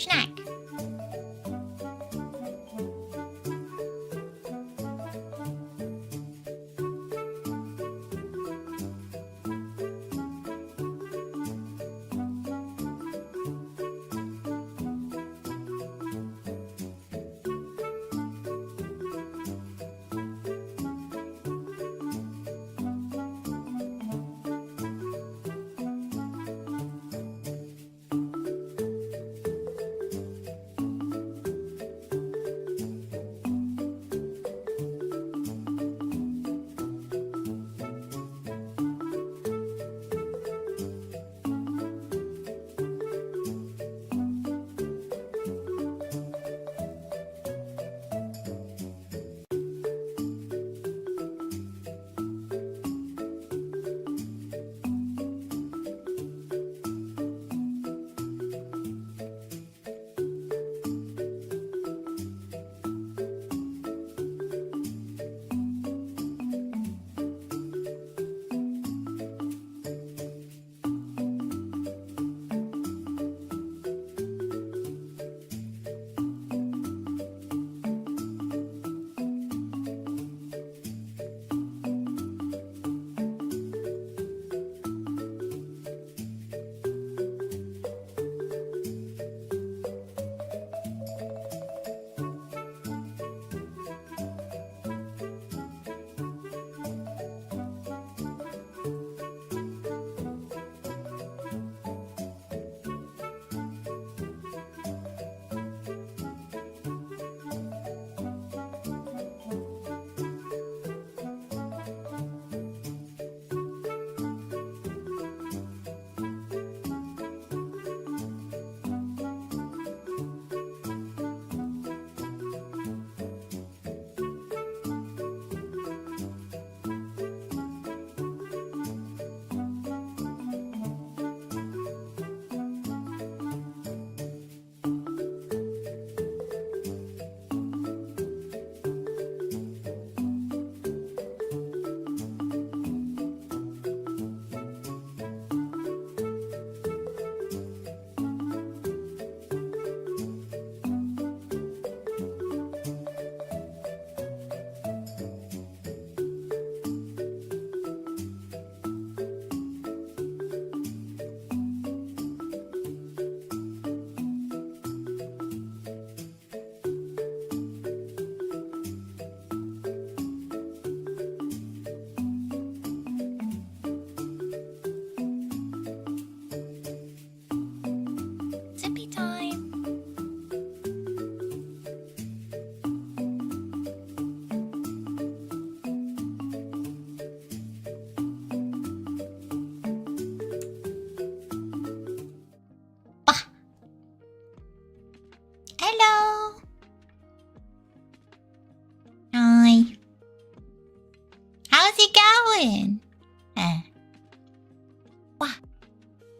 Snack.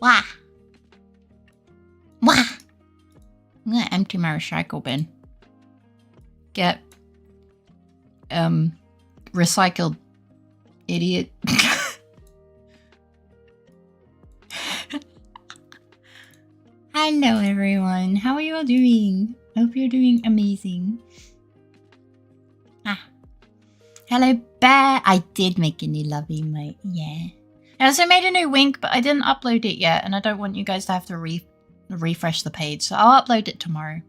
Wah. Wah. I'm gonna empty my recycle bin. Get recycled, idiot. Hello everyone, how are you all doing? Hope you're doing amazing. Hello Bear, I did make a new love emote, yeah. I also made a new wink, but I didn't upload it yet, and I don't want you guys to have to refresh the page, so I'll upload it tomorrow.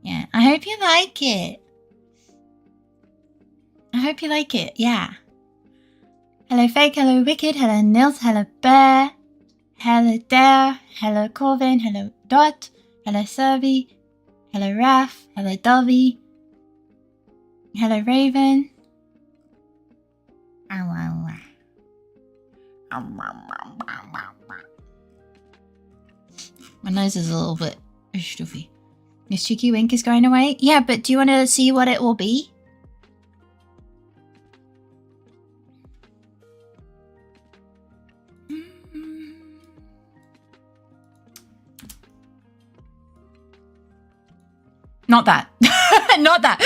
Yeah, I hope you like it. I hope you like it, yeah. Hello Fake, hello Wicked, hello Nils, hello Bear, hello Dare, hello Corvin, hello Dot, hello Serby, hello Raph, hello Dovey, hello Raven. My nose is a little bit stuffy. This cheeky wink is going away? Yeah, but do you want to see what it will be? Not that. Not that.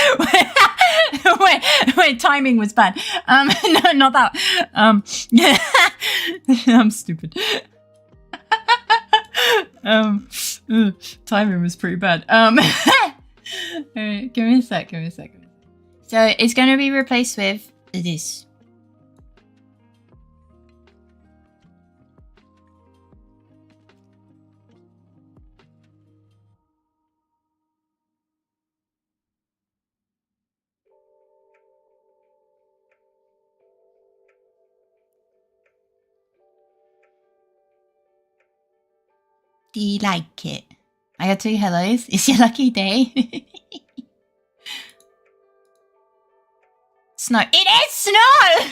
wait, timing was bad. No, not that. Yeah. I'm stupid. Timing was pretty bad. Alright, give me a sec. So it's going to be replaced with this. Do you like it? I got 2 hellos. It's your lucky day. Snow. It is snow!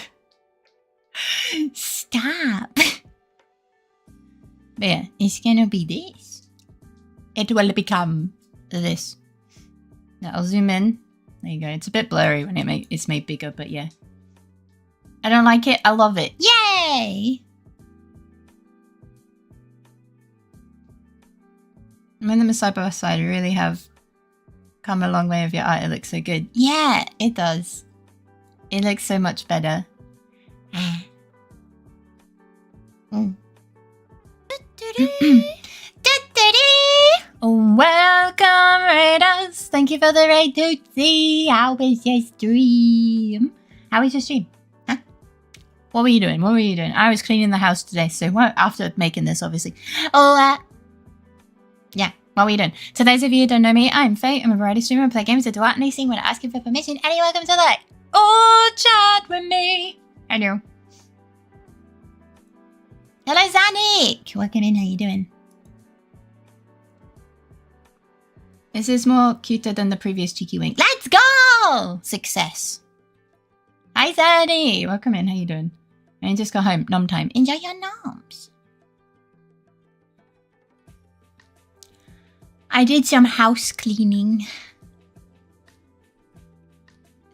Stop. But yeah, it's gonna be this. It will become this. Now I'll zoom in. There you go. It's a bit blurry when it's made bigger, but yeah. I don't like it. I love it. Yay! When them side by side, you really have come a long way with your art. It looks so good. Yeah, it does. It looks so much better. Welcome, Raiders. Thank you for the raid, Tootsie. How was your stream? How was your stream? Huh? What were you doing? I was cleaning the house today, so after making this, obviously. Yeah, what were you doing? So those of you who don't know me, I'm Faye. I'm a variety streamer. I play games that do art and sing when I ask you for permission. And you're welcome to like chat with me. Hello. Hello, Zanik. Welcome in. How you doing? This is more cuter than the previous cheeky wink. Let's go! Success. Hi, Zanik. Welcome in. How you doing? And just got home. Nom time. Enjoy your noms. I did some house cleaning.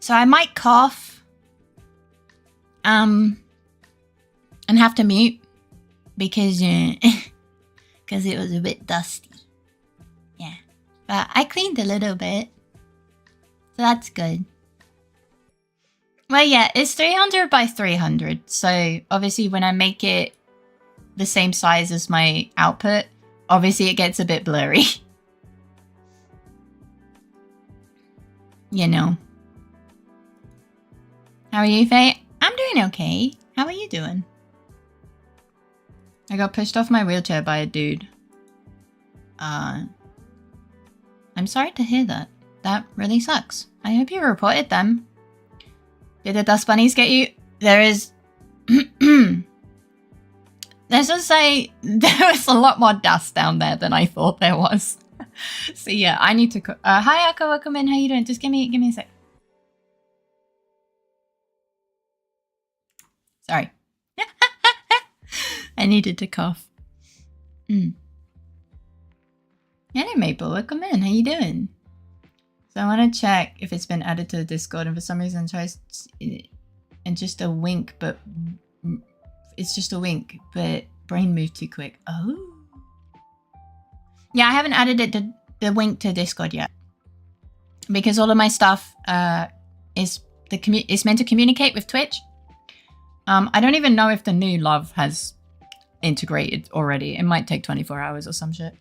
So I might cough. And have to mute. Because it was a bit dusty. Yeah. But I cleaned a little bit. So that's good. Well, yeah, it's 300 by 300. So obviously when I make it the same size as my output, obviously it gets a bit blurry. You know. How are you, Faye? I'm doing okay. How are you doing? I got pushed off my wheelchair by a dude. I'm sorry to hear that. That really sucks. I hope you reported them. Did the dust bunnies get you? There is... Let's just say there was a lot more dust down there than I thought there was. So yeah, I need to... hi, Akko, welcome in. How you doing? Just give me a sec. Sorry. I needed to cough. Hello, Maple. Welcome in. How you doing? So I want to check if it's been added to the Discord, and for some reason tries and just a wink, but it's just a wink, but brain moved too quick. Oh. Yeah, I haven't added it to the wink to Discord yet because all of my stuff is meant to communicate with Twitch. I don't even know if the new love has integrated already. It might take 24 hours or some shit.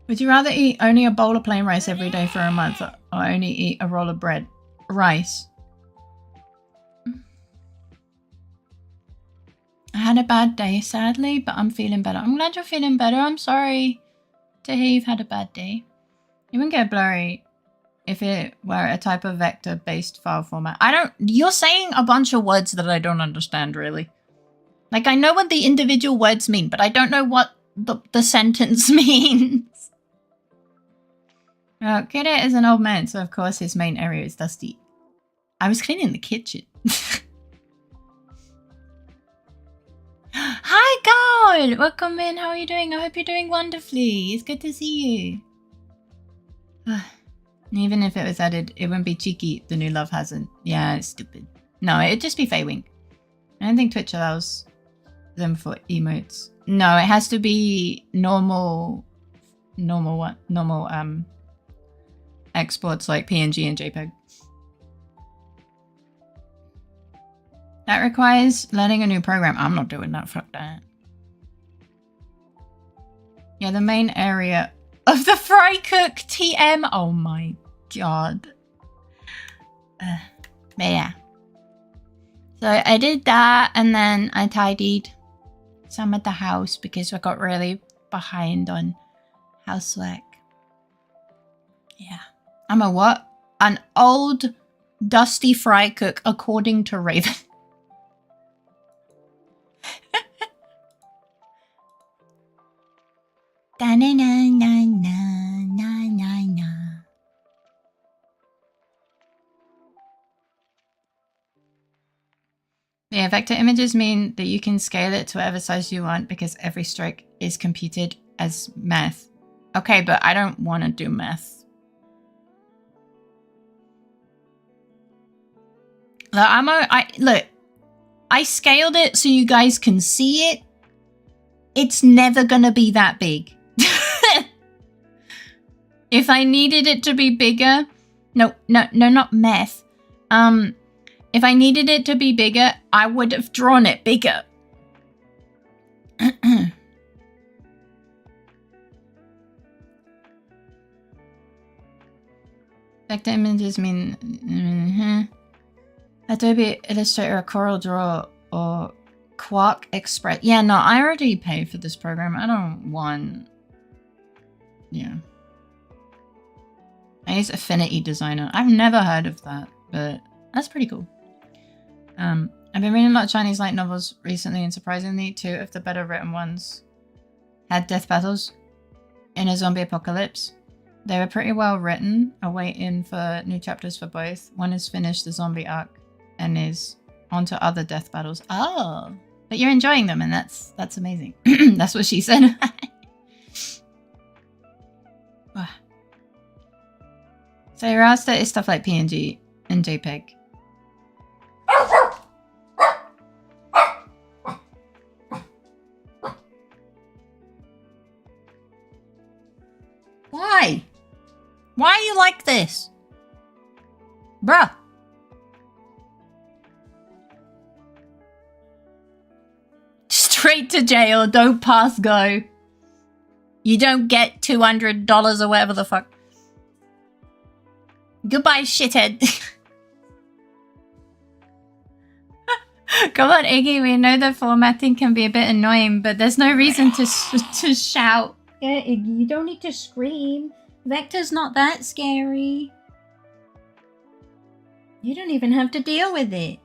Would you rather eat only a bowl of plain rice every day for a month or only eat a roll of bread? Rice. I had a bad day, sadly, but I'm feeling better. I'm glad you're feeling better. I'm sorry to hear you've had a bad day. You wouldn't get blurry if it were a type of vector-based file format. You're saying a bunch of words that I don't understand, really. Like, I know what the individual words mean, but I don't know what the sentence means. Kira is an old man, so of course his main area is dusty. I was cleaning the kitchen. Hi, God! Welcome in. How are you doing? I hope you're doing wonderfully. It's good to see you. Even if it was added, it wouldn't be cheeky. The new love hasn't. Yeah, it's stupid. No, it'd just be Fae Wink. I don't think Twitch allows them for emotes. No, it has to be normal what? Normal exports like PNG and JPEG. That requires learning a new program. I'm not doing that. Fuck that. Yeah, the main area of the fry cook TM. Oh my god. But yeah. So I did that and then I tidied some of the house because I got really behind on housework. Yeah. I'm a what? An old dusty fry cook according to Raven. Da na na na na na na na. Yeah, vector images mean that you can scale it to whatever size you want because every stroke is computed as math. Okay, but I don't want to do math. Look, I scaled it so you guys can see it. It's never gonna be that big. If I needed it to be bigger, no, not meth. If I needed it to be bigger, I would have drawn it bigger. Vector images mean Adobe Illustrator or Corel Draw or Quark Express. Yeah, no, I already paid for this program. I don't want... Yeah. I use Affinity Designer. I've never heard of that, but that's pretty cool. I've been reading a lot of Chinese light novels recently, and surprisingly, 2 of the better written ones had death battles in a zombie apocalypse. They were pretty well written. I'm waiting for new chapters for both. One has finished the zombie arc and is onto other death battles. Oh, but you're enjoying them, and that's amazing. That's what she said. So raster is stuff like PNG and JPEG. Why? Why are you like this? Bruh. Straight to jail, don't pass go. You don't get $200 or whatever the fuck. Goodbye, shithead. Come on, Iggy, we know that formatting can be a bit annoying, but there's no reason to shout. Yeah, Iggy, you don't need to scream. Vector's not that scary. You don't even have to deal with it.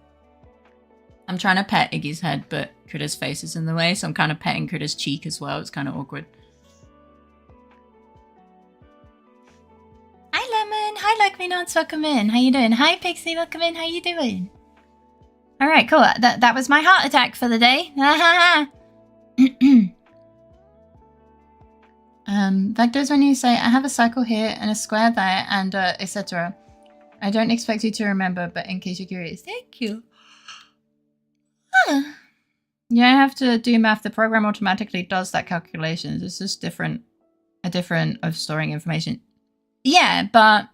I'm trying to pet Iggy's head, but Critter's face is in the way, so I'm kind of petting Critter's cheek as well. It's kind of awkward. Hi, Lemon. Hi, Like Me Nots. Welcome in. How you doing? Hi, Pixie. Welcome in. How you doing? All right, cool. That was my heart attack for the day. Vectors when you say, I have a circle here and a square there and etc. I don't expect you to remember, but in case you're curious, thank you. Huh. You don't have to do math. The program automatically does that calculation. It's just different of storing information. Yeah, but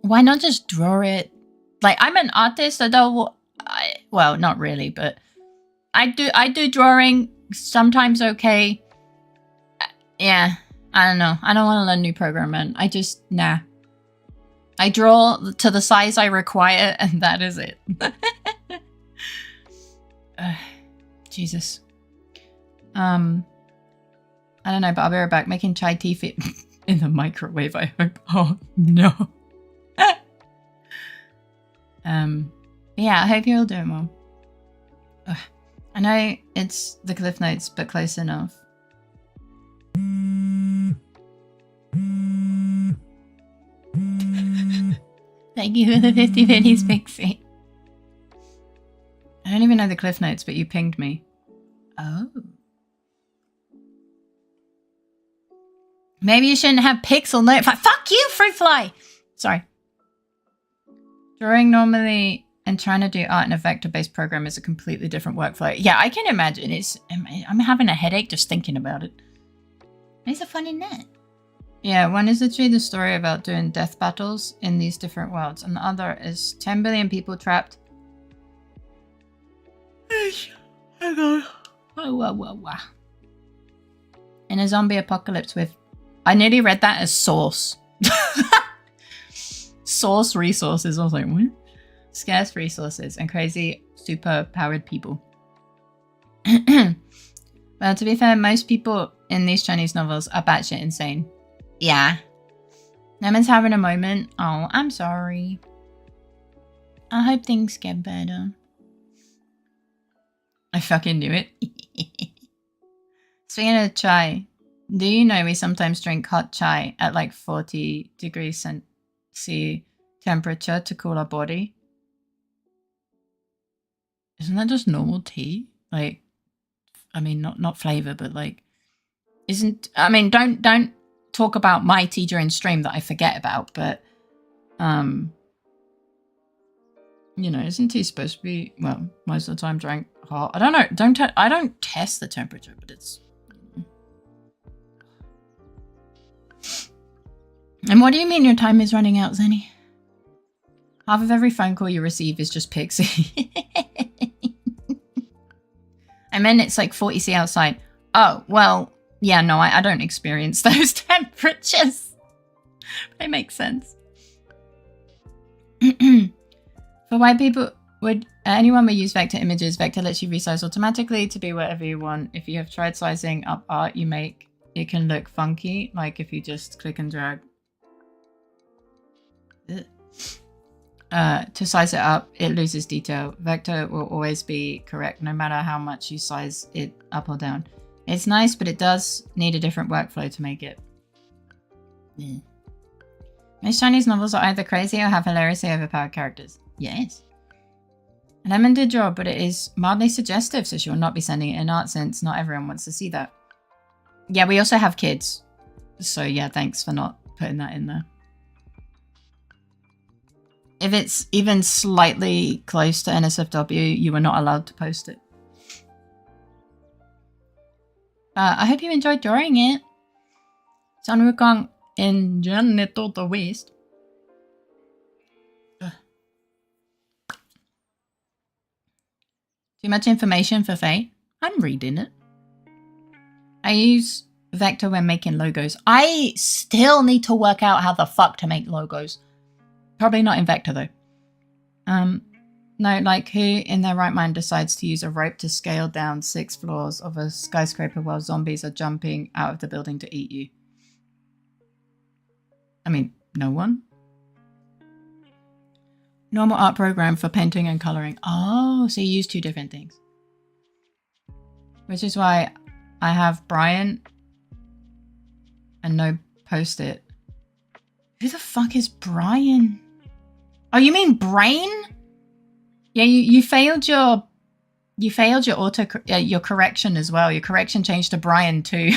why not just draw it? Like, I'm an artist, well, not really, but I do drawing, sometimes okay. Yeah, I don't know. I don't want to learn new programming. Nah. I draw to the size I require, and that is it. Jesus. I don't know, but I'll be right back. Making chai tea fit in the microwave, I hope. Oh, no. Yeah, I hope you're all doing well. I know it's the Cliff Notes, but close enough. Thank you for the 50 pennies, Pixie. I don't even know the Cliff Notes, but you pinged me. Oh. Maybe you shouldn't have pixel notify. Fuck you, Fruit Fly! Sorry. Drawing normally and trying to do art in a vector-based program is a completely different workflow. Yeah, I can imagine. I'm having a headache just thinking about it. There's a fun in that. Yeah, one is literally the story about doing death battles in these different worlds, and the other is 10 billion people trapped. Hang on. In a zombie apocalypse with... I nearly read that as source. Source resources. I was like, what? Scarce resources and crazy super powered people. Well, to be fair, most people in these Chinese novels are batshit insane. Yeah. No one's having a moment. Oh, I'm sorry. I hope things get better. I fucking knew it. Speaking of chai, do you know we sometimes drink hot chai at like 40 degrees C temperature to cool our body? Isn't that just normal tea? Like, I mean, not flavor, but like, isn't, I mean, don't talk about my tea during stream that I forget about, but, you know, isn't tea supposed to be, well, most of the time drank hot? I don't know. I don't test the temperature, but it's. And what do you mean your time is running out, Zenny? Half of every phone call you receive is just Pixie. I meant it's like 40°C outside. Oh, well, yeah, no, I don't experience those temperatures. They make sense. For white people, would anyone would use vector images? Vector lets you resize automatically to be whatever you want. If you have tried sizing up art you make, it can look funky, like if you just click and drag. To size it up, it loses detail. Vector will always be correct no matter how much you size it up or down. It's nice, but it does need a different workflow to make it. Yeah. Most Chinese novels are either crazy or have hilariously overpowered characters. Yes. Lemon did draw, but it is mildly suggestive, so she will not be sending it in art since not everyone wants to see that. Yeah, we also have kids. So yeah, thanks for not putting that in there. If it's even slightly close to NSFW, you are not allowed to post it. I hope you enjoyed drawing it. Sanwukong in Janeto the West. Too much information for Faye? I'm reading it. I use Vector when making logos. I still need to work out how the fuck to make logos. Probably not in Vector though. No, like who in their right mind decides to use a rope to scale down 6 floors of a skyscraper while zombies are jumping out of the building to eat you? I mean, no one? Normal art program for painting and coloring. Oh, so you use 2 different things. Which is why I have Brian and no post-it. Who the fuck is Brian? Oh, you mean Brain? Yeah, you failed your your correction as well. Your correction changed to Brian too.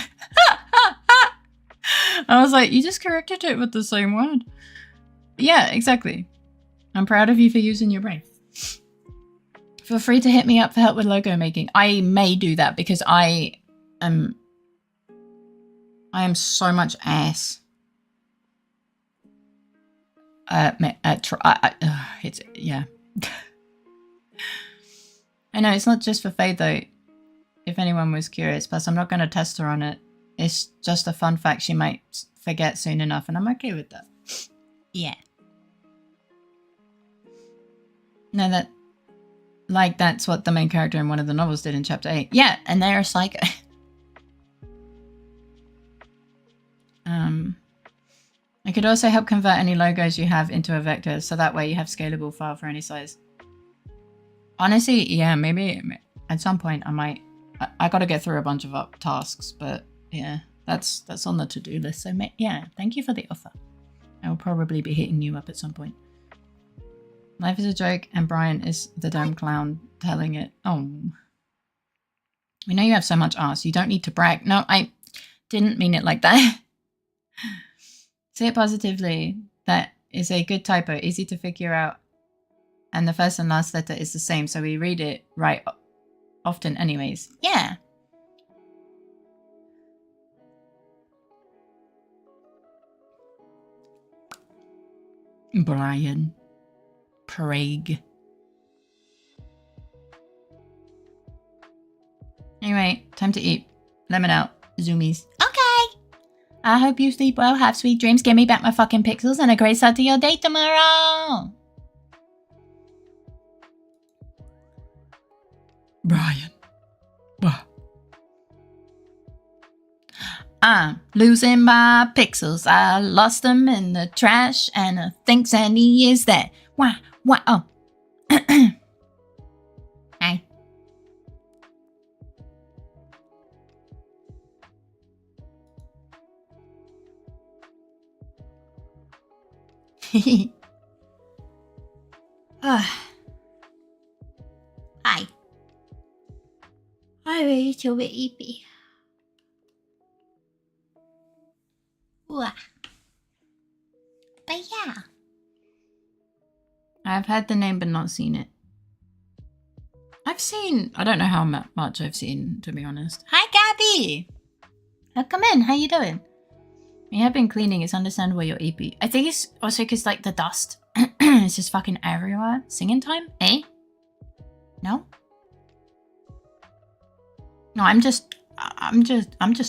I was like, you just corrected it with the same word. Yeah, exactly. I'm proud of you for using your brain. Feel free to hit me up for help with logo making. I may do that because I am so much ass. It's yeah. I know it's not just for Faye though, if anyone was curious, plus I'm not going to test her on it. It's just a fun fact she might forget soon enough, and I'm okay with that. Yeah. No, that's what the main character in one of the novels did in chapter 8. Yeah, and they're a psycho. I could also help convert any logos you have into a vector, so that way you have scalable file for any size. Honestly, yeah, maybe at some point I might. I got to get through a bunch of tasks, but yeah, that's on the to-do list. So yeah, thank you for the offer. I will probably be hitting you up at some point. Life is a joke, and Brian is the damn clown telling it. Oh, we know you have so much arse. You don't need to brag. No, I didn't mean it like that. Say it positively. That is a good typo, easy to figure out. And the first and last letter is the same, so we read it right often anyways. Yeah. Brian. Prague. Anyway, time to eat. Lemon out. Zoomies. I hope you sleep well, have sweet dreams, give me back my fucking pixels, and a great start to your day tomorrow. Brian. I'm losing my pixels. I lost them in the trash, and I think Sandy is there. Why? Oh. Hi. Hi. I'm a little bit sleepy. But yeah. I've heard the name but not seen it. I don't know how much I've seen, to be honest. Hi, Gabby! Come in, how you doing? You have been cleaning, it's understandable you're EP. I think it's also because, like, the dust is just fucking everywhere. Singing time? Eh? No? No, I'm just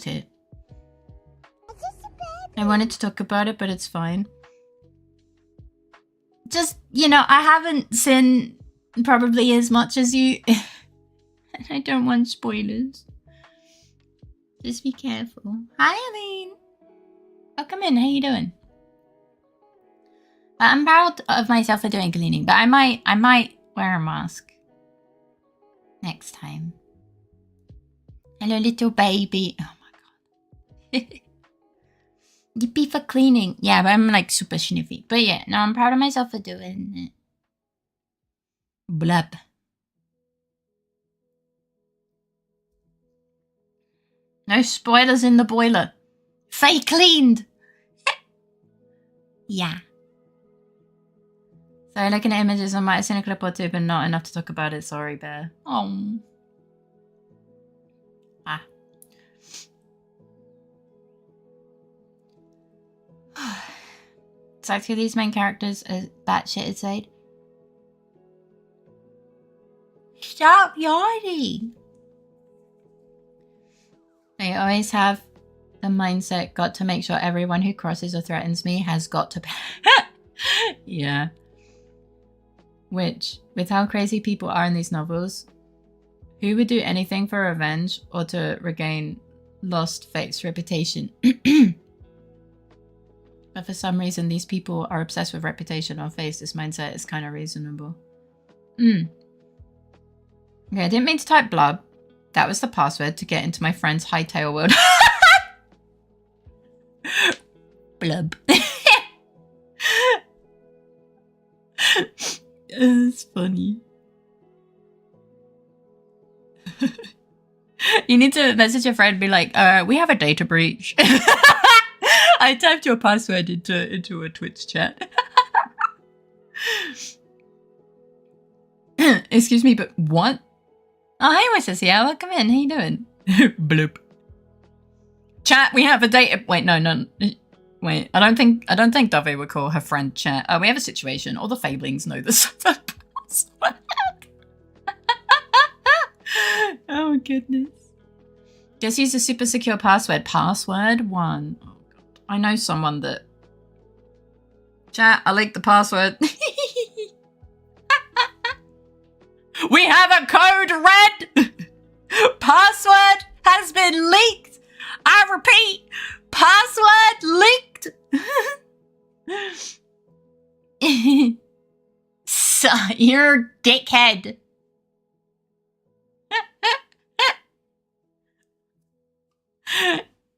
here. I wanted to talk about it, but it's fine. Just, you know, I haven't seen probably as much as you. And I don't want spoilers. Just be careful. Hi, Aline. Oh, come in. How you doing? I'm proud of myself for doing cleaning, but I might wear a mask next time. Hello, little baby. Oh my god. Yippee for cleaning. Yeah, but I'm like super sniffy. But yeah, no, I'm proud of myself for doing it. Blub. No spoilers in the boiler. Faye cleaned. Yeah. So looking at images, I might have seen a clip or two, but not enough to talk about it. Sorry, Bear. Oh. Ah. So to these main characters are batshit insane. Stop yawning. I always have the mindset, got to make sure everyone who crosses or threatens me has got to pay. Yeah. Which, with how crazy people are in these novels, who would do anything for revenge or to regain lost Fate's reputation? But for some reason, these people are obsessed with reputation or face. This mindset is kind of reasonable. Okay, I didn't mean to type blub. That was the password to get into my friend's hightail world. Blub. It's funny. You need to message your friend and be like, we have a data breach. I typed your password into a Twitch chat. Excuse me, but what? Oh, hey, my sissy. Welcome in. How you doing? Bloop. Chat, we have a data... Wait, no. Wait, I don't think Dove would call her friend chat. We have a situation. All the Fablings know this password. Oh, goodness. Just use a super secure password. Password 1. Oh, God. I know someone that... Chat, I leaked the password. We have a code red! Password has been leaked! I repeat, password leaked! So, you're a dickhead.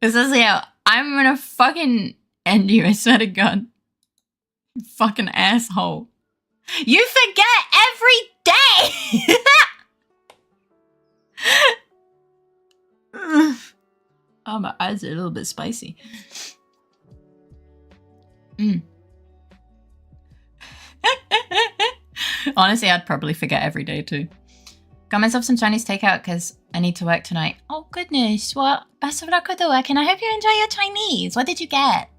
This is I'm gonna fucking end you, I swear to God. You fucking asshole. You forget every day! Oh, my eyes are a little bit spicy. Honestly, I'd probably forget every day too. Got myself some Chinese takeout because I need to work tonight. Oh goodness, well, best of luck with the work and I hope you enjoy your Chinese. What did you get?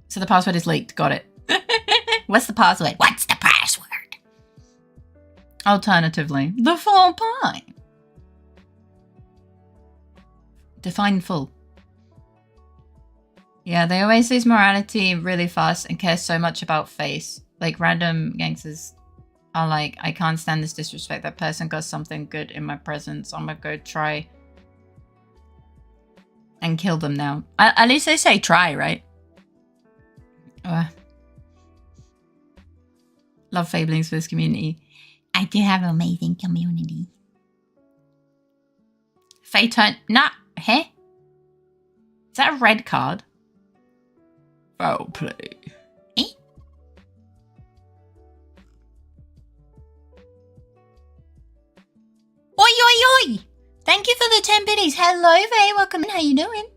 So the password is leaked, got it. What's the password? What's the password? Alternatively, the full pie. Define full. Yeah, they always lose morality really fast and care so much about face. Like, random gangsters are like, I can't stand this disrespect. That person got something good in my presence. I'm gonna go try and kill them now. At least they say try, right? Love Fablings for this community. I do have an amazing community. Faye turn... Nah, hey? Is that a red card? Foul play. Eh? Oi, oi, oi! Thank you for the 10 biddies. Hello, Faye. Welcome in. How you doing?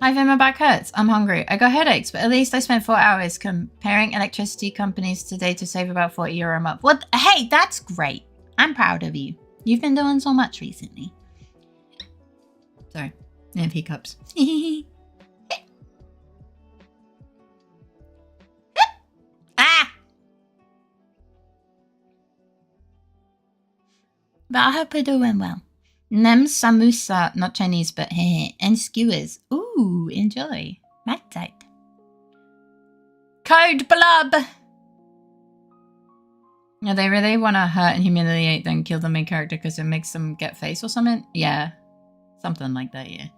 Hi, Faye. My back hurts. I'm hungry. I got headaches, but at least I spent 4 hours comparing electricity companies today to save about €40 a month. What? Hey, that's great. I'm proud of you. You've been doing so much recently. Sorry. I have hiccups. Ah! But I hope you're doing well. Nem samosa, not Chinese, but and skewers. Ooh, enjoy. Matzeit. Code blub! Yeah, they really want to hurt and humiliate, then kill the main character because it makes them get face or something? Yeah. Something like that, yeah.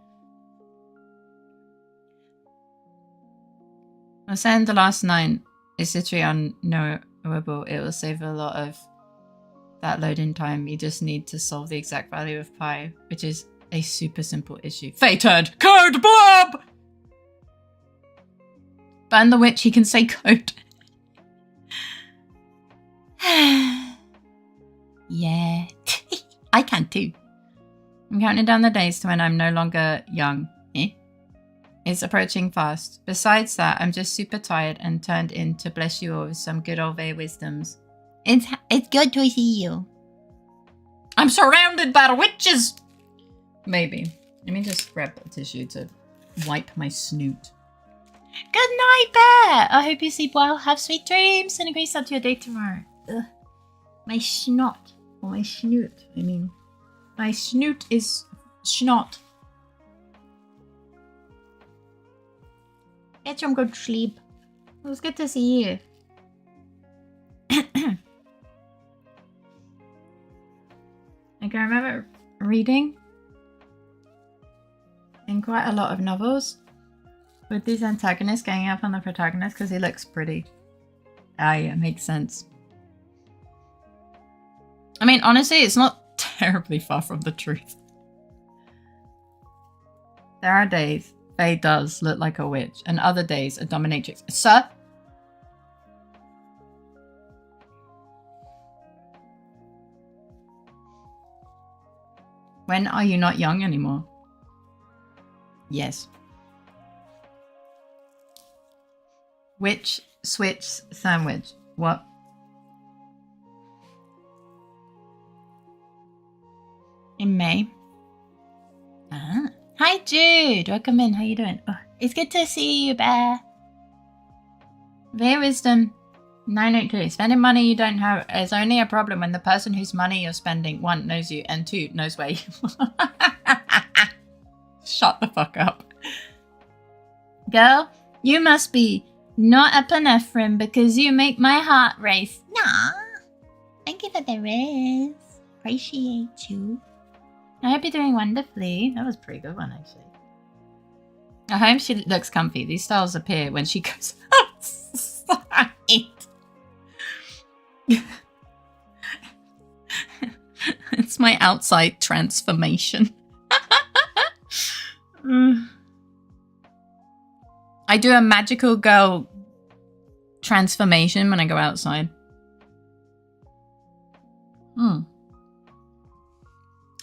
I was saying the last 9 is literally unknowable. It will save a lot of that loading time. You just need to solve the exact value of pi, which is a super simple issue. Faye turned code blob! Burn the witch, he can say code. Yeah. I can too. I'm counting down the days to when I'm no longer young. It's approaching fast. Besides that, I'm just super tired and turned in to bless you all with some good old Fae wisdoms. It's good to see you. I'm surrounded by witches! Maybe. Let me just grab a tissue to wipe my snoot. Good night, Bear! I hope you sleep well, have sweet dreams, and a great start to your day tomorrow. Ugh. My snot. Or my snoot, I mean. My snoot is snot. Get some good sleep. It was good to see you. I can remember reading in quite a lot of novels with these antagonists ganging up on the protagonist because he looks pretty. Ah, yeah, makes sense. I mean, honestly, it's not terribly far from the truth. There are days Faye does look like a witch, and other days a dominatrix. Sir? When are you not young anymore? Yes. Witch, switch, sandwich. What? In May. Ah. Hi, Jude. Welcome in. How you doing? Oh, it's good to see you, Bear. Fae wisdom 982. Spending money you don't have is only a problem when the person whose money you're spending, 1, knows you, and 2, knows where you are. Shut the fuck up. Girl, you must be not epinephrine because you make my heart race. Nah. Thank you for the riz. Appreciate you. I hope you're doing wonderfully. That was a pretty good one, actually. I hope she looks comfy. These styles appear when she goes outside. It's my outside transformation. I do a magical girl transformation when I go outside.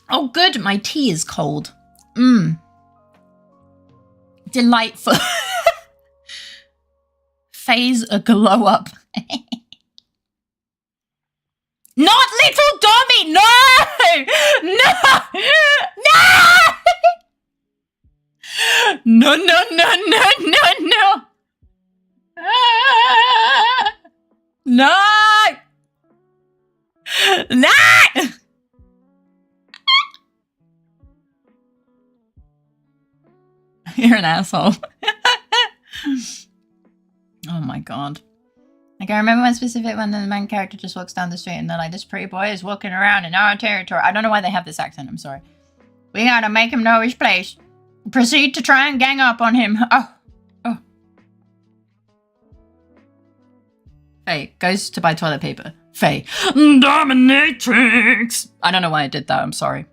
Oh, good. My tea is cold. Delightful. Phase a glow up. Not little Dommy! No! No! No! No, no, no, no, no, no! No! No! You're an asshole. Oh my god. Like, I remember one specific when the main character just walks down the street and they're like, this pretty boy is walking around in our territory. I don't know why they have this accent, I'm sorry. We gotta make him know his place. Proceed to try and gang up on him. Oh. Faye goes to buy toilet paper. Faye. Dominatrix! I don't know why I did that, I'm sorry.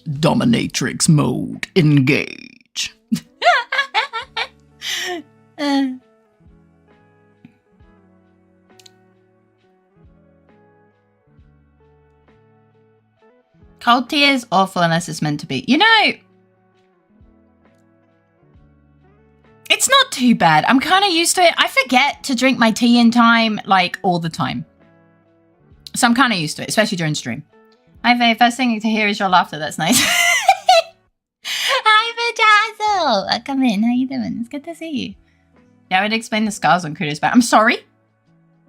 Dominatrix mode. Engage. Cold tea is awful unless it's meant to be. You know, it's not too bad. I'm kind of used to it. I forget to drink my tea in time, like, all the time. So I'm kind of used to it, especially during stream. Hi, Faye. First thing to hear is your laughter. That's nice. Hi, Vajazzle. Come in. How you doing? It's good to see you. Yeah, I would explain the scars on Kudo's back. I'm sorry?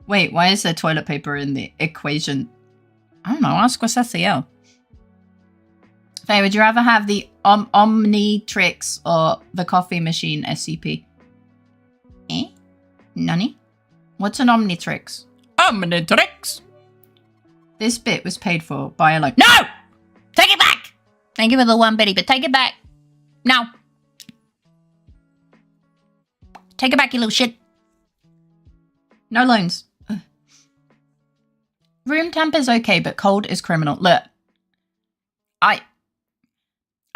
Wait, why is there toilet paper in the equation? I don't know. Ask Quasasiel. Faye, would you rather have the Omnitrix or the coffee machine SCP? Eh? Nani? What's an Omnitrix? Omnitrix! This bit was paid for by a loan. No! Take it back! Thank you for the 1 bitty, but take it back. No. Take it back, you little shit. No loans. Ugh. Room temp is okay, but cold is criminal. Look.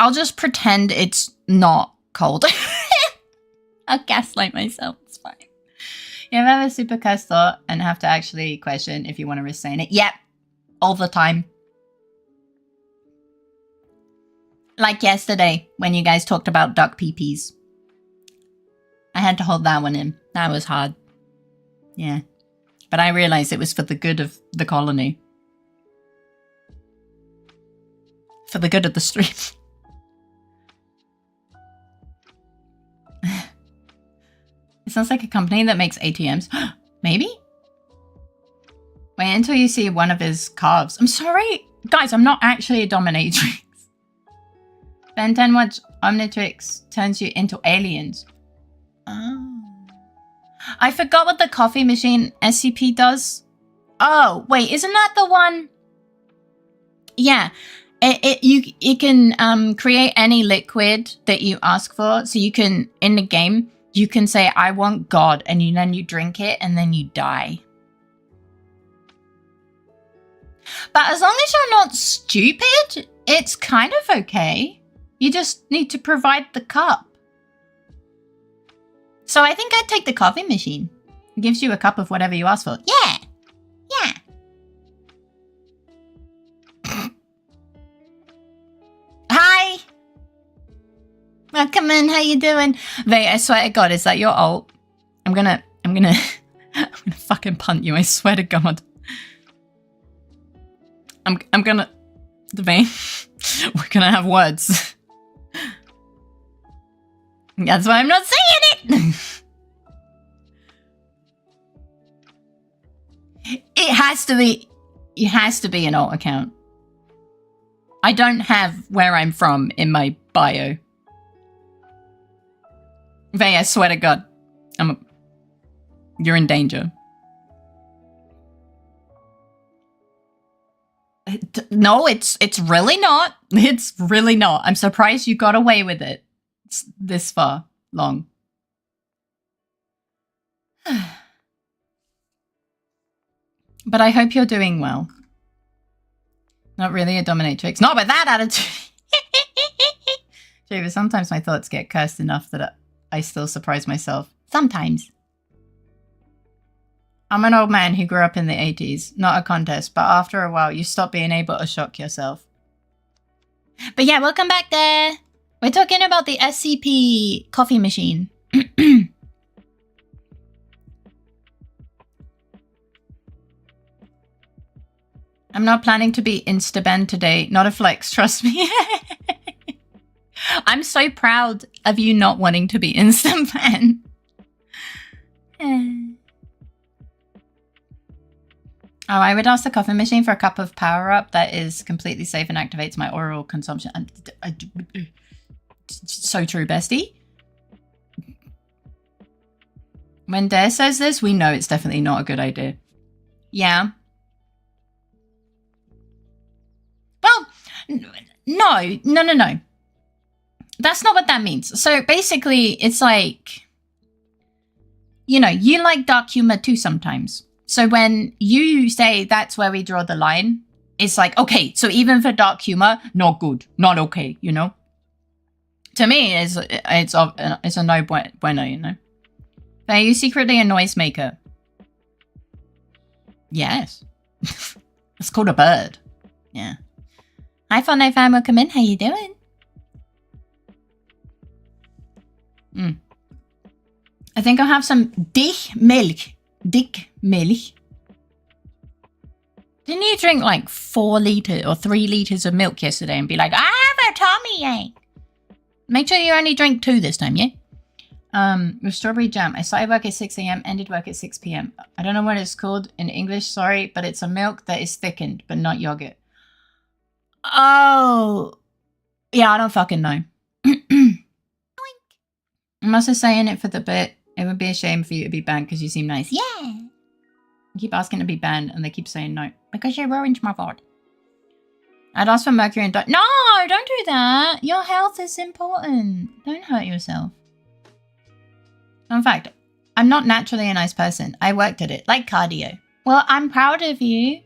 I'll just pretend it's not cold. I'll gaslight myself. It's fine. You ever have a super cursed thought and have to actually question if you want to risk saying it? Yep. All the time. Like yesterday when you guys talked about duck peepees. I had to hold that one in. That was hard. Yeah. But I realized it was for the good of the colony. For the good of the stream. It sounds like a company that makes ATMs. Maybe? Wait until you see one of his calves. I'm sorry. Guys, I'm not actually a dominatrix. Ben 10 watch Omnitrix turns you into aliens. Oh. I forgot what the coffee machine SCP does. Oh, wait, isn't that the one? Yeah. You can create any liquid that you ask for. So you can, in the game, you can say, I want God, and then you drink it, and then you die. But as long as you're not stupid, it's kind of okay. You just need to provide the cup. So I think I'd take the coffee machine. It gives you a cup of whatever you ask for. Yeah. Yeah. Hi. Welcome in. How you doing? Wait, I swear to God, is that your ult? I'm gonna fucking punt you. I swear to God. I'm gonna, Vane, we're gonna have words. That's why I'm not saying it. It has to be an alt account. I don't have where I'm from in my bio. Vay, I swear to God, you're in danger. No, it's really not. It's really not. I'm surprised you got away with it this far long. But I hope you're doing well. Not really a dominatrix. Not with that attitude. But sometimes my thoughts get cursed enough that I still surprise myself. Sometimes. I'm an old man who grew up in the 80s. Not a contest, but after a while, you stop being able to shock yourself. But yeah, welcome back there. We're talking about the SCP coffee machine. I'm not planning to be Insta-Ben today. Not a flex, trust me. I'm so proud of you not wanting to be instant fan. Oh, I would ask the coffee machine for a cup of power up that is completely safe and activates my oral consumption. So true, bestie. When Dare says this, we know it's definitely not a good idea. Yeah. Well, no. That's not what that means. So basically, it's like, you know, you like dark humor too sometimes. So when you say that's where we draw the line, it's like, okay, so even for dark humor, not good, not okay, you know? To me, it's a no bueno, you know? But are you secretly a noisemaker? Yes. It's called a bird. Yeah. Hi, Fun Fan, welcome in. How you doing? I think I'll have some dick milk. Dick milk. Didn't you drink like 4 liters or 3 liters of milk yesterday and be like, I have a tummy ache? Make sure you only drink 2 this time, yeah? With strawberry jam. I started work at 6 a.m, ended work at 6 p.m. I don't know what it's called in English, sorry, but it's a milk that is thickened, but not yogurt. Oh. Yeah, I don't fucking know. I'm also saying it for the bit. It would be a shame for you to be banned because you seem nice. Yeah. I keep asking to be banned and they keep saying no. Because you're orange, my god. I'd ask for mercury and no, don't do that. Your health is important. Don't hurt yourself. In fact, I'm not naturally a nice person. I worked at it, like cardio. Well, I'm proud of you.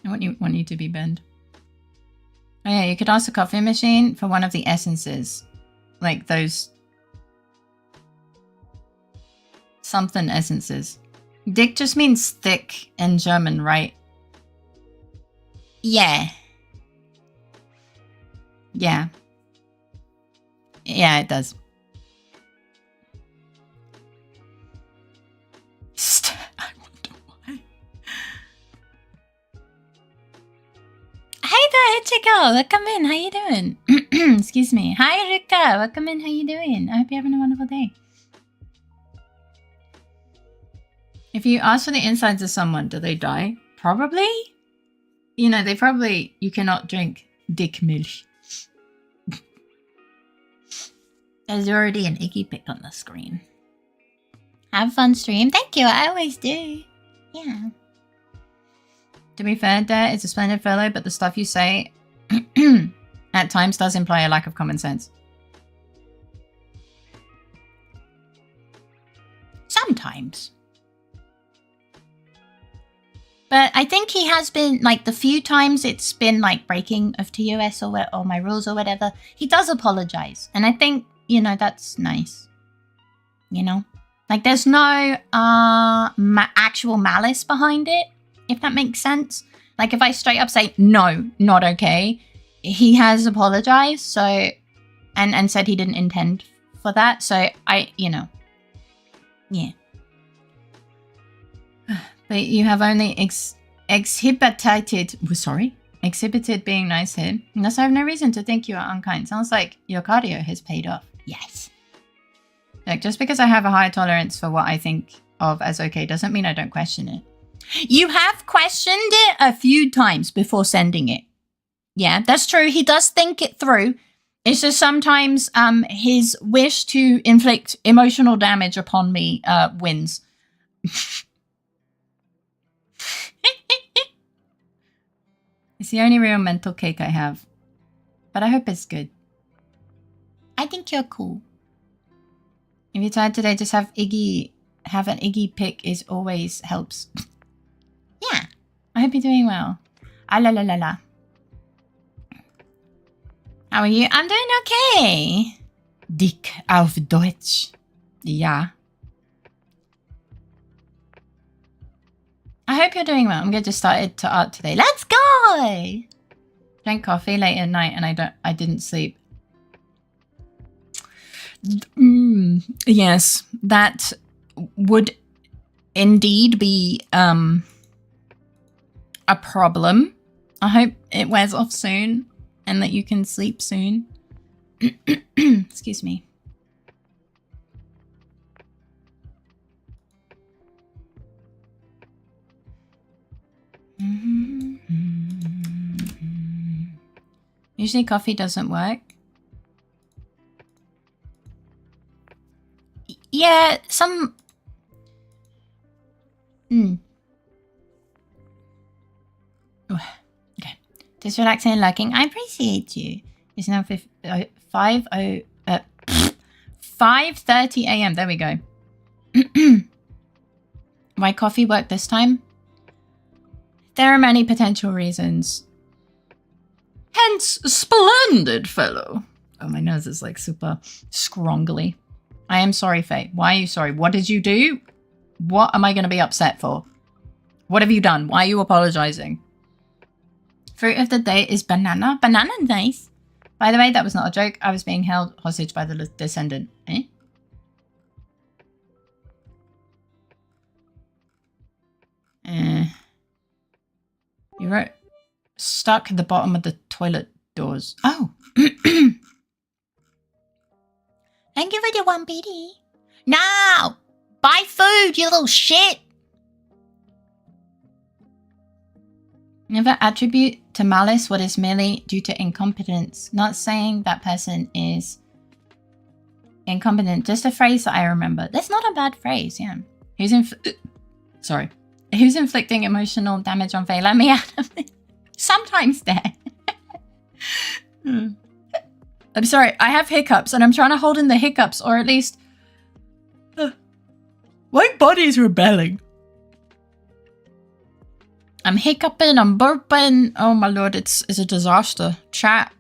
I want you to be banned. Oh yeah, you could ask the coffee machine for one of the essences. Like those something essences. Dick just means thick in German, right? Yeah. Yeah. Yeah, it does. I wonder why. Hey there, Ichigo. Welcome in. How you doing? Excuse me. Hi, Rika. Welcome in. How you doing? I hope you're having a wonderful day. If you ask for the insides of someone, do they die? Probably. You know, you cannot drink dick milk. There's already an Iggy pic on the screen. Have fun stream. Thank you. I always do. Yeah. To be fair, Dare, it's a splendid fellow, but the stuff you say at times does imply a lack of common sense. Sometimes. But I think he has been, like, the few times it's been, like, breaking of TOS or my rules or whatever, he does apologize. And I think, you know, that's nice. You know? Like, there's no actual malice behind it, if that makes sense. Like, if I straight up say, no, not okay, he has apologized, so, and said he didn't intend for that. So, you know, yeah. But you have only exhibited being nice here. Thus I have no reason to think you are unkind. Sounds like your cardio has paid off. Yes. Like, just because I have a higher tolerance for what I think of as okay doesn't mean I don't question it. You have questioned it a few times before sending it. Yeah, that's true. He does think it through. It's just sometimes his wish to inflict emotional damage upon me wins. It's the only real mental cake I have. But I hope it's good. I think you're cool. If you're tired today, just have an Iggy pic is always helps. Yeah. I hope you're doing well. Ah la la la la. How are you? I'm doing okay. Dick auf Deutsch. Ja. I hope you're doing well. I'm gonna just started to art today. Let's go! Drank coffee late at night and I didn't sleep. Yes, that would indeed be a problem. I hope it wears off soon and that you can sleep soon. Excuse me. Usually coffee doesn't work. Yeah, some... Okay. Just relaxing and lurking. I appreciate you. It's now 5:30 a.m. There we go. Why coffee worked this time? There are many potential reasons. Hence, splendid fellow. Oh, my nose is like super scrongly. I am sorry, Faye. Why are you sorry? What did you do? What am I going to be upset for? What have you done? Why are you apologizing? Fruit of the day is banana. Banana, nice. By the way, that was not a joke. I was being held hostage by the descendant. Eh? You wrote stuck at the bottom of the toilet doors. Oh. Thank you for the 1 PD. No! Buy food, you little shit! Never attribute to malice what is merely due to incompetence. Not saying that person is incompetent. Just a phrase that I remember. That's not a bad phrase, yeah. Who's inflicting emotional damage on Faye? Let me out of it. Sometimes there. I'm sorry, I have hiccups and I'm trying to hold in the hiccups, or at least... my body's rebelling. I'm hiccuping, I'm burping. Oh my lord, it's a disaster. Chat,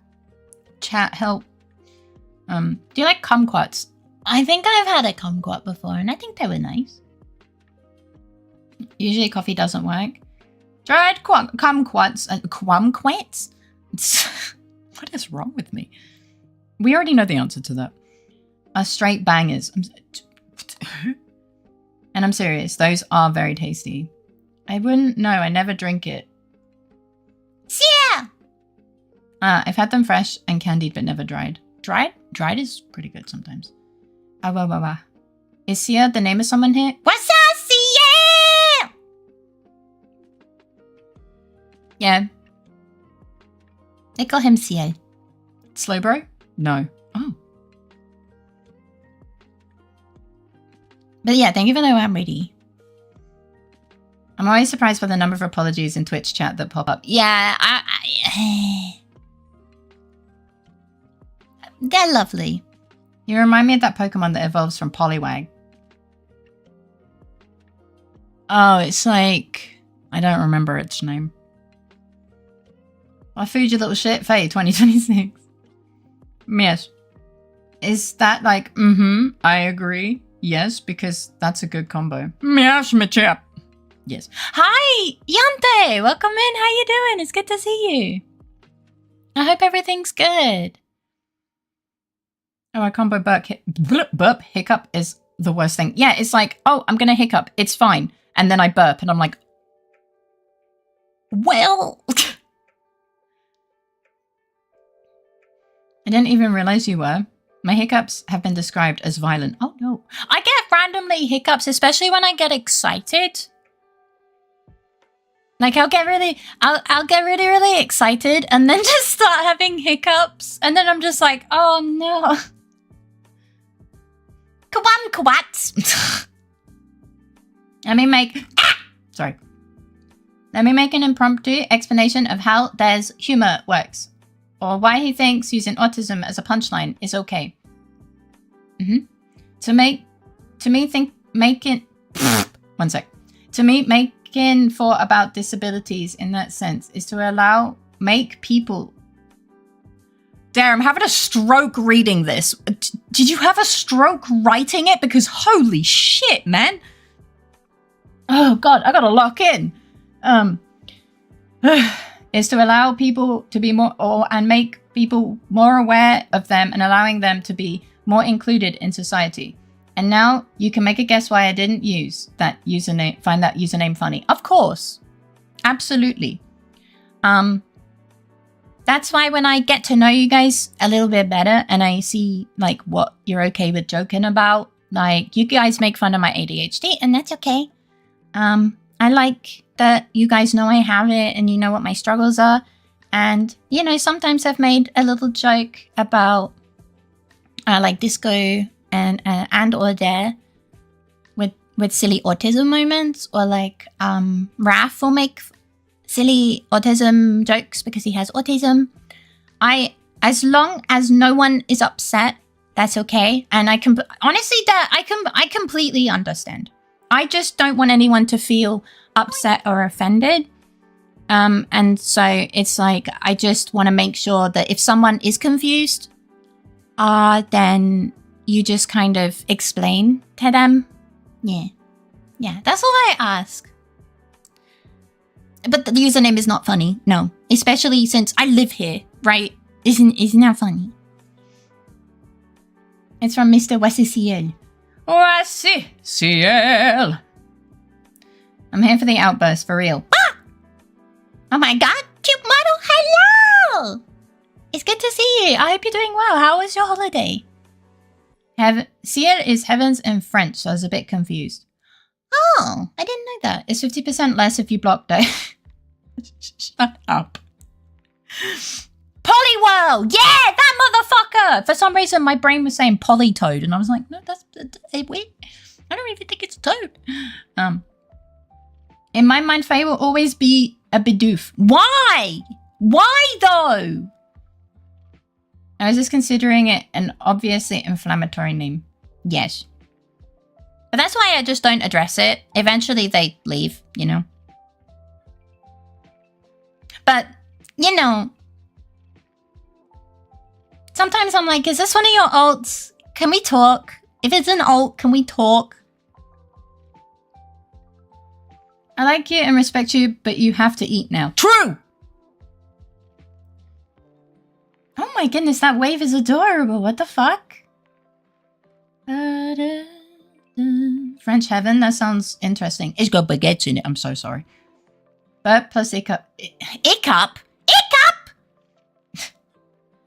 help. Do you like kumquats? I think I've had a kumquat before and I think they were nice. Usually coffee doesn't work. Dried kumquats and kumquats? What is wrong with me? We already know the answer to that. Are straight bangers. And I'm serious, those are very tasty. I wouldn't know, I never drink it. Yeah! I've had them fresh and candied but never dried. Dried is pretty good sometimes. Is Sia the name of someone here? What's up, Sia? Yeah. They call him Sia. Slow bro? No. Oh. But yeah, thank you for the I'm ready. I'm always surprised by the number of apologies in Twitch chat that pop up. Yeah, they're lovely. You remind me of that Pokemon that evolves from Poliwag. Oh, it's like... I don't remember its name. I food you little shit, Faye, 2026. Yes. Is that like, I agree. Yes, because that's a good combo. Yes, my chap. Yes. Hi, Yante! Welcome in. How you doing? It's good to see you. I hope everything's good. Oh, a combo burp hiccup is the worst thing. Yeah, it's like, oh, I'm going to hiccup. It's fine. And then I burp and I'm like, well... I didn't even realize you were. My hiccups have been described as violent. Oh no. I get randomly hiccups, especially when I get excited. Like I'll get really excited and then just start having hiccups. And then I'm just like, oh no. Kwats. Let me make an impromptu explanation of how there's humor works. Or why he thinks using autism as a punchline is okay. To me, making for about disabilities in that sense is to make people... Dare, I'm having a stroke reading this. Did you have a stroke writing it? Because holy shit, man. Oh God, I gotta lock in. Is to allow people to be more, and make people more aware of them and allowing them to be more included in society. And now you can make a guess why I didn't use that username, find that username funny. Of course. Absolutely. That's why when I get to know you guys a little bit better and I see like what you're okay with joking about, like you guys make fun of my ADHD and that's okay. I like that you guys know I have it and you know what my struggles are. And, you know, sometimes I've made a little joke about like disco and or dare with silly autism moments, or like Raph will make silly autism jokes because he has autism. As long as no one is upset, that's okay. And I can honestly that I completely understand. I just don't want anyone to feel upset or offended. And so it's like I just want to make sure that if someone is confused, then you just kind of explain to them. Yeah, that's all I ask. But the username is not funny, no. Especially since I live here, right? Isn't that funny? It's from Mr. YCL. YCL! I'm here for the outburst, for real. Ah! Oh my god, cute model, hello! It's good to see you. I hope you're doing well. How was your holiday? Ciel is heavens in French, so I was a bit confused. Oh, I didn't know that. It's 50% less if you block though. Shut up. Poliwhirl! Yeah, that motherfucker! For some reason, my brain was saying Polytoad, and I was like, no, that's wait. I don't even think it's a toad. In my mind, Faye will always be a Bidoof. Why? Why though? I was just considering it an obviously inflammatory name. Yes. But that's why I just don't address it. Eventually they leave, you know. But, you know, sometimes I'm like, is this one of your alts? Can we talk? If it's an alt, can we talk? I like you and respect you, but you have to eat now. True! Oh my goodness, that wave is adorable. What the fuck? French heaven, that sounds interesting. It's got baguettes in it, I'm so sorry. Burp plus hiccup. Hiccup? Hiccup!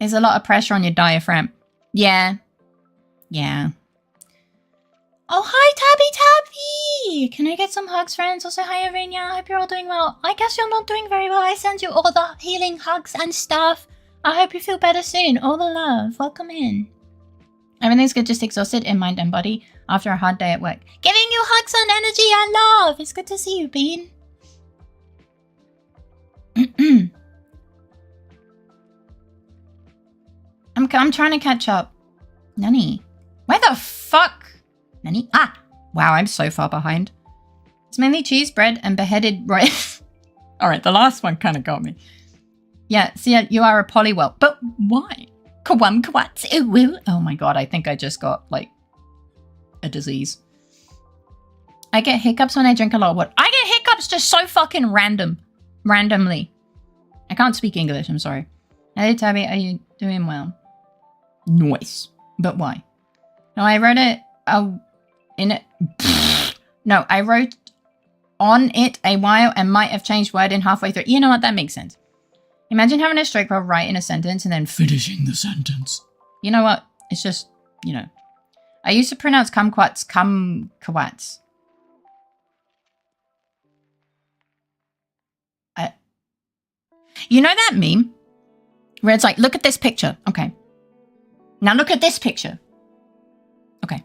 There's a lot of pressure on your diaphragm. Yeah. Yeah. Oh, hi, Tabby Tabby! Can I get some hugs, friends? Also, hi, Irina. I hope you're all doing well. I guess you're not doing very well. I send you all the healing hugs and stuff. I hope you feel better soon. All the love. Welcome in. Everything's good, just exhausted in mind and body after a hard day at work. Giving you hugs and energy and love. It's good to see you, Bean. I'm trying to catch up. Nani? Where the fuck? Nani? Ah! Wow, I'm so far behind. It's mainly cheese, bread, and beheaded rice. Alright, the last one kind of got me. Yeah, see, you are a polywell. But why? Kawam kawats. Oh my god, I think I just got, like, a disease. I get hiccups when I drink a lot of water. I get hiccups just so fucking randomly. I can't speak English, I'm sorry. Hey, Tabby, are you doing well? Nice. But why? No, I wrote it in it. No, I wrote on it a while and might have changed word in halfway through. You know what? That makes sense. Imagine having a stroke while writing a sentence and then finishing the sentence. You know what? It's just, you know. I used to pronounce kumquats kumquats. You know that meme? Where it's like, look at this picture. Okay. Now look at this picture. Okay.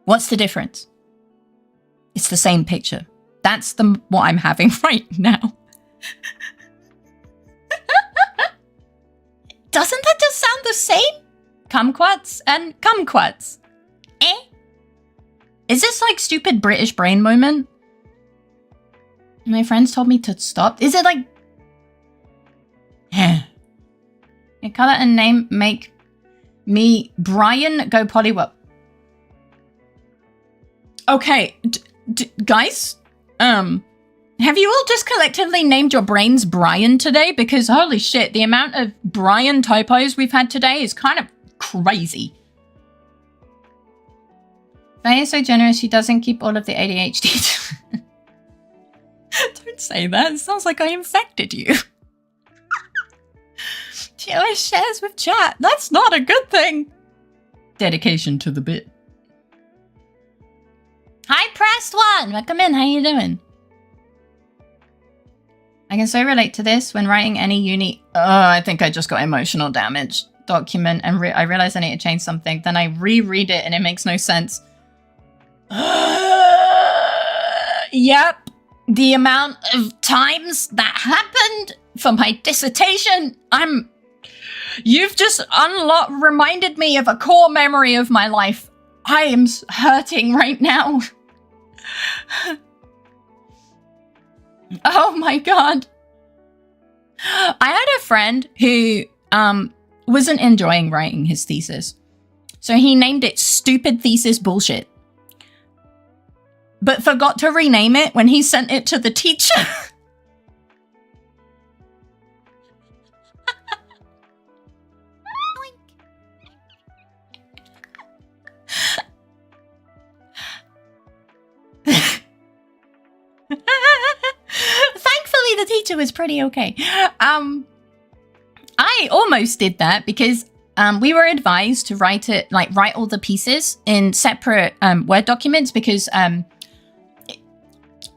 What's the difference? It's the same picture. That's what I'm having right now. Doesn't that just sound the same? Kumquats and kumquats. Eh? Is this like stupid British brain moment? My friends told me to stop. Is it like... Your color and name make me Brian go polywell. Okay, guys, have you all just collectively named your brains Brian today? Because holy shit, the amount of Brian typos we've had today is kind of crazy. Faye is so generous, she doesn't keep all of the ADHD. Don't say that, it sounds like I infected you. She always shares with chat. That's not a good thing. Dedication to the bit. Hi, Pressed One. Welcome in. How you doing? I can so relate to this when writing any uni. Oh, I think I just got emotional damage document and I realized I need to change something. Then I reread it and it makes no sense. Yep. The amount of times that happened for my dissertation, you've just reminded me of a core memory of my life. I am hurting right now. Oh my God. I had a friend who wasn't enjoying writing his thesis. So he named it Stupid Thesis Bullshit. But forgot to rename it when he sent it to the teacher. Thankfully, the teacher was pretty okay. I almost did that because we were advised to write all the pieces in separate Word documents because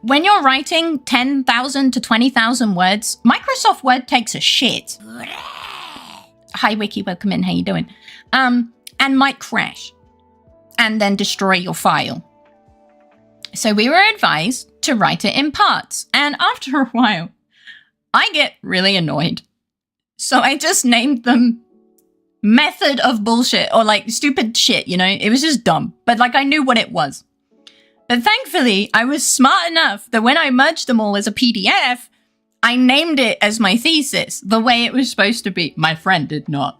when you're writing 10,000 to 20,000 words, Microsoft Word takes a shit. Hi, Wiki, welcome in. How you doing? And might crash and then destroy your file. So we were advised to write it in parts. And after a while, I get really annoyed. So I just named them method of bullshit or like stupid shit, you know? It was just dumb. But like I knew what it was. But thankfully, I was smart enough that when I merged them all as a PDF, I named it as my thesis, the way it was supposed to be. My friend did not.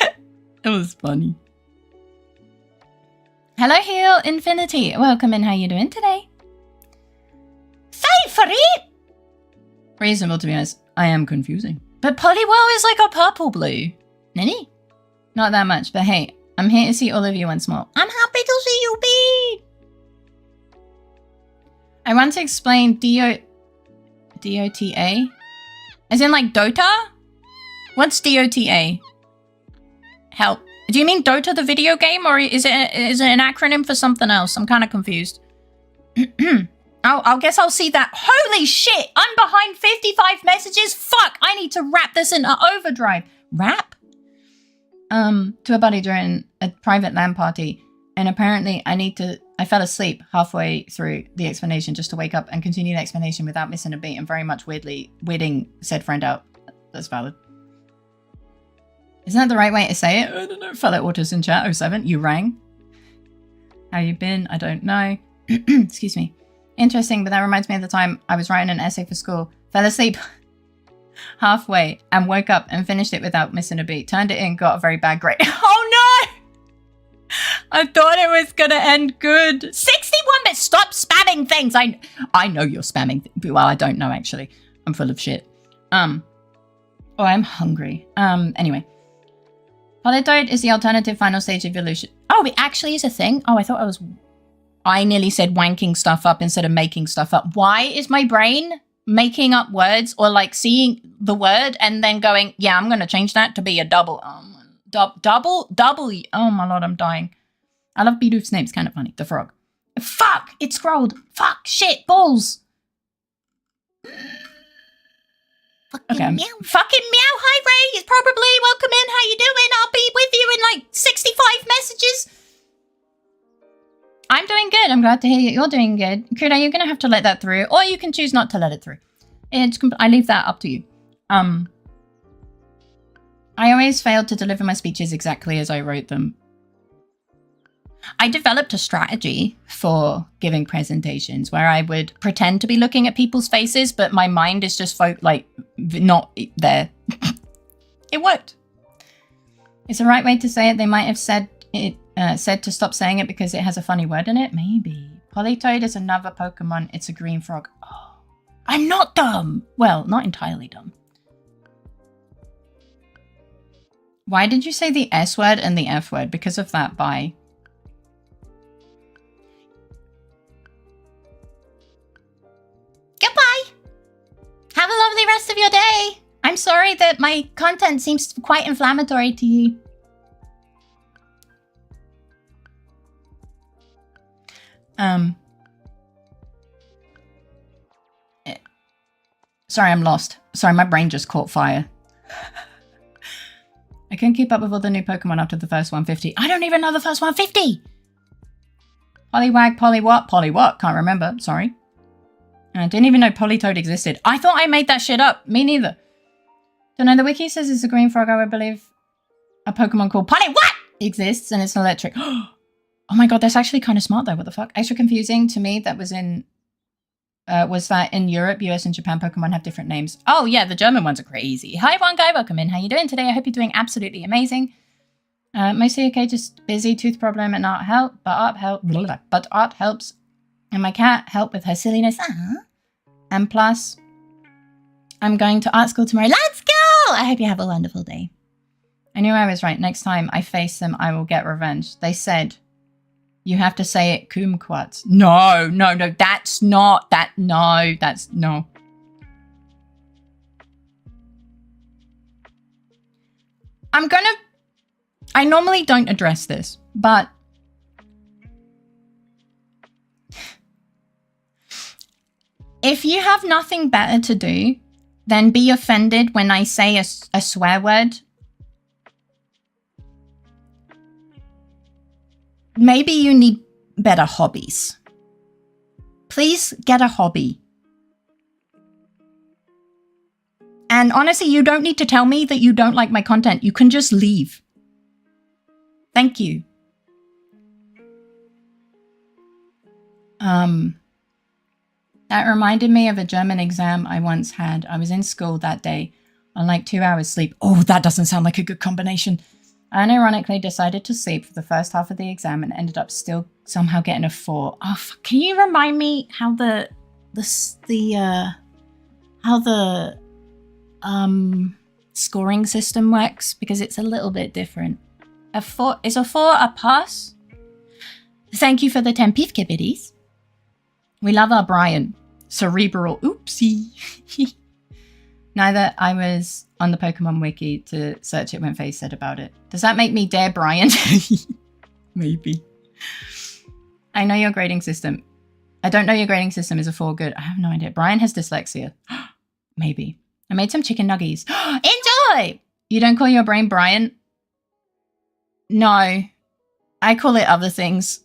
It was funny. Hello, Heal Infinity. Welcome in. How you doing today? LittleFaerii! Reasonable, to be honest. I am confusing. But Polywell is like a purple blue. Nini? Not that much, but hey. I'm here to see all of you once more. I'm happy to see you, B! I want to explain DOTA? As in like Dota? What's DOTA? Help. Do you mean Dota the video game or is it an acronym for something else? I'm kind of confused. I guess I'll see that. Holy shit! I'm behind 55 messages? Fuck! I need to wrap this in overdrive. Wrap? To a buddy during a private LAN party, and apparently I fell asleep halfway through the explanation just to wake up and continue the explanation without missing a beat and very much weirding said friend out. That's valid. Isn't that the right way to say it? I don't know. Fellow Autos in chat 07, you rang. How you been? I don't know. Excuse me. Interesting, but that reminds me of the time I was writing an essay for school, fell asleep halfway and woke up and finished it without missing a beat. Turned it in, got a very bad grade. Oh no! I thought it was gonna end good. 61 minutes! Stop spamming things! I know you're spamming well, I don't know actually. I'm full of shit. Oh, I'm hungry. Anyway. Polytoid is the alternative final stage evolution. Oh, it actually is a thing? Oh, I nearly said wanking stuff up instead of making stuff up. Why is my brain making up words or like seeing the word and then going, yeah, I'm going to change that to be a double. Double? Oh my lord, I'm dying. I love Bidoof's name. It's kind of funny. The frog. Fuck! It scrolled. Fuck! Shit! Balls! Fucking meow. Fucking meow! Hi, Ray! It's probably welcome in. How you doing? I'll be with you in like 65 messages. I'm doing good. I'm glad to hear you're doing good. Kuda, you're going to have to let that through. Or you can choose not to let it through. I leave that up to you. I always failed to deliver my speeches exactly as I wrote them. I developed a strategy for giving presentations where I would pretend to be looking at people's faces, but my mind is just not there. It worked. It's the right way to say it. They might have said to stop saying it because it has a funny word in it. Maybe. Polytoid is another Pokemon. It's a green frog. Oh, I'm not dumb. Well, not entirely dumb. Why did you say the S word and the F word? Because of that, bye. Goodbye. Have a lovely that my content seems quite inflammatory to you. Sorry, I'm lost. Sorry, my brain just caught fire. I couldn't keep up with all the new Pokemon after the first 150. I don't even know the first 150! Poliwag, Poliwhat, Poliwhat. Can't remember. Sorry. I didn't even know Politoed existed. I thought I made that shit up. Me neither. Don't know, the wiki says it's a green frog. I would believe a Pokemon called Poliwhat exists and it's electric. Oh my god, that's actually kind of smart though. What the fuck? Extra confusing to me that was that in Europe, US and Japan, Pokemon have different names. Oh yeah, the German ones are crazy. Hi, one guy, welcome in. How you doing today? I hope you're doing absolutely amazing. Mostly okay, just busy, tooth problem and art helps. And my cat helped with her silliness. And plus, I'm going to art school tomorrow. Let's go! I hope you have a wonderful day. I knew I was right. Next time I face them, I will get revenge. They said, you have to say it kumquat. No, that's not that. No, that's no. I normally don't address this, but if you have nothing better to do than be offended when I say a swear word, maybe you need better hobbies. Please get a hobby. And honestly, you don't need to tell me that you don't like my content. You can just leave. Thank you. That reminded me of a German exam I once had. I was in school that day on like 2 hours sleep. Oh, that doesn't sound like a good combination. I unironically decided to sleep for the first half of the exam and ended up still somehow getting a 4. Oh, fuck. Can you remind me how the scoring system works? Because it's a little bit different. Is a 4 a pass? Thank you for the 10 pifke biddies. We love our Brian. Cerebral. Oopsie. Neither I was on the Pokemon wiki to search it when Faye said about it. Does that make me dare Brian? Maybe. I know your grading system. I don't know your grading system is a 4 good. I have no idea. Brian has dyslexia. Maybe. I made some chicken nuggies. Enjoy! You don't call your brain Brian? No. I call it other things.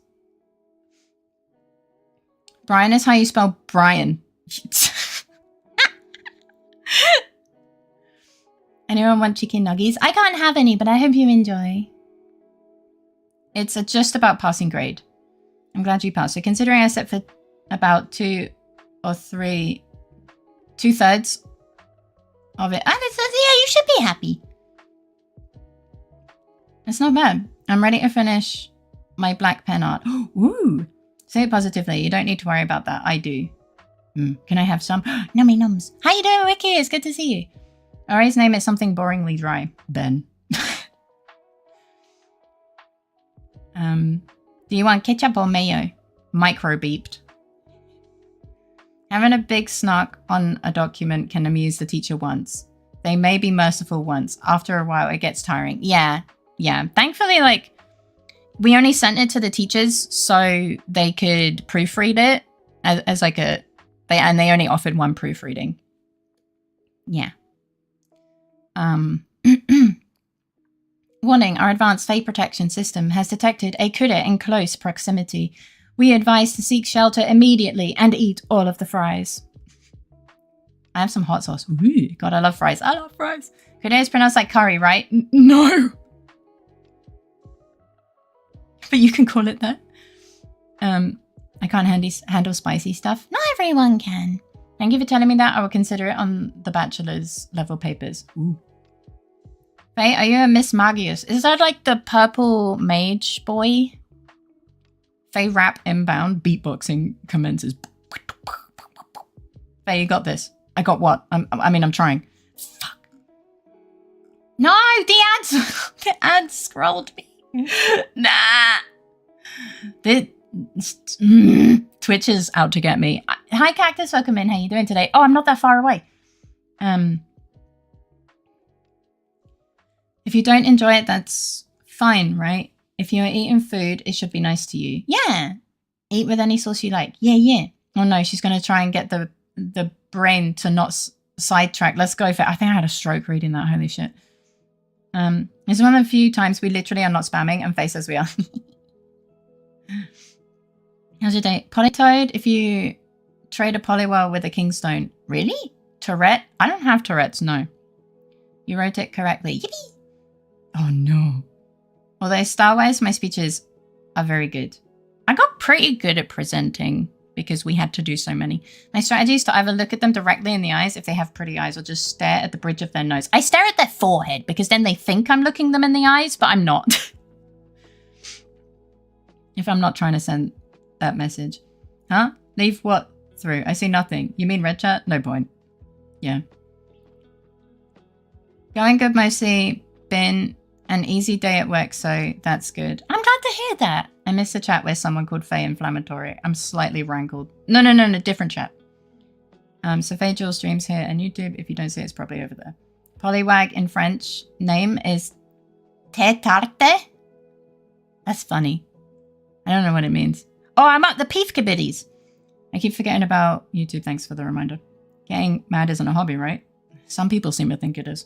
Brian is how you spell Brian. Anyone want chicken nuggies? I can't have any, but I hope you enjoy. It's just about passing grade. I'm glad you passed. So considering I set for about 2 or 3, 2/3 of it. And it says, yeah, you should be happy. It's not bad. I'm ready to finish my black pen art. Ooh. Say it positively. You don't need to worry about that. I do. Can I have some? Nummy nums. How you doing, Wiki? It's good to see you. Ari's name is something boringly dry. Ben. Do you want ketchup or mayo? Micro beeped. Having a big snark on a document can amuse the teacher once. They may be merciful once. After a while, it gets tiring. Yeah. Thankfully, like, we only sent it to the teachers so they could proofread it as like and they only offered 1 proofreading. Yeah. Warning, our advanced fate protection system has detected a critter in close proximity. We advise to seek shelter immediately and eat all of the fries. I have some hot sauce. Ooh, God, I love fries. I love fries. Critter is pronounced like curry, right? No. But you can call it that. I can't handle spicy stuff. Not everyone can. Thank you for telling me that. I will consider it on the bachelor's level papers. Ooh. Faye, are you a Miss Magius? Is that like the purple mage boy? Faye rap inbound. Beatboxing commences. Faye, you got this. I got what? I'm trying. Fuck. No, the ads scrolled me. Nah. Twitch is out to get me. Hi, Cactus. Welcome in. How you doing today? Oh, I'm not that far away. If you don't enjoy it, that's fine, right? If you're eating food, it should be nice to you. Yeah. Eat with any sauce you like. Yeah, yeah. Oh no, she's going to try and get the brain to not sidetrack. Let's go for it. I think I had a stroke reading that. Holy shit. It's one of the few times we literally are not spamming and Faye says we are. How's your day? Polytoad, if you trade a Poliwell with a Kingstone. Really? Tourette? I don't have Tourette's, no. You wrote it correctly. Yippee! Oh no. Although Star-wise, my speeches are very good. I got pretty good at presenting because we had to do so many. My strategy is to either look at them directly in the eyes if they have pretty eyes or just stare at the bridge of their nose. I stare at their forehead because then they think I'm looking them in the eyes, but I'm not. If I'm not trying to send that message. Huh? Leave what through? I see nothing. You mean red chat? No point. Yeah. Going good mostly. Been an easy day at work, so that's good. I'm glad to hear that. I missed a chat where someone called Faye inflammatory. I'm slightly rankled. No, different chat. So Faye Jewel streams here on YouTube. If you don't see it, it's probably over there. Poliwag in French name is Tétarte. That's funny. I don't know what it means. Oh, I'm at the Peef Kabiddies. I keep forgetting about YouTube. Thanks for the reminder. Getting mad isn't a hobby, right? Some people seem to think it is.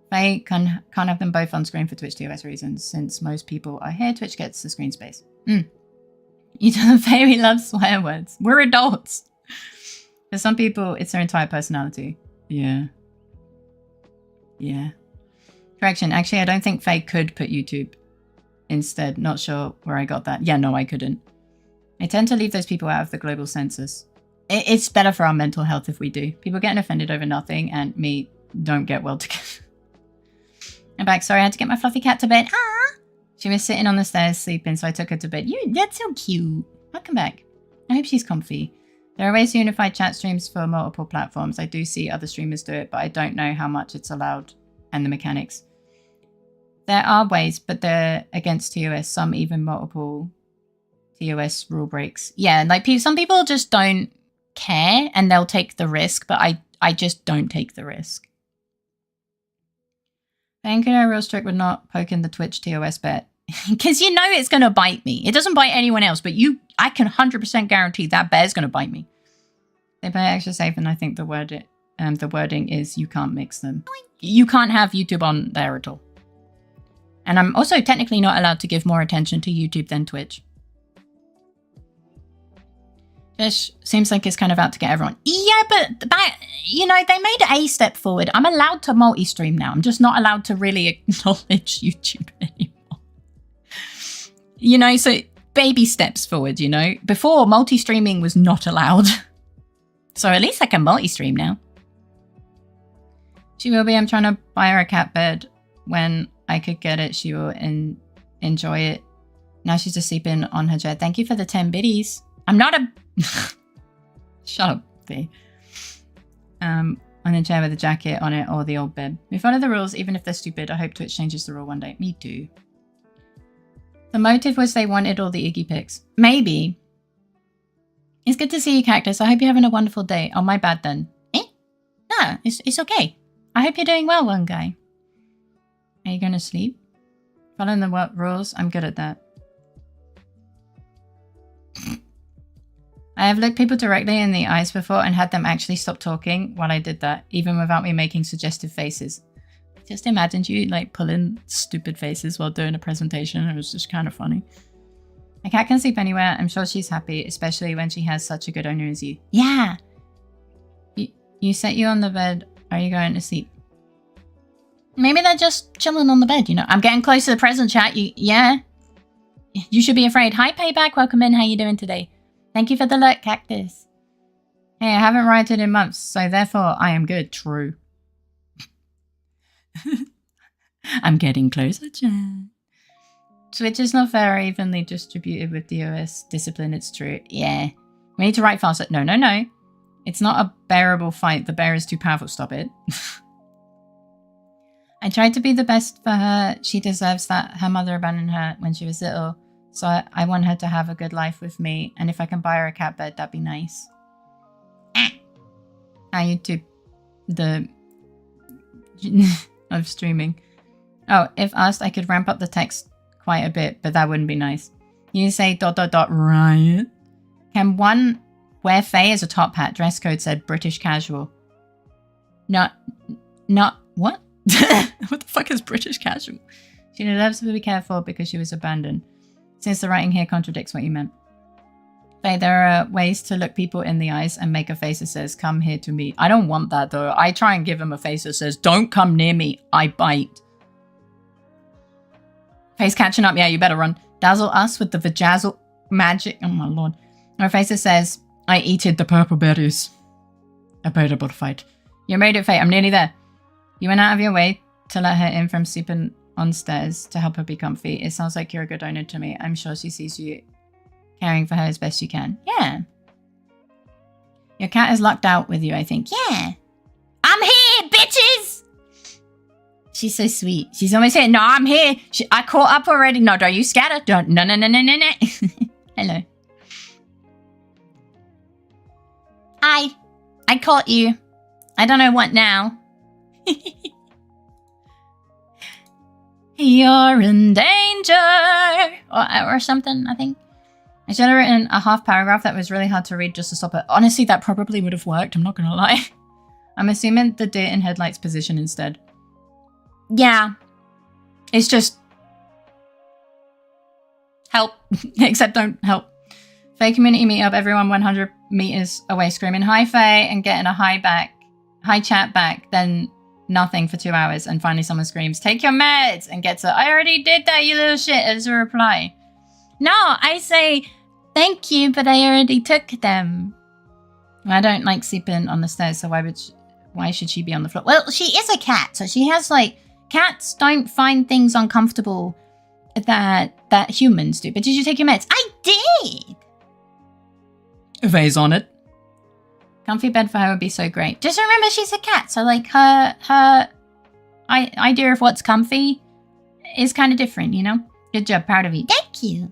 Faye can't have them both on screen for Twitch TOS reasons. Since most people are here, Twitch gets the screen space. You tell the Faye we love swear words. We're adults. For some people, it's their entire personality. Yeah. Yeah. Correction. Actually, I don't think Faye could put YouTube instead. Not sure where I got that. Yeah, no, I couldn't. I tend to leave those people out of the global census. It's better for our mental health if we do. People getting offended over nothing and me don't get well together. I'm back. Sorry, I had to get my fluffy cat to bed. Ah! She was sitting on the stairs sleeping, so I took her to bed. That's so cute. Welcome back. I hope she's comfy. There are ways to unify chat streams for multiple platforms. I do see other streamers do it, but I don't know how much it's allowed and the mechanics. There are ways, but they're against TOS. Some even multiple TOS rule breaks. Yeah, like some people just don't care and they'll take the risk, but I just don't take the risk. Thank you, real strict would not poke in the Twitch TOS bet. Because you know it's going to bite me. It doesn't bite anyone else, but I can 100% guarantee that bear's going to bite me. They play extra safe, and I think the wording is you can't mix them. You can't have YouTube on there at all. And I'm also technically not allowed to give more attention to YouTube than Twitch. Fish seems like it's kind of out to get everyone. Yeah, but that, you know, they made a step forward. I'm allowed to multi-stream now. I'm just not allowed to really acknowledge YouTube anymore. You know, so baby steps forward, you know. Before, multi-streaming was not allowed. So at least I can multi-stream now. She will be. I'm trying to buy her a cat bed. When I could get it, she will enjoy it. Now she's just sleeping on her chair. Thank you for the 10 biddies. I'm not a... Shut up, V. On a chair with a jacket on it or the old bed. We follow the rules, even if they're stupid. I hope Twitch changes the rule one day. Me too. The motive was they wanted all the Iggy pics. Maybe. It's good to see you, Cactus. I hope you're having a wonderful day. Oh, my bad then. Eh? No, it's okay. I hope you're doing well, one guy. Are you going to sleep? Following the rules? I'm good at that. I have looked people directly in the eyes before and had them actually stop talking while I did that, even without me making suggestive faces. Just imagined you like pulling stupid faces while doing a presentation. It was just kind of funny. My cat can sleep anywhere. I'm sure she's happy, especially when she has such a good owner as you. Yeah. You set you on the bed. Are you going to sleep? Maybe they're just chilling on the bed, you know. I'm getting close to the present chat. Yeah. You should be afraid. Hi, Payback. Welcome in. How you doing today? Thank you for the look, Cactus. Hey, I haven't rioted in months, so therefore I am good. True. I'm getting closer, chat. Twitch is not fair or evenly distributed with DOS discipline, it's true. Yeah. We need to write faster. No. It's not a bearable fight. The bear is too powerful. Stop it. I tried to be the best for her. She deserves that. Her mother abandoned her when she was little. So I want her to have a good life with me. And if I can buy her a cat bed, that'd be nice. YouTube, the of streaming. Oh, if asked, I could ramp up the text quite a bit, but that wouldn't be nice. You say ... riot. Can one wear Fae as a top hat? Dress code said British casual. Not what? What the fuck is British casual? She deserves to be careful because she was abandoned. Since the writing here contradicts what you meant. Faye, there are ways to look people in the eyes and make a face that says, come here to me. I don't want that though. I try and give him a face that says, don't come near me. I bite. Faye's catching up. Yeah, you better run. Dazzle us with the vajazzle magic. Oh my lord. Her face that says, I eated the purple berries. A bearable fight. You made it, Faye. I'm nearly there. You went out of your way to let her in from sleeping on stairs to help her be comfy. It sounds like you're a good owner to me. I'm sure she sees you caring for her as best you can. Yeah. Your cat is locked out with you, I think. Yeah. I'm here, bitches! She's so sweet. She's almost here. No, I'm here. I caught up already. No, don't you scatter. Don't. No. Hello. Hi. I caught you. I don't know what now. You're in danger. Or something, I think. I should have written a half paragraph that was really hard to read just to stop it. Honestly, that probably would have worked. I'm not going to lie. I'm assuming the deer in headlights position instead. Yeah. It's just... help. Except don't help. Faye community meetup, everyone 100 meters away screaming, hi Faye, and getting a hi chat back, then nothing for 2 hours, and finally someone screams, take your meds, and gets a, I already did that, you little shit, as a reply. No, I say, thank you, but I already took them. I don't like sleeping on the stairs, so why should she be on the floor? Well, she is a cat, so she has like, cats don't find things uncomfortable that humans do. But did you take your meds? I did! Faye's on it. Comfy bed for her would be so great. Just remember she's a cat, so like her idea of what's comfy is kind of different, you know? Good job, proud of you. Thank you.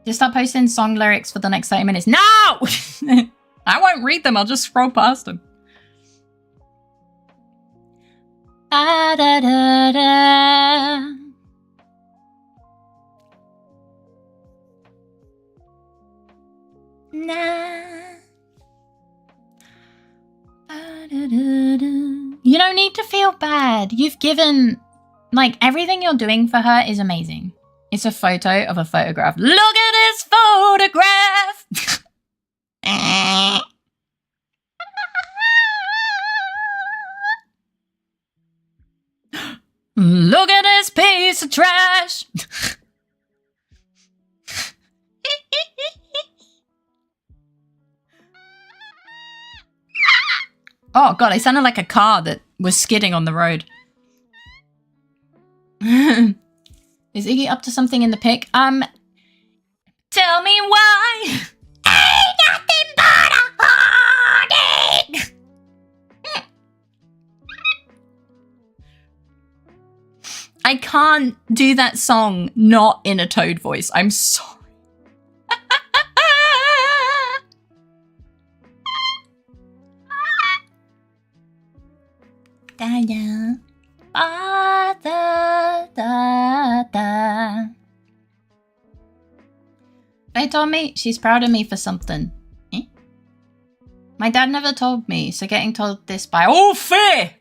Just stop posting song lyrics for the next 30 minutes. No! I won't read them, I'll just scroll past them. Da da da da. Nah. You don't need to feel bad. You've given, like, everything you're doing for her is amazing. It's a photo of a photograph. Look at this photograph! Look at this piece of trash! Oh god, I sounded like a car that was skidding on the road. Is Iggy up to something in the pic? Tell me why. Ain't nothing but a heartache. I can't do that song not in a Toad voice. I'm sorry. Da da da da da. They told me she's proud of me for something. Eh? My dad never told me, so getting told this by all fair.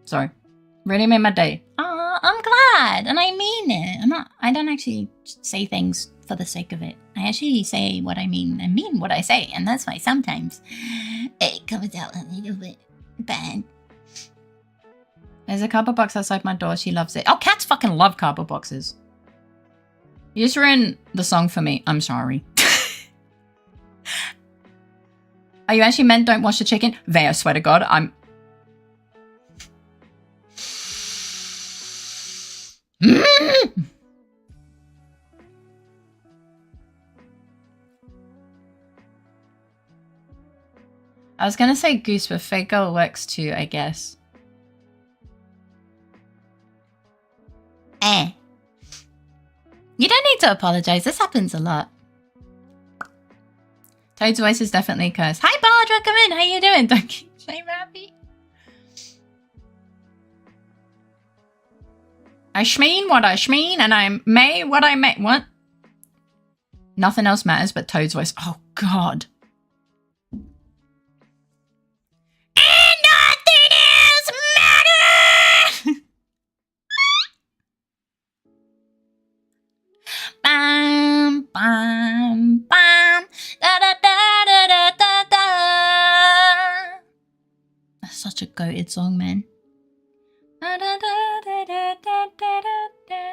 Sorry, really made my day. I'm glad, and I mean it. I don't actually say things for the sake of it. I actually say what I mean and mean what I say, and that's why sometimes it comes out a little bit bad. There's a cardboard box outside my door. She loves it. Oh, cats fucking love cardboard boxes. You just ruined the song for me. I'm sorry. Are you actually meant don't wash the chicken? They, I swear to God, I'm... I was gonna say goose, but fake girl works too, I guess. You don't need to apologize. This happens a lot. Toad's voice is definitely cursed. Hi, Bardra, come in. How you doing? Don't keep saying happy. I shmeen what I shmeen, and I may what I may. What? Nothing else matters but Toad's voice. Oh, God. And nothing else matters! Bam, bam, bam. Da, da, da, da, da, da, da. That's such a goated song, man. Da, da, da, da, da, da, da, da.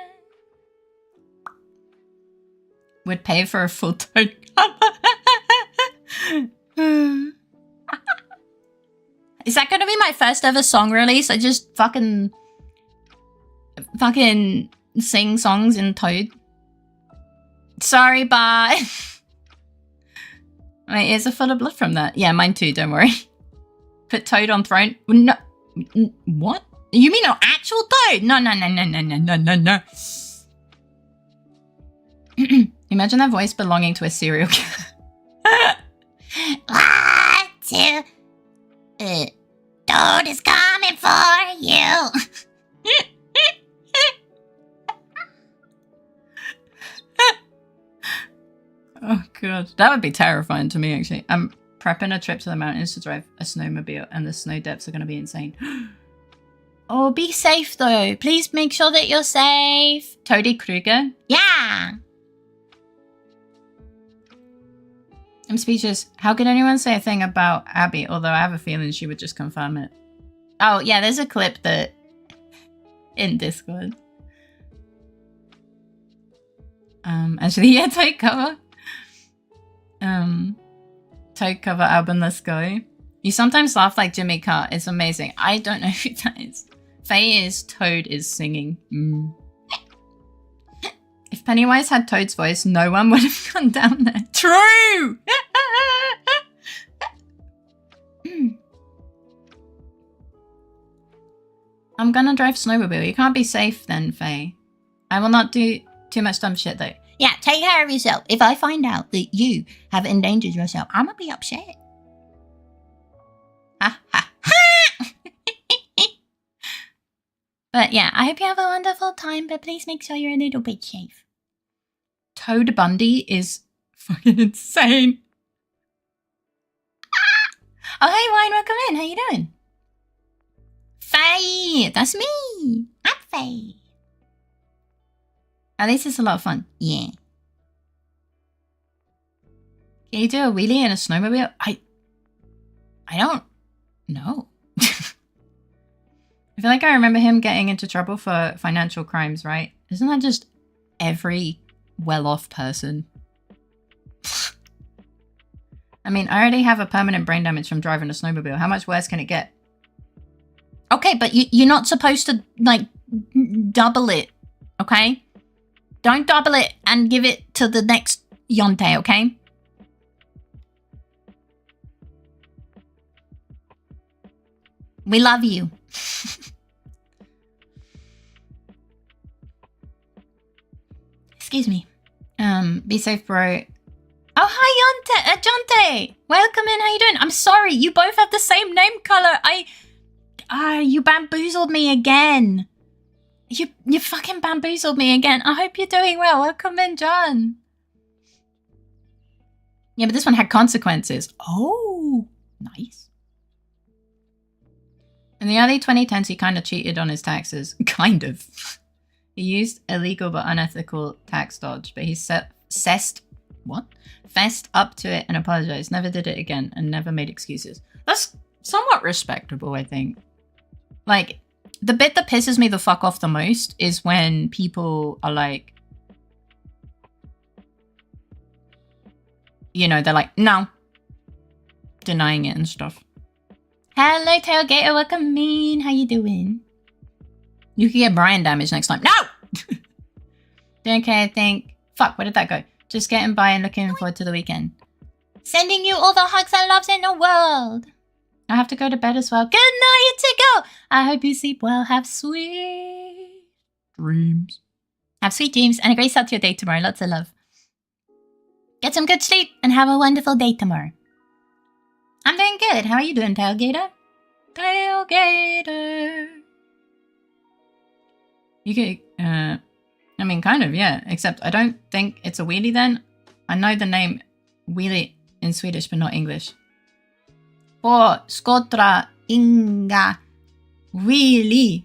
Would pay for a full Toad cover. Is that going to be my first ever song release? I just fucking sing songs in Toad. Sorry, bye. My ears are full of blood from that. Yeah, mine too, don't worry. Put Toad on throne. No. What? You mean an actual Toad? No. Imagine that voice belonging to a serial killer. 1, 2. Toad is coming for you. Oh, God. That would be terrifying to me, actually. I'm prepping a trip to the mountains to drive a snowmobile, and the snow depths are going to be insane. Oh, be safe, though. Please make sure that you're safe. Toady Kruger? Yeah. I'm speechless. How could anyone say a thing about Abby? Although I have a feeling she would just confirm it. Oh, yeah, there's a clip that... in Discord. Actually, yeah, Toad cover. Toad cover album, let's go. You sometimes laugh like Jimmy Carr. It's amazing. I don't know who that is. Faye is Toad is singing. If Pennywise had Toad's voice, no one would have gone down there. True! I'm gonna drive snowmobile. You can't be safe then, Faye. I will not do too much dumb shit though. Yeah, take care of yourself. If I find out that you have endangered yourself, I'm gonna be upset. Ha ha ha! But yeah, I hope you have a wonderful time, but please make sure you're a little bit safe. Toad Bundy is fucking insane. Oh, hey, Wine, welcome in. How you doing? Faye! That's me! I'm Faye. At least it's a lot of fun. Yeah. Can you do a wheelie in a snowmobile? I don't know. I feel like I remember him getting into trouble for financial crimes, right? Isn't that just every well-off person? I mean, I already have a permanent brain damage from driving a snowmobile. How much worse can it get? Okay, but you're not supposed to, like, double it, okay? Don't double it and give it to the next Yonte, okay? We love you. Excuse me. Be safe, bro. Oh, hi, Jonte. Welcome in. How you doing? I'm sorry. You both have the same name color. You bamboozled me again. You fucking bamboozled me again. I hope you're doing well. Welcome in, John. Yeah, but this one had consequences. Oh, nice. In the early 2010s, he kind of cheated on his taxes. Kind of. He used illegal but unethical tax dodge, but he fessed up to it and apologized. Never did it again and never made excuses. That's somewhat respectable, I think. Like, the bit that pisses me the fuck off the most is when people are like, you know, they're like, no. Denying it and stuff. Hello, Tailgater. Welcome in. How you doing? You can get Brian damage next time. No! Don't care, I think. Fuck, where did that go? Just getting by and looking forward to the weekend. Sending you all the hugs and loves in the world. I have to go to bed as well. Good night, Tickle. I hope you sleep well. Have sweet dreams. Have sweet dreams and a great start to your day tomorrow. Lots of love. Get some good sleep and have a wonderful day tomorrow. I'm doing good. How are you doing, Tailgater? Tailgater. UK, I mean, kind of, yeah. Except I don't think it's a wheelie then. I know the name wheelie in Swedish, but not English. På skotra inga wheelie.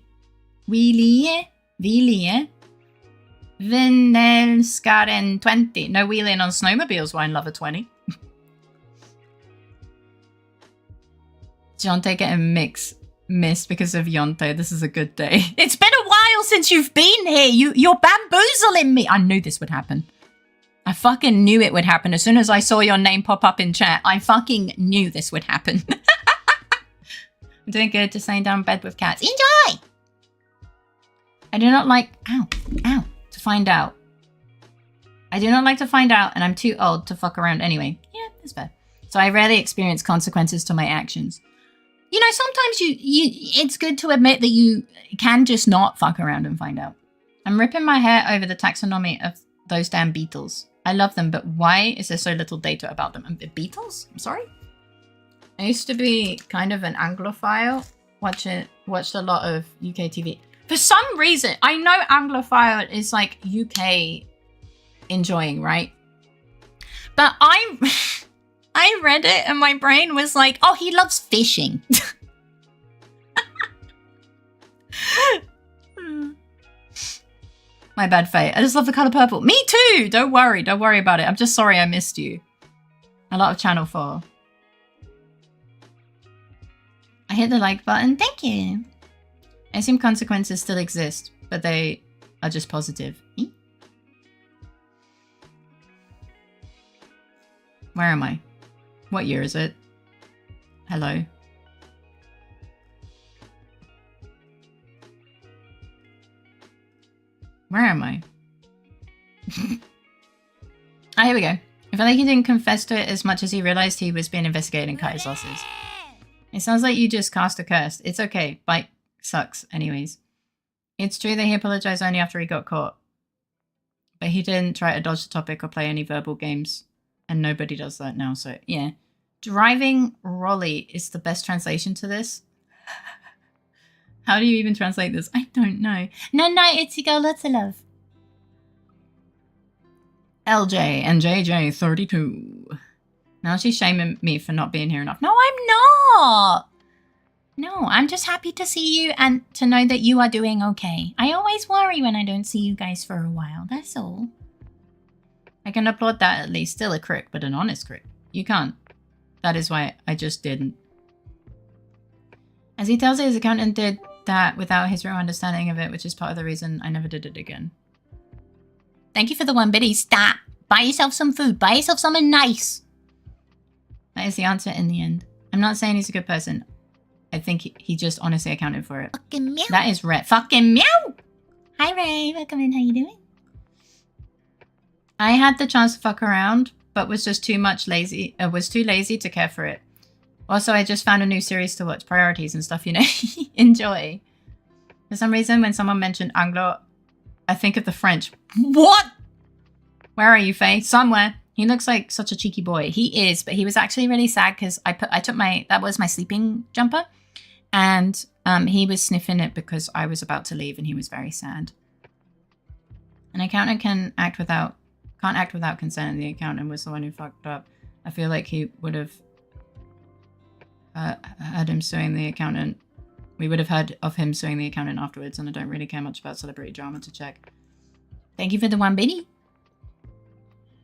Wheelie. Vinelskaren 20. No wheeling on snowmobiles, Wine Lover 20. Jonte getting missed because of Yonte. This is a good day. It's been a while since you've been here. You're bamboozling me. I knew this would happen. I fucking knew it would happen. As soon as I saw your name pop up in chat, I fucking knew this would happen. I'm doing good, just laying down in bed with cats. Enjoy! I do not like... Ow. To find out. I do not like to find out, and I'm too old to fuck around anyway. Yeah, that's fair. So I rarely experience consequences to my actions. You know, sometimes it's good to admit that you can just not fuck around and find out. I'm ripping my hair over the taxonomy of those damn beetles. I love them, but why is there so little data about them? The beetles? I'm sorry? I used to be kind of an Anglophile. Watched a lot of UK TV. For some reason, I know Anglophile is like UK enjoying, right? But I read it and my brain was like, oh, he loves fishing. My bad, Faye. I just love the color purple. Me too. Don't worry about it. I'm just sorry I missed you. A lot of Channel 4. I hit the like button. Thank you. I assume consequences still exist, but they are just positive. Where am I? What year is it? Hello. Where am I? Ah, here we go. I feel like he didn't confess to it as much as he realized he was being investigated and cut his losses. It sounds like you just cast a curse. It's okay. Bite sucks anyways. It's true that he apologized only after he got caught. But he didn't try to dodge the topic or play any verbal games. And nobody does that now, so yeah. Driving Rolly is the best translation to this. How do you even translate this? I don't know. No, it's you go, lots of love. LJ and JJ 32. Now she's shaming me for not being here enough. No, I'm not. No, I'm just happy to see you and to know that you are doing okay. I always worry when I don't see you guys for a while. That's all. I can applaud that at least. Still a crick, but an honest crick. You can't. That is why I just didn't. As he tells it, his accountant did that without his real understanding of it, which is part of the reason I never did it again. Thank you for the 1 biddy. Stop. Buy yourself some food. Buy yourself something nice. That is the answer in the end. I'm not saying he's a good person. I think he just honestly accounted for it. Fucking meow. That is red. Fucking meow. Hi, Ray. Welcome in. How you doing? I had the chance to fuck around, but was just too lazy to care for it. Also, I just found a new series to watch, Priorities and stuff, you know. Enjoy. For some reason, when someone mentioned Anglo, I think of the French. What? Where are you, Faye? Somewhere. He looks like such a cheeky boy. He is, but he was actually really sad because that was my sleeping jumper. And he was sniffing it because I was about to leave and he was very sad. An accountant can't act without consent, and the accountant was the one who fucked up. I feel like he would have heard him suing the accountant. We would have heard of him suing the accountant afterwards, and I don't really care much about celebrity drama to check. Thank you for the 1 biddy.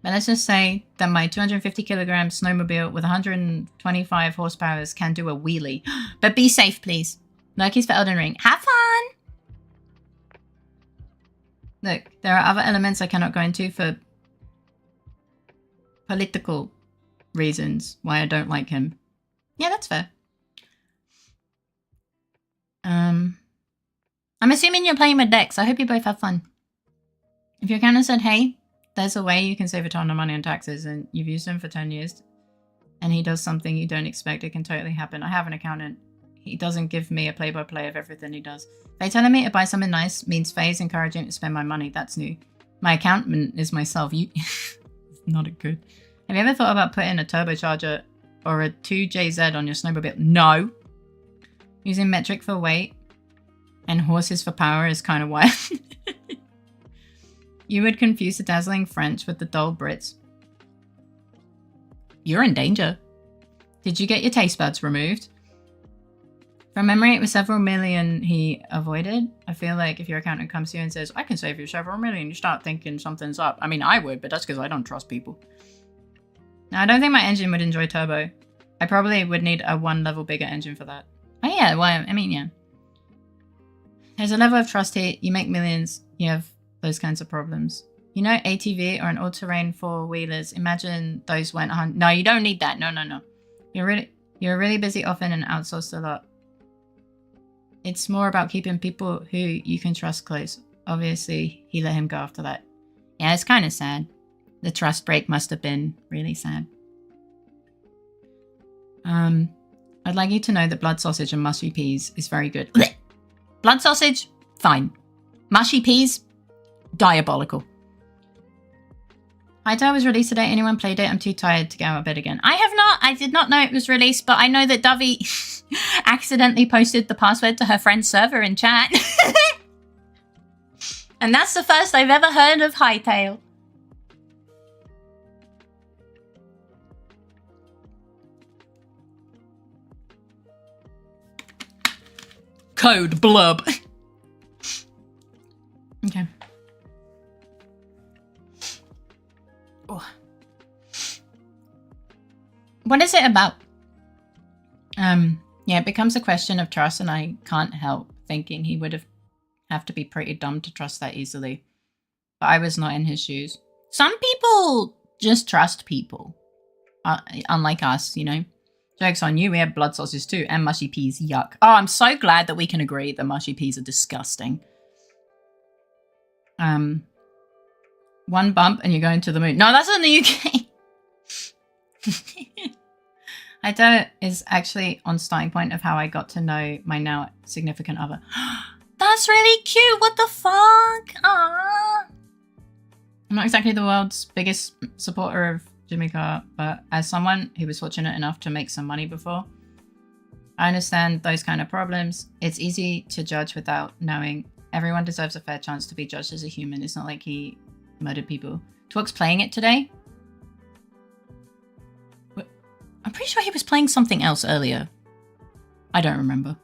But let's just say that my 250 kilogram snowmobile with 125 horsepower can do a wheelie. But be safe, please. Lurkies for Elden Ring. Have fun! Look, there are other elements I cannot go into for political reasons why I don't like him. Yeah, that's fair. I'm assuming you're playing with Dex. I hope you both have fun. If your accountant said, hey, there's a way you can save a ton of money on taxes and you've used him for 10 years and he does something you don't expect, it can totally happen. I have an accountant. He doesn't give me a play-by-play of everything he does. Faye telling me to buy something nice means Faye's encouraging to spend my money. That's new. My accountant is myself. You... Not a good... Have you ever thought about putting a turbocharger or a 2JZ on your snowmobile? No. Using metric for weight And horses for power is kind of wild. You would confuse the dazzling French with the dull Brits. You're in danger. Did you get your taste buds removed? From memory, it was several million he avoided. I feel like if your accountant comes to you and says, I can save you several million, you start thinking something's up. I mean, I would, but that's because I don't trust people. Now, I don't think my engine would enjoy turbo. I probably would need a 1 level bigger engine for that. Oh yeah, well, I mean, yeah. There's a level of trust here. You make millions, you have those kinds of problems. You know, ATV or an all-terrain four-wheelers. Imagine those went on. No, you don't need that. No. You're really busy often and outsourced a lot. It's more about keeping people who you can trust close. Obviously, he let him go after that. Yeah, it's kind of sad. The trust break must have been really sad. I'd like you to know that blood sausage and mushy peas is very good. Blood sausage, fine. Mushy peas, diabolical. Hytale was released today. Anyone played it? I'm too tired to get out of bed again. I have not. I did not know it was released, but I know that Dovey accidentally posted the password to her friend's server in chat. And that's the first I've ever heard of Hytale. Code blub. Okay. Oh. What is it about? Yeah, it becomes a question of trust, and I can't help thinking he would have to be pretty dumb to trust that easily. But I was not in his shoes. Some people just trust people, unlike us, you know. Joke's on you, we have blood sausage too, and mushy peas, yuck. Oh, I'm so glad that we can agree that mushy peas are disgusting. One bump and you're going to the moon. No, that's in the UK. Hytale is actually on starting point of how I got to know my now significant other. That's really cute. What the fuck? Aww. I'm not exactly the world's biggest supporter of Jimmy Carr, but as someone who was fortunate enough to make some money before, I understand those kind of problems. It's easy to judge without knowing. Everyone deserves a fair chance to be judged as a human. It's not like he murdered people. Twok's playing it today? I'm pretty sure he was playing something else earlier. I don't remember.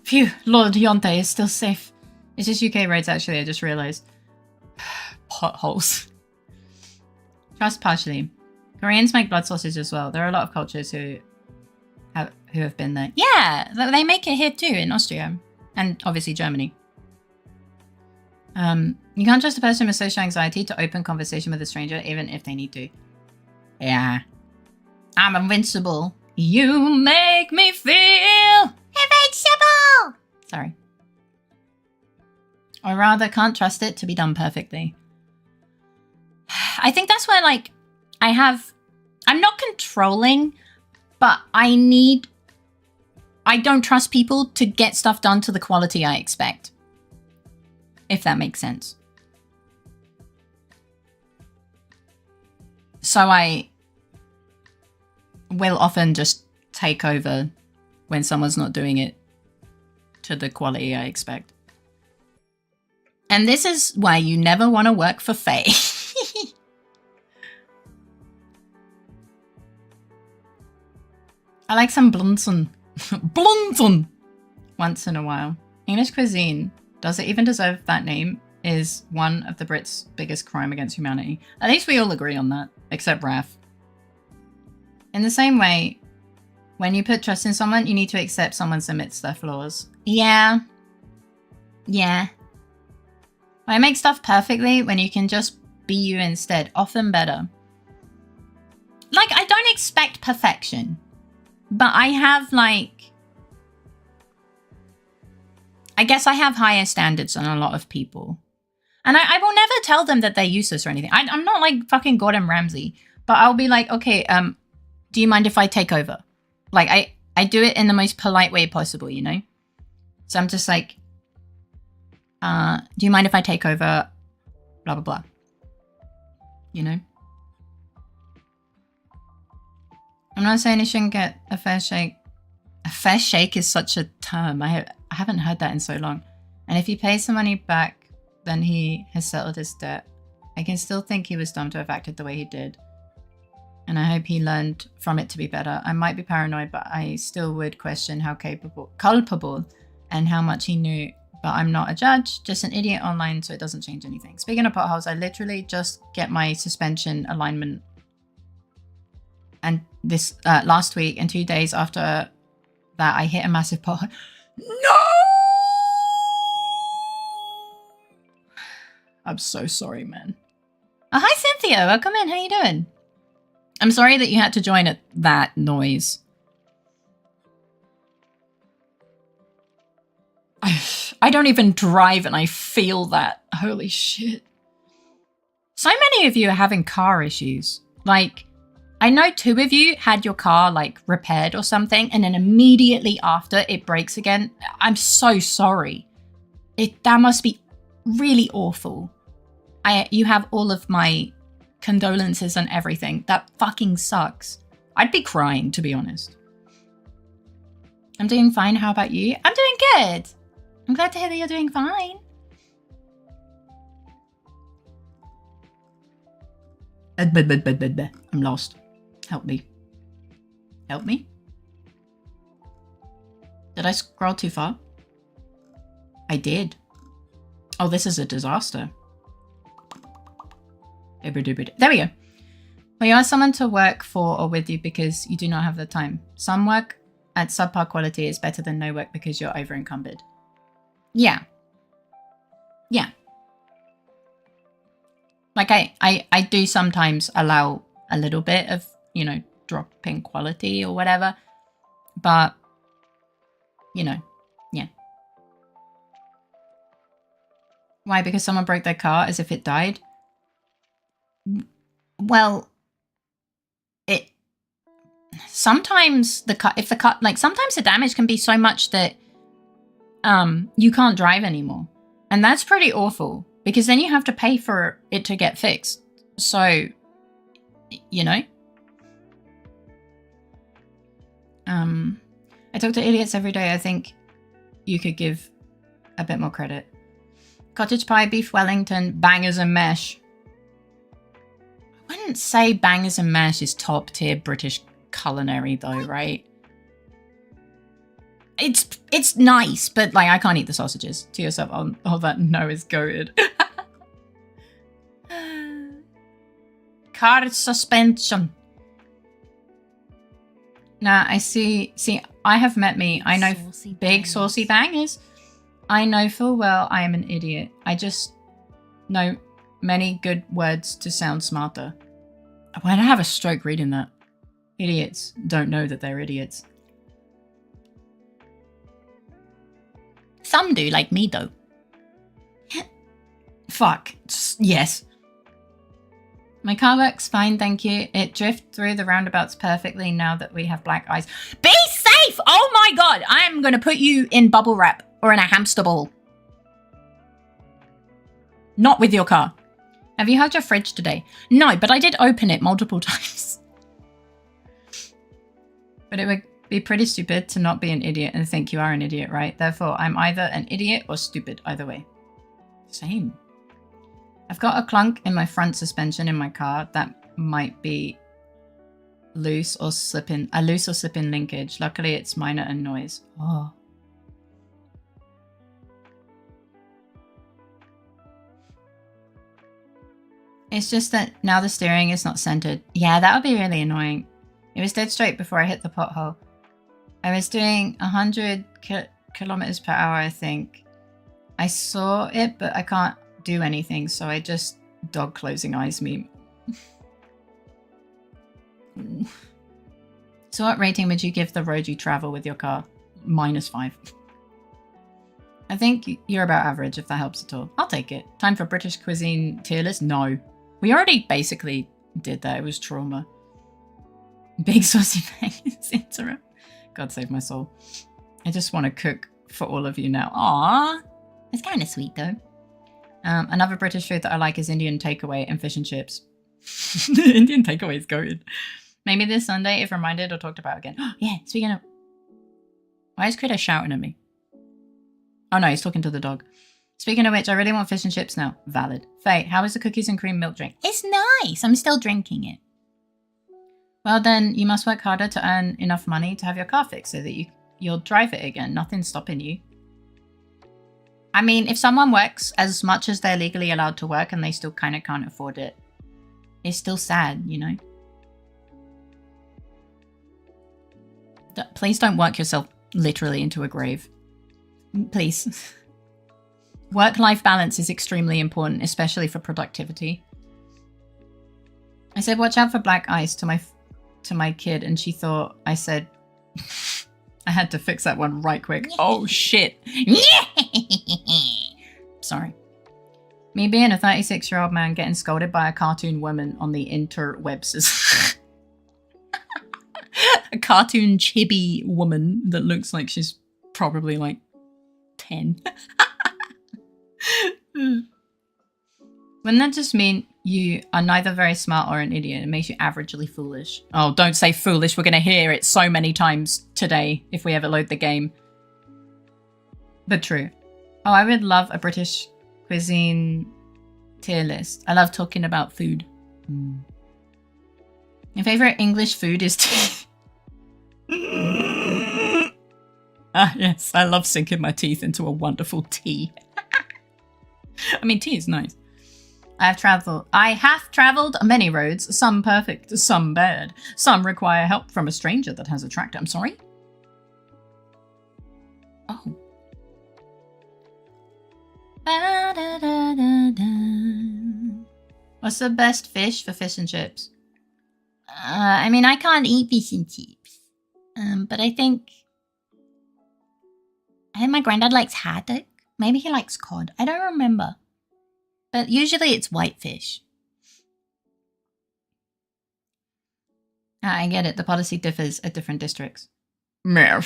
Phew, Lord Yonte is still safe. It's just UK roads, actually, I just realised. Potholes. Trust partially. Koreans make blood sausage as well. There are a lot of cultures who have been there. Yeah, they make it here too, in Austria. And obviously Germany. You can't trust a person with social anxiety to open conversation with a stranger, even if they need to. Yeah. I'm invincible. You make me feel invincible! Sorry. Or rather, can't trust it to be done perfectly. I think that's where, like, I'm not controlling, but I don't trust people to get stuff done to the quality I expect. If that makes sense. So I will often just take over when someone's not doing it to the quality I expect. And this is why you never want to work for Faye. I like some blunten. Blunten! Once in a while. English cuisine, does it even deserve that name, is one of the Brits' biggest crime against humanity. At least we all agree on that, except Raph. In the same way, when you put trust in someone, you need to accept someone amidst their flaws. Yeah. Yeah. I make stuff perfectly when you can just be you instead, often better. Like, I don't expect perfection, but I have, like, I guess I have higher standards than a lot of people. And I will never tell them that they're useless or anything. I'm not like fucking Gordon Ramsay, but I'll be like, okay, do you mind if I take over? Like, I do it in the most polite way possible, you know? So I'm just like, do you mind if I take over? Blah, blah, blah. You know? I'm not saying he shouldn't get a fair shake. A fair shake is such a term. I haven't heard that in so long. And if he pays the money back, then he has settled his debt. I can still think he was dumb to have acted the way he did. And I hope he learned from it to be better. I might be paranoid, but I still would question how culpable and how much he knew. But I'm not a judge, just an idiot online, so it doesn't change anything. Speaking of potholes, I literally just get my suspension alignment and this last week, and 2 days after that, I hit a massive pothole. No! I'm so sorry, man. Oh, hi, Cynthia. Welcome in. How you doing? I'm sorry that you had to join at that noise. I don't even drive and I feel that. Holy shit. So many of you are having car issues. Like, I know 2 of you had your car like repaired or something, and then immediately after it breaks again. I'm so sorry. That must be really awful. You have all of my condolences and everything. That fucking sucks. I'd be crying, to be honest. I'm doing fine. How about you? I'm doing good. I'm glad to hear that you're doing fine. I'm lost. Help me. Help me? Did I scroll too far? I did. Oh, this is a disaster. There we go. Well, you ask someone to work for or with you because you do not have the time. Some work at subpar quality is better than no work because you're over encumbered. Yeah. Yeah. Like I do sometimes allow a little bit of, you know, drop in quality or whatever. But, you know, yeah. Why? Because someone broke their car as if it died? Well, sometimes sometimes the damage can be so much that you can't drive anymore. And that's pretty awful because then you have to pay for it to get fixed. So, you know. I talk to idiots every day. I think you could give a bit more credit. Cottage pie, beef Wellington, bangers and mash. I wouldn't say bangers and mash is top tier British culinary though, right? It's nice, but like I can't eat the sausages. To yourself, oh that no is goated. Car suspension. Nah, I see, I have met me. I know big saucy bangers. I know full well I am an idiot. I just know many good words to sound smarter. Why did I have a stroke reading that? Idiots don't know that they're idiots. Some do, like me though. Fuck. Yes. My car works fine, thank you. It drifts through the roundabouts perfectly now that we have black eyes. Be safe! Oh my god! I am going to put you in bubble wrap or in a hamster ball. Not with your car. Have you had your fridge today? No, but I did open it multiple times. But it would be pretty stupid to not be an idiot and think you are an idiot, right? Therefore, I'm either an idiot or stupid, either way. Same. I've got a clunk in my front suspension in my car that might be a loose or slip-in linkage. Luckily, it's minor and noise. Oh. It's just that now the steering is not centered. Yeah, that would be really annoying. It was dead straight before I hit the pothole. I was doing 100 kilometers per hour, I think. I saw it, but I can't do anything, so I just dog closing eyes meme. So what rating would you give the road you travel with your car? -5. I think you're about average, if that helps at all. I'll take it. Time for British cuisine tier list? No. We already basically did that. It was trauma. Big saucy bangers interim. God save my soul. I just want to cook for all of you now. Aww. It's kind of sweet though. Another British food that I like is Indian takeaway and fish and chips. Indian takeaway is good. Maybe this Sunday, if reminded or talked about again. Yeah, speaking of... Why is Critter shouting at me? Oh no, he's talking to the dog. Speaking of which, I really want fish and chips now. Valid. Faye, how is the cookies and cream milk drink? It's nice. I'm still drinking it. Well then, you must work harder to earn enough money to have your car fixed so that you'll drive it again. Nothing's stopping you. I mean, if someone works as much as they're legally allowed to work and they still kind of can't afford it, it's still sad, you know? Please don't work yourself literally into a grave. Please. Work-life balance is extremely important, especially for productivity. I said, watch out for black ice to my kid, and she thought I said... I had to fix that one right quick. Oh, shit. Sorry. Me being a 36-year-old man getting scolded by a cartoon woman on the interwebs. A cartoon chibi woman that looks like she's probably like 10. Wouldn't that just mean you are neither very smart or an idiot? It makes you averagely foolish. Oh, don't say foolish. We're going to hear it so many times today if we ever load the game. But true. Oh, I would love a British cuisine tier list. I love talking about food. My favorite English food is tea. Ah, yes. I love sinking my teeth into a wonderful tea. I mean, tea is nice. I have traveled many roads, some perfect, some bad. Some require help from a stranger that has a tractor. I'm sorry? Oh. What's the best fish for fish and chips? I mean, I can't eat fish and chips. But I think my granddad likes haddock. Maybe he likes cod. I don't remember. But usually it's whitefish. I get it. The policy differs at different districts. Meow.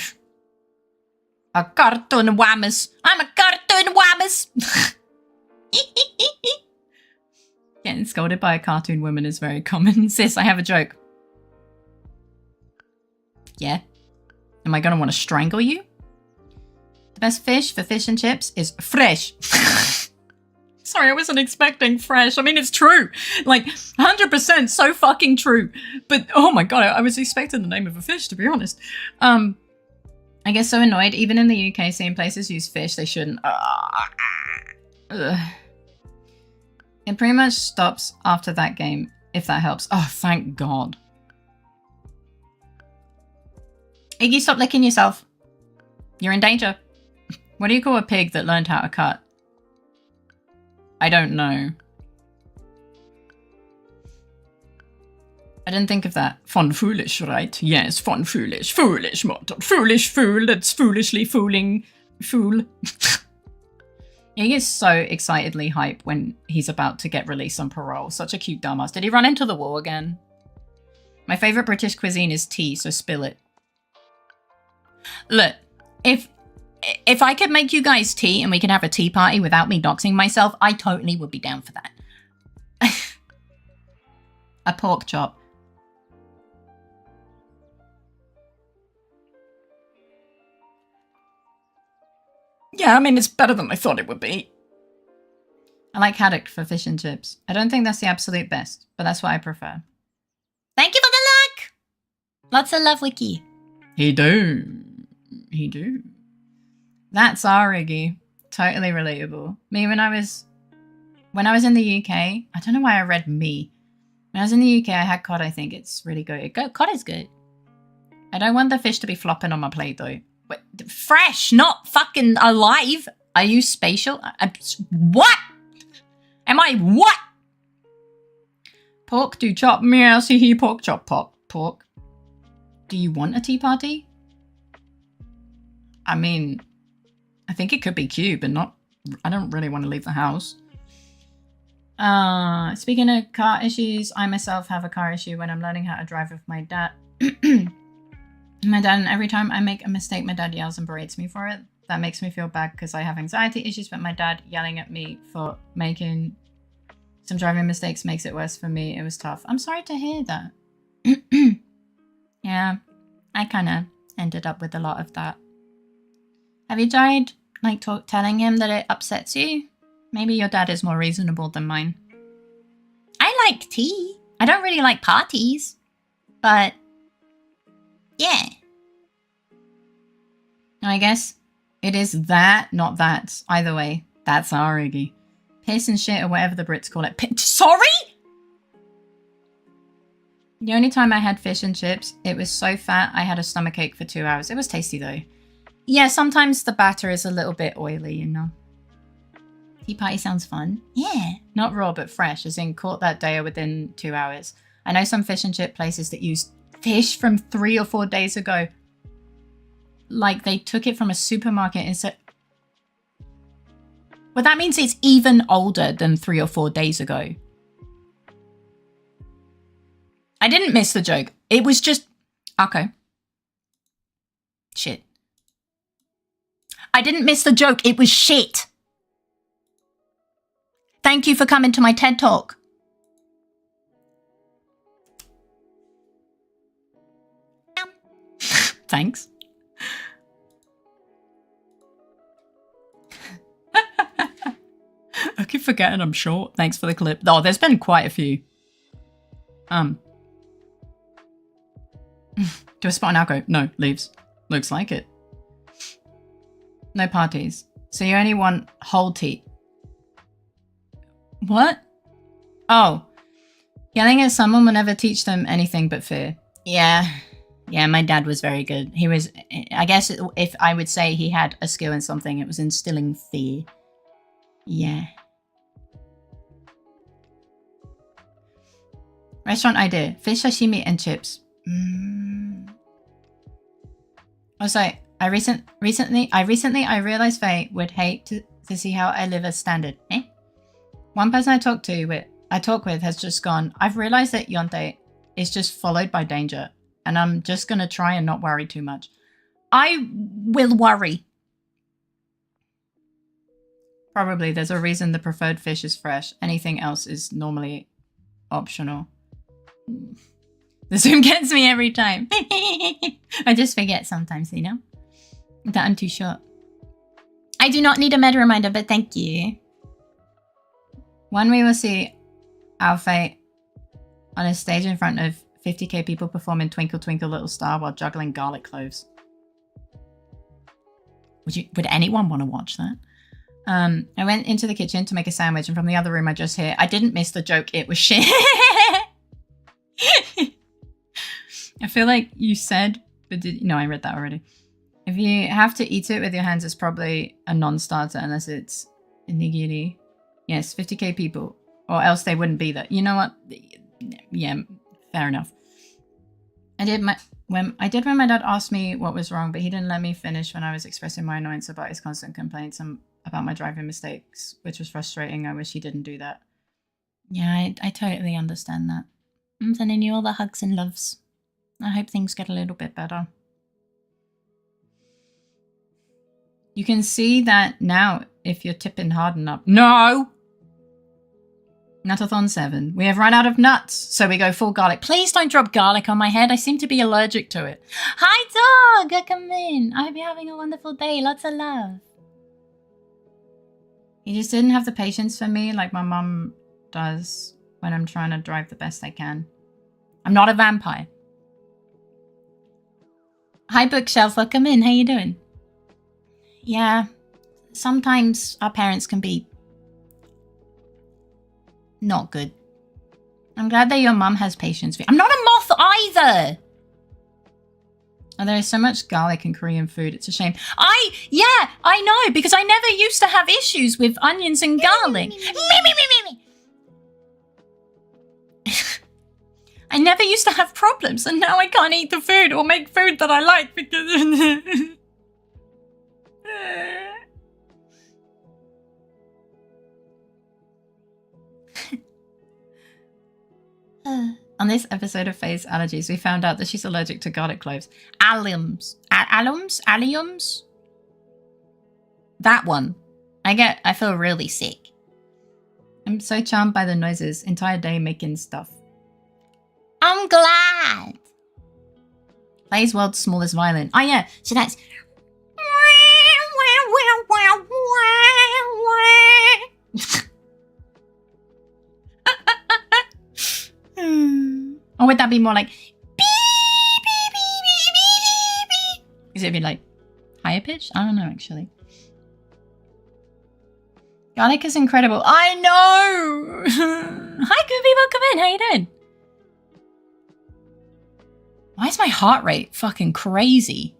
A cartoon whammas. I'm a cartoon whammas. Getting scolded by a cartoon woman is very common. Sis, I have a joke. Yeah? Am I going to want to strangle you? The best fish for fish and chips is fresh. Sorry, I wasn't expecting fresh. I mean, it's true. Like, 100% so fucking true. But, oh my god, I was expecting the name of a fish, to be honest. I get so annoyed. Even in the UK, seeing places use fish they shouldn't. It pretty much stops after that game, if that helps. Oh, thank god. Iggy, stop licking yourself. You're in danger. What do you call a pig that learned how to cut? I don't know. I didn't think of that. Fun foolish, right? Yes, fun foolish. Foolish, motto. Foolish fool that's foolishly fooling fool. He gets so excitedly hype when he's about to get released on parole. Such a cute dumbass. Did he run into the wall again? My favourite British cuisine is tea, so spill it. Look, if I could make you guys tea and we could have a tea party without me doxing myself, I totally would be down for that. A pork chop. Yeah, I mean, it's better than I thought it would be. I like haddock for fish and chips. I don't think that's the absolute best, but that's what I prefer. Thank you for the luck! Lots of love, Wiki. He do. He do. That's our Iggy. Totally relatable. Me when I was in the UK, I don't know why I read me. When I was in the UK, I had cod, I think. It's really good. Cod is good. I don't want the fish to be flopping on my plate, though. Wait, fresh, not fucking alive. Are you spatial? What? Am I what? Pork do chop. Meow, see he pork chop pop. Pork. Do you want a tea party? I mean, I think it could be cute, but not... I don't really want to leave the house. Speaking of car issues, I myself have a car issue when I'm learning how to drive with my dad. My dad, and every time I make a mistake, my dad yells and berates me for it. That makes me feel bad because I have anxiety issues, but my dad yelling at me for making some driving mistakes makes it worse for me. It was tough. I'm sorry to hear that. Yeah, I kind of ended up with a lot of that. Have you tried, like, telling him that it upsets you? Maybe your dad is more reasonable than mine. I like tea. I don't really like parties. But, yeah. I guess it is that, not that. Either way, that's our Iggy. Piss and shit or whatever the Brits call it. Sorry? The only time I had fish and chips, it was so fat I had a stomachache for 2 hours. It was tasty though. Yeah, sometimes the batter is a little bit oily, you know. Tea party sounds fun. Yeah. Not raw, but fresh, as in caught that day or within 2 hours. I know some fish and chip places that use fish from 3 or 4 days ago. Like they took it from a supermarket and said... Well, that means it's even older than 3 or 4 days ago. I didn't miss the joke. It was just... Okay. Shit. I didn't miss the joke. It was shit. Thank you for coming to my TED Talk. Thanks. I keep forgetting I'm short. Thanks for the clip. Oh, there's been quite a few. Do I spot an alco? No, leaves. Looks like it. No parties. So you only want whole tea. What? Oh. Yelling at someone will never teach them anything but fear. Yeah. Yeah, my dad was very good. He was, I guess if I would say he had a skill in something, it was instilling fear. Yeah. Restaurant idea. Fish sashimi and chips. Also, I recently realized Faye would hate to see how I live as standard. Eh? One person I talk with has just gone, I've realized that Yonte is just followed by danger. And I'm just going to try and not worry too much. I will worry. Probably there's a reason the preferred fish is fresh. Anything else is normally optional. The Zoom gets me every time. I just forget sometimes, you know, that I'm too short. I do not need a meta reminder, but thank you. One we will see our fate on a stage in front of 50k people performing Twinkle Twinkle Little Star while juggling garlic cloves. Would anyone want to watch that? I went into the kitchen to make a sandwich, and from the other room I just hear, I didn't miss the joke, it was shit. I feel like you said, but no, I read that already. If you have to eat it with your hands, it's probably a non-starter unless it's nigiri. Yes, 50k people, or else they wouldn't be there. You know what? Yeah, fair enough. I did when my dad asked me what was wrong, but he didn't let me finish when I was expressing my annoyance about his constant complaints and about my driving mistakes, which was frustrating. I wish he didn't do that. Yeah, I totally understand that. I'm sending you all the hugs and loves. I hope things get a little bit better. You can see that now if you're tipping hard enough. No! Nutathon 7. We have run out of nuts, so we go full garlic. Please don't drop garlic on my head. I seem to be allergic to it. Hi, dog! Come in. I hope you're having a wonderful day. Lots of love. He just didn't have the patience for me like my mum does when I'm trying to drive the best I can. I'm not a vampire. Hi, Bookshelf. Welcome in. How you doing? Yeah, sometimes our parents can be not good. I'm glad that your mum has patience for you. I'm not a moth either! Oh, there is so much garlic in Korean food. It's a shame. Yeah, I know, because I never used to have issues with onions and garlic. I never used to have problems, and now I can't eat the food or make food that I like because... On this episode of Faye's Allergies, we found out that she's allergic to garlic cloves. Alliums? That one. I feel really sick. I'm so charmed by the noises. Entire day making stuff. I'm glad. Plays world's smallest violin. Oh yeah, so that's. Or would that be more like beep, beep, beep, beep, beep, beep? Is it be like higher pitch? I don't know actually. Garlic is incredible. I know. Hi, Goopy, welcome in. How you doing? Why is my heart rate fucking crazy?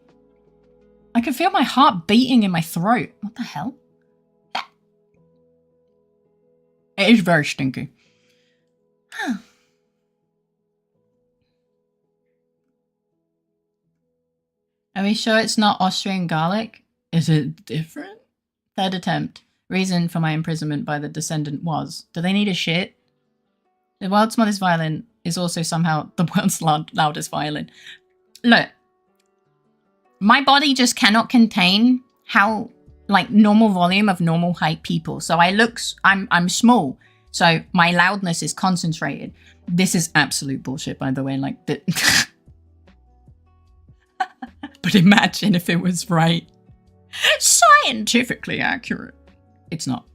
I can feel my heart beating in my throat. What the hell? It is very stinky. Huh. Are we sure it's not Austrian garlic? Is it different? Third attempt. Reason for my imprisonment by the descendant was. Do they need a shit? The world's smallest violin is also somehow the world's loudest violin. Look. My body just cannot contain how, like, normal volume of normal height people. So I'm small. So my loudness is concentrated. This is absolute bullshit, by the way. Like, but imagine if it was right. Scientifically accurate. It's not.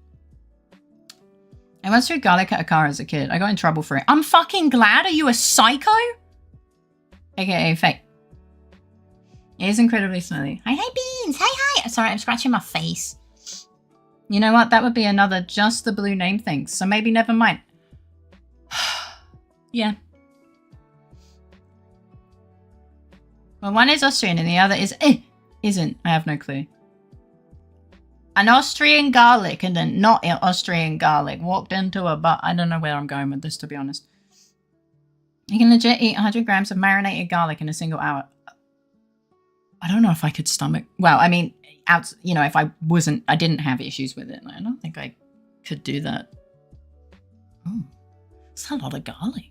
I once threw garlic at a car as a kid. I got in trouble for it. I'm fucking glad. Are you a psycho? AKA fake. It is incredibly smelly. Hi, Beans. Hi. Sorry, I'm scratching my face. You know what? That would be another just the blue name thing. So maybe never mind. Yeah. Well, one is Austrian and the other isn't. I have no clue. An Austrian garlic and then not an Austrian garlic walked into a bar. I don't know where I'm going with this, to be honest. You can legit eat 100 grams of marinated garlic in a single hour. I don't know if I could stomach. Well, I mean, if I didn't have issues with it. I don't think I could do that. Oh, it's a lot of garlic.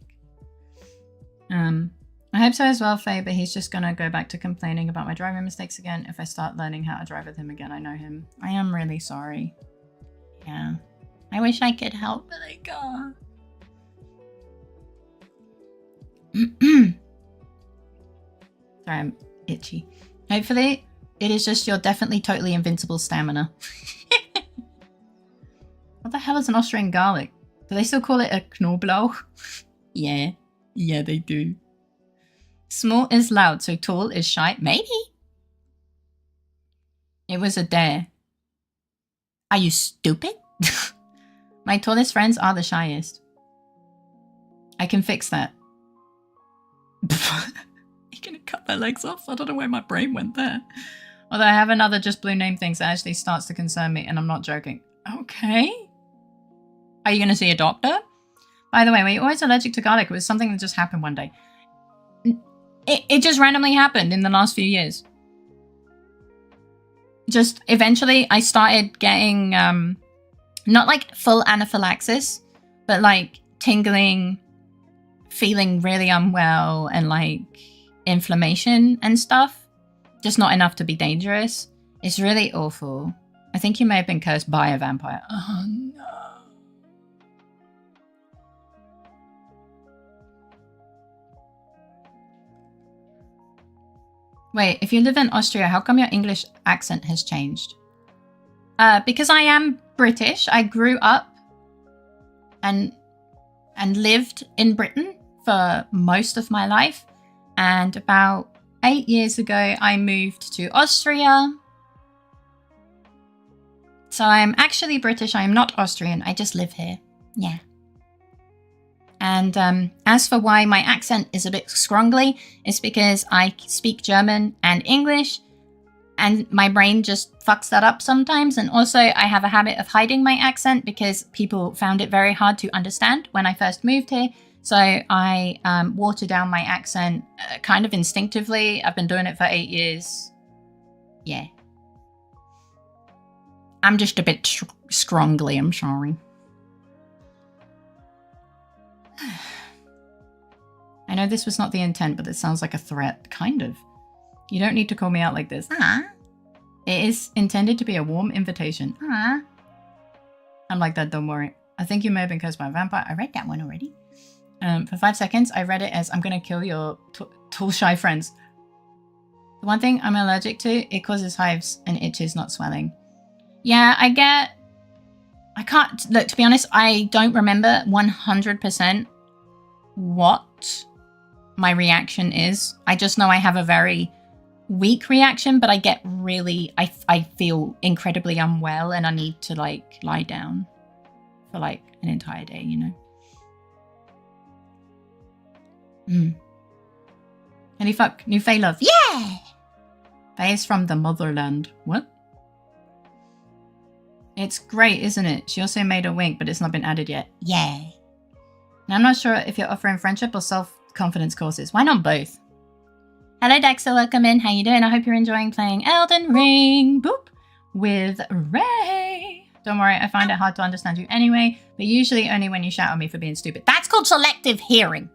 I hope so as well, Faye, but he's just going to go back to complaining about my driving mistakes again if I start learning how to drive with him again. I know him. I am really sorry. Yeah. I wish I could help, but I can't. Sorry, I'm itchy. Hopefully, it is just your definitely totally invincible stamina. What the hell is an Austrian garlic? Do they still call it a Knoblauch? Yeah. Yeah, they do. Small is loud, so tall is shy. Maybe. It was a dare. Are you stupid? My tallest friends are the shyest. I can fix that. You're gonna cut their legs off? I don't know where my brain went there. Although I have another just blue name thing that actually starts to concern me, and I'm not joking. Okay. Are you gonna see a doctor? By the way, were you always allergic to garlic? It was something that just happened one day. It just randomly happened in the last few years. Just eventually I started getting, not like full anaphylaxis, but like tingling, feeling really unwell and like inflammation and stuff. Just not enough to be dangerous. It's really awful. I think you may have been cursed by a vampire. Oh no. Wait, if you live in Austria, how come your English accent has changed? Because I am British. I grew up and lived in Britain for most of my life. And about 8 years ago, I moved to Austria. So I'm actually British. I am not Austrian. I just live here. Yeah. And as for why my accent is a bit scrongly, it's because I speak German and English, and my brain just fucks that up sometimes. And also, I have a habit of hiding my accent because people found it very hard to understand when I first moved here. So I water down my accent kind of instinctively. I've been doing it for 8 years. Yeah. I'm just a bit scrongly, I'm sorry. I know this was not the intent, but it sounds like a threat. Kind of. You don't need to call me out like this. It is intended to be a warm invitation. I'm like that, don't worry. I think you may have been cursed by a vampire. I read that one already. For 5 seconds, I read it as I'm going to kill your tall, shy friends. The one thing I'm allergic to, it causes hives and itches, not swelling. Yeah, I can't, look, to be honest, I don't remember 100% what my reaction is. I just know I have a very weak reaction, but I get really, I feel incredibly unwell and I need to like lie down for like an entire day, you know? Any fuck, new Fae love. Yeah! Fae is from the motherland. What? It's great, isn't it? She also made a wink, but it's not been added yet. Yeah. Now, I'm not sure if you're offering friendship or self-confidence courses. Why not both? Hello, Dexter. Welcome in. How you doing? I hope you're enjoying playing Elden Ring. Boop. With Ray. Don't worry, I find it hard to understand you anyway, but usually only when you shout at me for being stupid. That's called selective hearing.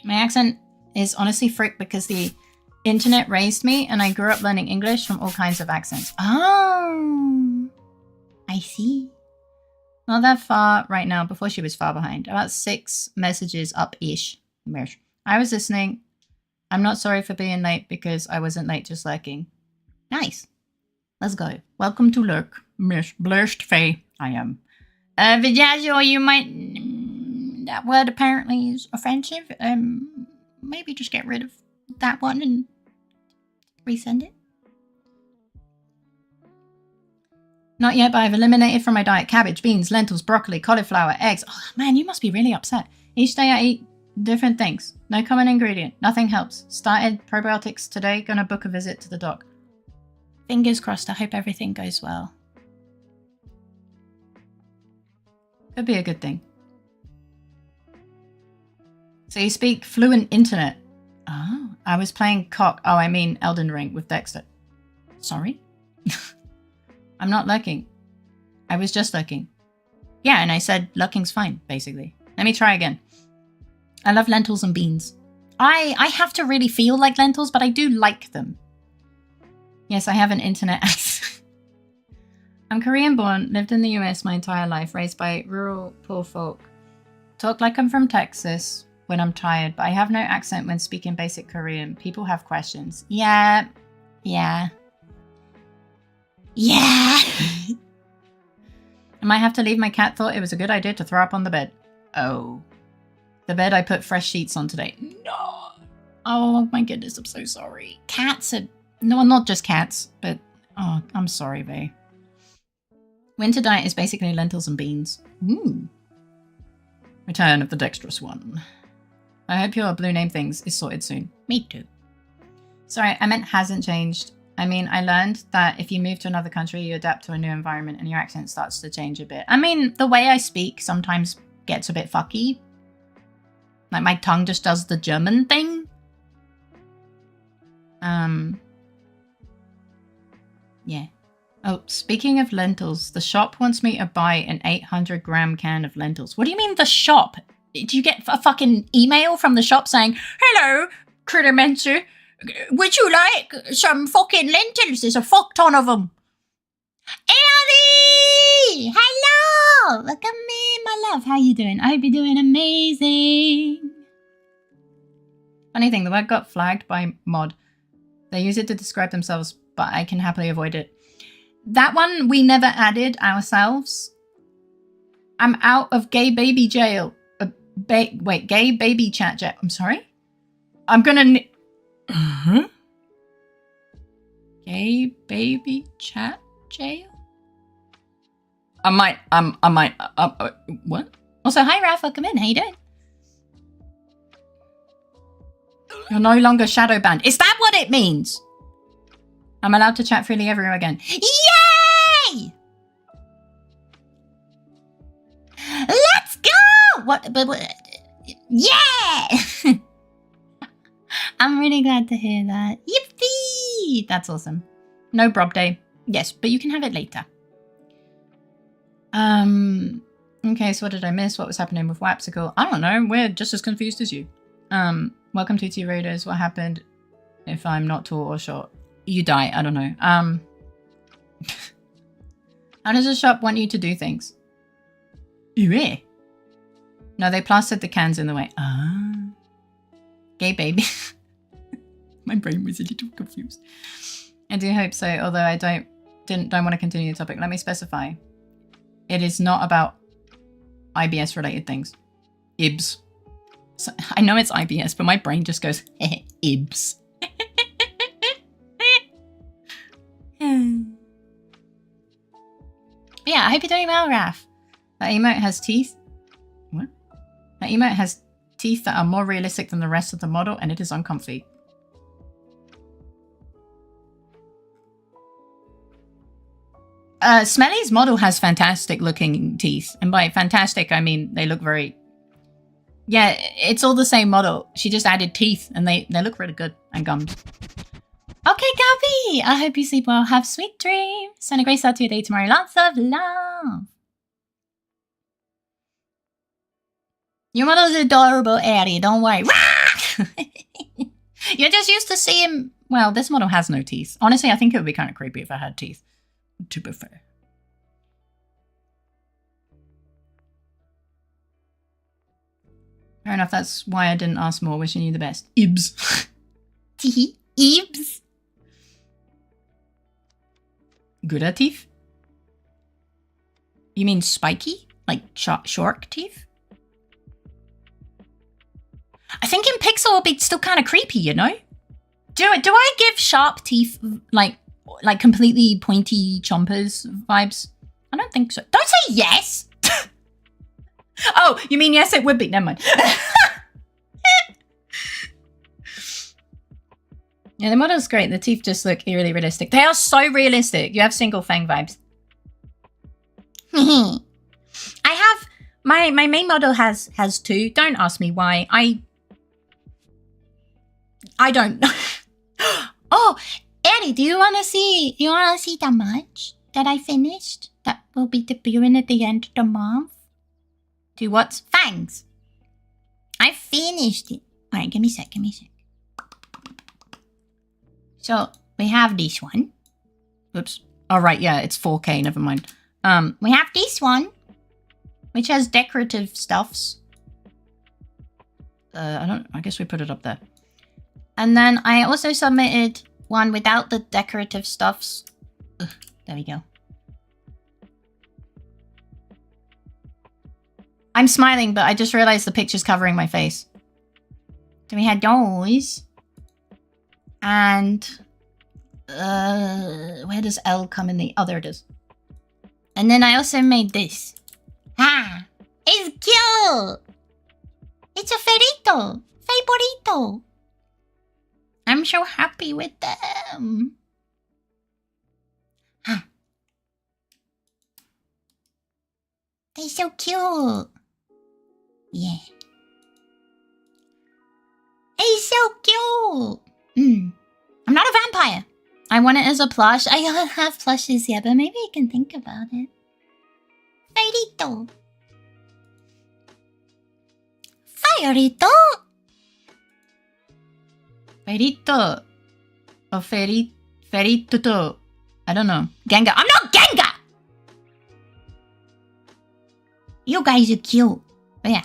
My accent is honestly frick because the internet raised me and I grew up learning English from all kinds of accents. Oh, I see. Not that far right now, before she was far behind. About 6 messages up-ish. I was listening. I'm not sorry for being late because I wasn't late, just lurking. Nice. Let's go. Welcome to lurk. Miss Blurst Fae. I am. Vijajo, you might... that word apparently is offensive. Maybe just get rid of that one and resend it. Not yet, but I've eliminated from my diet cabbage, beans, lentils, broccoli, cauliflower, eggs. Oh, man, you must be really upset. Each day I eat different things. No common ingredient. Nothing helps. Started probiotics today. Gonna book a visit to the doc. Fingers crossed. I hope everything goes well. Could be a good thing. So you speak fluent internet. Oh, I was playing Elden Ring with Dexter. Sorry? I'm not lurking. I was just lurking. Yeah, and I said lurking's fine, basically. Let me try again. I love lentils and beans. I have to really feel like lentils, but I do like them. Yes, I have an internet accent. I'm Korean born, lived in the US my entire life, raised by rural poor folk. Talk like I'm from Texas when I'm tired, but I have no accent when speaking basic Korean. People have questions. Yeah. I might have to leave. My cat thought it was a good idea to throw up on the bed. Oh. The bed I put fresh sheets on today. No. Oh my goodness, I'm so sorry. Cats are... No, not just cats, but... Oh, I'm sorry, Vay. Winter diet is basically lentils and beans. Return of the dexterous one. I hope your blue name things is sorted soon. Me too. Sorry, I meant hasn't changed. I mean, I learned that if you move to another country, you adapt to a new environment and your accent starts to change a bit. I mean, the way I speak sometimes gets a bit fucky. Like my tongue just does the German thing. Yeah. Oh, speaking of lentils, the shop wants me to buy an 800-gram can of lentils. What do you mean the shop? Did you get a fucking email from the shop saying, "Hello, Crittermancer, would you like some fucking lentils? There's a fuck ton of them." Ellie! Hello! Look at me, my love. How you doing? I hope you're doing amazing. Funny thing, the word got flagged by mod. They use it to describe themselves, but I can happily avoid it. That one we never added ourselves. I'm out of gay baby jail. Gay baby chat jail. I'm sorry? I'm gonna... Gay baby chat jail? I might, what? Also, hi Raph, welcome in. How you doing? You're no longer shadow banned. Is that what it means? I'm allowed to chat freely everywhere again. Yay! Let's go! What? Yeah! I'm really glad to hear that. Yippee! That's awesome. No Brob Day. Yes, but you can have it later. Okay, so what did I miss? What was happening with Wapsicle? I don't know. We're just as confused as you. Welcome to T Raiders. What happened if I'm not tall or short? You die. I don't know. How does the shop want you to do things? Yeah. No, they plastered the cans in the way. Ah. Gay baby. My brain was a little confused. I do hope so, although I don't want to continue the topic. Let me specify. It is not about IBS related things. IBS. So, I know it's IBS, but my brain just goes, IBS. Yeah, I hope you're doing well, Raph. That emote has teeth. What? That emote has teeth that are more realistic than the rest of the model, and it is uncomfy. Smelly's model has fantastic looking teeth. And by fantastic, I mean they look very... Yeah, it's all the same model. She just added teeth and they look really good. And gums. Okay, Gabby! I hope you sleep well. Have sweet dreams. Send a great start to your day tomorrow. Lots of love. Your model's adorable, Addie. Don't worry. You're just used to seeing... Well, this model has no teeth. Honestly, I think it would be kind of creepy if I had teeth. To be fair. Fair enough, that's why I didn't ask more. Wishing you the best. Ibs. Ibs. Good at teeth? You mean spiky? Like shark teeth? I think in Pixel it'll be still kind of creepy, you know? Do I give sharp teeth like completely pointy chompers vibes? I don't think so. Don't say yes! Oh, you mean yes it would be. Never mind. Yeah, the model's great. The teeth just look eerily realistic. They are so realistic. You have single fang vibes. I have... My main model has two. Don't ask me why. I don't know. Oh, Eddie, do you want to see the match that I finished? That will be debuting at the end of the month. Do what? Fangs. I finished it. All right, give me a sec. So we have this one. Oops. All right, yeah, it's 4K. Never mind. We have this one, which has decorative stuffs. I guess we put it up there. And then I also submitted one without the decorative stuffs. Ugh, there we go. I'm smiling, but I just realized the picture's covering my face. Then we had those. And... where does L come in the... Oh, there it is. And then I also made this. Ah! It's cute! It's a ferrito! Favorito! I'm so happy with them. Huh. They're so cute. Yeah. They're so cute. I'm not a vampire. I want it as a plush. I don't have plushes yet, but maybe I can think about it. Ferrito. Ferrito. Ferrito. Or ferrito. I don't know. Gengar. I'm not Gengar! You guys are cute. But yeah.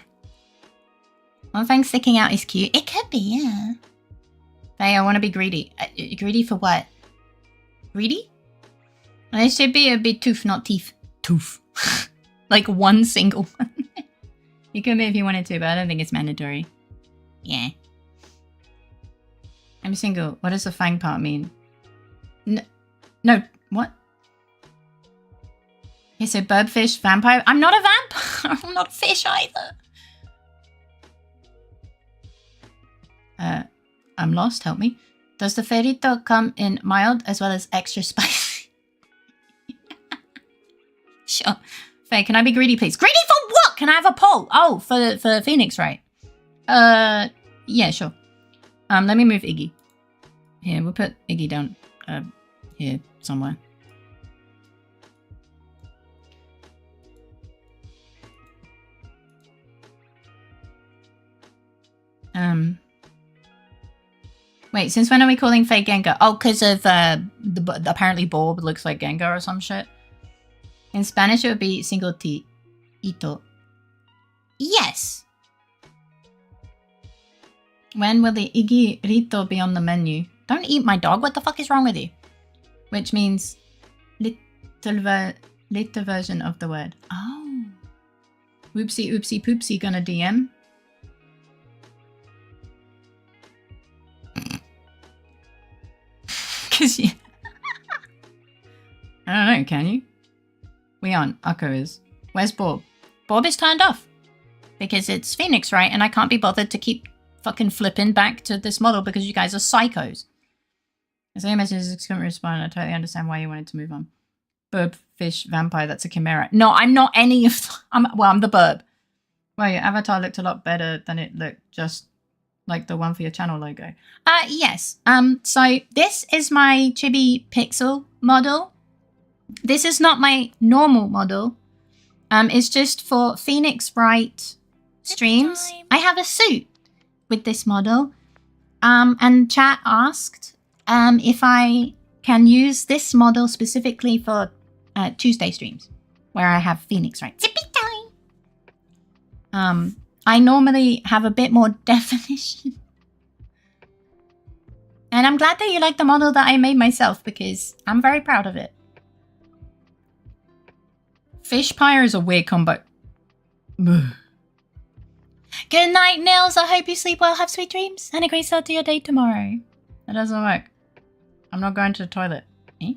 One thing sticking out is cute. It could be, yeah. Hey, I want to be greedy. Greedy for what? Greedy? It should be a bit tooth, not teeth. Tooth. Like one single one. You could be if you wanted to, but I don't think it's mandatory. Yeah. I'm single. What does the fang part mean? No, what? Okay, so birdfish, vampire. I'm not a vampire. I'm not a fish either. I'm lost. Help me. Does the ferrito come in mild as well as extra spicy? Sure. Faye, can I be greedy, please? Greedy for what? Can I have a poll? Oh, for Phoenix, right? Yeah, sure. Let me move Iggy. Here, we'll put Iggy down, here somewhere. Wait, since when are we calling Faye Gengar? Oh, because of, apparently Bob looks like Gengar or some shit. In Spanish, it would be single T. Ito. Yes! When will the Iggy Rito be on the menu? Don't eat my dog. What the fuck is wrong with you? Which means little version of the word. Oh. Whoopsie, oopsie, poopsie, gonna DM. Cause you... I don't know, can you? We aren't. Akko is. Where's Bob? Bob is turned off. Because it's Phoenix, right? And I can't be bothered to keep fucking flipping back to this model because you guys are psychos. The same messages couldn't respond. I totally understand why you wanted to move on. Burb, fish, vampire, that's a chimera. No, I'm not any of... I'm the burb. Well, your avatar looked a lot better than it looked just like the one for your channel logo. Yes. So this is my Chibi Pixel model. This is not my normal model. It's just for Phoenix Wright streams. I have a suit with this model. And chat asked if I can use this model specifically for Tuesday streams where I have Phoenix Wright. Zippy time! I normally have a bit more definition. And I'm glad that you like the model that I made myself because I'm very proud of it. Fish pyre is a weird combo. Good night, Nils. I hope you sleep well, have sweet dreams, and a great start to your day tomorrow. That doesn't work. I'm not going to the toilet. Eh?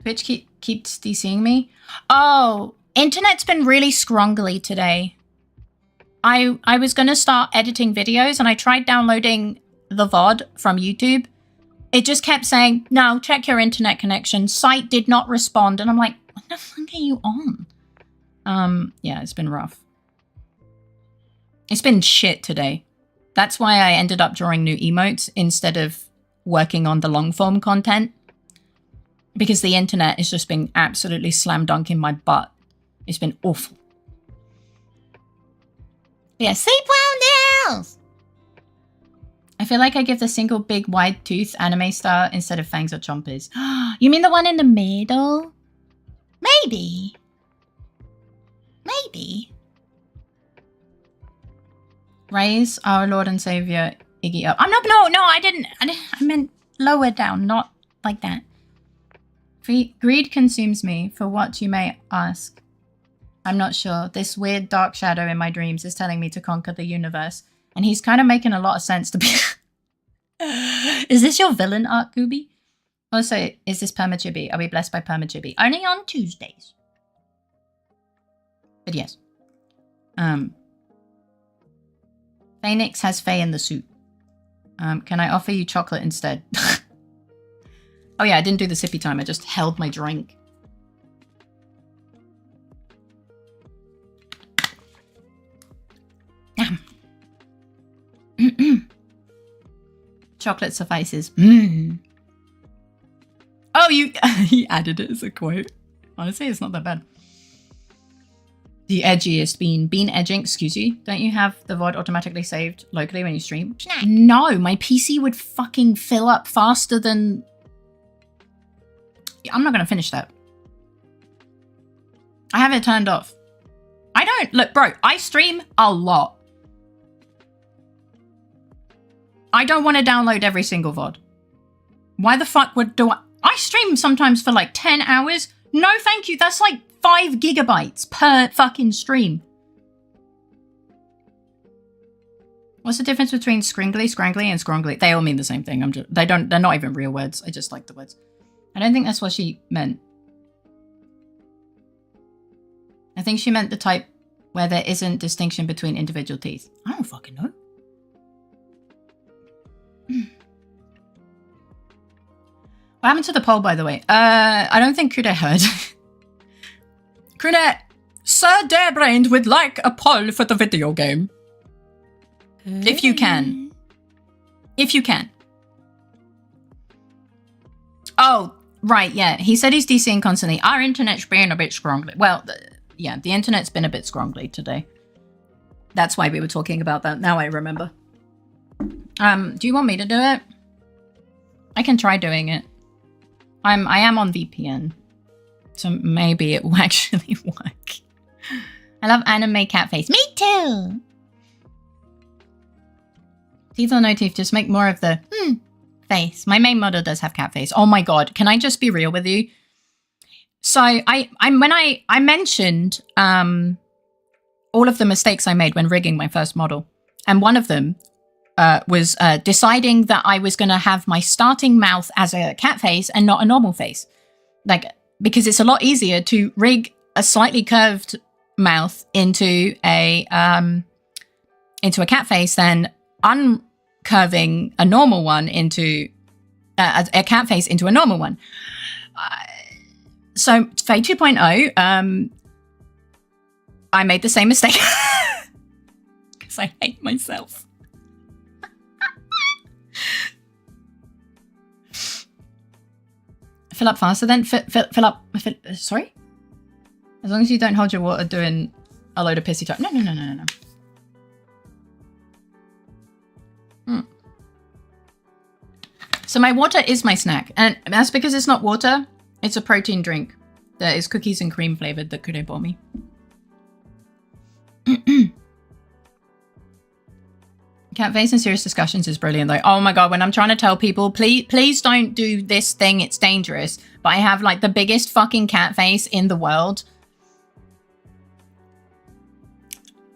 Twitch keeps DCing me. Oh, internet's been really scrongly today. I was going to start editing videos, and I tried downloading the VOD from YouTube. It just kept saying, no, check your internet connection. Site did not respond. And I'm like, what the fuck are you on? Yeah, it's been rough. It's been shit today. That's why I ended up drawing new emotes instead of working on the long form content. Because the internet has just been absolutely slam dunk in my butt. It's been awful. Yeah, sleep well, Nils! I feel like I give the single big wide tooth anime star instead of fangs or chompers. You mean the one in the middle? Maybe. Maybe. Raise our Lord and Savior Iggy up. I'm not, no, I didn't. I meant lower down, not like that. Greed consumes me for what you may ask. I'm not sure. This weird dark shadow in my dreams is telling me to conquer the universe. And he's kind of making a lot of sense to be... Is this your villain arc, Gooby? Also, is this Permachibi? Are we blessed by Permachibi? Only on Tuesdays. But yes. Phoenix has Faye in the suit. Can I offer you chocolate instead? Oh yeah, I didn't do the sippy time. I just held my drink. Chocolate suffices. Oh, he added it as a quote. Honestly, it's not that bad. The edgiest bean. Bean edging, excuse you. Don't you have the VOD automatically saved locally when you stream? No, my PC would fucking fill up faster than... I'm not going to finish that. I have it turned off. I don't... Look, bro, I stream a lot. I don't want to download every single VOD. Why the fuck would I stream sometimes for like 10 hours? No, thank you. That's like 5 gigabytes per fucking stream. What's the difference between scringly, and scrongly? They all mean the same thing. They're not even real words. I just like the words. I don't think that's what she meant. I think she meant the type where there isn't distinction between individual teeth. I don't fucking know. What happened to the poll, by the way? I don't think Kude heard. Kude, Sir Darebrained would like a poll for the video game. If you can. If you can. Oh, right, yeah. He said he's DCing constantly. Our internet's being a bit scrongly. Well, yeah, the internet's been a bit scrongly today. That's why we were talking about that. Now I remember. Do you want me to do it? I can try doing it. I am on VPN. So maybe it will actually work. I love anime cat face. Me too! Teeth or no teeth, just make more of the face. My main model does have cat face. Oh my god, can I just be real with you? So when I mentioned all of the mistakes I made when rigging my first model, and one of them was deciding that I was going to have my starting mouth as a cat face and not a normal face, like because it's a lot easier to rig a slightly curved mouth into a cat face than uncurving a normal one into a cat face into a normal one. So Fae 2.0, I made the same mistake because I hate myself. Fill up faster then. Fill up. Sorry? As long as you don't hold your water doing a load of pissy talk. No. So my water is my snack. And that's because it's not water. It's a protein drink that is cookies and cream flavored that Kudo bought me. Cat face in serious discussions is brilliant though. Oh my god, when I'm trying to tell people, please don't do this thing, it's dangerous. But I have like the biggest fucking cat face in the world.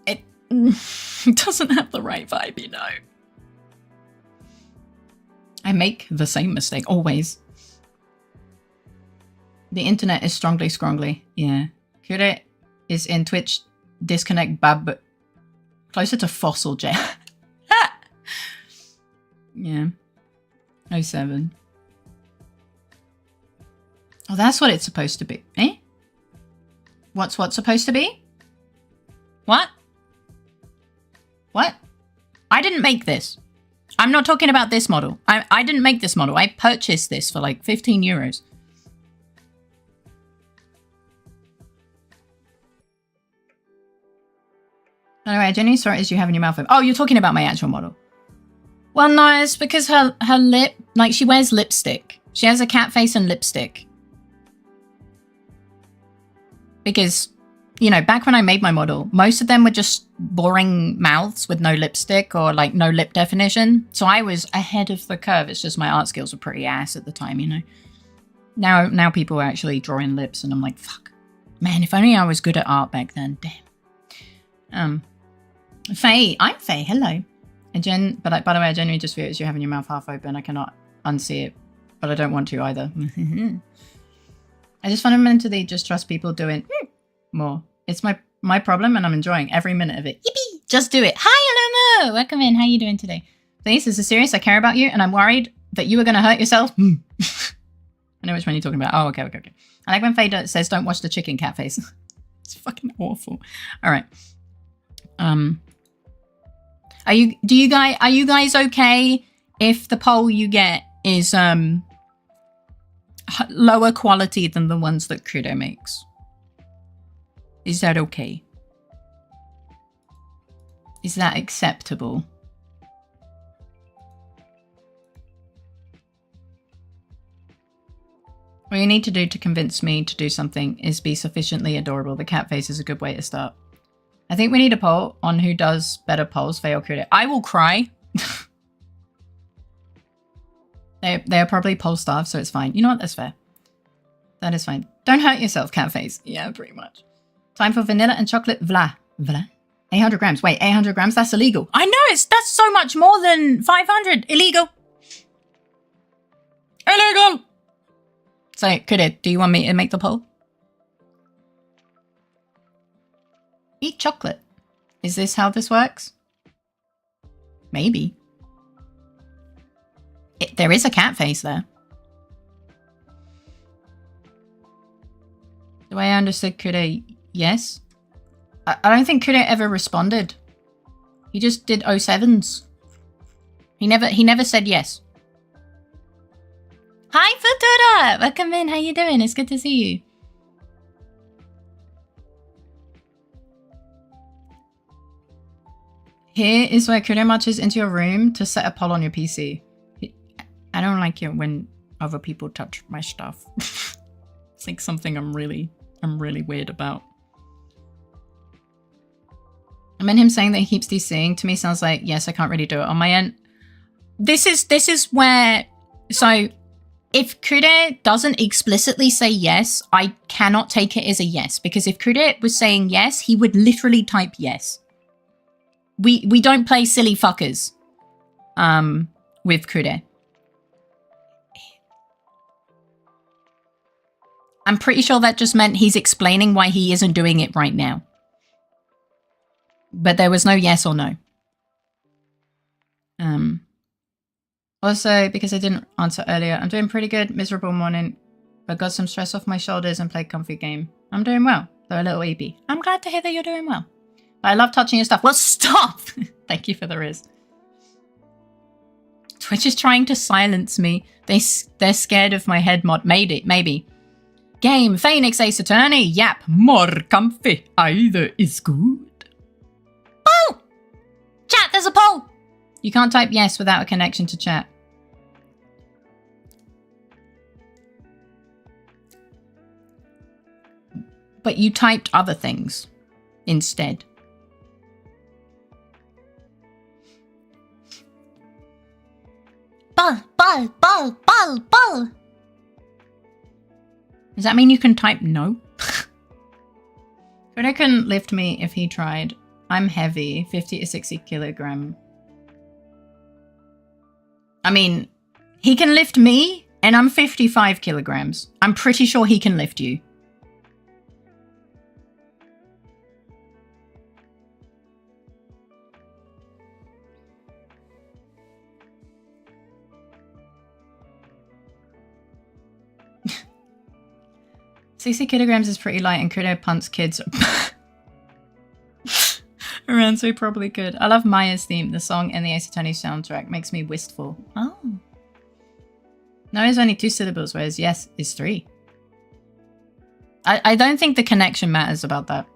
It doesn't have the right vibe, you know. I make the same mistake, always. The internet is strongly scrongly. Yeah. Kure is in Twitch disconnect bab closer to fossil jet. Yeah. 07. Oh, that's what it's supposed to be. Eh? What's supposed to be? What? What? I didn't make this. I'm not talking about this model. I didn't make this model. I purchased this for like 15 euros. Anyway, Jenny, sorry, as you have in your mouth. Oh, you're talking about my actual model. Well, no, it's because her lip, like she wears lipstick. She has a cat face and lipstick. Because, you know, back when I made my model, most of them were just boring mouths with no lipstick or like no lip definition. So I was ahead of the curve. It's just my art skills were pretty ass at the time, you know. Now people are actually drawing lips and I'm like, fuck. Man, if only I was good at art back then. Damn. Faye, I'm Faye, hello. But by the way, I genuinely just feel it's you having your mouth half open. I cannot unsee it, but I don't want to either. I just fundamentally just trust people doing more. It's my problem and I'm enjoying every minute of it. Yippee! Just do it. Hi, Alomo! Welcome in. How are you doing today? Please, this is serious. I care about you and I'm worried that you are going to hurt yourself. I know which one you're talking about. Oh, okay. I like when Faye says, don't watch the chicken cat face. It's fucking awful. All right. Are you guys okay if the poll you get is lower quality than the ones that Kudo makes? Is that okay? Is that acceptable? What you need to do to convince me to do something is be sufficiently adorable. The cat face is a good way to start. I think we need a poll on who does better polls, Faye or Kudo. I will cry. They are probably poll staff, so it's fine. You know what? That's fair. That is fine. Don't hurt yourself, cat face. Yeah, pretty much. Time for vanilla and chocolate. Vla. 800 grams. Wait, 800 grams? That's illegal. I know, that's so much more than 500. Illegal. Illegal. So, Kudo, do you want me to make the poll? Eat chocolate. Is this how this works? Maybe. There is a cat face there. The way I understood Kudo, yes. I don't think Kudo ever responded. He just did 07s. He never said yes. Hi, Futura! Welcome in. How you doing? It's good to see you. Here is where Kudo marches into your room to set a poll on your PC. I don't like it when other people touch my stuff. It's like something I'm really weird about. I mean, him saying that he keeps DCing to me sounds like, yes, I can't really do it on my end. this is where, so if Kude doesn't explicitly say yes, I cannot take it as a yes, because if Kude was saying yes, he would literally type yes. We don't play silly fuckers with Kude. I'm pretty sure that just meant he's explaining why he isn't doing it right now. But there was no yes or no. Also, because I didn't answer earlier, I'm doing pretty good. Miserable morning, but got some stress off my shoulders and played comfy game. I'm doing well, though a little EP. I'm glad to hear that you're doing well. But I love touching your stuff. Well, stop! Thank you for the riz. Twitch is trying to silence me. They're scared of my head mod. Maybe. Game, Phoenix Ace Attorney, Yap, more comfy. Either is good. Poll! Chat, there's a poll! You can't type yes without a connection to chat. But you typed other things instead. Ball. Does that mean you can type no? Kude couldn't lift me if he tried. I'm heavy, 50 to 60 kilogram. I mean, he can lift me and I'm 55 kilograms. I'm pretty sure he can lift you. $60 kilograms is pretty light and Kude punts kids around, so he probably could. I love Maya's theme. The song and the Ace Attorney soundtrack makes me wistful. Oh. No is only 2 syllables, whereas yes is 3. I don't think the connection matters about that.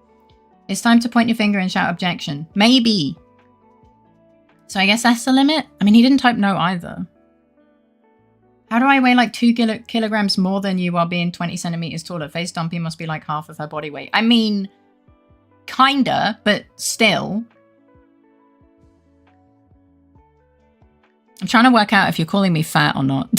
It's time to point your finger and shout objection. Maybe. So I guess that's the limit? I mean, he didn't type no either. How do I weigh like 2 kilograms more than you while being 20 centimeters taller? Face Dumpy must be like half of her body weight. I mean, kinda, but still. I'm trying to work out if you're calling me fat or not.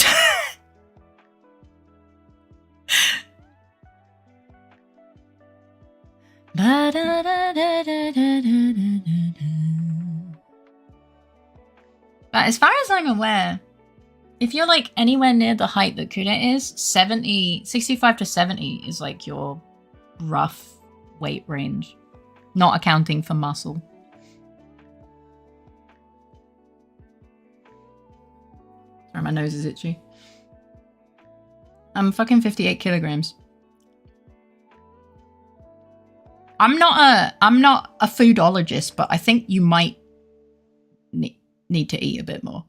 But as far as I'm aware, if you're like anywhere near the height that Kude is, 65 to 70 is like your rough weight range, not accounting for muscle. Sorry, my nose is itchy. I'm fucking 58 kilograms. I'm not a foodologist, but I think you might need to eat a bit more.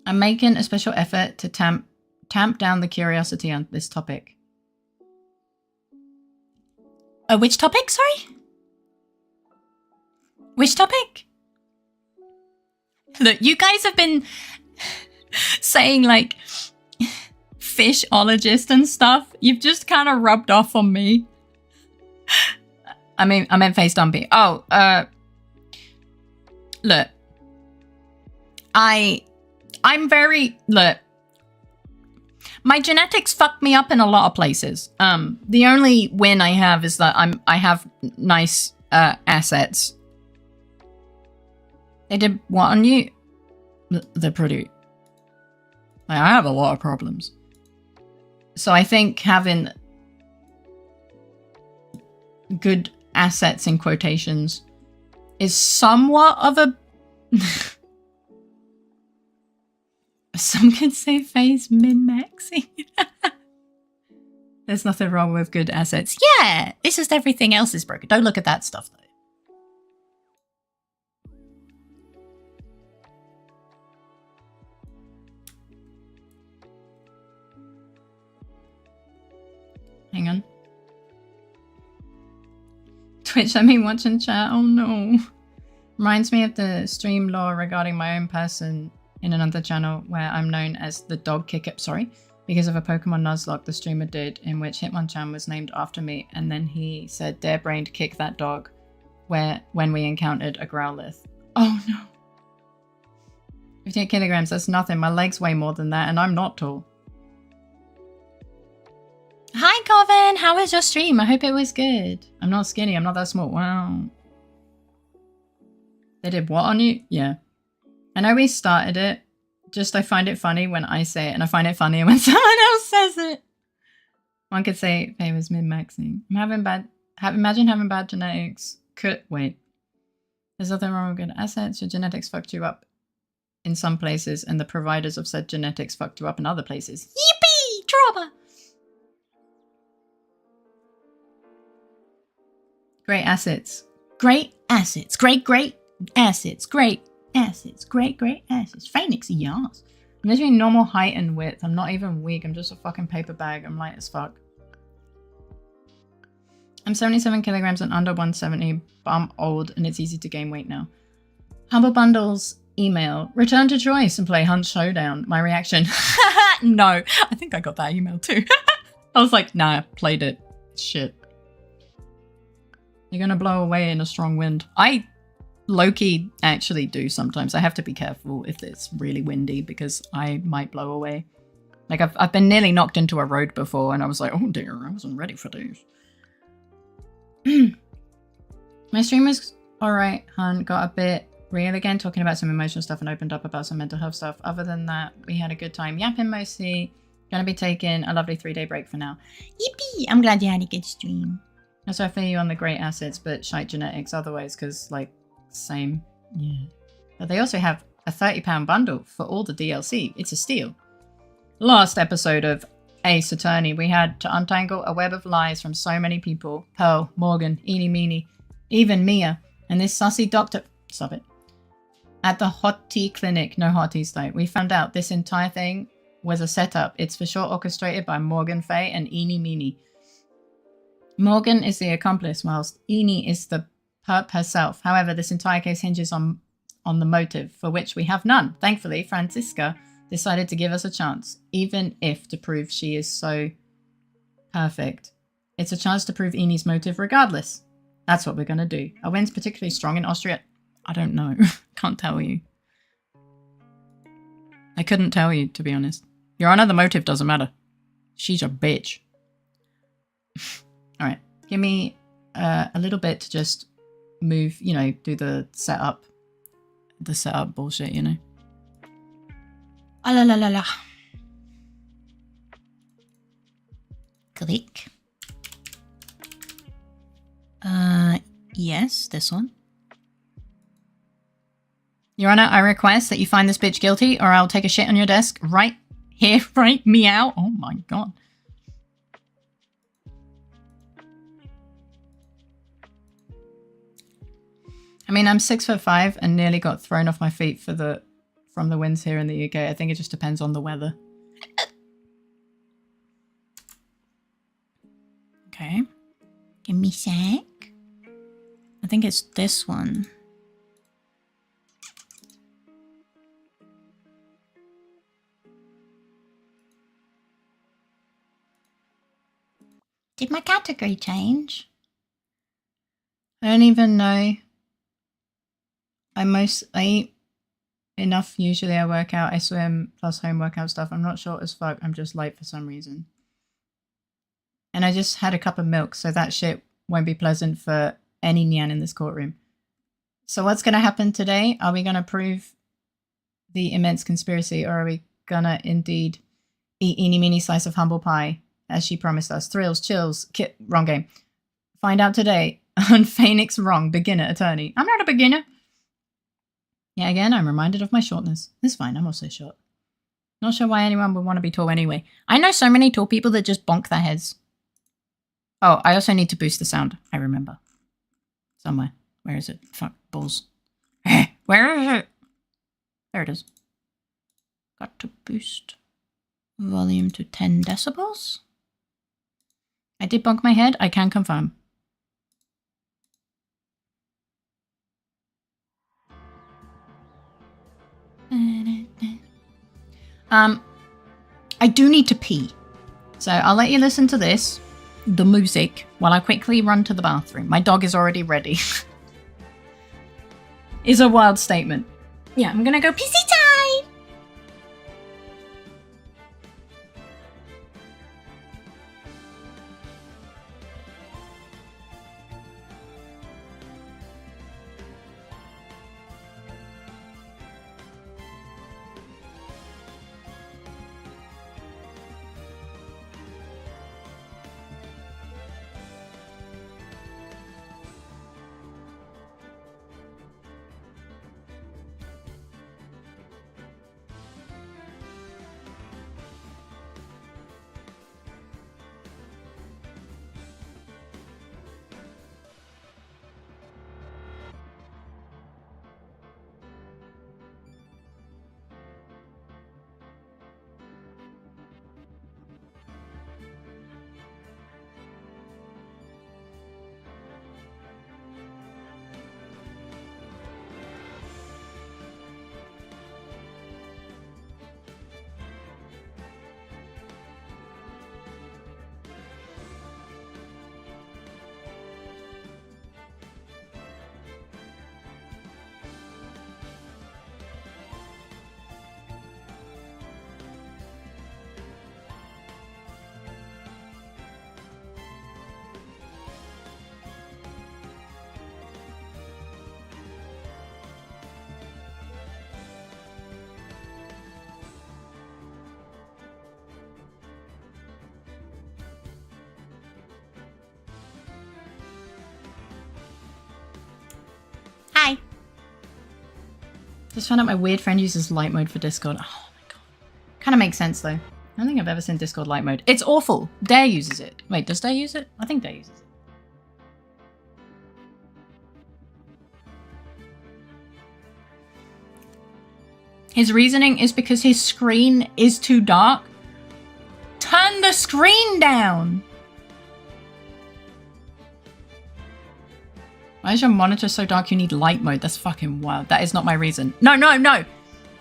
I'm making a special effort to tamp down the curiosity on this topic. Which topic? Sorry? Which topic? Look, you guys have been saying like fishologist and stuff. You've just kind of rubbed off on me. I meant Face Dumpy. Oh, look. Look, my genetics fucked me up in a lot of places. The only win I have is that I have nice assets. They did what on you? They're pretty. I have a lot of problems. So I think having good assets in quotations is somewhat of a some could say phase min-maxing. There's nothing wrong with good assets. Yeah, it's just everything else is broken. Don't look at that stuff, though. Hang on. Twitch, I mean watch and chat. Oh no. Reminds me of the stream law regarding my own person in another channel where I'm known as the dog kicker. Sorry. Because of a Pokemon Nuzlocke the streamer did, in which Hitmonchan was named after me, and then he said dare brain to kick that dog when we encountered a Growlithe. Oh no. 58 kilograms, that's nothing. My legs weigh more than that, and I'm not tall. Hi, Colvin! How was your stream? I hope it was good. I'm not skinny, I'm not that small. Wow. They did what on you? Yeah. I know we started it. Just I find it funny when I say it, and I find it funnier when someone else says it. One could say Faye was min-maxing. Imagine having bad genetics. Wait. There's nothing wrong with good assets. Your genetics fucked you up in some places, and the providers of said genetics fucked you up in other places. Yippee! Trauma! Great assets. Great assets. Great assets. Great assets. Great assets. Phoenix, yes. I'm measuring normal height and width. I'm not even weak. I'm just a fucking paper bag. I'm light as fuck. I'm 77 kilograms and under 170, but I'm old and it's easy to gain weight now. Humble Bundles email. Return to choice and play Hunt Showdown. My reaction. No. I think I got that email too. I was like, nah, played it. Shit. You're gonna blow away in a strong wind. I low-key actually do sometimes. I have to be careful if it's really windy because I might blow away. Like I've been nearly knocked into a road before and I was like, oh dear, I wasn't ready for this. My stream was alright, hun. Got a bit real again, talking about some emotional stuff and opened up about some mental health stuff. Other than that, we had a good time yapping mostly. Gonna be taking a lovely 3-day break for now. Yippee! I'm glad you had a good stream. Also, I feel you on the great assets, but shite genetics otherwise, because, like, same. Yeah. But they also have a £30 bundle for all the DLC. It's a steal. Last episode of Ace Attorney, we had to untangle a web of lies from so many people. Pearl, Morgan, Eenie Meenie, even Mia, and this sussy doctor. Stop it. At the hot tea clinic, no hot teas though, we found out this entire thing was a setup. It's for sure orchestrated by Morgan Faye and Eenie Meenie. Morgan is the accomplice, whilst Eenie is the perp herself. However, this entire case hinges on the motive, for which we have none. Thankfully, Francisca decided to give us a chance, even if to prove she is so perfect. It's a chance to prove Enie's motive regardless. That's what we're going to do. Are winds particularly strong in Austria? I don't know. Can't tell you. I couldn't tell you, to be honest. Your Honor, the motive doesn't matter. She's a bitch. Alright, give me a little bit to just move, you know, do the setup bullshit, you know. Ah la la la la. Click. Yes, this one. Your Honor, I request that you find this bitch guilty or I'll take a shit on your desk right here, right meow. Oh my god. I mean, I'm 6'5" and nearly got thrown off my feet from the winds here in the UK. I think it just depends on the weather. Okay. Give me a sec. I think it's this one. Did my category change? I don't even know. I eat enough usually. I work out, I swim plus home workout stuff. I'm not short as fuck. I'm just late for some reason. And I just had a cup of milk, so that shit won't be pleasant for any Nyan in this courtroom. So what's going to happen today? Are we going to prove the immense conspiracy, or are we going to indeed eat eeny meeny slice of humble pie as she promised us? Thrills, chills, wrong game. Find out today on Phoenix Wrong, beginner attorney. I'm not a beginner. Yeah, again, I'm reminded of my shortness. It's fine, I'm also short. Not sure why anyone would want to be tall anyway. I know so many tall people that just bonk their heads. Oh, I also need to boost the sound. I remember. Somewhere. Where is it? Fuck, balls. Where is it? There it is. Got to boost volume to 10 decibels. I did bonk my head, I can confirm. I do need to pee. So I'll let you listen to this, the music, while I quickly run to the bathroom. My dog is already ready. Is a wild statement. Yeah, I'm gonna go pissy time! Just found out my weird friend uses light mode for Discord. Oh my god. Kind of makes sense though. I don't think I've ever seen Discord light mode. It's awful. Dare uses it. Wait, does Dare use it? I think Dare uses it. His reasoning is because his screen is too dark. Turn the screen down! Why is your monitor so dark you need light mode? That's fucking wild. That is not my reason. No, no, no!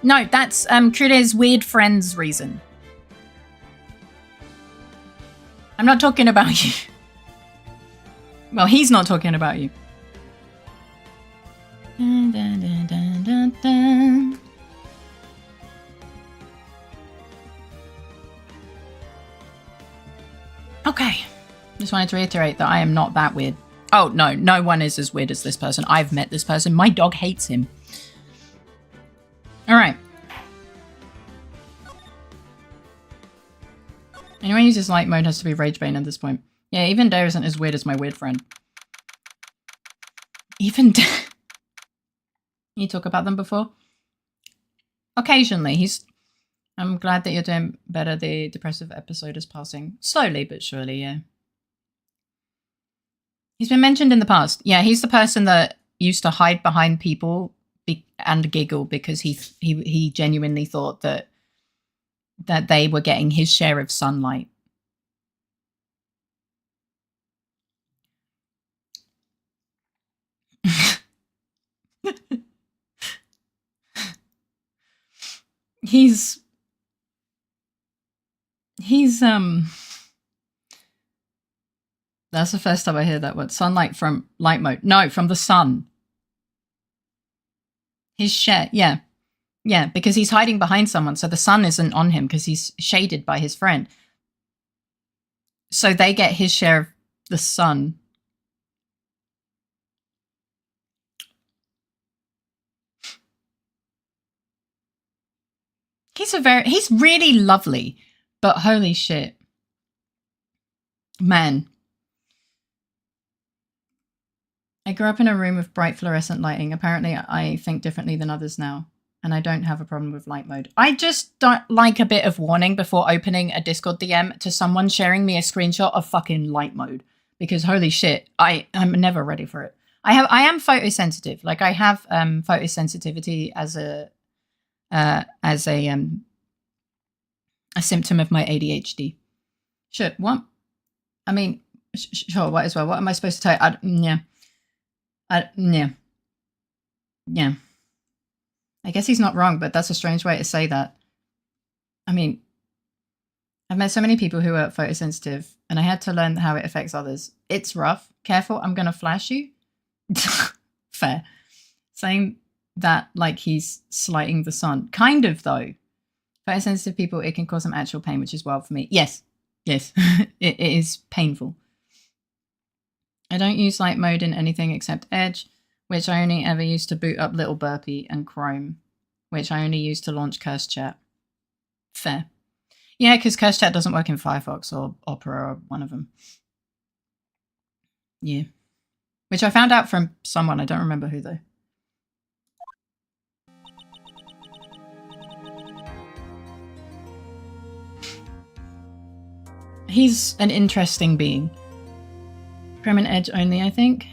No, that's Critter's weird friend's reason. I'm not talking about you. Well, he's not talking about you. Dun, dun, dun, dun, dun, dun. Okay. Just wanted to reiterate that I am not that weird. Oh, no. No one is as weird as this person. I've met this person. My dog hates him. All right. Anyone who uses light mode has to be Ragebane at this point. Yeah, even Dare isn't as weird as my weird friend. Even Dare... You talk about them before? Occasionally. I'm glad that you're doing better. The depressive episode is passing. Slowly but surely, yeah. He's been mentioned in the past. Yeah, he's the person that used to hide behind people and giggle because he genuinely thought that they were getting his share of sunlight. He's that's the first time I hear that word. Sunlight from light mode. No, from the sun. His share, yeah. Yeah, because he's hiding behind someone, so the sun isn't on him because he's shaded by his friend. So they get his share of the sun. He's really lovely, but holy shit. Man. I grew up in a room with bright fluorescent lighting. Apparently, I think differently than others now, and I don't have a problem with light mode. I just don't like a bit of warning before opening a Discord DM to someone sharing me a screenshot of fucking light mode, because holy shit, I'm never ready for it. I am photosensitive. Like I have photosensitivity as a symptom of my ADHD. Sure, what? I mean, sure, what as well? What am I supposed to tell you? Yeah. I guess he's not wrong, but that's a strange way to say that. I mean, I've met so many people who are photosensitive, and I had to learn how it affects others. It's rough. Careful, I'm going to flash you. Fair. Saying that like he's slighting the sun. Kind of, though. Photosensitive people, it can cause some actual pain, which is wild for me. Yes. It is painful. I don't use light mode in anything except Edge, which I only ever used to boot up LittleFaerii, and Chrome, which I only use to launch Curse Chat. Fair. Yeah, because Curse Chat doesn't work in Firefox or Opera or one of them. Yeah. Which I found out from someone. I don't remember who, though. He's an interesting being. Chrome and Edge only, I think.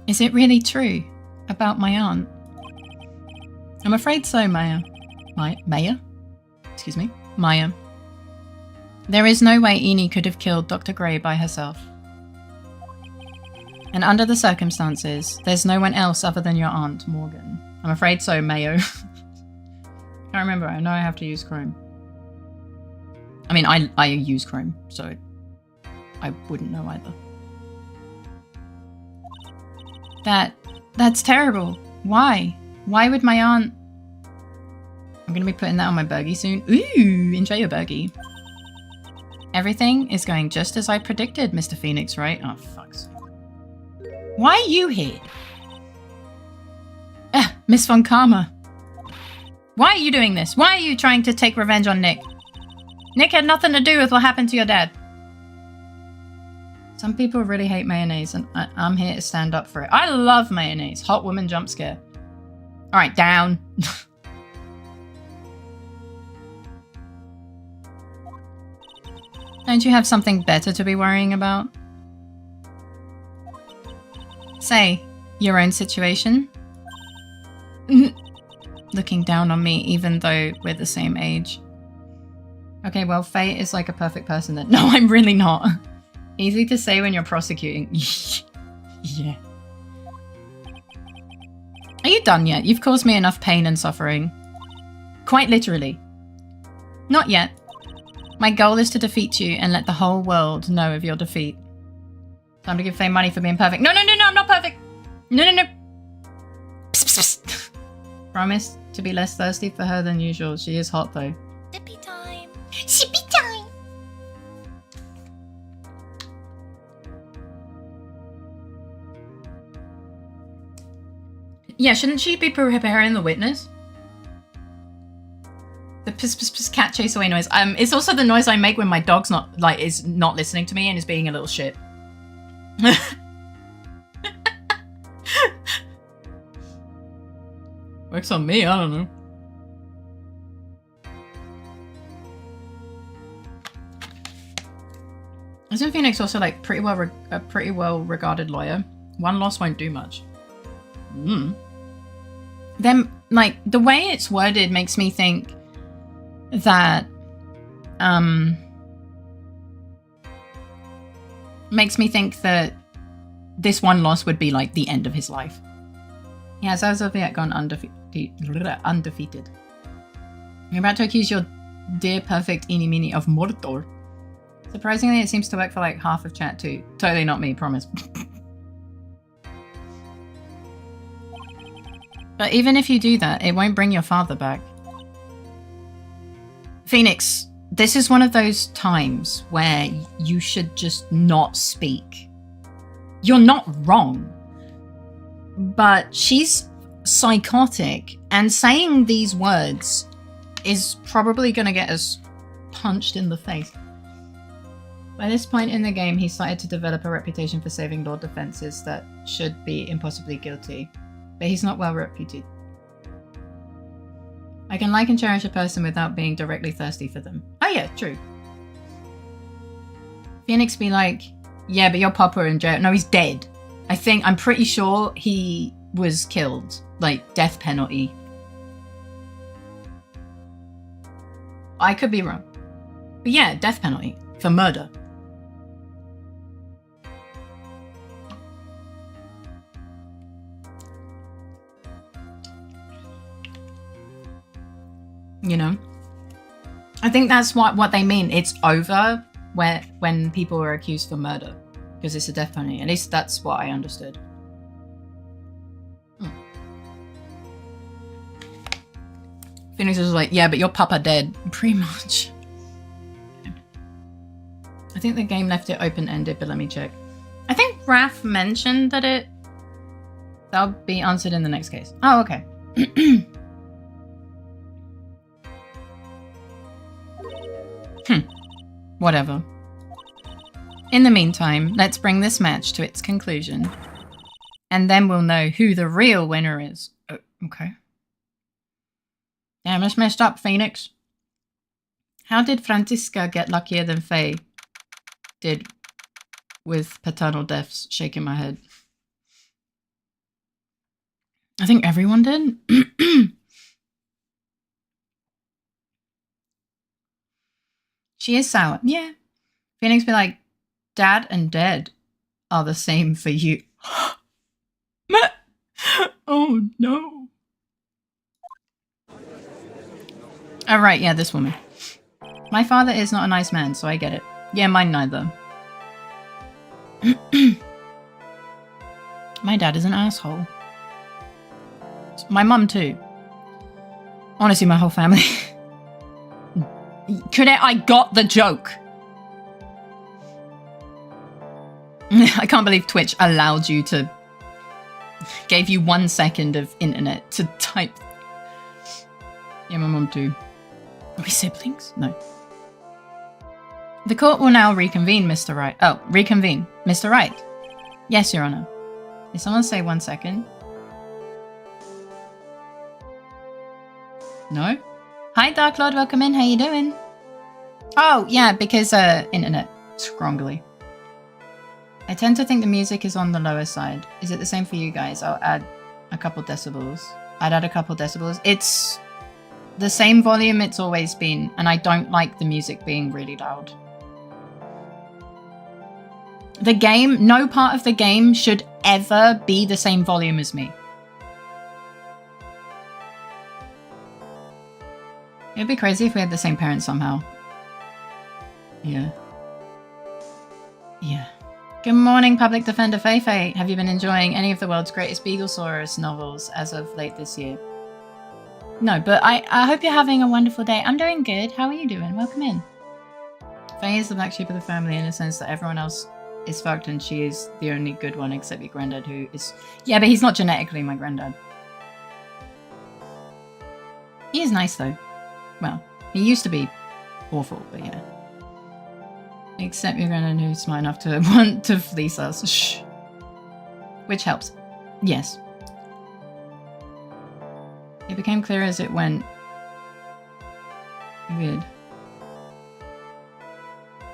Is it really true about my aunt? I'm afraid so, Maya. Maya? Excuse me. Maya. There is no way Eni could have killed Dr. Gray by herself. And under the circumstances, there's no one else other than your aunt, Morgan. I'm afraid so, Mayo. Can't remember. I know I have to use Chrome. I mean, I use Chrome, so I wouldn't know either. That's terrible. Why? Why would my aunt... I'm going to be putting that on my burgie soon. Ooh, enjoy your burgie. Everything is going just as I predicted, Mr. Phoenix, right? Oh, fucks. Why are you here? Miss Von Karma. Why are you doing this? Why are you trying to take revenge on Nick? Nick had nothing to do with what happened to your dad. Some people really hate mayonnaise, and I'm here to stand up for it. I love mayonnaise. Hot woman jump scare. All right, down. Don't you have something better to be worrying about? Say, your own situation? Looking down on me even though we're the same age. Okay, well, Faye is like a perfect person then. No, I'm really not. Easy to say when you're prosecuting. Yeah. Are you done yet? You've caused me enough pain and suffering. Quite literally. Not yet. My goal is to defeat you and let the whole world know of your defeat. Time to give Faye money for being perfect. No, I'm not perfect. No. Psst, psst, psst. Promise to be less thirsty for her than usual. She is hot though. Sippy time. Sippy time. Yeah, shouldn't she be preparing the witness? The piss piss piss cat chase away noise. It's also the noise I make when my dog's is not listening to me and is being a little shit. Works on me, I don't know. Isn't Phoenix also like a pretty well regarded lawyer? One loss won't do much. Then like the way it's worded makes me think that this one loss would be like the end of his life. He has as of yet gone undefeated. You're about to accuse your dear perfect eeny meeny of Mordor. Surprisingly, it seems to work for like half of chat too. Totally not me, promise. But even if you do that, it won't bring your father back. Phoenix, this is one of those times where you should just not speak. You're not wrong. But she's psychotic, and saying these words is probably going to get us punched in the face. By this point in the game, he started to develop a reputation for saving law defenses that should be impossibly guilty. But he's not well reputed. I can like and cherish a person without being directly thirsty for them. Oh yeah, true. Phoenix be like, yeah, but your papa in jail. No, he's dead. I'm pretty sure he was killed. Like, death penalty. I could be wrong. But yeah, death penalty. For murder. You know? I think that's what they mean. It's over when people are accused for murder. Because it's a death penalty. At least that's what I understood. Phoenix was like, yeah, but your papa dead. Pretty much. Okay. I think the game left it open-ended, but let me check. I think Raph mentioned that that'll be answered in the next case. Oh, okay. Whatever. In the meantime, let's bring this match to its conclusion. And then we'll know who the real winner is. Oh, okay. Damn, that's messed up, Phoenix. How did Francisca get luckier than Faye did with paternal deaths? Shaking my head. I think everyone did. She is sour. Yeah. Phoenix be like, Dad and dead are the same for you. Oh no. Oh right, yeah, this woman. My father is not a nice man, so I get it. Yeah, mine neither. My dad is an asshole. My mum too. Honestly, my whole family. I got the joke. I can't believe Twitch allowed you to... Gave you 1 second of internet to type... Yeah, my mom too. Are we siblings? No. The court will now reconvene, Mr. Wright. Oh, reconvene. Mr. Wright. Yes, Your Honor. Did someone say 1 second? No? Hi, Dark Lord. Welcome in. How you doing? Oh, yeah, because, internet. Scrongly. I tend to think the music is on the lower side. Is it the same for you guys? I'll add a couple decibels. I'd add a couple decibels. It's the same volume it's always been, and I don't like the music being really loud. The game, no part of the game should ever be the same volume as me. It'd be crazy if we had the same parents somehow. Yeah. Yeah. Good morning, Public Defender Feifei. Have you been enjoying any of the world's greatest Beaglesaurus novels as of late this year? No, but I hope you're having a wonderful day. I'm doing good. How are you doing? Welcome in. Faye is the black sheep of the family in a sense that everyone else is fucked and she is the only good one except your granddad who is... Yeah, but he's not genetically my granddad. He is nice though. Well, he used to be awful, but yeah. Except your granddad who's smart enough to want to fleece us. Shh. Which helps. Yes. It became clear as it went. Weird.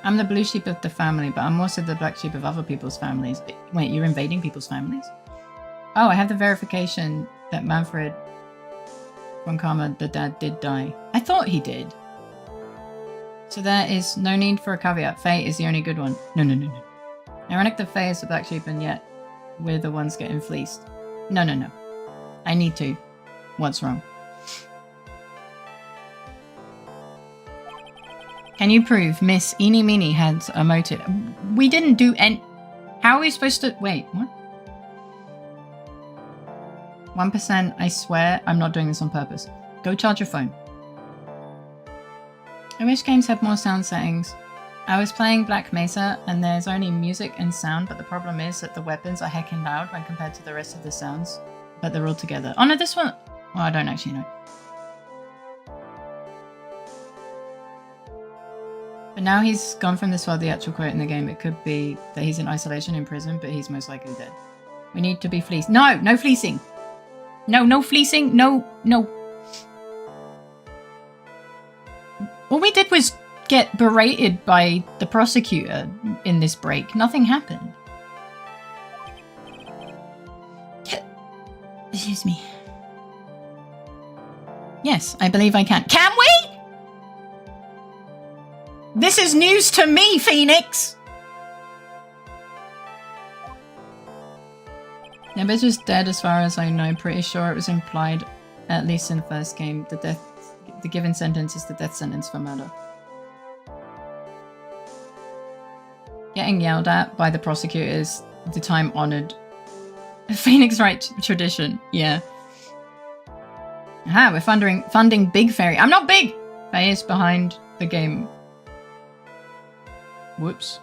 I'm the blue sheep of the family, but I'm also the black sheep of other people's families. Wait, you're invading people's families? Oh, I have the verification that Manfred von Karma, the dad, did die. I thought he did. So there is no need for a caveat. Faye is the only good one. No. Ironic that Faye is the black sheep and yet we're the ones getting fleeced. No. I need to. What's wrong? Can you prove Miss Eeny Meeny had a motive? We didn't do any... How are we supposed to... Wait, what? 1%, I swear I'm not doing this on purpose. Go charge your phone. I wish games had more sound settings. I was playing Black Mesa and there's only music and sound, but the problem is that the weapons are heckin' loud when compared to the rest of the sounds. But they're all together. Oh no, this one... Well, I don't actually know. But now he's gone from this world, the actual quote in the game. It could be that he's in isolation in prison, but he's most likely dead. We need to be fleeced. No fleecing. No fleecing. No. All we did was get berated by the prosecutor in this break. Nothing happened. Excuse me. Yes, I believe I can. Can we? This is news to me, Phoenix! Yeah, but just dead as far as I know. Pretty sure it was implied, at least in the first game, the given sentence is the death sentence for murder. Getting yelled at by the prosecutor is the time-honored Phoenix Wright tradition. Yeah. Aha, we're funding Big Fairy. I'm not big! Faye is behind the game. Whoops.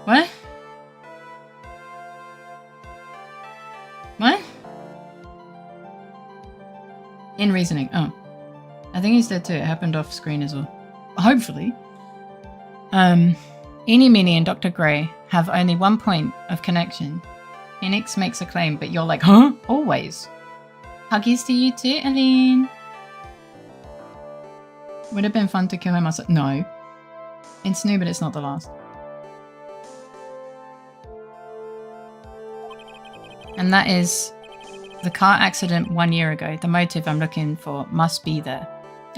What? What? In reasoning. Oh. I think he's dead too. It happened off screen as well. Hopefully. Eeny Meeny and Dr. Grey have only 1 point of connection. Phoenix makes a claim, but you're like, huh? Always. Huggies to you too, Aline. Would have been fun to kill him myself. No. It's new, but it's not the last. And that is the car accident 1 year ago. The motive I'm looking for must be there.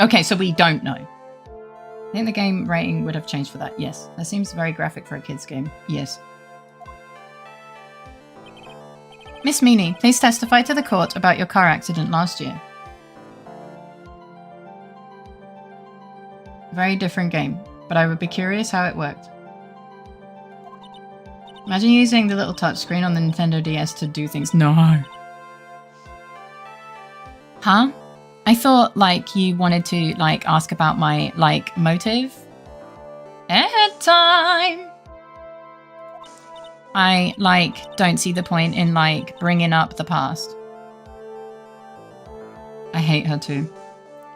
Okay, so we don't know. I think the game rating would have changed for that. Yes. That seems very graphic for a kid's game. Yes. Miss Meany, please testify to the court about your car accident last year. Very different game, but I would be curious how it worked. Imagine using the little touchscreen on the Nintendo DS to do things. No. Huh? I thought, like, you wanted to, like, ask about my, like, motive. Ahead time! I, like, don't see the point in, like, bringing up the past. I hate her too.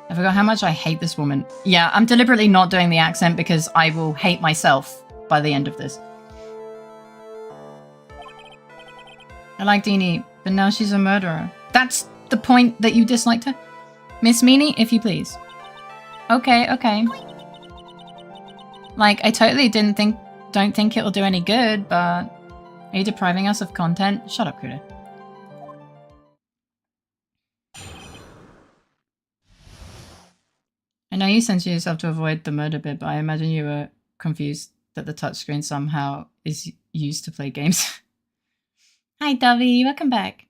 I forgot how much I hate this woman. Yeah, I'm deliberately not doing the accent because I will hate myself by the end of this. I like Deanie, but now she's a murderer. That's the point that you disliked her? Miss Meanie, if you please. Okay, okay. Like, I totally don't think it'll do any good, but... Are you depriving us of content? Shut up, Kuda. I know you censored yourself to avoid the murder bit, but I imagine you were confused that the touchscreen somehow is used to play games. Hi, Dovey. Welcome back.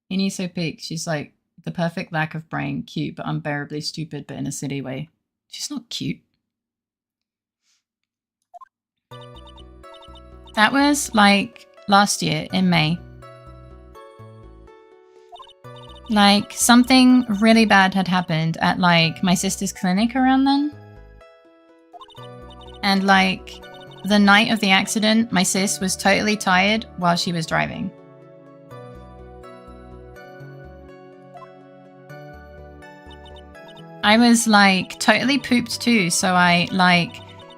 Innie's so peak. She's like the perfect lack of brain. Cute, but unbearably stupid, but in a silly way. She's not cute. That was like last year in May. Like something really bad had happened at like my sister's clinic around then. And like the night of the accident, my sis was totally tired while she was driving. I was like totally pooped too, so I like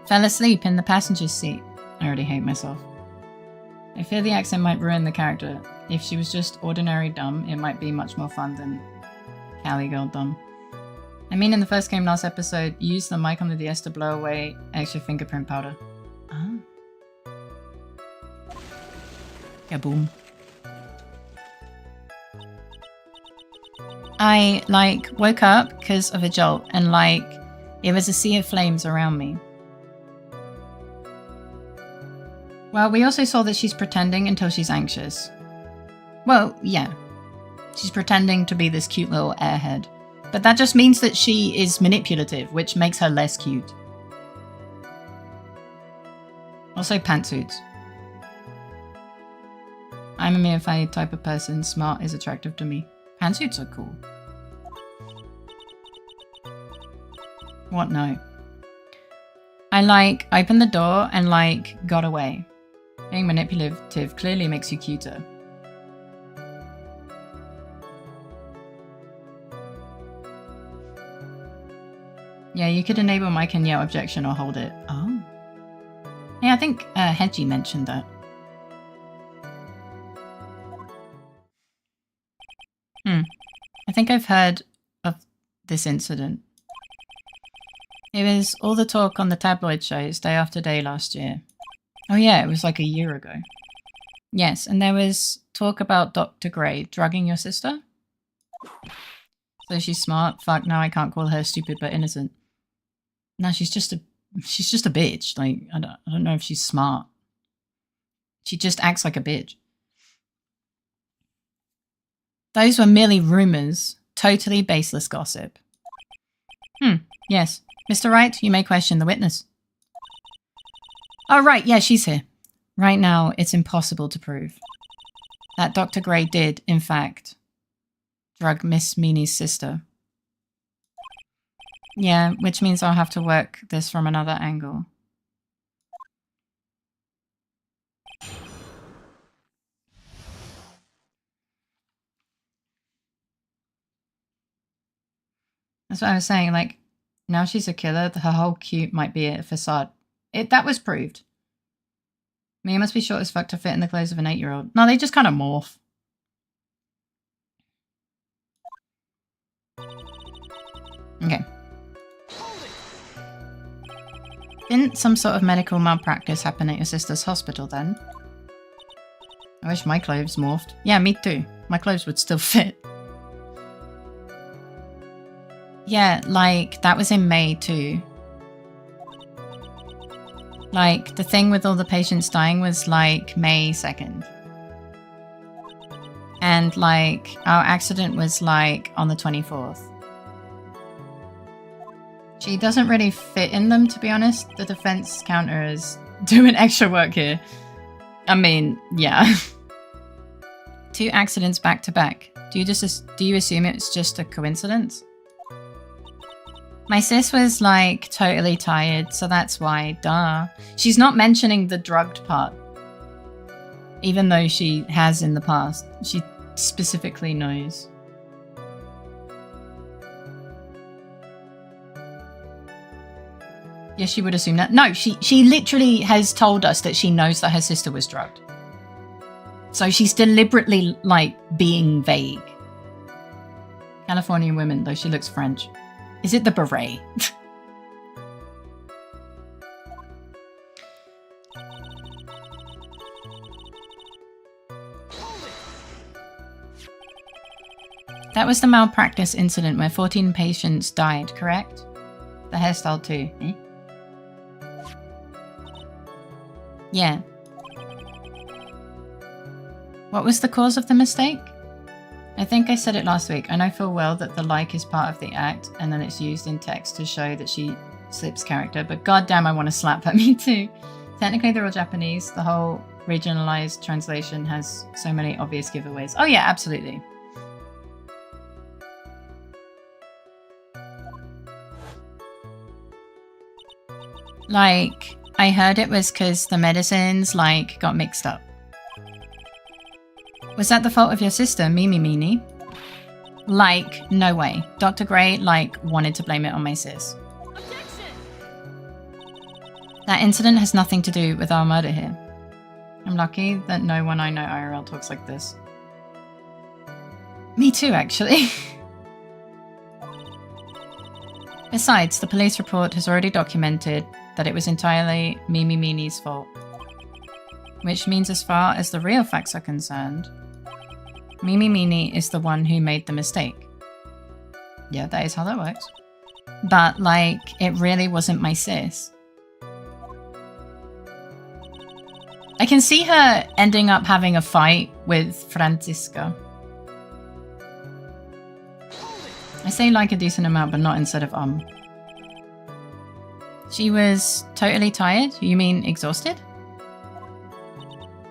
fell asleep in the passenger seat. I already hate myself. I fear the accent might ruin the character. If she was just ordinary dumb, it might be much more fun than Cali girl dumb. I mean, in the first game last episode, you used the mic on the DS to blow away extra fingerprint powder. Ah. Kaboom. I like woke up because of a jolt and like it was a sea of flames around me. Well, we also saw that she's pretending until she's anxious. Well, yeah. She's pretending to be this cute little airhead. But that just means that she is manipulative, which makes her less cute. Also pantsuits. I'm a Miyafai type of person. Smart is attractive to me. Pantsuits are cool. What? No. I like opened the door and like got away. Being manipulative clearly makes you cuter. Yeah, you could enable mic and yell objection or hold it. Oh. Yeah, I think Hedgie mentioned that. I think I've heard of this incident. It was all the talk on the tabloid shows day after day last year. Oh yeah, it was like a year ago. Yes, and there was talk about Dr. Gray drugging your sister. So she's smart. Fuck, now I can't call her stupid but innocent. No, she's just a bitch. Like, I don't know if she's smart. She just acts like a bitch. Those were merely rumors. Totally baseless gossip. Yes. Mr. Wright, you may question the witness. Oh, right. Yeah, she's here. Right now, it's impossible to prove that Dr. Gray did, in fact, drug Miss Meanie's sister. Yeah, which means I'll have to work this from another angle. That's what I was saying, like, now she's a killer, her whole cute might be a facade. That was proved. Mia must be short as fuck to fit in the clothes of an 8-year-old. No, they just kind of morph. Okay. Didn't some sort of medical malpractice happen at your sister's hospital then? I wish my clothes morphed. Yeah, me too. My clothes would still fit. Yeah, like, that was in May too. Like, the thing with all the patients dying was like May 2nd. And like, our accident was like on the 24th. She doesn't really fit in them, to be honest. The defense counter is doing extra work here. I mean, yeah. 2 accidents back to back. Do you assume it's just a coincidence? My sis was like totally tired, so that's why, duh. She's not mentioning the drugged part. Even though she has in the past. She specifically knows. Yes, she would assume that. No, she literally has told us that she knows that her sister was drugged. So she's deliberately, like, being vague. Californian women, though she looks French. Is it the beret? That was the malpractice incident where 14 patients died, correct? The hairstyle too, eh? Yeah. What was the cause of the mistake? I think I said it last week. I know full well that the like is part of the act and then it's used in text to show that she slips character, but goddamn I want to slap her, me too. Technically they're all Japanese. The whole regionalized translation has so many obvious giveaways. Oh yeah, absolutely. Like, I heard it was because the medicines, like, got mixed up. Was that the fault of your sister, Mimi Meanie? Like, no way. Dr. Gray, like, wanted to blame it on my sis. Objection! That incident has nothing to do with our murder here. I'm lucky that no one I know IRL talks like this. Me too, actually. Besides, the police report has already documented that it was entirely Mimi Meanie's fault. Which means as far as the real facts are concerned, Mimi Meanie is the one who made the mistake. Yeah, that is how that works. But, like, it really wasn't my sis. I can see her ending up having a fight with Francisca. I say like a decent amount, but not instead of She was totally tired? You mean exhausted?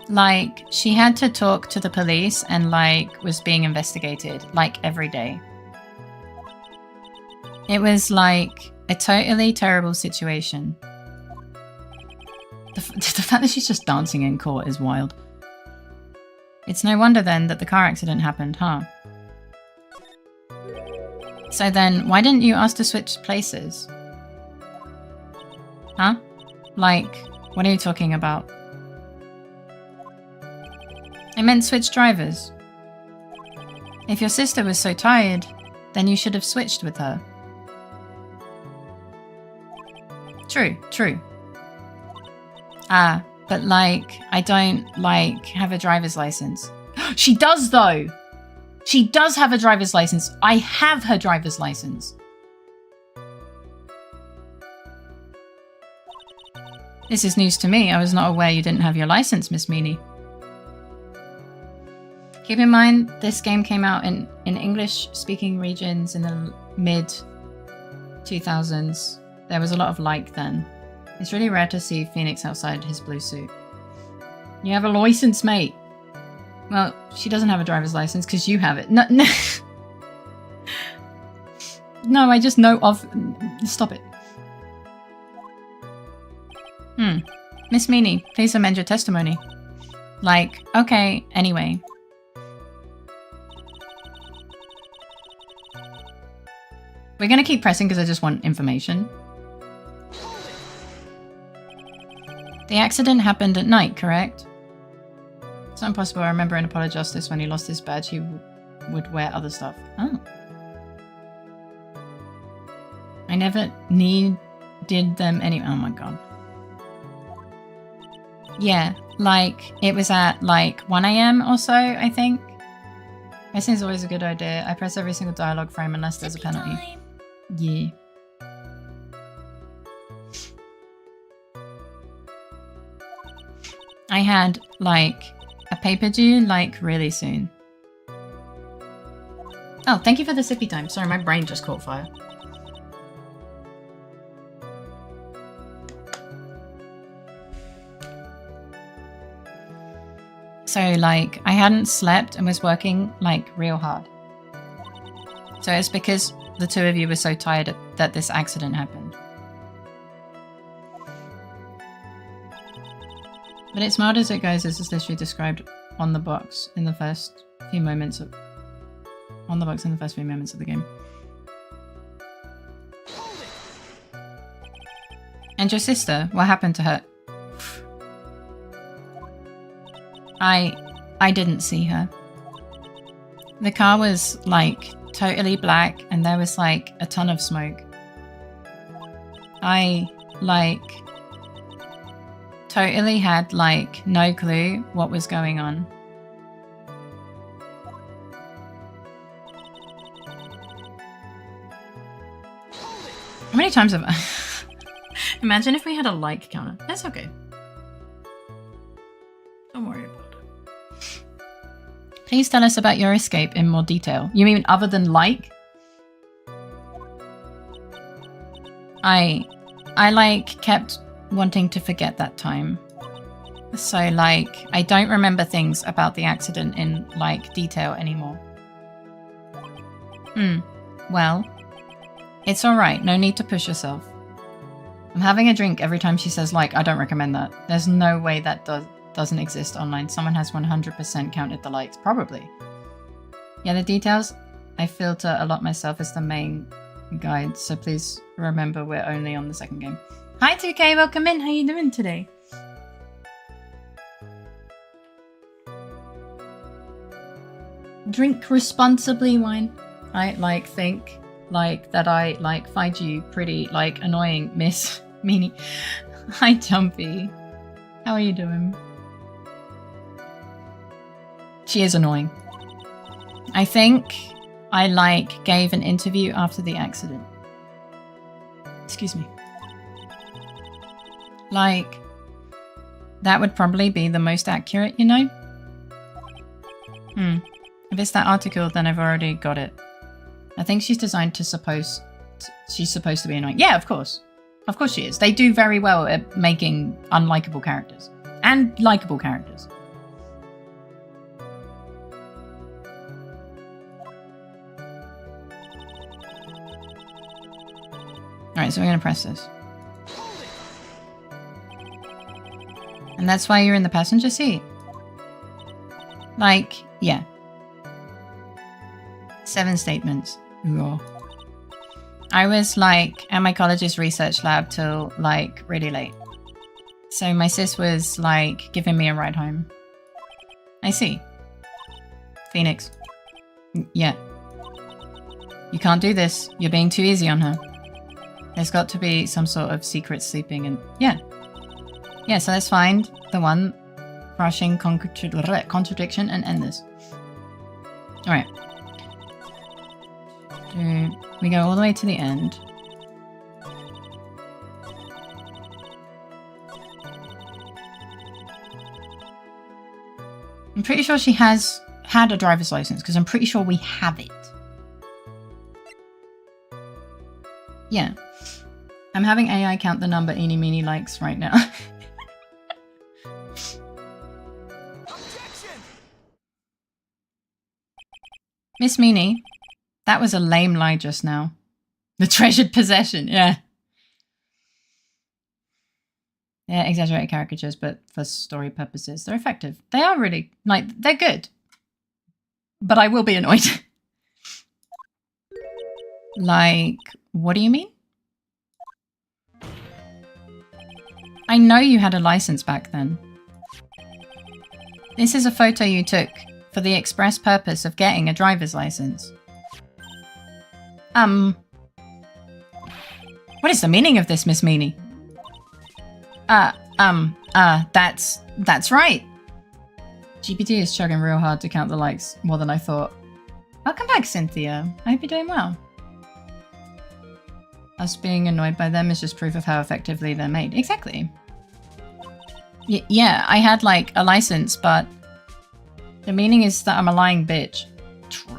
Like, she had to talk to the police and, like, was being investigated, like, every day. It was, like, a totally terrible situation. The fact that she's just dancing in court is wild. It's no wonder, then, that the car accident happened, huh? So then, why didn't you ask to switch places? Huh? Like, what are you talking about? I meant switch drivers. If your sister was so tired, then you should have switched with her. True, true. Ah, but like, I don't, like, have a driver's license. She does, though! She does have a driver's license. I have her driver's license. This is news to me. I was not aware you didn't have your license, Miss Meanie. Keep in mind, this game came out in English-speaking regions in the mid-2000s. There was a lot of like then. It's really rare to see Phoenix outside his blue suit. You have a license, mate. Well, she doesn't have a driver's license because you have it. No, no. No, I just know of... Stop it. Miss Meanie, please amend your testimony. Like, okay, anyway. We're gonna keep pressing because I just want information. The accident happened at night, correct? It's not impossible. I remember in Apollo Justice when he lost his badge, he would wear other stuff. Oh. I never needed them any- oh my god. Yeah, like, it was at, like, 1 AM or so, I think. Pressing is always a good idea. I press every single dialogue frame unless there's a penalty. Yeah. I had, like, a paper due, like, really soon. Oh, thank you for the sippy time. Sorry, my brain just caught fire. So, like, I hadn't slept and was working, like, real hard. So it's because the two of you were so tired that this accident happened. But it's mild as it goes, as is literally described on the box in the first few moments of... on the box in the first few moments of the game. And your sister, what happened to her? I didn't see her. The car was like totally black and there was like a ton of smoke. I like totally had like no clue what was going on. How many times have I... Imagine if we had a like counter. That's okay. Don't worry about it. Please tell us about your escape in more detail. You mean other than like? I like kept wanting to forget that time. So like, I don't remember things about the accident in like detail anymore. Well, it's alright. No need to push yourself. I'm having a drink every time she says like. I don't recommend that. There's no way that doesn't exist online. Someone has 100% counted the likes. Probably. Yeah, the details, I filter a lot myself as the main guide. So please remember we're only on the second game. Hi 2K, welcome in. How you doing today? Drink responsibly, wine. I like think like that I like find you pretty like annoying, Miss Meanie. Hi Jumpy. How are you doing? She is annoying. I think I like gave an interview after the accident. Excuse me. Like, that would probably be the most accurate, you know? If it's that article, then I've already got it. I think she's designed to she's supposed to be annoying. Yeah, of course. Of course she is. They do very well at making unlikable characters. And likable characters. Alright, so we're going to press this. And that's why you're in the passenger seat. Like, yeah. 7 statements. Raw. I was like at my college's research lab till like really late. So my sis was like giving me a ride home. I see. Phoenix. Yeah. You can't do this. You're being too easy on her. There's got to be some sort of secret sleeping and yeah. Yeah, so let's find the one crushing contradiction and end this. Alright. We go all the way to the end. I'm pretty sure she has had a driver's license because I'm pretty sure we have it. Yeah. I'm having AI count the number eeny meeny likes right now. Miss Meanie, that was a lame lie just now. The treasured possession, yeah. Yeah, exaggerated caricatures, but for story purposes, they're effective. They are really, like, they're good. But I will be annoyed. Like, what do you mean? I know you had a license back then. This is a photo you took for the express purpose of getting a driver's license. What is the meaning of this, Miss Meanie? That's right. GPT is chugging real hard to count the likes, more than I thought. Welcome back, Cynthia. I hope you're doing well. Us being annoyed by them is just proof of how effectively they're made. Exactly. Yeah, I had like a license, but the meaning is that I'm a lying bitch. True.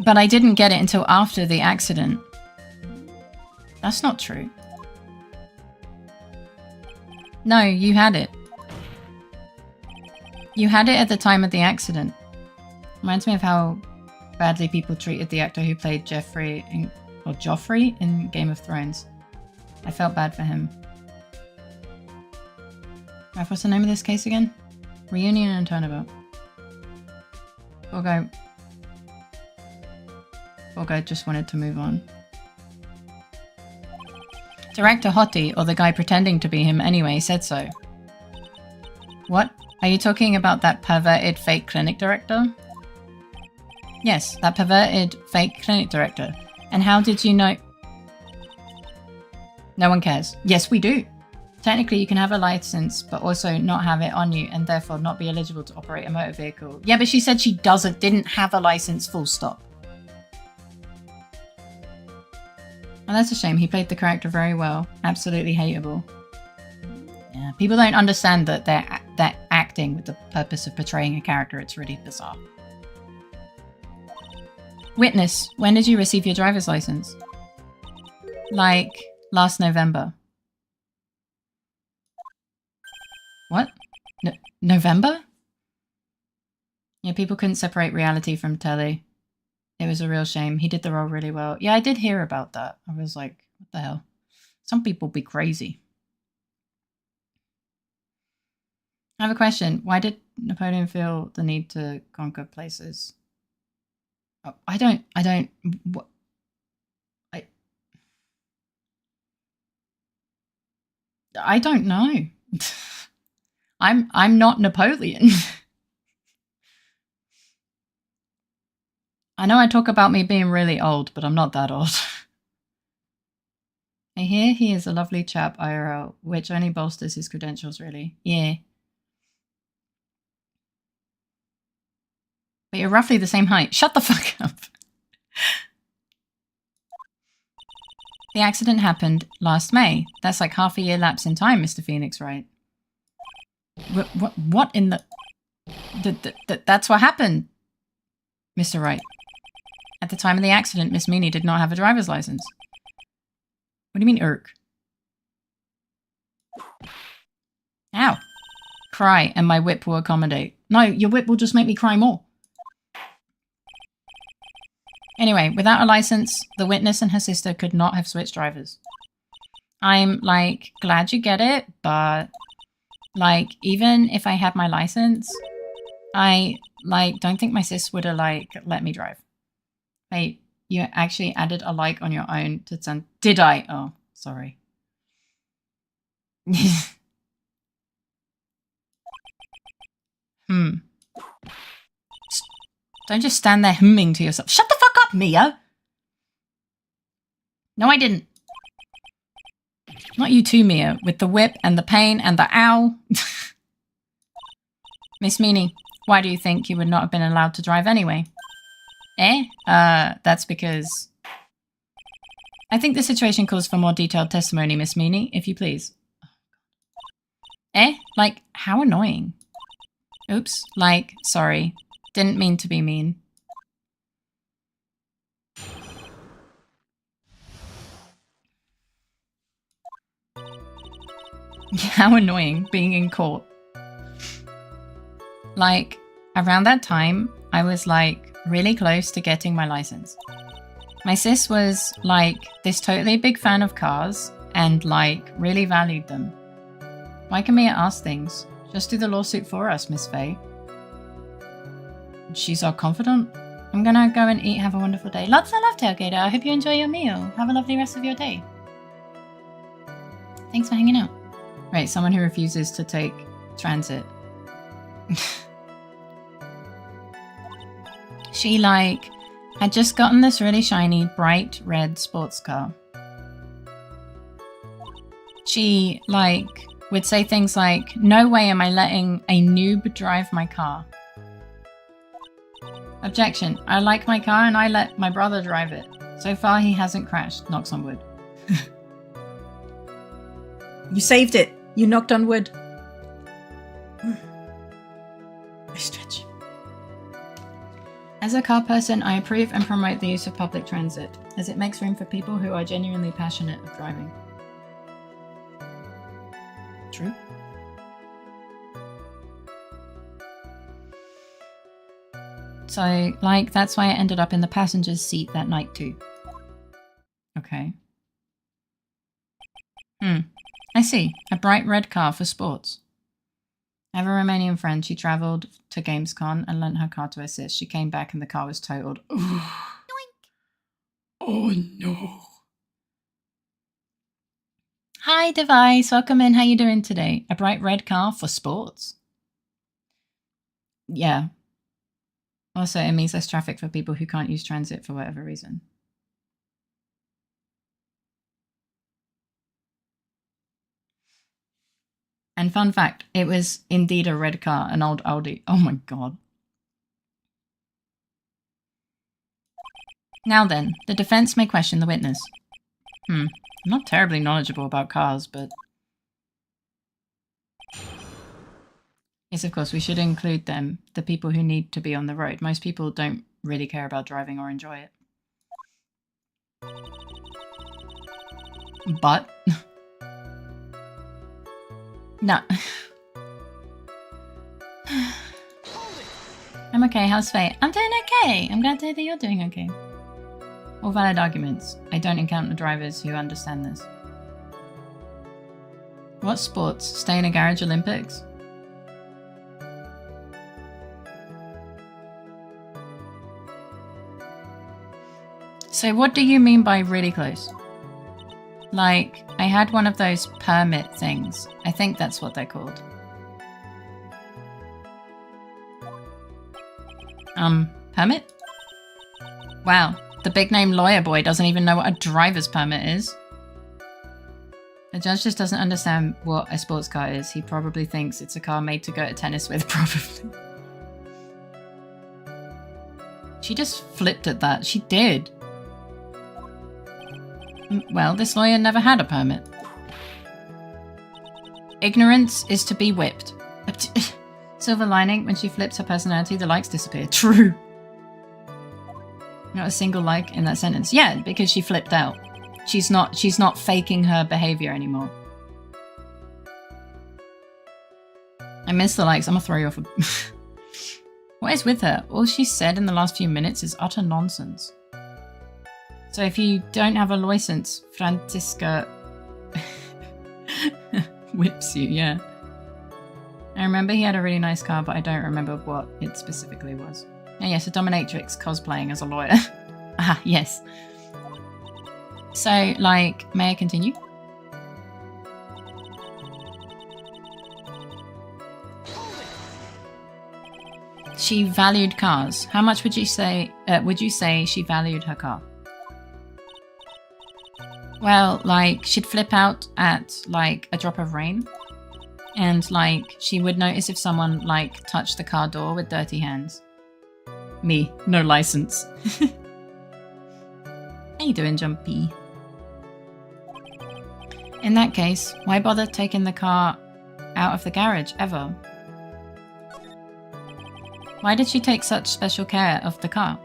But I didn't get it until after the accident. That's not true. No, you had it. You had it at the time of the accident. Reminds me of how badly people treated the actor who played Joffrey in Game of Thrones. I felt bad for him. What's the name of this case again? Reunion and Turnabout. We'll go. Poor guy just wanted to move on. Director Hottie, or the guy pretending to be him anyway, said so. What? Are you talking about that perverted fake clinic director? Yes, that perverted fake clinic director. And how did you know? No one cares. Yes, we do. Technically, you can have a license, but also not have it on you, and therefore not be eligible to operate a motor vehicle. Yeah, but she said she didn't have a license, full stop. Well, that's a shame. He played the character very well. Absolutely hateable. Yeah, people don't understand that they're acting with the purpose of portraying a character. It's really bizarre. Witness, when did you receive your driver's license? Like, last November. What? November? Yeah, people couldn't separate reality from telly. It was a real shame. He did the role really well. Yeah, I did hear about that. I was like, what the hell? Some people be crazy. I have a question. Why did Napoleon feel the need to conquer places? Oh, I don't know. I'm not Napoleon. I know I talk about me being really old, but I'm not that old. I hear he is a lovely chap, IRL, which only bolsters his credentials, really. Yeah. But you're roughly the same height. Shut the fuck up. The accident happened last May. That's like half a year lapse in time, Mr. Phoenix, right? What in the... That's what happened, Mr. Wright. At the time of the accident, Miss Meany did not have a driver's license. What do you mean, irk? Ow. Cry, and my whip will accommodate. No, your whip will just make me cry more. Anyway, without a license, the witness and her sister could not have switched drivers. I'm, like, glad you get it, but, like, even if I had my license, I, like, don't think my sis would have, like, let me drive. Wait, you actually added a like on your own to send... Did I? Oh, sorry. Don't just stand there humming to yourself. Shut the fuck up, Mia! No, I didn't. Not you too, Mia, with the whip and the pain and the ow. Miss Meany, why do you think you would not have been allowed to drive anyway? That's because... I think the situation calls for more detailed testimony, Miss Meany, if you please. Like, how annoying. Oops, like, sorry. Didn't mean to be mean. How annoying, being in court. Like, around that time, I was, like, really close to getting my license. My sis was, like, this totally big fan of cars and, like, really valued them. Why can Mia ask things? Just do the lawsuit for us, Miss Faye. She's our confidant. I'm gonna go and eat. Have a wonderful day. Lots of love, Tailgater. I hope you enjoy your meal. Have a lovely rest of your day. Thanks for hanging out. Right, someone who refuses to take transit. She, like, had just gotten this really shiny, bright red sports car. She, like, would say things like, no way am I letting a noob drive my car. Objection. I like my car and I let my brother drive it. So far he hasn't crashed. Knocks on wood. You saved it. You knocked on wood. I stretch. As a car person, I approve and promote the use of public transit, as it makes room for people who are genuinely passionate of driving. True. So, like, that's why I ended up in the passenger's seat that night too. Okay. I see. A bright red car for sports. I have a Romanian friend. She travelled to Gamescom and lent her car to her sis. She came back and the car was totaled. Yoink. Oh no. Hi Device, welcome in. How you doing today? A bright red car for sports? Yeah. Also, it means less traffic for people who can't use transit for whatever reason. And fun fact, it was indeed a red car, an old Audi. Oh my god. Now then, the defense may question the witness. I'm not terribly knowledgeable about cars, but... Yes, of course, we should include them, the people who need to be on the road. Most people don't really care about driving or enjoy it. But... no. I'm okay, how's Faye? I'm doing okay! I'm glad to hear that you're doing okay. All valid arguments. I don't encounter drivers who understand this. What sports? Stay in a garage Olympics? So what do you mean by really close? Like, I had one of those permit things. I think that's what they're called. Permit? Wow, the big name lawyer boy doesn't even know what a driver's permit is. The judge just doesn't understand what a sports car is. He probably thinks it's a car made to go to tennis with, probably. She just flipped at that. She did. Well, this lawyer never had a permit. Ignorance is to be whipped. Silver lining, when she flips her personality, the likes disappear. True. Not a single like in that sentence. Yeah, because she flipped out. She's not faking her behavior anymore. I miss the likes. I'm gonna throw you off. What is with her? All she said in the last few minutes is utter nonsense. So if you don't have a license, Francisca whips you, yeah. I remember he had a really nice car, but I don't remember what it specifically was. Oh yes, a dominatrix cosplaying as a lawyer. Ah, yes. So, like, may I continue? She valued cars. How much would you say she valued her car? Well, like, she'd flip out at, like, a drop of rain. And, like, she would notice if someone, like, touched the car door with dirty hands. Me. No license. How you doing, Jumpy? In that case, why bother taking the car out of the garage, ever? Why did she take such special care of the car?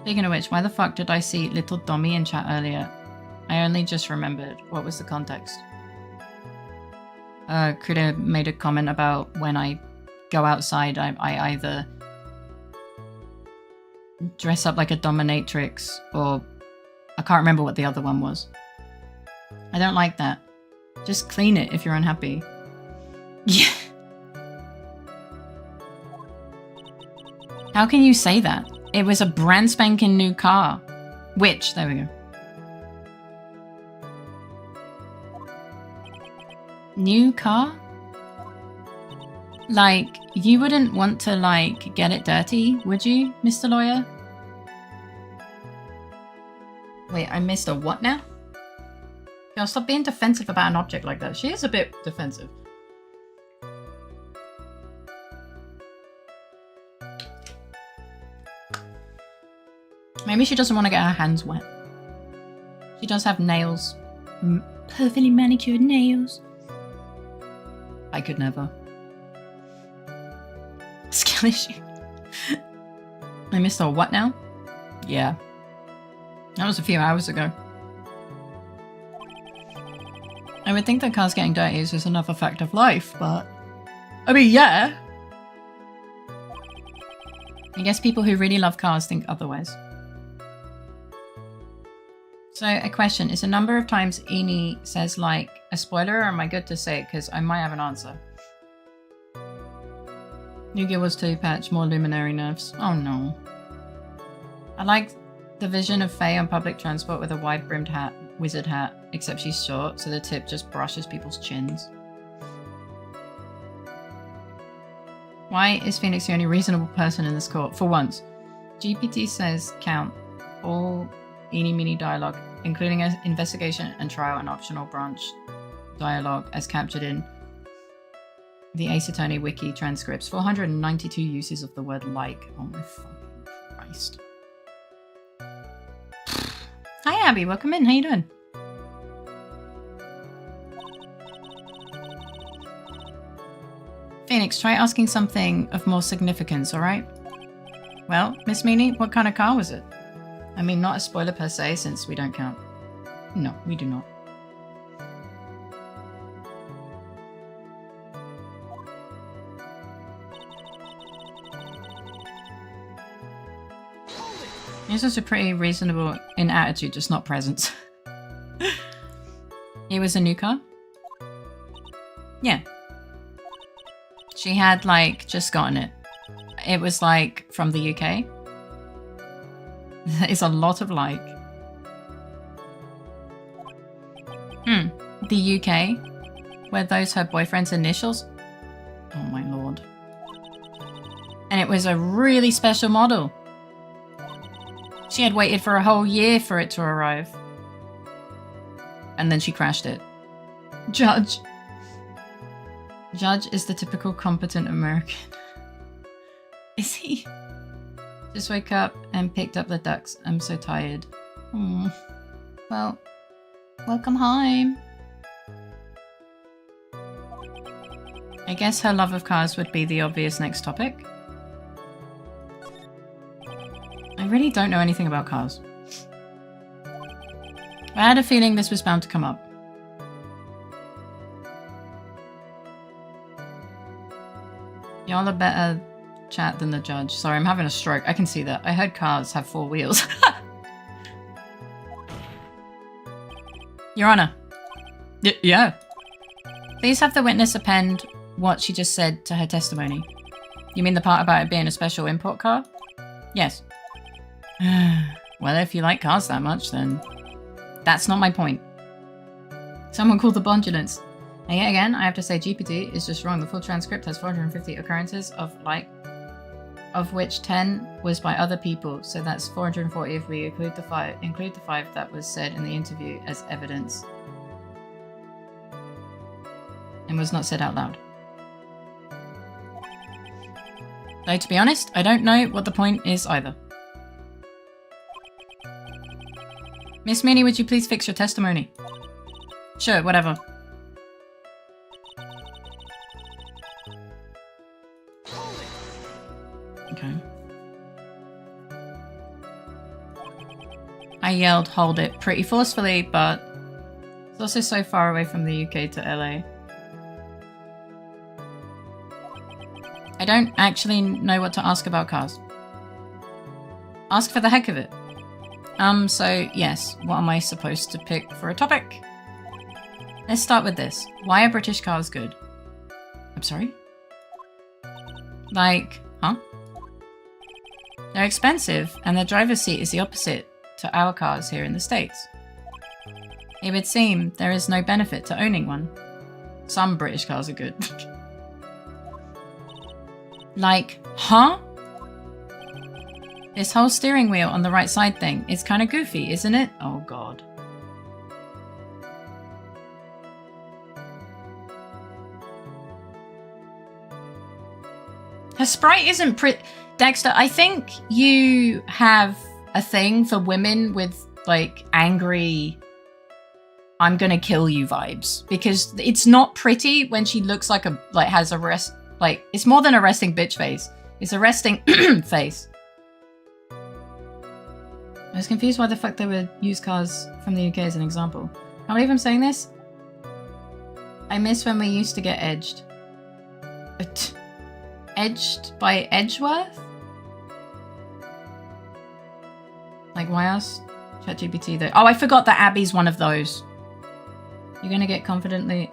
Speaking of which, why the fuck did I see Little Dommy in chat earlier? I only just remembered. What was the context? Critter made a comment about when I go outside, I either dress up like a dominatrix or I can't remember what the other one was. I don't like that. Just clean it if you're unhappy. Yeah. How can you say that? It was a brand spanking new car. Which, there we go. New car? Like, you wouldn't want to, like, get it dirty, would you, Mr. Lawyer? Wait, I missed a what now? Girl, stop being defensive about an object like that. She is a bit defensive. Maybe she doesn't want to get her hands wet. She does have nails. Perfectly manicured nails. I could never. Skill issue. I missed a what now? Yeah. That was a few hours ago. I would think that cars getting dirty is just another fact of life, but... I mean, yeah. I guess people who really love cars think otherwise. So, a question. Is the number of times Eni says, like, a spoiler, or am I good to say it? Because I might have an answer. Yu-Gi-Oh! Was 2 patch, more luminary nerfs. Oh no. I like The vision of Faye on public transport with a wide-brimmed hat, wizard hat, except she's short, so the tip just brushes people's chins. Why is Phoenix the only reasonable person in this court? For once. GPT says count all eeny-meeny dialogue, including an investigation and trial and optional branch dialogue as captured in the Ace Attorney Wiki transcripts. 492 uses of the word like. Oh my fucking Christ. Hi Abby, welcome in. How you doing? Phoenix, try asking something of more significance, alright? Well, Miss Meanie, what kind of car was it? I mean, not a spoiler per se, since we don't count. No, we do not. He's also pretty reasonable in attitude, just not presence. It was a new car? Yeah. She had, like, just gotten it. It was, like, from the UK. It's a lot of like. The UK? Were those her boyfriend's initials? Oh my lord. And it was a really special model. She had waited for a whole year for it to arrive. And then she crashed it. Judge. Judge is the typical competent American. Is he? Just woke up and picked up the ducks. I'm so tired. Well, welcome home. I guess her love of cars would be the obvious next topic. I really don't know anything about cars. I had a feeling this was bound to come up. Y'all are better chat than the judge. Sorry, I'm having a stroke. I can see that. I heard cars have 4 wheels. Your Honor. Yeah. Please have the witness append what she just said to her testimony. You mean the part about it being a special import car? Yes. Well, if you like cars that much, then that's not my point. Someone called the bondulance. And yet again, I have to say GPT is just wrong. The full transcript has 450 occurrences of like, of which 10 was by other people. So that's 440 if we include the 5 that was said in the interview as evidence. And was not said out loud. Though to be honest, I don't know what the point is either. Miss Meanie, would you please fix your testimony? Sure, whatever. Okay. I yelled, hold it, pretty forcefully, but it's also so far away from the UK to LA. I don't actually know what to ask about cars. Ask for the heck of it. So yes, what am I supposed to pick for a topic? Let's start with this. Why are British cars good? I'm sorry? Like, huh? They're expensive, and the driver's seat is the opposite to our cars here in the States. It would seem there is no benefit to owning one. Some British cars are good. Like, huh? This whole steering wheel on the right side thing is kind of goofy, isn't it? Oh god. Her sprite isn't pretty. Dexter, I think you have a thing for women with, like, angry, I'm gonna kill you vibes. Because it's not pretty when she looks like a, like, has a rest, like, it's more than a resting bitch face. It's a resting face. I was confused why the fuck they would use cars from the UK as an example. Can't believe I'm saying this. I miss when we used to get edged. Edged by Edgeworth? Like, why else? ChatGPT though. Oh, I forgot that Abby's one of those. You're gonna get confidently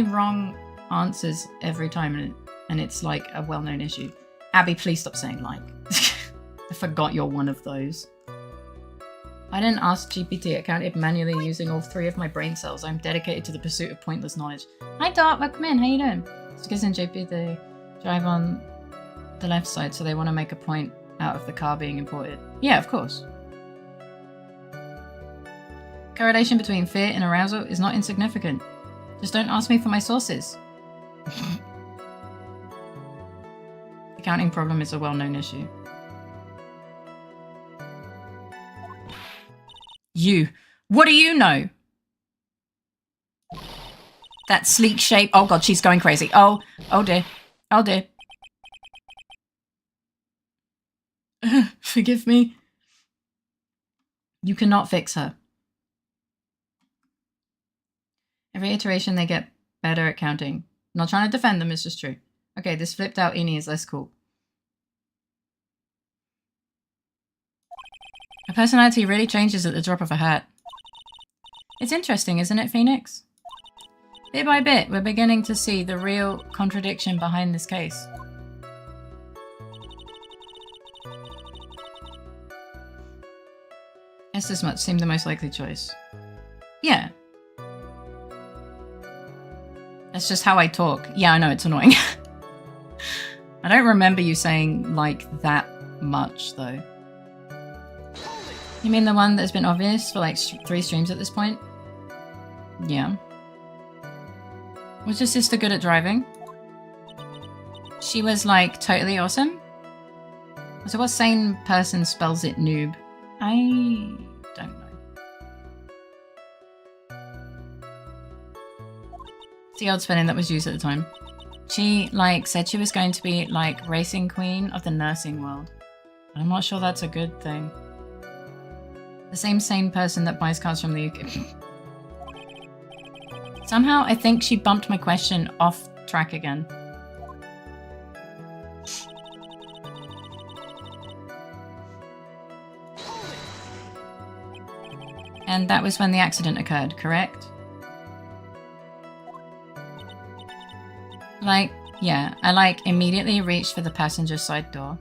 wrong answers every time, and it's like a well-known issue. Abby, please stop saying like. I forgot you're one of those. I didn't ask GPT. I counted manually using all 3 of my brain cells. I'm dedicated to the pursuit of pointless knowledge. Hi Dot, welcome in. How you doing? Skizz and JP, they drive on the left side, so they want to make a point out of the car being imported. Yeah, of course. Correlation between fear and arousal is not insignificant. Just don't ask me for my sources. The counting problem is a well-known issue. You. What do you know? That sleek shape. Oh god, she's going crazy. Oh dear. Oh dear. Forgive me. You cannot fix her. Every iteration they get better at counting. I'm not trying to defend them, it's just true. Okay, this flipped out Eni is less cool. Her personality really changes at the drop of a hat. It's interesting, isn't it, Phoenix? Bit by bit, we're beginning to see the real contradiction behind this case. This much seemed the most likely choice. Yeah. That's just how I talk. Yeah, I know, it's annoying. I don't remember you saying, like, that much, though. You mean the one that's been obvious for, like, 3 streams at this point? Yeah. Was your sister good at driving? She was, like, totally awesome? So what sane person spells it noob? I don't know. It's the old spelling that was used at the time. She, like, said she was going to be, like, racing queen of the nursing world. But I'm not sure that's a good thing. The same sane person that buys cars from the UK. Somehow, I think she bumped my question off track again. And that was when the accident occurred, correct? Like, yeah, I, like, immediately reached for the passenger side door.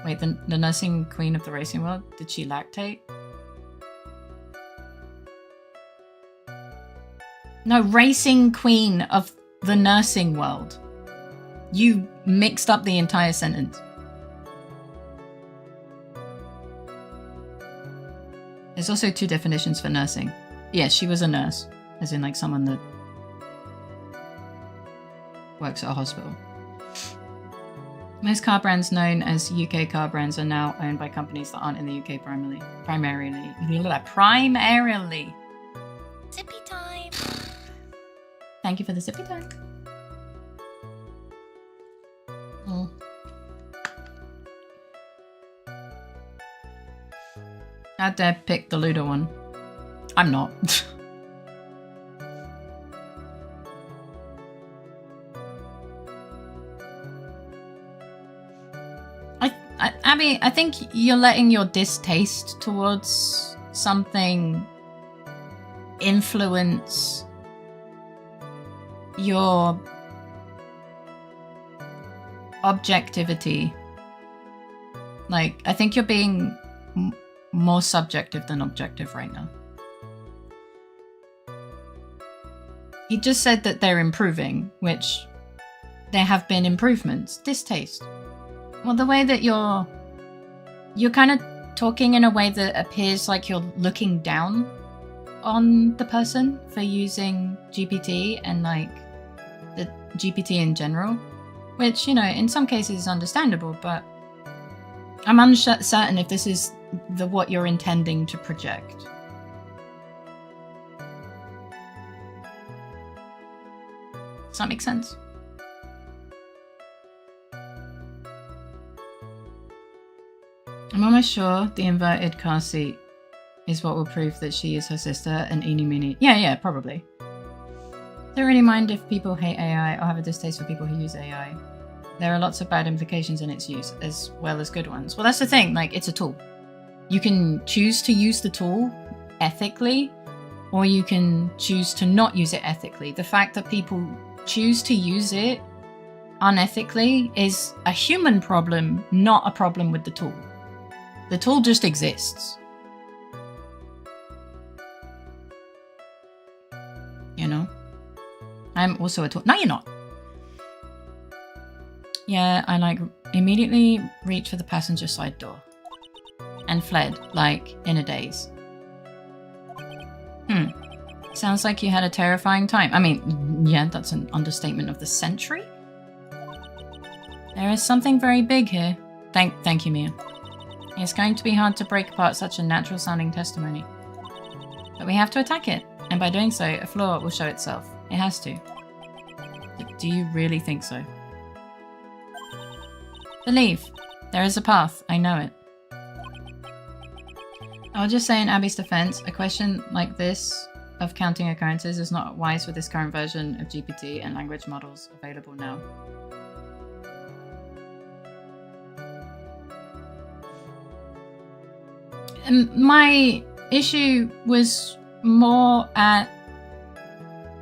Wait, the nursing queen of the racing world? Did she lactate? No, racing queen of the nursing world. You mixed up the entire sentence. There's also 2 definitions for nursing. Yes, she was a nurse, as in, like, someone that works at a hospital. Most car brands known as UK car brands are now owned by companies that aren't in the UK primarily. Sippy time. Thank you for the sippy time. Oh. I dare pick the Ludo one. I'm not. Abby, I think you're letting your distaste towards something influence your objectivity. Like, I think you're being more subjective than objective right now. He just said that they're improving, which there have been improvements. Distaste. Well, the way that you're kind of talking in a way that appears like you're looking down on the person for using GPT and, like, the GPT in general, which, you know, in some cases is understandable, but I'm uncertain if this is what you're intending to project. Does that make sense? I'm almost sure the inverted car seat is what will prove that she is her sister and eeny meeny. Yeah, probably. Don't really mind if people hate AI or have a distaste for people who use AI. There are lots of bad implications in its use, as well as good ones. Well, that's the thing, like, it's a tool. You can choose to use the tool ethically, or you can choose to not use it ethically. The fact that people choose to use it unethically is a human problem, not a problem with the tool. The tool just exists. You know? I'm also a tool. No, you're not. Yeah, I like immediately reached for the passenger side door and fled, like, in a daze. Sounds like you had a terrifying time. I mean, yeah, that's an understatement of the century. There is something very big here. Thank you, Mia. It's going to be hard to break apart such a natural-sounding testimony. But we have to attack it, and by doing so, a flaw will show itself. It has to. Do you really think so? Believe. There is a path. I know it. I'll just say in Abby's defense, a question like this of counting occurrences is not wise with this current version of GPT and language models available now. My issue was more at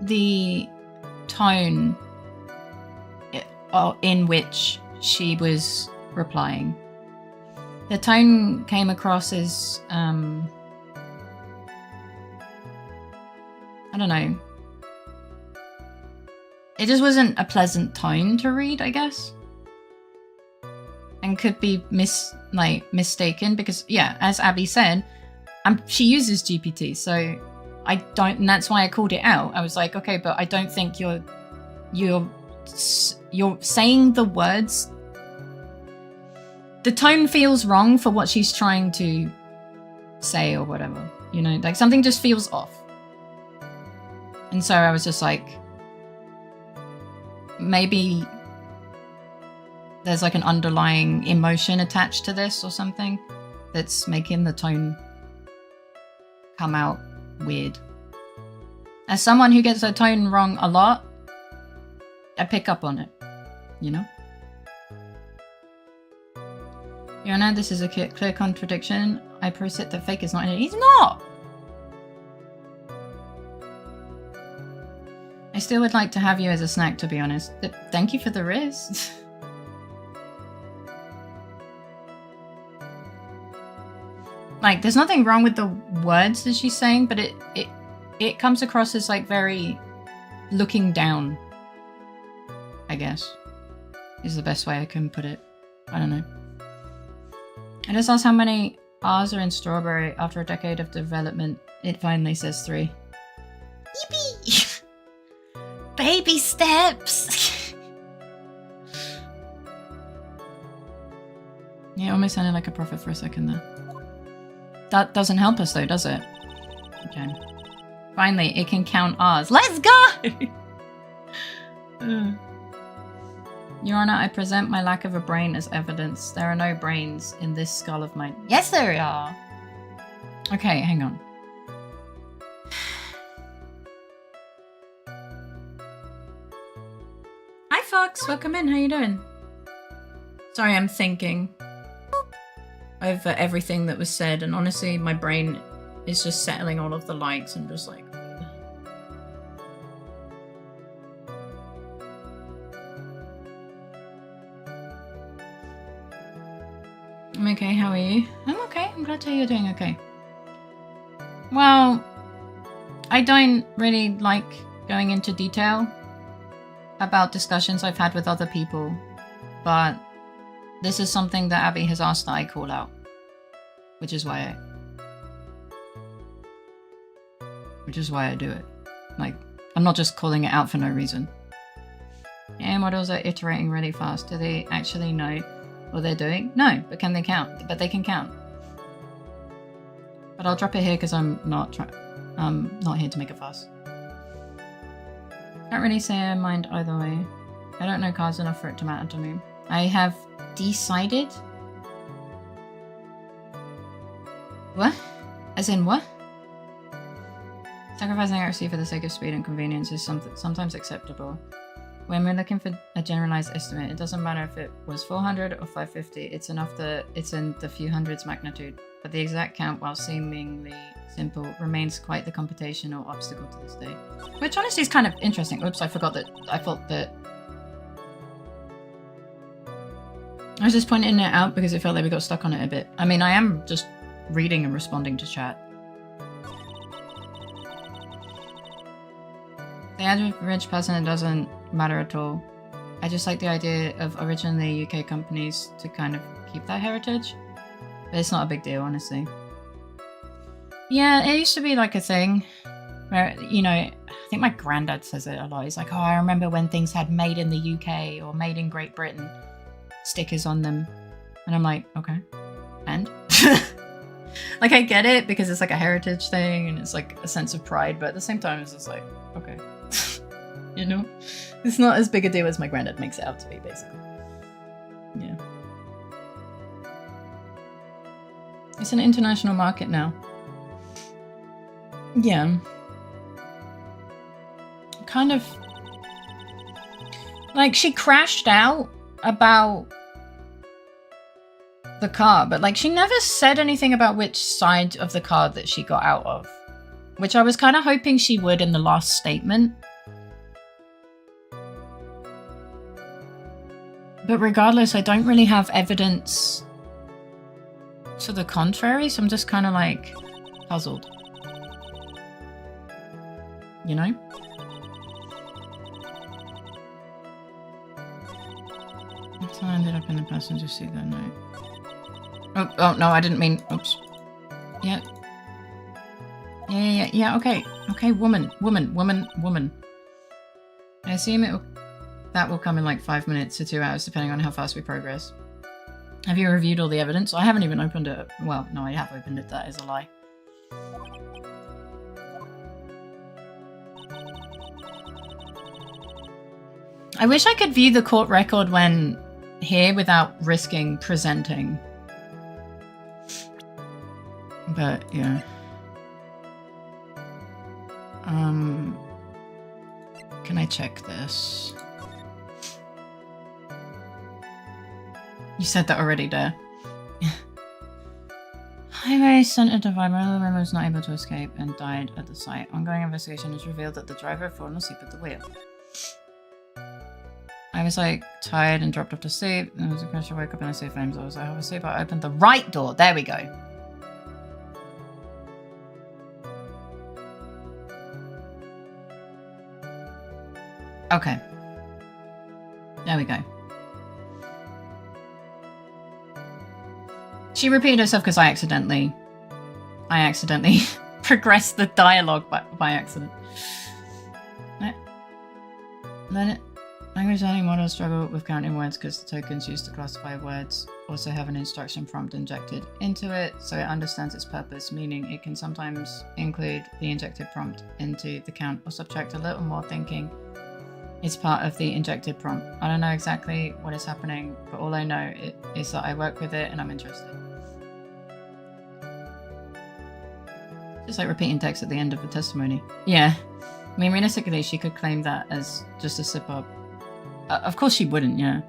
the tone in which she was replying. The tone came across as, I don't know. It just wasn't a pleasant tone to read, I guess. And could be mistaken because, yeah, as Abby said, she uses GPT, so I don't, and that's why I called it out. I was like, okay, but I don't think you're saying the words. The tone feels wrong for what she's trying to say or whatever, you know, like something just feels off. And so I was just like, maybe there's like an underlying emotion attached to this or something that's making the tone come out weird. As someone who gets their tone wrong a lot, I pick up on it, you know? Yona, this is a clear contradiction. I posit that Fake is not in it. He's not! I still would like to have you as a snack, to be honest. But thank you for the risk. Like, there's nothing wrong with the words that she's saying, but it comes across as, like, very looking down, I guess, is the best way I can put it. I don't know. I just asked how many R's are in strawberry. After a decade of development, it finally says 3. Yippee! Baby steps! Yeah, it almost sounded like a prophet for a second there. That doesn't help us though, does it? Okay. Finally, it can count R's. Let's go! Your Honor, I present my lack of a brain as evidence. There are no brains in this skull of mine. Yes, there are! Okay, hang on. Hi, Fox. Welcome in. How you doing? Sorry, I'm thinking over everything that was said, and honestly, my brain is just settling all of the likes and just like... I'm okay, how are you? I'm okay, I'm glad to hear you're doing okay. Well, I don't really like going into detail about discussions I've had with other people, but this is something that Abby has asked that I call out, which is why I do it. Like, I'm not just calling it out for no reason. AI models are iterating really fast. Do they actually know what they're doing? No, but can they count? But they can count. But I'll drop it here because I'm not here to make a fuss. Can't really say I mind either way. I don't know cards enough for it to matter to me. I have decided. What? As in what? Sacrificing accuracy for the sake of speed and convenience is sometimes acceptable. When we're looking for a generalized estimate, it doesn't matter if it was 400 or 550, it's enough that it's in the few hundreds magnitude. But the exact count, while seemingly simple, remains quite the computational obstacle to this day. Which honestly is kind of interesting. Oops, I forgot that. I thought that I was just pointing it out because it felt like we got stuck on it a bit. I mean, I am just reading and responding to chat. The average person, it doesn't matter at all. I just like the idea of originally UK companies to kind of keep that heritage. But it's not a big deal, honestly. Yeah, it used to be like a thing where, you know, I think my granddad says it a lot. He's like, oh, I remember when things had made in the UK or made in Great Britain stickers on them. And I'm like, okay. And? Like, I get it because it's like a heritage thing and it's like a sense of pride. But at the same time, it's just like, okay. You know? It's not as big a deal as my granddad makes it out to be, basically. Yeah. It's an international market now. Yeah. Kind of... Like, she crashed out about the car, but like, she never said anything about which side of the car that she got out of. Which I was kind of hoping she would in the last statement. But regardless, I don't really have evidence to the contrary, so I'm just kind of like puzzled. You know? So I ended up in the passenger seat that night. Oh, no, I didn't mean... Oops. Yeah. Yeah, okay. Okay, woman. I assume that will come in like 5 minutes to 2 hours, depending on how fast we progress. Have you reviewed all the evidence? I haven't even opened it. Well, no, I have opened it. That is a lie. I wish I could view the court record when here without risking presenting. But, yeah. Can I check this? You said that already, Dare. Highway Centre Divide. One of the women was not able to escape and died at the site. Ongoing investigation has revealed that the driver had fallen asleep at the wheel. I was like tired and dropped off to sleep. There was a crash. I woke up and I saw flames. I was like, asleep. I opened the right door. There we go. Okay. There we go. She repeated herself because I accidentally progressed the dialogue by accident. Language learning models struggle with counting words because the tokens used to classify words also have an instruction prompt injected into it, so it understands its purpose, meaning it can sometimes include the injected prompt into the count or subtract a little more thinking. It's part of the injected prompt. I don't know exactly what is happening, but all I know is that I work with it and I'm interested. Just like repeating text at the end of a testimony. Yeah. I mean, realistically, she could claim that as just a slip-up. Of course she wouldn't, yeah.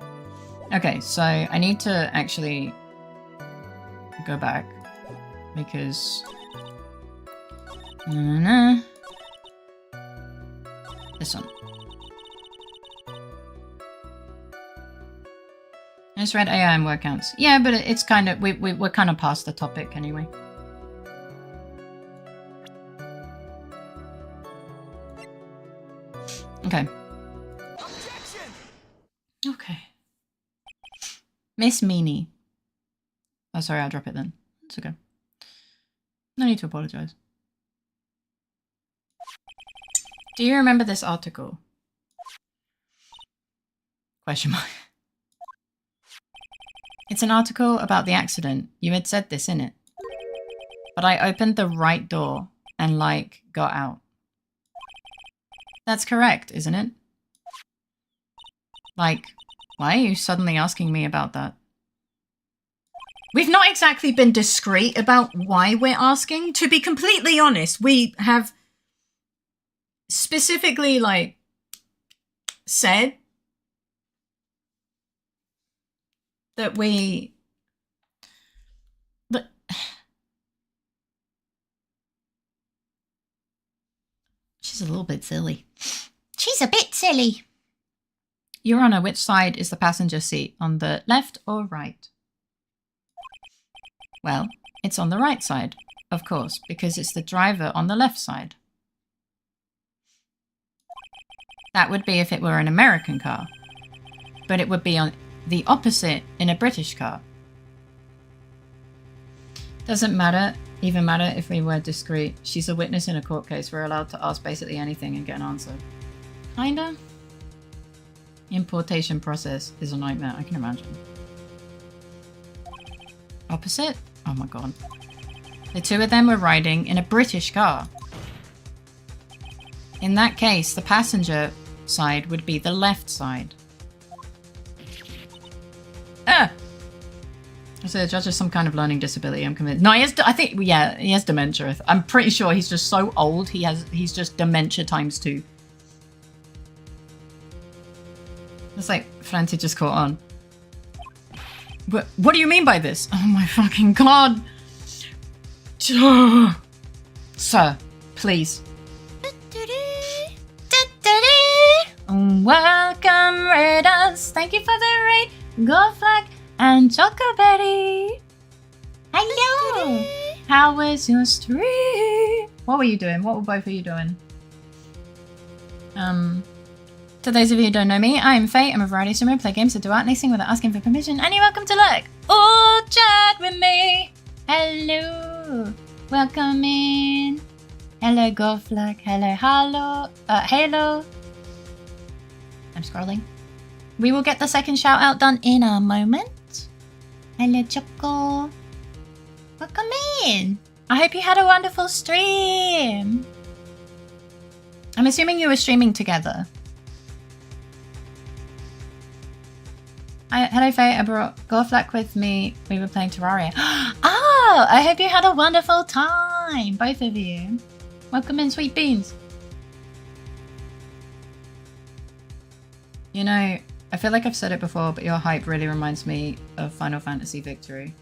Okay, so I need to actually go back because... This one. I just read AI and word counts. Yeah, but it's kind of... We're kind of past the topic anyway. Okay. Okay. Miss Meanie. Oh, sorry, I'll drop it then. It's okay. No need to apologize. Do you remember this article? Question mark. It's an article about the accident. You had said this in it. But I opened the right door and, like, got out. That's correct, isn't it? Like, why are you suddenly asking me about that? We've not exactly been discreet about why we're asking. To be completely honest, we have specifically, like, said that we... But... She's a little bit silly. She's a bit silly. Your Honor, which side is the passenger seat? On the left or right? Well, it's on the right side, of course, because it's the driver on the left side. That would be if it were an American car, but it would be on the opposite in a British car. Doesn't matter, even matter if we were discreet. She's a witness in a court case. We're allowed to ask basically anything and get an answer. Kinda. Importation process is a nightmare, I can imagine. Opposite? Oh my god. The two of them were riding in a British car. In that case, the passenger side would be the left side. Ah! So the judge has some kind of learning disability, I'm convinced. No, he has, I think, yeah, he has dementia. I'm pretty sure he's just so old, he's just dementia times 2. It's like Francie just caught on. What do you mean by this? Oh my fucking god! Sir, please. Welcome, Raiders. Thank you for the raid. Go Flag and Chocoberry. Hello. How was your stream? What were you doing? What were both of you doing? To those of you who don't know me, I am Faye. I'm a variety streamer, play games, do art, and sing without asking for permission, and you're welcome to look or chat with me. Hello. Welcome in. Hello, Go Flag. Hello, hello. Hello. I'm scrolling. We will get the second shout out done in a moment. Hello, Choco. Welcome in. I hope you had a wonderful stream. I'm assuming you were streaming together. Hello, Faye. I brought Gorflack with me. We were playing Terraria. Oh, I hope you had a wonderful time, both of you. Welcome in, sweet beans. You know, I feel like I've said it before, but your hype really reminds me of Final Fantasy Victory.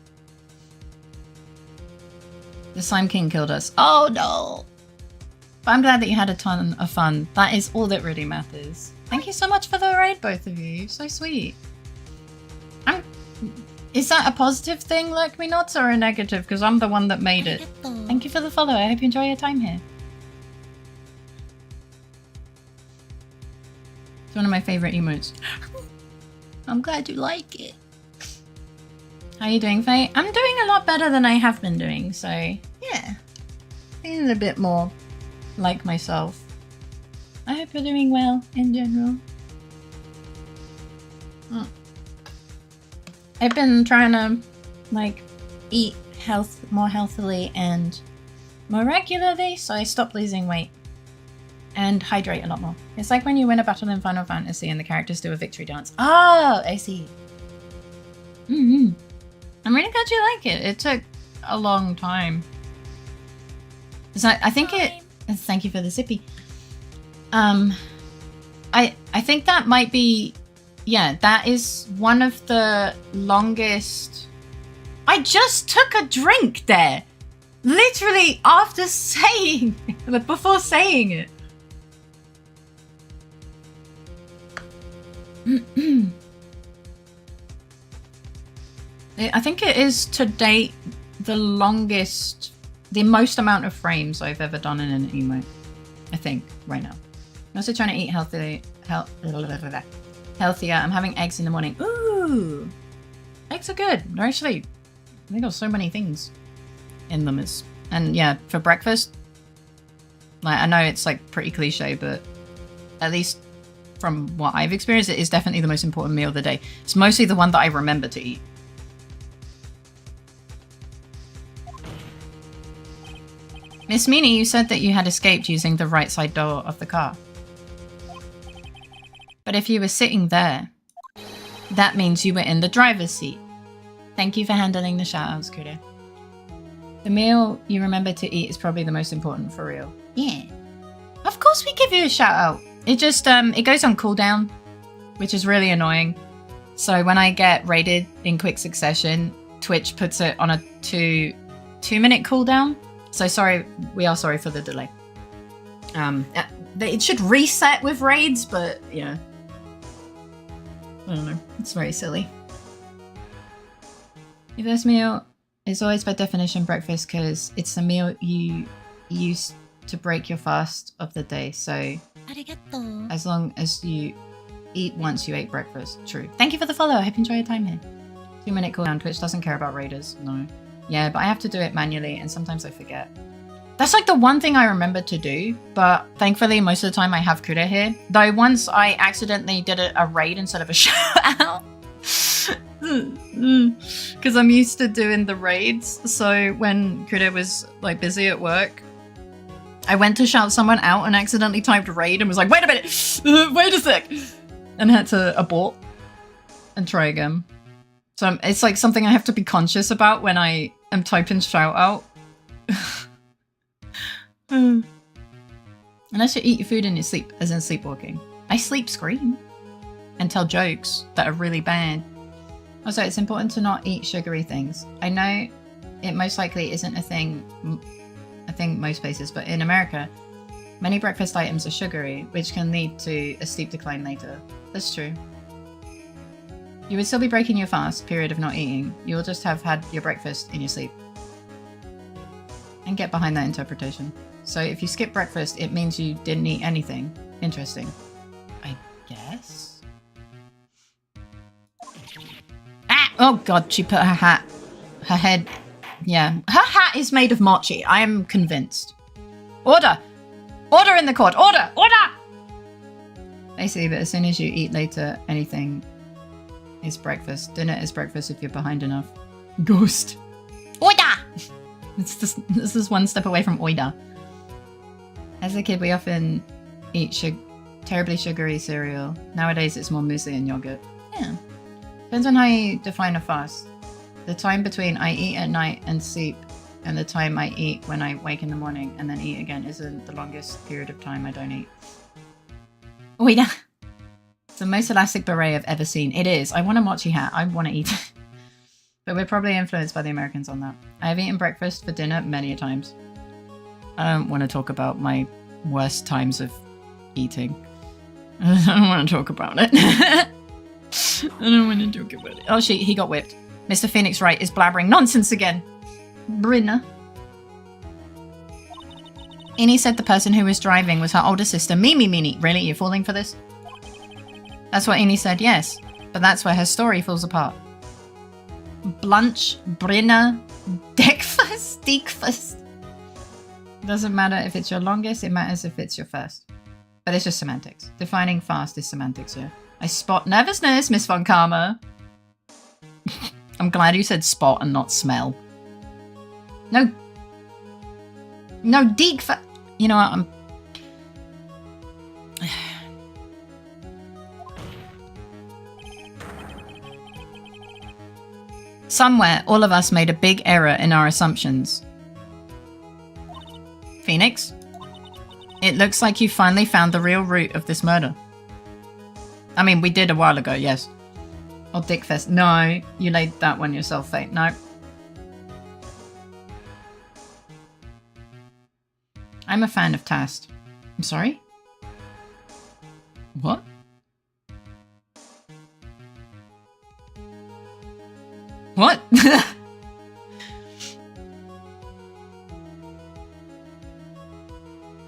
The Slime King killed us. Oh no! But I'm glad that you had a ton of fun. That is all that really matters. Thank you so much for the raid, both of you. So sweet. Is that a positive thing, Like Me Nots, or a negative? Because I'm the one that made it. Thank you for the follow. I hope you enjoy your time here. It's one of my favorite emotes. I'm glad you like it. How are you doing, Faye? I'm doing a lot better than I have been doing, so yeah. Feeling a bit more like myself. I hope you're doing well in general. I've been trying to like eat more healthily and more regularly, so I stopped losing weight and hydrate a lot more. It's like when you win a battle in Final Fantasy and the characters do a victory dance. Oh, I see. I'm really glad you like it. It took a long time. So I think it. Thank you for the zippy. I think that might be. Yeah, that is one of the longest... I just took a drink there! Literally after saying... before saying it. I think it is to date the longest... the most amount of frames I've ever done in an emote. I think, right now. I'm also trying to eat healthily... healthier. I'm having eggs in the morning. Ooh, eggs are good. They're actually, they got so many things in them. And yeah, for breakfast, like I know it's like pretty cliche, but at least from what I've experienced, it is definitely the most important meal of the day. It's mostly the one that I remember to eat. Miss Meanie, you said that you had escaped using the right side door of the car. But if you were sitting there, that means you were in the driver's seat. Thank you for handling the shout-outs, Kudo. The meal you remember to eat is probably the most important, for real. Yeah. Of course we give you a shout-out. It just, it goes on cooldown, which is really annoying. So when I get raided in quick succession, Twitch puts it on a two-minute cooldown. So sorry, we are sorry for the delay. It should reset with raids, but yeah. I don't know. It's very silly. Your first meal is always by definition breakfast because it's the meal you use to break your fast of the day. So as long as you eat once you ate breakfast. True. Thank you for the follow. I hope you enjoy your time here. 2-minute cooldown. Twitch doesn't care about raiders. No. Yeah, but I have to do it manually and sometimes I forget. That's like the one thing I remember to do, but thankfully most of the time I have Kuda here. Though once I accidentally did a raid instead of a shout out. Because I'm used to doing the raids. So when Kuda was like busy at work, I went to shout someone out and accidentally typed raid and was like, wait a minute, wait a sec. And had to abort and try again. So it's like something I have to be conscious about when I am typing shout out. Unless you eat your food in your sleep, as in sleepwalking. I sleep scream and tell jokes that are really bad. Also, it's important to not eat sugary things. I know it most likely isn't a thing most places, but in America, many breakfast items are sugary, which can lead to a sleep decline later. That's true. You would still be breaking your fast period of not eating. You'll just have had your breakfast in your sleep. And get behind that interpretation. So if you skip breakfast, it means you didn't eat anything. Interesting. I guess? Ah! Oh god, she put her head. Yeah. Her hat is made of mochi. I am convinced. Order! Order in the court! Order! Order! Basically, but as soon as you eat later, anything is breakfast. Dinner is breakfast if you're behind enough. Ghost. Order! This is one step away from oida. As a kid, we often eat terribly sugary cereal. Nowadays, it's more muesli and yogurt. Yeah. Depends on how you define a fast. The time between I eat at night and sleep and the time I eat when I wake in the morning and then eat again isn't the longest period of time I don't eat. Oida! It's the most elastic beret I've ever seen. It is. I want a mochi hat. I want to eat it. But we're probably influenced by the Americans on that. I have eaten breakfast for dinner many a times. I don't want to talk about my worst times of eating. I don't want to talk about it. I don't want to talk about it. Oh shit, he got whipped. Mr. Phoenix Wright is blabbering nonsense again. Brinna. Innie said the person who was driving was her older sister, Mimi. Really? You're falling for this? That's what Innie said, yes. But that's where her story falls apart. Blunch, Brinna, Deekfast. Doesn't matter if it's your longest, it matters if it's your first. But it's just semantics. Defining fast is semantics here. I spot nervousness, Miss Von Karma. I'm glad you said spot and not smell. No. No, Deekfast. You know what, Somewhere, all of us made a big error in our assumptions. Phoenix, it looks like you finally found the real root of this murder. I mean, we did a while ago, yes. Or Dickfest. No, you laid that one yourself, Fate. No. I'm a fan of Tast. I'm sorry? What? What?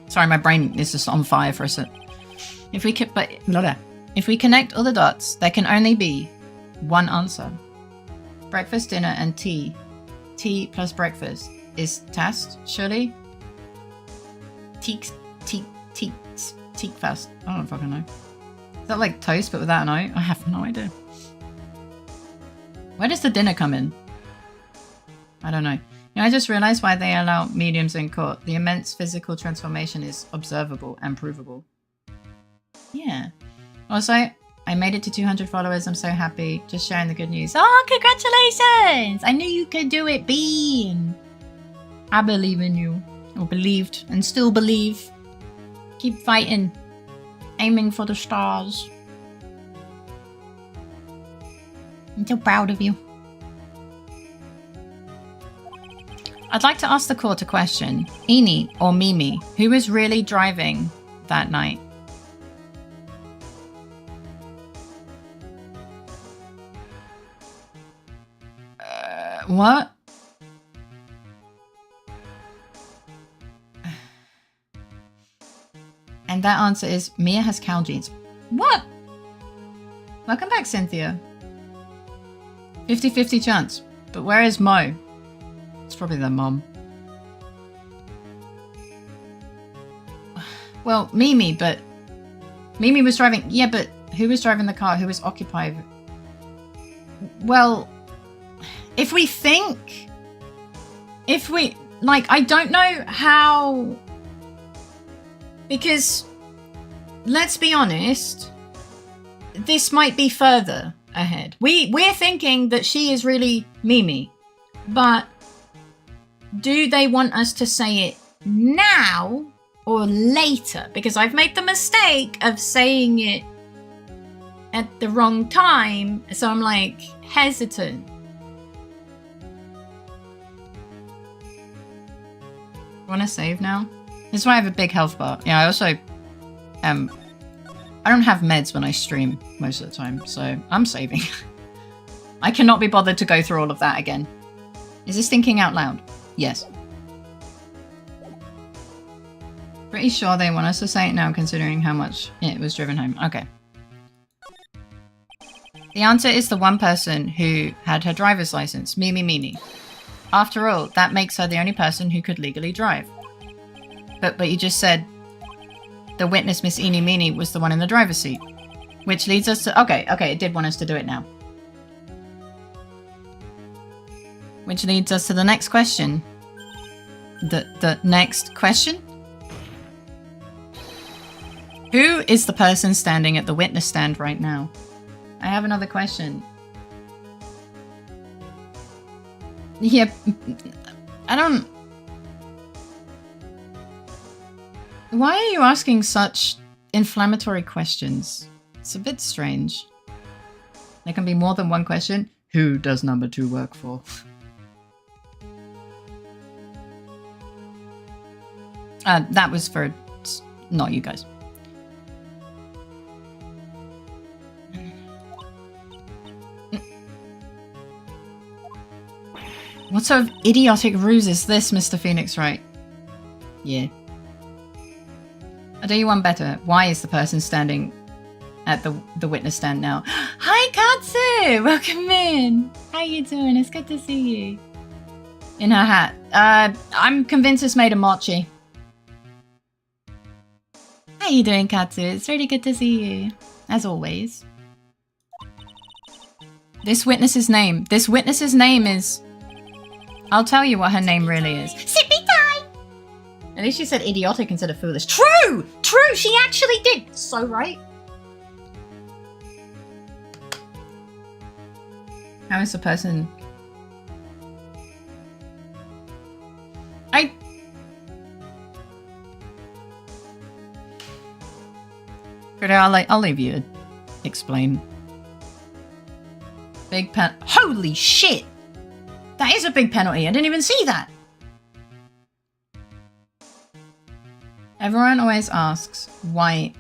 Sorry, my brain is just on fire for a sec. If we connect all the dots, there can only be one answer. Breakfast, dinner, and tea. Tea plus breakfast is Tast, surely? Teak fast. I don't fucking know. Is that like toast but without an O? I have no idea. Where does the dinner come in? I don't know. I just realized why they allow mediums in court. The immense physical transformation is observable and provable. Yeah. Also, I made it to 200 followers. I'm so happy. Just sharing the good news. Oh, congratulations! I knew you could do it, Bean. I believe in you. Or believed and still believe. Keep fighting. Aiming for the stars. I'm so proud of you. I'd like to ask the court a question. Innie or Mimi, who was really driving that night? What? And that answer is Mia has cow genes. What? Welcome back, Cynthia. 50-50 chance. But where is Mo? It's probably their mom. Well, Mimi, but Mimi was driving. Yeah, but who was driving the car? Who was occupied? Well, if we like, I don't know how, because let's be honest, this might be further ahead. We're thinking that she is really Mimi, but do they want us to say it now or later? Because I've made the mistake of saying it at the wrong time, so I'm like hesitant. Want to save now? This is why I have a big health bar. Yeah, I also I don't have meds when I stream most of the time, so I'm saving. I cannot be bothered to go through all of that again. Is this thinking out loud? Yes. Pretty sure they want us to say it now, considering how much it was driven home. Okay. The answer is the one person who had her driver's license, Mimi Meanie. After all, that makes her the only person who could legally drive. But you just said the witness, Miss Eenie Meenie, was the one in the driver's seat. Which leads us to... Okay, it did want us to do it now. Which leads us to the next question. The next question? Who is the person standing at the witness stand right now? I have another question. Yeah, I don't... Why are you asking such inflammatory questions? It's a bit strange. There can be more than one question. Who does number 2 work for? That was for not you guys. What sort of idiotic ruse is this, Mr. Phoenix Wright? Yeah. I'll do you one better. Why is the person standing at the witness stand now? Hi, Katsu! Welcome in! How you doing? It's good to see you. In her hat. I'm convinced it's made of mochi. How you doing, Katsu? It's really good to see you. As always. This witness's name is... I'll tell you what her name really is. Sippy time! At least she said idiotic instead of foolish. True! True! She actually did! So right. How is the person... I'll leave you to explain. Big pen... Holy shit! That is a big penalty. I didn't even see that. Everyone always asks, why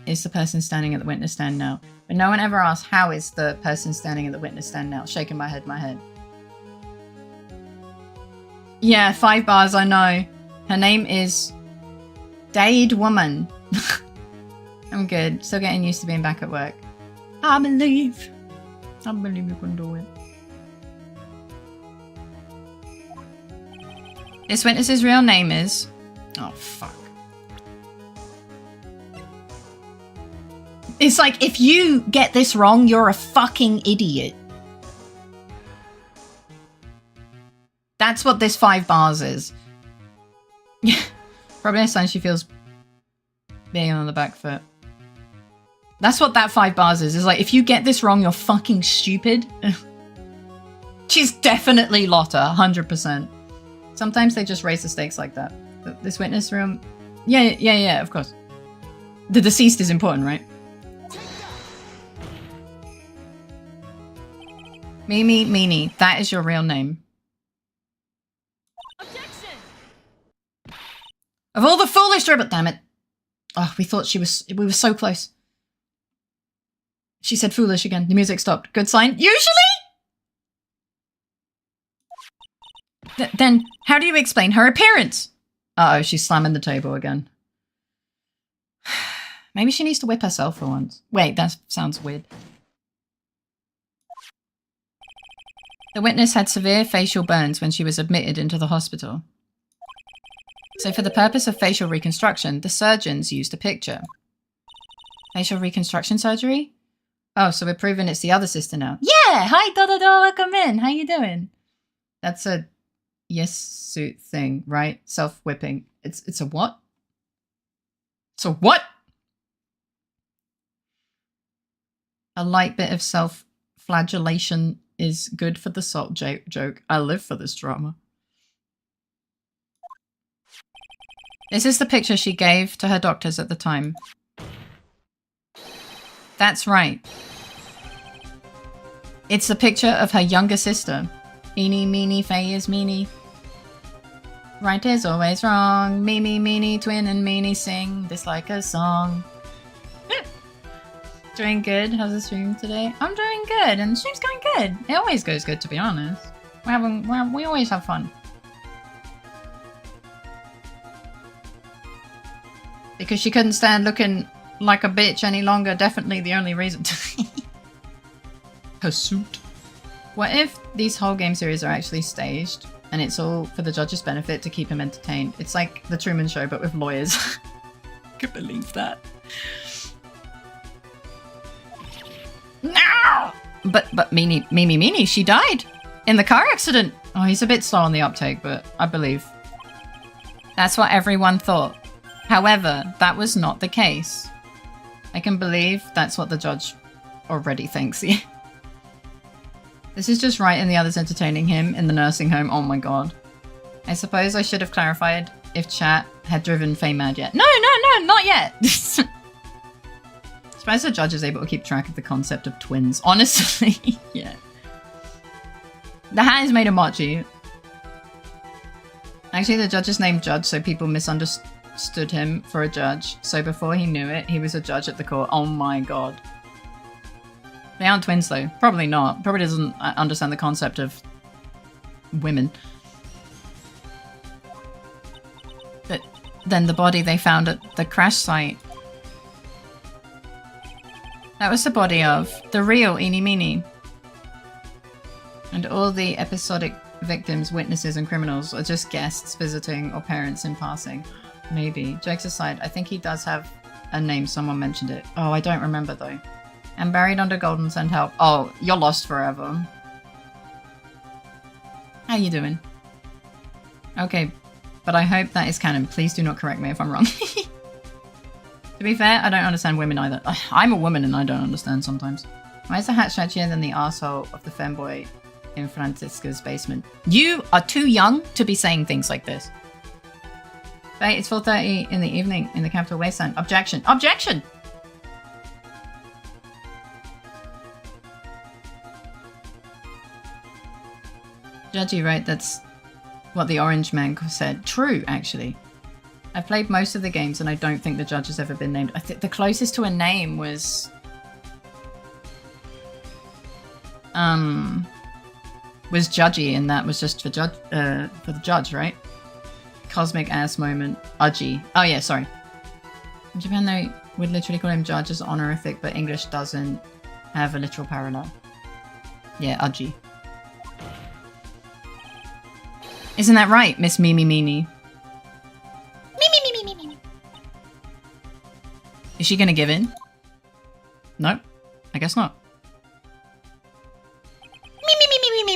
is the person standing at the witness stand now? But no one ever asks, how is the person standing at the witness stand now? Shaking my head. Yeah, 5 bars, I know. Her name is Dade Woman. I'm good. Still getting used to being back at work. I believe you can do it. This witness's real name is... Oh, fuck. It's like, if you get this wrong, you're a fucking idiot. That's what this 5 bars is. Probably a sign she feels being on the back foot. That's what that 5 bars is. It's like, if you get this wrong, you're fucking stupid. She's definitely Lotta, 100%. Sometimes they just raise the stakes like that. This witness room... Yeah, of course. The deceased is important, right? Mimi Meanie, that is your real name. Objection! Of all the foolish dribble... Damn it. Oh, we thought we were so close. She said foolish again. The music stopped. Good sign. Usually? Then how do you explain her appearance? Uh-oh, she's slamming the table again. Maybe she needs to whip herself for once. Wait, that sounds weird. The witness had severe facial burns when she was admitted into the hospital. So for the purpose of facial reconstruction, the surgeons used a picture. Facial reconstruction surgery? Oh, so we're proving it's the other sister now. Yeah! Hi, Dododo, welcome in. How you doing? That's a yes suit thing, right? Self-whipping. It's a what? It's a what? A light bit of self-flagellation is good for the salt joke. I live for this drama. This is the picture she gave to her doctors at the time. That's right. It's the picture of her younger sister. Eeny, meeny, fay is meeny. Right is always wrong. Me, meeny, twin and meeny sing this like a song. Doing good? How's the stream today? I'm doing good, and the stream's going good. It always goes good, to be honest. We always have fun. Because she couldn't stand looking like a bitch any longer. Definitely the only reason. Her suit. What if these whole game series are actually staged and it's all for the judge's benefit to keep him entertained? It's like the Truman Show, but with lawyers. I could believe that. No! But Mimi, she died in the car accident. Oh, he's a bit slow on the uptake, but I believe. That's what everyone thought. However, that was not the case. I can believe that's what the judge already thinks. This is just right and the others entertaining him in the nursing home. Oh my god. I suppose I should have clarified if chat had driven Faye mad yet. No, not yet. I suppose the judge is able to keep track of the concept of twins. Honestly, yeah. The hat is made of mochi. Actually, the judge is named Judge, so people misunderstood him for a judge. So before he knew it, he was a judge at the court. Oh my god. They aren't twins though. Probably not. Probably doesn't understand the concept of women. But then the body they found at the crash site. That was the body of the real Eeny Meeny. And all the episodic victims, witnesses and criminals are just guests visiting or parents in passing. Maybe. Jokes aside, I think he does have a name. Someone mentioned it. Oh, I don't remember though. And buried under golden send help. Oh, you're lost forever. How you doing? Okay, but I hope that is canon. Please do not correct me if I'm wrong. To be fair, I don't understand women either. I'm a woman and I don't understand sometimes. Why is the hat stretchier than the arsehole of the femboy in Francisca's basement? You are too young to be saying things like this. Hey, it's 4:30 in the evening in the Capital Wasteland. Objection! Objection! Judgy, right? That's what the orange man said. True, actually. I've played most of the games and I don't think the judge has ever been named. I think the closest to a name was Judgy, and that was just for the judge, right? Cosmic ass moment. Udgy. Oh yeah, sorry. In Japan they would literally call him judge as honorific, but English doesn't have a literal parallel. Yeah, Udgy. Isn't that right, Miss Mimi Meanie? Me. Is she gonna give in? No, I guess not.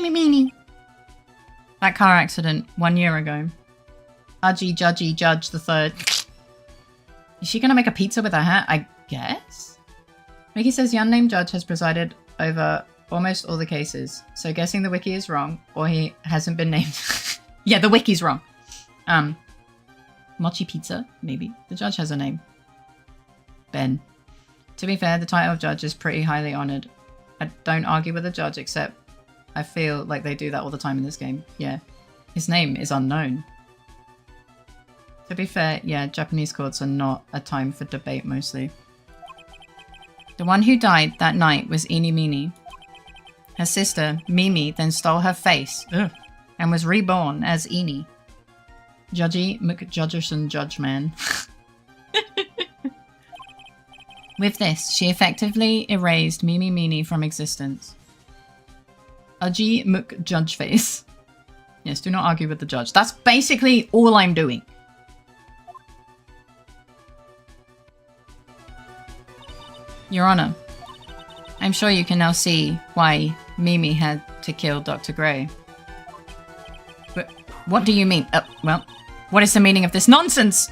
Me. That car accident 1 year ago. Udgy, Judgy, Judge the Third. Is she gonna make a pizza with her hat? I guess? Mickey says the unnamed judge has presided over almost all the cases, so guessing the wiki is wrong, or he hasn't been named. Yeah, the wiki's wrong. Mochi Pizza, maybe. The judge has a name. Ben. To be fair, the title of judge is pretty highly honoured. I don't argue with the judge, except I feel like they do that all the time in this game. Yeah. His name is unknown. To be fair, yeah, Japanese courts are not a time for debate mostly. The one who died that night was Eeny Meeny. Her sister, Mimi, then stole her face. Ugh. and was reborn as Eni. Judgy McJudgerson Judgeman. With this, she effectively erased Mimi Meanie from existence. Udgy McJudgeface. Yes, do not argue with the judge. That's basically all I'm doing. Your Honor, I'm sure you can now see why Mimi had to kill Dr. Gray. But what do you mean? Well, what is the meaning of this nonsense?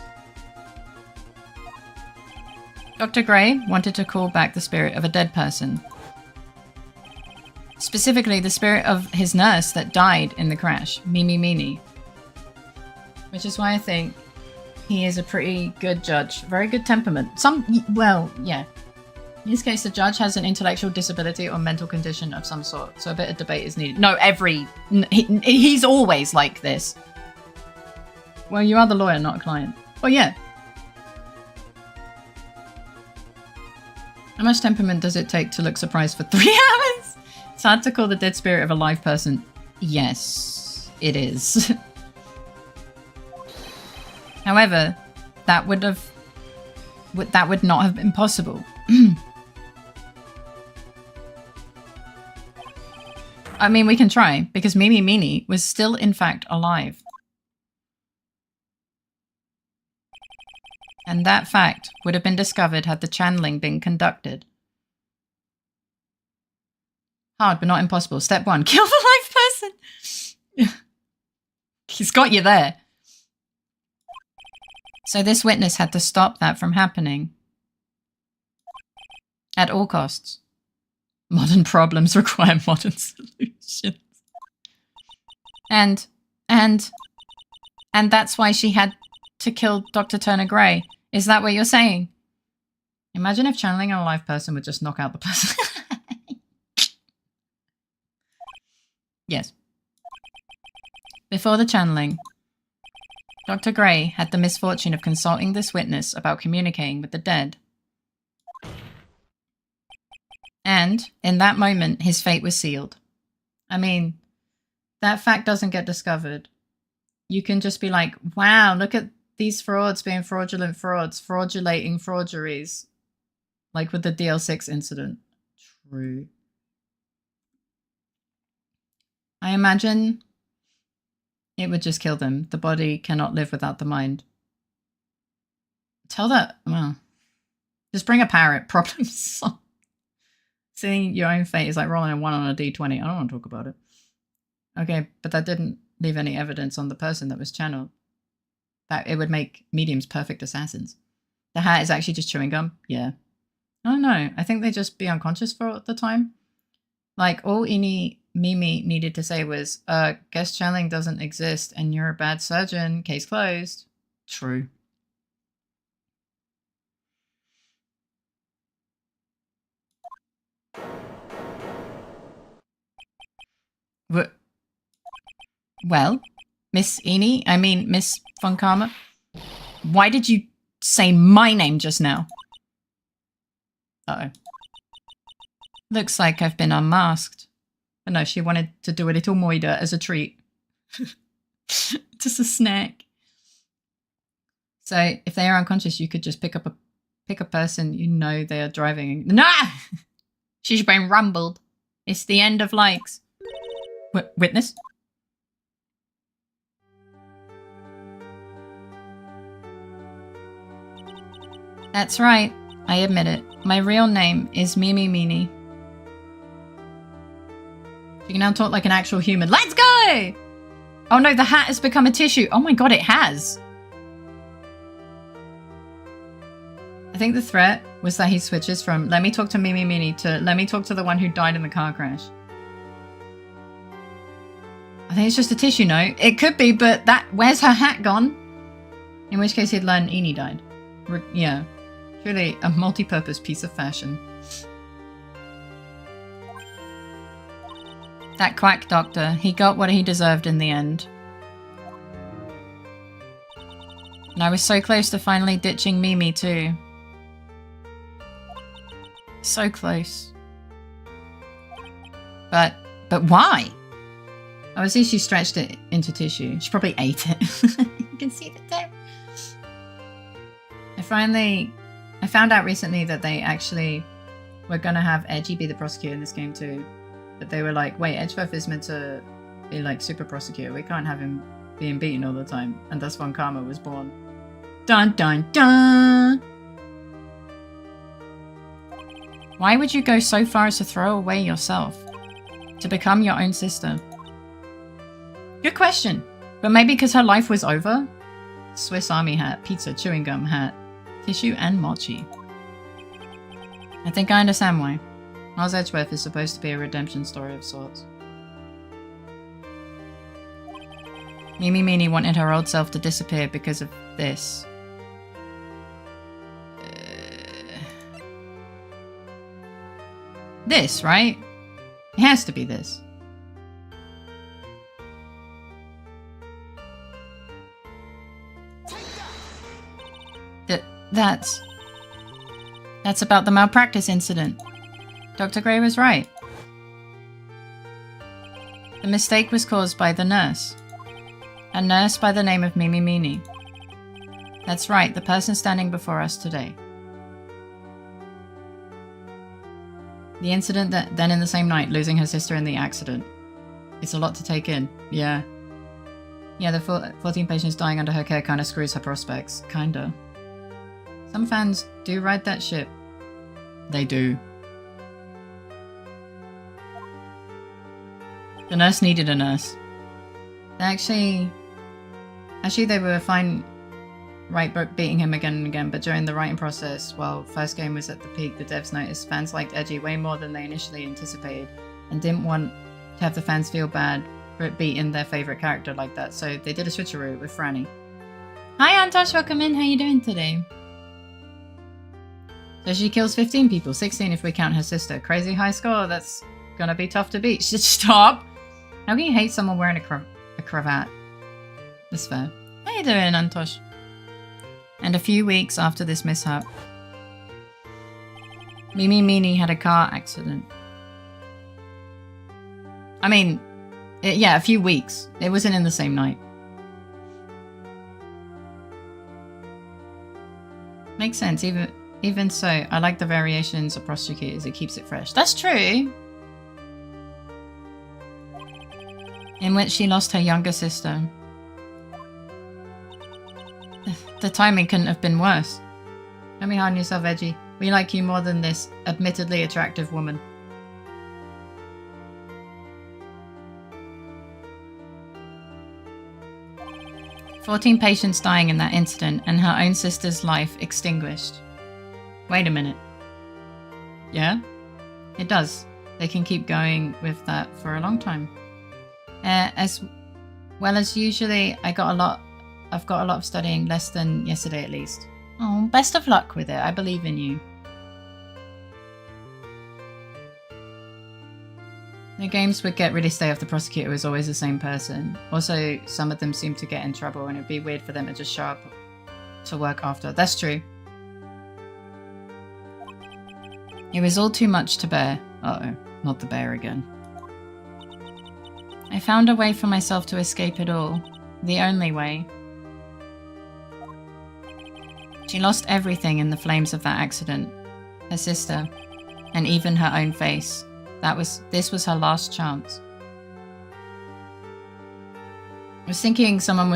Dr. Gray wanted to call back the spirit of a dead person. Specifically, the spirit of his nurse that died in the crash, Mimi Meanie. Which is why I think he is a pretty good judge. Very good temperament. Well, yeah. In this case, the judge has an intellectual disability or mental condition of some sort, so a bit of debate is needed. No, he's always like this. Well, you are the lawyer, not a client. Oh, yeah. How much temperament does it take to look surprised for 3 hours? It's hard to call the dead spirit of a live person. Yes, it is. However, that would not have been possible. I mean, we can try, because Mimi Meanie was still, in fact, alive. And that fact would have been discovered had the channeling been conducted. Hard, but not impossible. Step 1, kill the live person! He's got you there. So this witness had to stop that from happening. At all costs. Modern problems require modern solutions. And that's why she had to kill Dr. Turner Gray. Is that what you're saying? Imagine if channeling a live person would just knock out the person. Yes. Before the channeling, Dr. Gray had the misfortune of consulting this witness about communicating with the dead. And, in that moment, his fate was sealed. I mean, that fact doesn't get discovered. You can just be like, wow, look at these frauds being fraudulent frauds, fraudulating frauderies. Like with the DL6 incident. True. I imagine it would just kill them. The body cannot live without the mind. Tell that, well, just bring a parrot. Problem solved. Seeing your own fate is like rolling a 1 on a d20. I don't want to talk about it. Okay, but that didn't leave any evidence on the person that was channeled. That it would make mediums perfect assassins. The hat is actually just chewing gum? Yeah. I don't know. I think they'd just be unconscious for the time. Like, all Mimi needed to say was, guess channeling doesn't exist and you're a bad surgeon. Case closed. True. Well, Miss von Karma, why did you say my name just now? Uh-oh. Looks like I've been unmasked. But no, she wanted to do a little moida as a treat. Just a snack. So if they are unconscious, you could just pick a person you know they are driving. No! She's been rumbled. It's the end of likes. Witness? That's right. I admit it. My real name is Mimi Meanie. You can now talk like an actual human. Let's go! Oh no, the hat has become a tissue. Oh my god, it has. I think the threat was that he switches from let me talk to Mimi Meanie to let me talk to the one who died in the car crash. I think it's just a tissue note. It could be, but where's her hat gone? In which case he'd learn Eni died. Yeah. Truly a multi-purpose piece of fashion. That quack doctor, he got what he deserved in the end. And I was so close to finally ditching Mimi too. So close. But why? Obviously, she stretched it into tissue. She probably ate it. You can see the tip. I found out recently that they actually were going to have Edgy be the prosecutor in this game too. But they were like, wait, Edgeworth is meant to be like super prosecutor. We can't have him being beaten all the time. And that's when Karma was born. Dun dun dun! Why would you go so far as to throw away yourself? To become your own sister? Good question. But maybe because her life was over? Swiss Army hat, pizza, chewing gum hat, tissue and mochi. I think I understand why. Mars Edgeworth is supposed to be a redemption story of sorts. Mimi Meanie wanted her old self to disappear because of this. This, right? It has to be this. That's about the malpractice incident. Dr. Gray was right. The mistake was caused by the nurse. A nurse by the name of Mimi Meanie. That's right, the person standing before us today. The incident that then in the same night, losing her sister in the accident. It's a lot to take in, yeah. Yeah, the 14 patients dying under her care kind of screws her prospects. Kinda. Some fans do ride that ship. They do. The nurse needed a nurse. Actually, they were fine beating him again and again, but during the writing process, while first game was at the peak, the devs noticed fans liked Edgy way more than they initially anticipated, and didn't want to have the fans feel bad for it beating their favourite character like that, so they did a switcheroo with Franny. Hi Antosh, welcome in, how you doing today? So she kills 15 people, 16 if we count her sister. Crazy high score, that's gonna be tough to beat. Stop! How can you hate someone wearing a cravat? That's fair. How you doing, Antosh? And a few weeks after this mishap, Mimi Meanie had a car accident. I mean, yeah, a few weeks. It wasn't in the same night. Makes sense, even so, I like the variations of prosecutors, it keeps it fresh. That's true! In which she lost her younger sister. The timing couldn't have been worse. Don't be hard on yourself, Edgy. We like you more than this admittedly attractive woman. "14 patients dying in that incident and her own sister's life extinguished." Wait a minute. Yeah? It does. They can keep going with that for a long time. As well as usually, I've got a lot of studying, less than yesterday at least. Oh, best of luck with it. I believe in you. The games would get really stale if the prosecutor was always the same person. Also, some of them seem to get in trouble and it'd be weird for them to just show up to work after. That's true. It was all too much to bear. Uh-oh, not the bear again. I found a way for myself to escape it all. The only way. She lost everything in the flames of that accident. Her sister, and even her own face. This was her last chance. I was thinking someone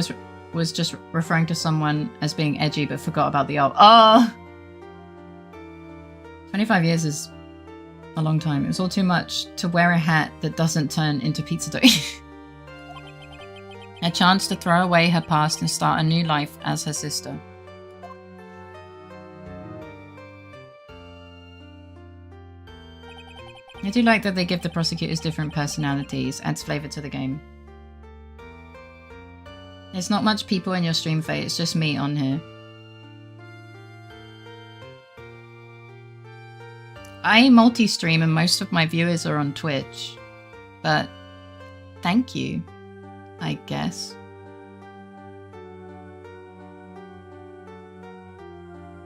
was just referring to someone as being edgy but forgot about the old. Oh! 25 years is a long time. It was all too much to wear a hat that doesn't turn into pizza dough. A chance to throw away her past and start a new life as her sister. I do like that they give the prosecutors different personalities, adds flavour to the game. There's not much people in your stream, Faye, it's just me on here. I multi-stream and most of my viewers are on Twitch, but thank you, I guess.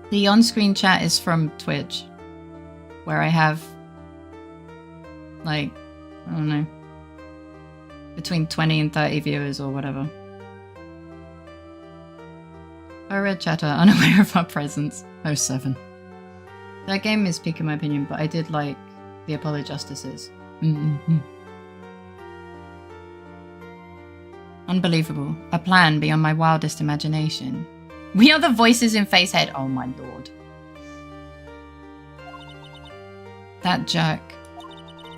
The on-screen chat is from Twitch, where I have, like, I don't know, between 20 and 30 viewers or whatever. I read chatter, unaware of our presence. 07. That game is peak in my opinion, but I did like the Apollo Justices. Unbelievable. A plan beyond my wildest imagination. We are the voices in Facehead. Oh my lord. That jerk.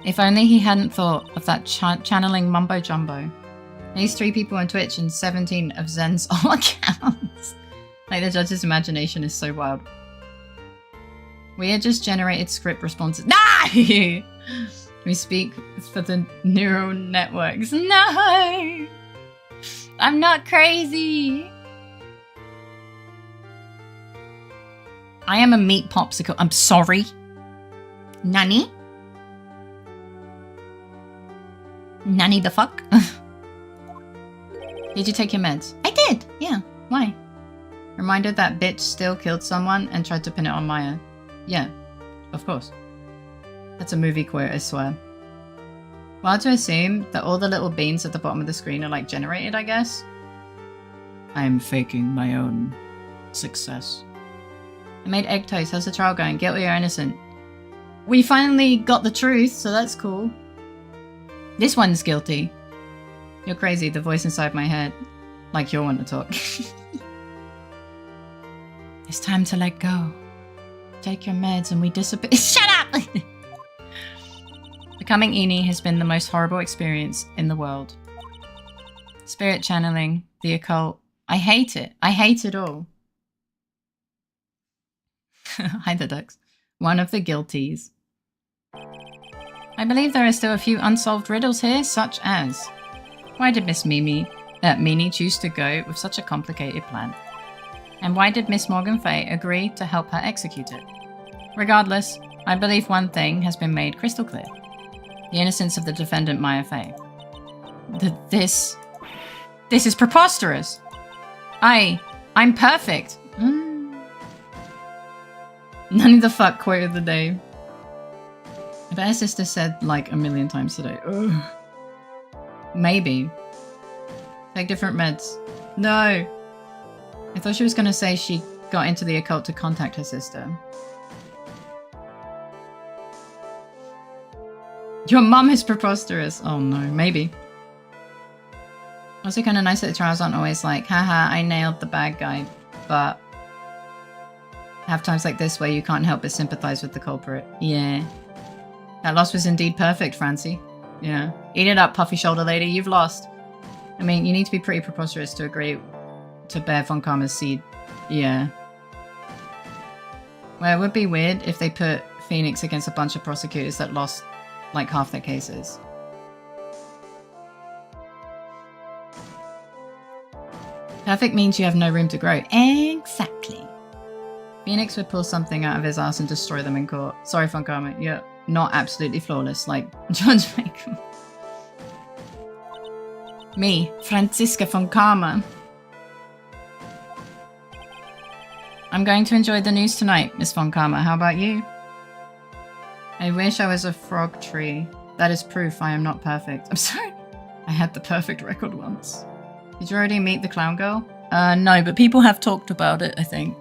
If only he hadn't thought of that channeling mumbo jumbo. These 3 people on Twitch and 17 of Zen's all accounts. Like the judge's imagination is so wild. We had just generated script responses. No! We speak for the neural networks. No! I'm not crazy. I am a meat popsicle. I'm sorry. Nanny? Nanny the fuck? Did you take your meds? I did, yeah. Why? Reminded that bitch still killed someone and tried to pin it on Maya. Yeah, of course. That's a movie quote, I swear. Wild to assume that all the little beans at the bottom of the screen are like generated, I guess. I'm faking my own success. I made egg toast. How's the trial going? Guilty or innocent? We finally got the truth, so that's cool. This one's guilty. You're crazy, the voice inside my head. Like you'll want to talk. It's time to let go. Take your meds and we disappear. Shut up! Becoming Eni has been the most horrible experience in the world. Spirit channeling, the occult. I hate it. I hate it all. Hi the ducks. One of the guilties. I believe there are still a few unsolved riddles here, such as... Why did Miss Meanie choose to go with such a complicated plan? And why did Miss Morgan Fay agree to help her execute it? Regardless, I believe one thing has been made crystal clear. The innocence of the defendant, Maya Fay. This is preposterous. I'm perfect. None of the fuck quote of the day. I bet her sister said like a million times today. Ugh. Maybe. Take different meds. No. I thought she was going to say she got into the occult to contact her sister. Your mum is preposterous. Oh no, maybe. Also kind of nice that the trials aren't always like, haha, I nailed the bad guy, but have times like this where you can't help but sympathize with the culprit. Yeah. That loss was indeed perfect, Francie. Yeah. Eat it up, puffy shoulder lady, you've lost. I mean, you need to be pretty preposterous to agree to bear Von Karma's seed. Yeah. Well, it would be weird if they put Phoenix against a bunch of prosecutors that lost like half their cases. Perfect means you have no room to grow. Exactly. Phoenix would pull something out of his ass and destroy them in court. Sorry, Von Karma, you're not absolutely flawless like George Michael. Me, Franziska Von Karma. I'm going to enjoy the news tonight, Miss Von Karma. How about you? I wish I was a frog tree. That is proof I am not perfect. I'm sorry. I had the perfect record once. Did you already meet the clown girl? No, but people have talked about it, I think.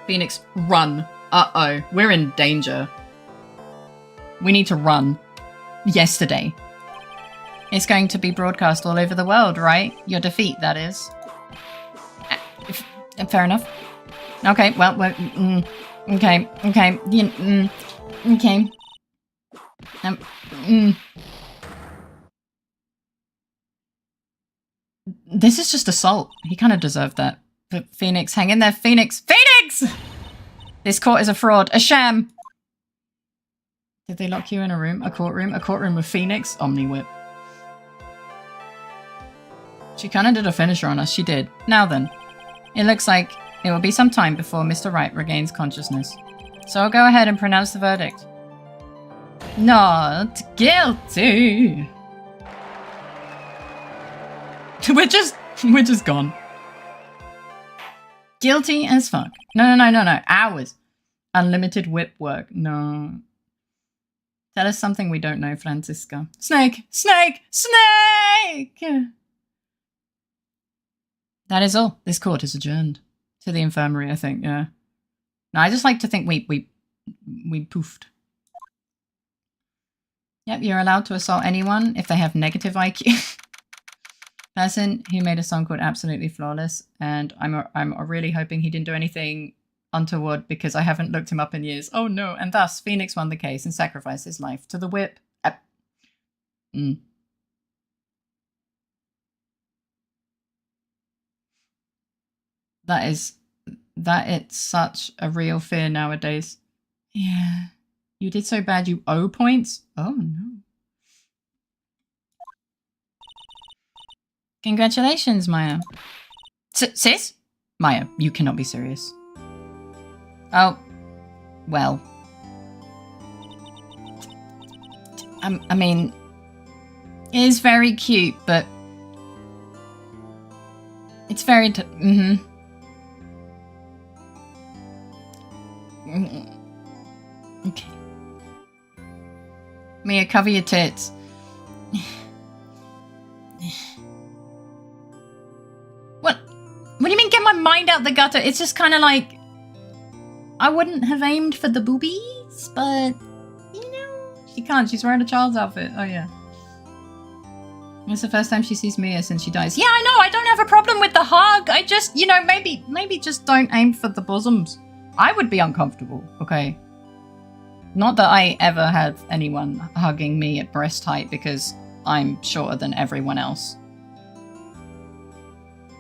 Phoenix, run. Uh-oh. We're in danger. We need to run. Yesterday. It's going to be broadcast all over the world, right? Your defeat, that is. Fair enough. Okay, well, okay. Okay. This is just assault. He kind of deserved that. But Phoenix, hang in there, Phoenix! Phoenix! This court is a fraud, a sham. Did they lock you in a room? A courtroom? A courtroom with Phoenix? Omni Whip. She kind of did a finisher on us, she did. Now then. It looks like it will be some time before Mr. Wright regains consciousness. So I'll go ahead and pronounce the verdict. Not guilty. We're just gone. Guilty as fuck. No. Hours. Unlimited whip work. No. Tell us something we don't know, Francisca. Snake! Snake! Snake! That is all. This court is adjourned. To the infirmary, I think, yeah. No, I just like to think we poofed. Yep, you're allowed to assault anyone if they have negative IQ. Person who made a song called Absolutely Flawless, and I'm really hoping he didn't do anything untoward because I haven't looked him up in years. Oh no, and thus Phoenix won the case and sacrificed his life to the whip. That it's such a real fear nowadays. Yeah. You did so bad you owe points? Oh no. Congratulations, Maya. Sis? Maya, you cannot be serious. Oh. Well. I mean, it is very cute, but it's very Okay. Mia, cover your tits. What do you mean get my mind out the gutter? It's just kind of like, I wouldn't have aimed for the boobies, but, you know, she can't. She's wearing a child's outfit. Oh, yeah. It's the first time she sees Mia since she dies. Yeah, I know. I don't have a problem with the hug. I just, you know, maybe just don't aim for the bosoms. I would be uncomfortable, okay? Not that I ever had anyone hugging me at breast height because I'm shorter than everyone else.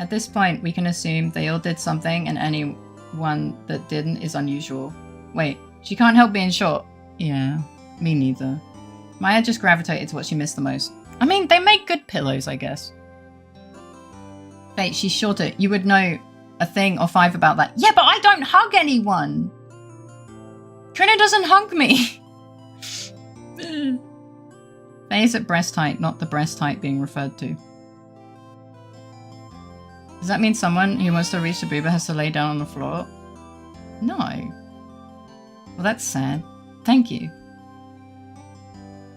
At this point, we can assume they all did something and anyone that didn't is unusual. Wait, she can't help being short. Yeah, me neither. Maya just gravitated to what she missed the most. I mean, they make good pillows, I guess. Wait, she's shorter. You would know a thing or 5 about that. Yeah, but I don't hug anyone. Trina doesn't hug me. Face at breast height, not the breast height being referred to. Does that mean someone who wants to reach the booba has to lay down on the floor? No. Well, that's sad. Thank you.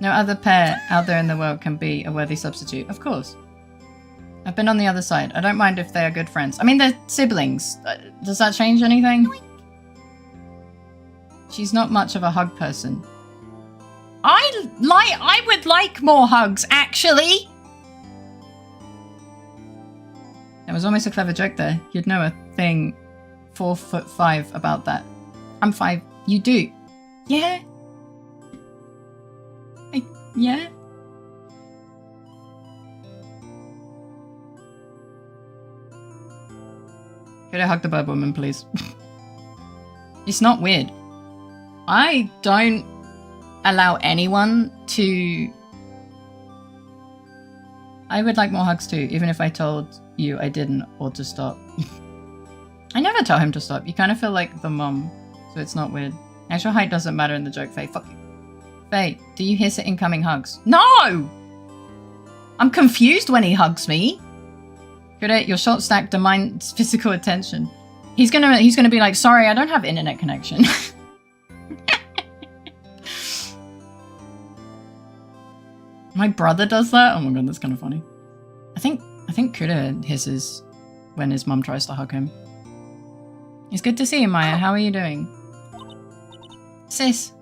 No other pair out there in the world can be a worthy substitute. Of course. I've been on the other side. I don't mind if they are good friends. I mean, they're siblings. Does that change anything? She's not much of a hug person. I would like more hugs, actually. There was almost a clever joke there. You'd know a thing 4'5" about that. I'm 5. You do. Yeah. Yeah. Could I hug the bird woman, please? It's not weird. I don't allow anyone to... I would like more hugs too, even if I told you I didn't or to stop. I never tell him to stop. You kind of feel like the mom, so it's not weird. Actual height doesn't matter in the joke, Faye. Fuck you. Faye, do you hiss at incoming hugs? No! I'm confused when he hugs me. Good at your short stack demands physical attention. He's gonna be like, sorry, I don't have internet connection. My brother does that? Oh my god, that's kind of funny. I think Kuda hisses when his mum tries to hug him. It's good to see you, Maya. How are you doing? Sis.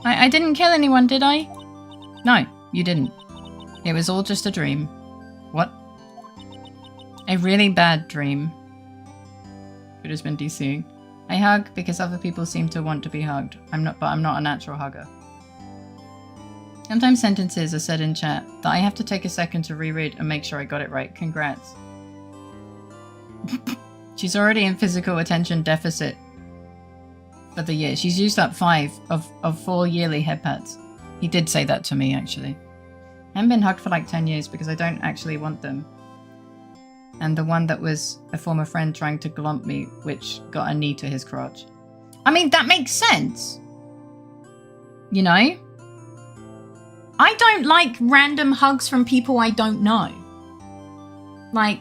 I didn't kill anyone, did I? No, you didn't. It was all just a dream. What? A really bad dream. Kuda's been DCing. I hug because other people seem to want to be hugged. But I'm not a natural hugger. Sometimes sentences are said in chat that I have to take a second to reread and make sure I got it right. Congrats. She's already in physical attention deficit for the year. She's used up 5 of 4 yearly head pats. He did say that to me, actually. I haven't been hugged for like 10 years because I don't actually want them. And the one that was a former friend trying to glomp me, which got a knee to his crotch. I mean, that makes sense. You know? I don't like random hugs from people I don't know. Like,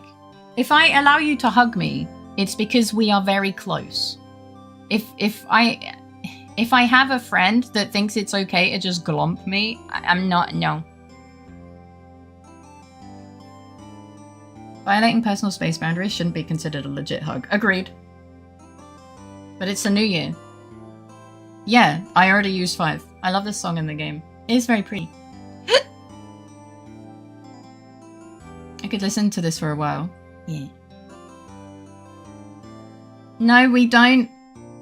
if I allow you to hug me, it's because we are very close. If If I have a friend that thinks it's okay to just glomp me, I'm not, no. Violating personal space boundaries shouldn't be considered a legit hug. Agreed. But it's the new year. Yeah, I already used 5. I love this song in the game. It is very pretty. I could listen to this for a while. Yeah. No, we don't.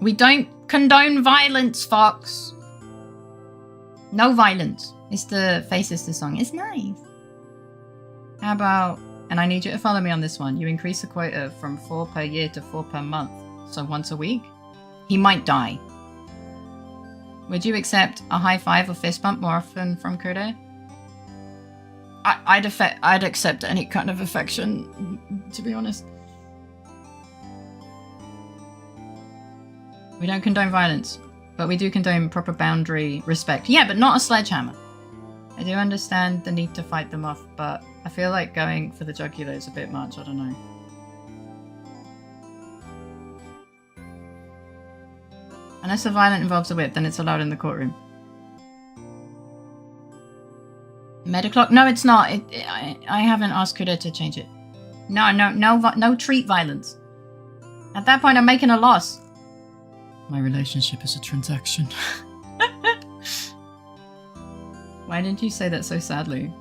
We don't condone violence, Fox. No violence. It's the Face Sister song. It's nice. How about, and I need you to follow me on this one. You increase the quota from 4 per year to 4 per month. So once a week. He might die. Would you accept a high five or fist bump more often from Kudo? I'd accept any kind of affection, to be honest. We don't condone violence, but we do condone proper boundary respect. Yeah, but not a sledgehammer. I do understand the need to fight them off, but I feel like going for the jugular is a bit much. I don't know. Unless the violent involves a whip, then it's allowed in the courtroom. Mediclock? No, it's not. I haven't asked Kudo to change it. No treat violence. At that point, I'm making a loss. My relationship is a transaction. Why didn't you say that so sadly?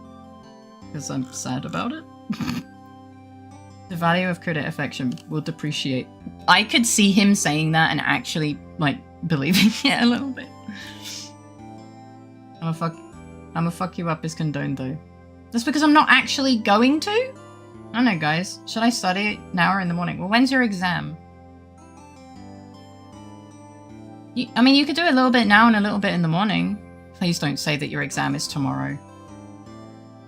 Because I'm sad about it? The value of Kudo affection will depreciate. I could see him saying that and actually, like, believing it a little bit. I'ma fuck you up is condoned though. That's because I'm not actually going to? I don't know, guys. Should I study now or in the morning? Well, when's your exam? I mean, you could do a little bit now and a little bit in the morning. Please don't say that your exam is tomorrow.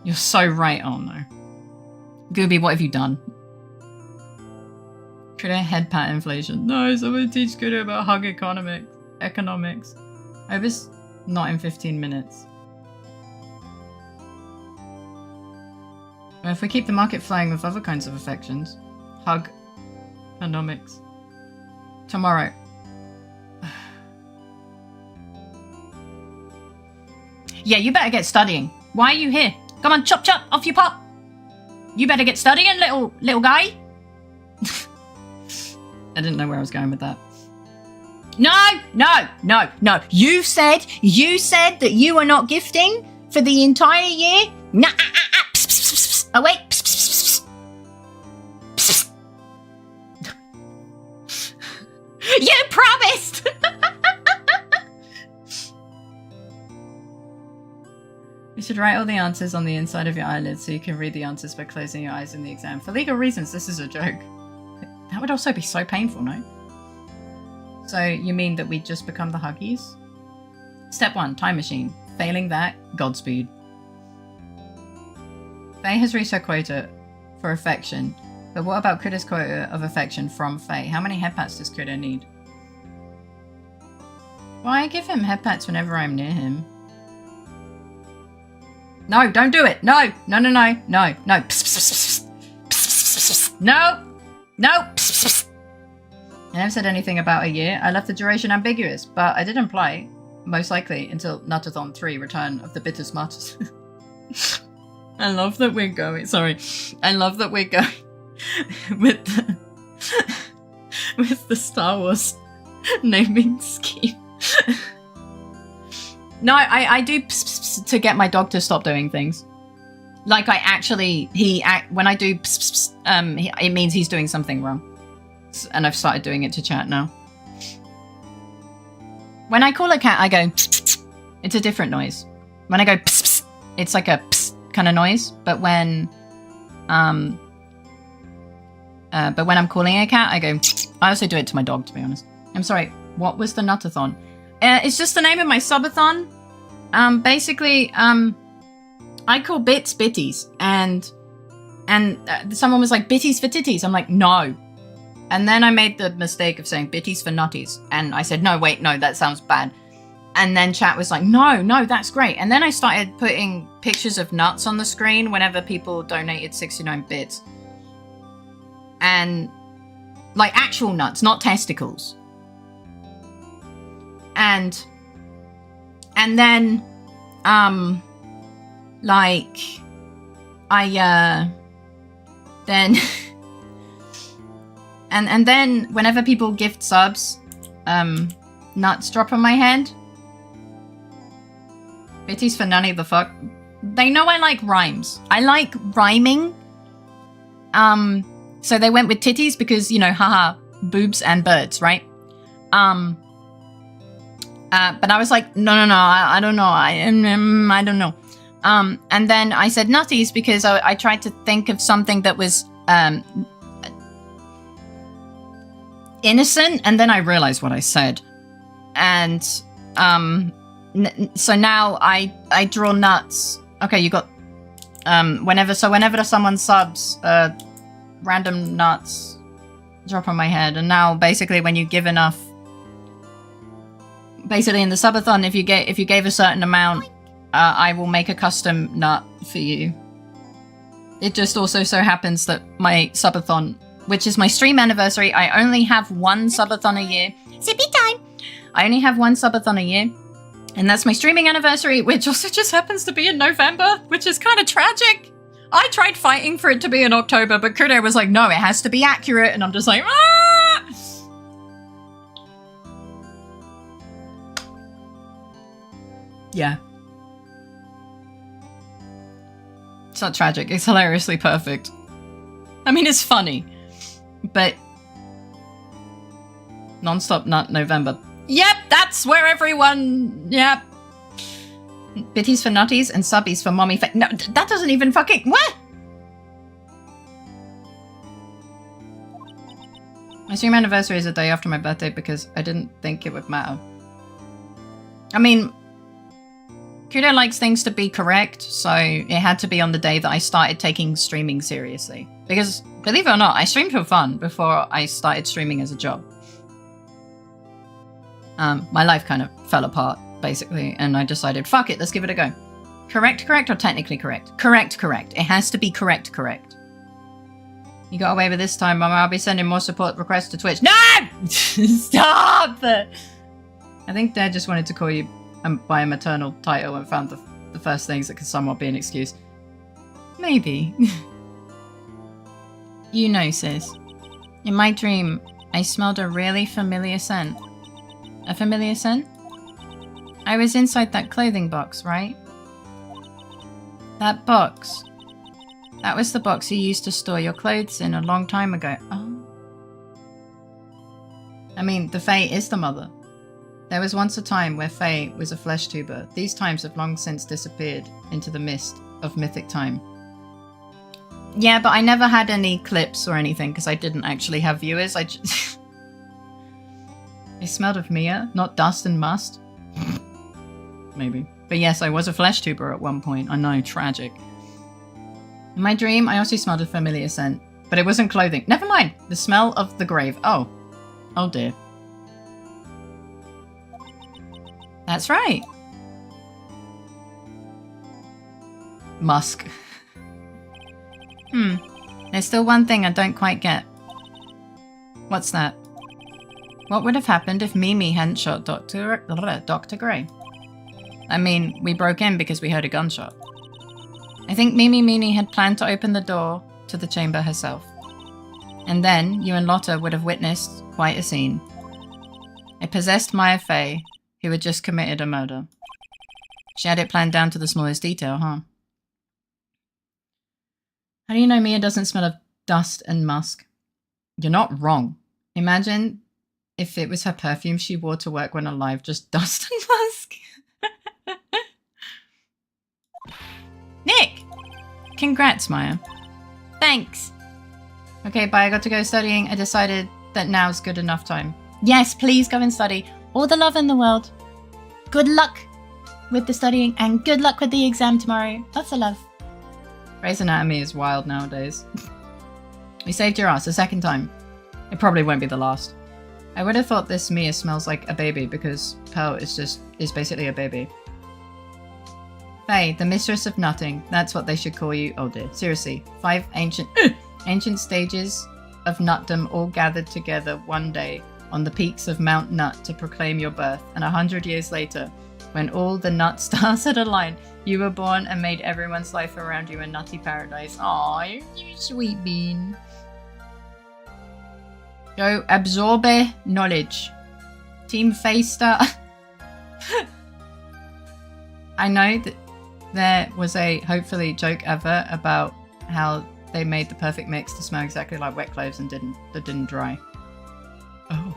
You're so right. Oh no. Gooby, what have you done? Kudo head pat inflation. No, someone teach Kudo about hug economics. I hope it's not in 15 minutes. Well, if we keep the market flowing with other kinds of affections. Hug economics. Tomorrow. Yeah, you better get studying. Why are you here? Come on, chop chop, off you pop. You better get studying, little guy. I didn't know where I was going with that. No. You said that you are not gifting for the entire year. Nah. Oh wait. You promised. You should write all the answers on the inside of your eyelids so you can read the answers by closing your eyes in the exam. For legal reasons, this is a joke. That would also be so painful, no? So you mean that we just become the Huggies? Step 1, time machine. Failing that, Godspeed. Faye has reached her quota for affection, but what about Kudo's quota of affection from Faye? How many head pats does Kudo need? Why I give him head pats whenever I'm near him? No, don't do it. No. No. I never said anything about a year. I left the duration ambiguous, but I did imply, most likely, until Nutathon 3, Return of the Bitter Smartest. I love that we're going with the Star Wars naming scheme. No, I do to get my dog to stop doing things. Like when I do it means he's doing something wrong. And I've started doing it to chat now. When I call a cat, I go, it's a different noise. When I go, it's like a kind of noise. But when I'm calling a cat, I go, I also do it to my dog, to be honest. I'm sorry, what was the Nutathon? It's just the name of my subathon. Basically, I call bits bitties, and someone was like, bitties for titties. I'm like, no. And then I made the mistake of saying bitties for nutties, and I said, no, wait, no, that sounds bad. And then chat was like, no, that's great. And then I started putting pictures of nuts on the screen whenever people donated 69 bits. And like actual nuts, not testicles. And then, like, then, and then whenever people gift subs, nuts drop on my head. Bitties for nunny the fuck. They know I like rhymes. I like rhyming. So they went with titties because, you know, haha, boobs and birds, right? But I was like, no, I don't know. I don't know. And then I said nutties because I tried to think of something that was innocent, and then I realized what I said. And so now I draw nuts. Okay, you got whenever someone subs, random nuts drop on my head. And now basically when you give enough, basically in the subathon, if you gave a certain amount, I will make a custom nut for you. It just also so happens that my subathon, which is my stream anniversary, I only have one subathon a year. Sippy time! I only have one subathon a year. And that's my streaming anniversary, which also just happens to be in November, which is kind of tragic. I tried fighting for it to be in October, but Kudo was like, no, it has to be accurate. And I'm just like, ah! Yeah. It's not tragic. It's hilariously perfect. I mean, it's funny. But non-stop nut November. Yep, that's where everyone... Yep. Bitties for nutties and subbies for mommy fa- No, that doesn't even fucking... What? My stream anniversary is a day after my birthday because I didn't think it would matter. I mean... Kudo likes things to be correct, so it had to be on the day that I started taking streaming seriously. Because, believe it or not, I streamed for fun before I started streaming as a job. My life kind of fell apart, basically, and I decided, fuck it, let's give it a go. Correct or technically correct? Correct. It has to be correct. You got away with this time, Mama. I'll be sending more support requests to Twitch. No! Stop! I think Dad just wanted to call you by a maternal title and found the first things that could somewhat be an excuse. Maybe. You know, sis. In my dream, I smelled a really familiar scent. A familiar scent? I was inside that clothing box, right? That box. That was the box you used to store your clothes in a long time ago. Oh. I mean, the Fae is the mother. There was once a time where Fae was a flesh tuber. These times have long since disappeared into the mist of mythic time. Yeah, but I never had any clips or anything because I didn't actually have viewers. I just... I smelled of Mia, not dust and must. Maybe. But yes, I was a flesh tuber at one point. I know, tragic. In my dream, I also smelled a familiar scent. But it wasn't clothing. Never mind. The smell of the grave. Oh. Oh dear. That's right. Musk. There's still one thing I don't quite get. What's that? What would have happened if Mimi hadn't shot Dr. Gray? I mean, we broke in because we heard a gunshot. I think Mimi had planned to open the door to the chamber herself. And then you and Lotta would have witnessed quite a scene. A possessed Maya Fae who had just committed a murder. She had it planned down to the smallest detail, huh? How do you know Mia doesn't smell of dust and musk? You're not wrong. Imagine if it was her perfume she wore to work when alive, just dust and musk. Nick! Congrats, Maya. Thanks. Okay, bye. I got to go studying. I decided that now's good enough time. Yes, please go and study. All the love in the world. Good luck with the studying and good luck with the exam tomorrow. Lots of love. Grey's Anatomy is wild nowadays. We saved your ass a second time. It probably won't be the last. I would have thought this Mia smells like a baby because Pearl is basically a baby. Faye, the mistress of nutting. That's what they should call you. Oh dear. Seriously. 5 ancient stages of nutdom all gathered together one day. on the peaks of Mount Nut to proclaim your birth, and 100 years later, when all the nut stars had aligned, you were born and made everyone's life around you a nutty paradise. Aw, you sweet bean. Go absorbe knowledge. Team Faystar. I know that there was a hopefully joke ever about how they made the perfect mix to smell exactly like wet clothes and didn't dry. Oh.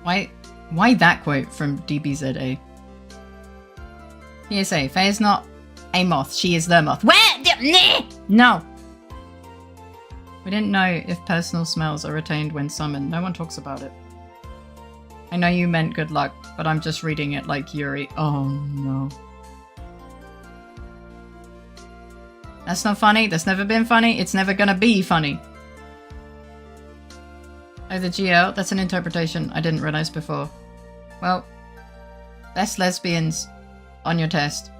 Why that quote from DBZA? PSA, Faye is not a moth, she is the moth. Where? No! We didn't know if personal smells are retained when summoned. No one talks about it. I know you meant good luck, but I'm just reading it like Yuri. Oh no. That's not funny. That's never been funny. It's never gonna be funny. Oh, the GL? That's an interpretation I didn't realize before. Well, best lesbians on your test.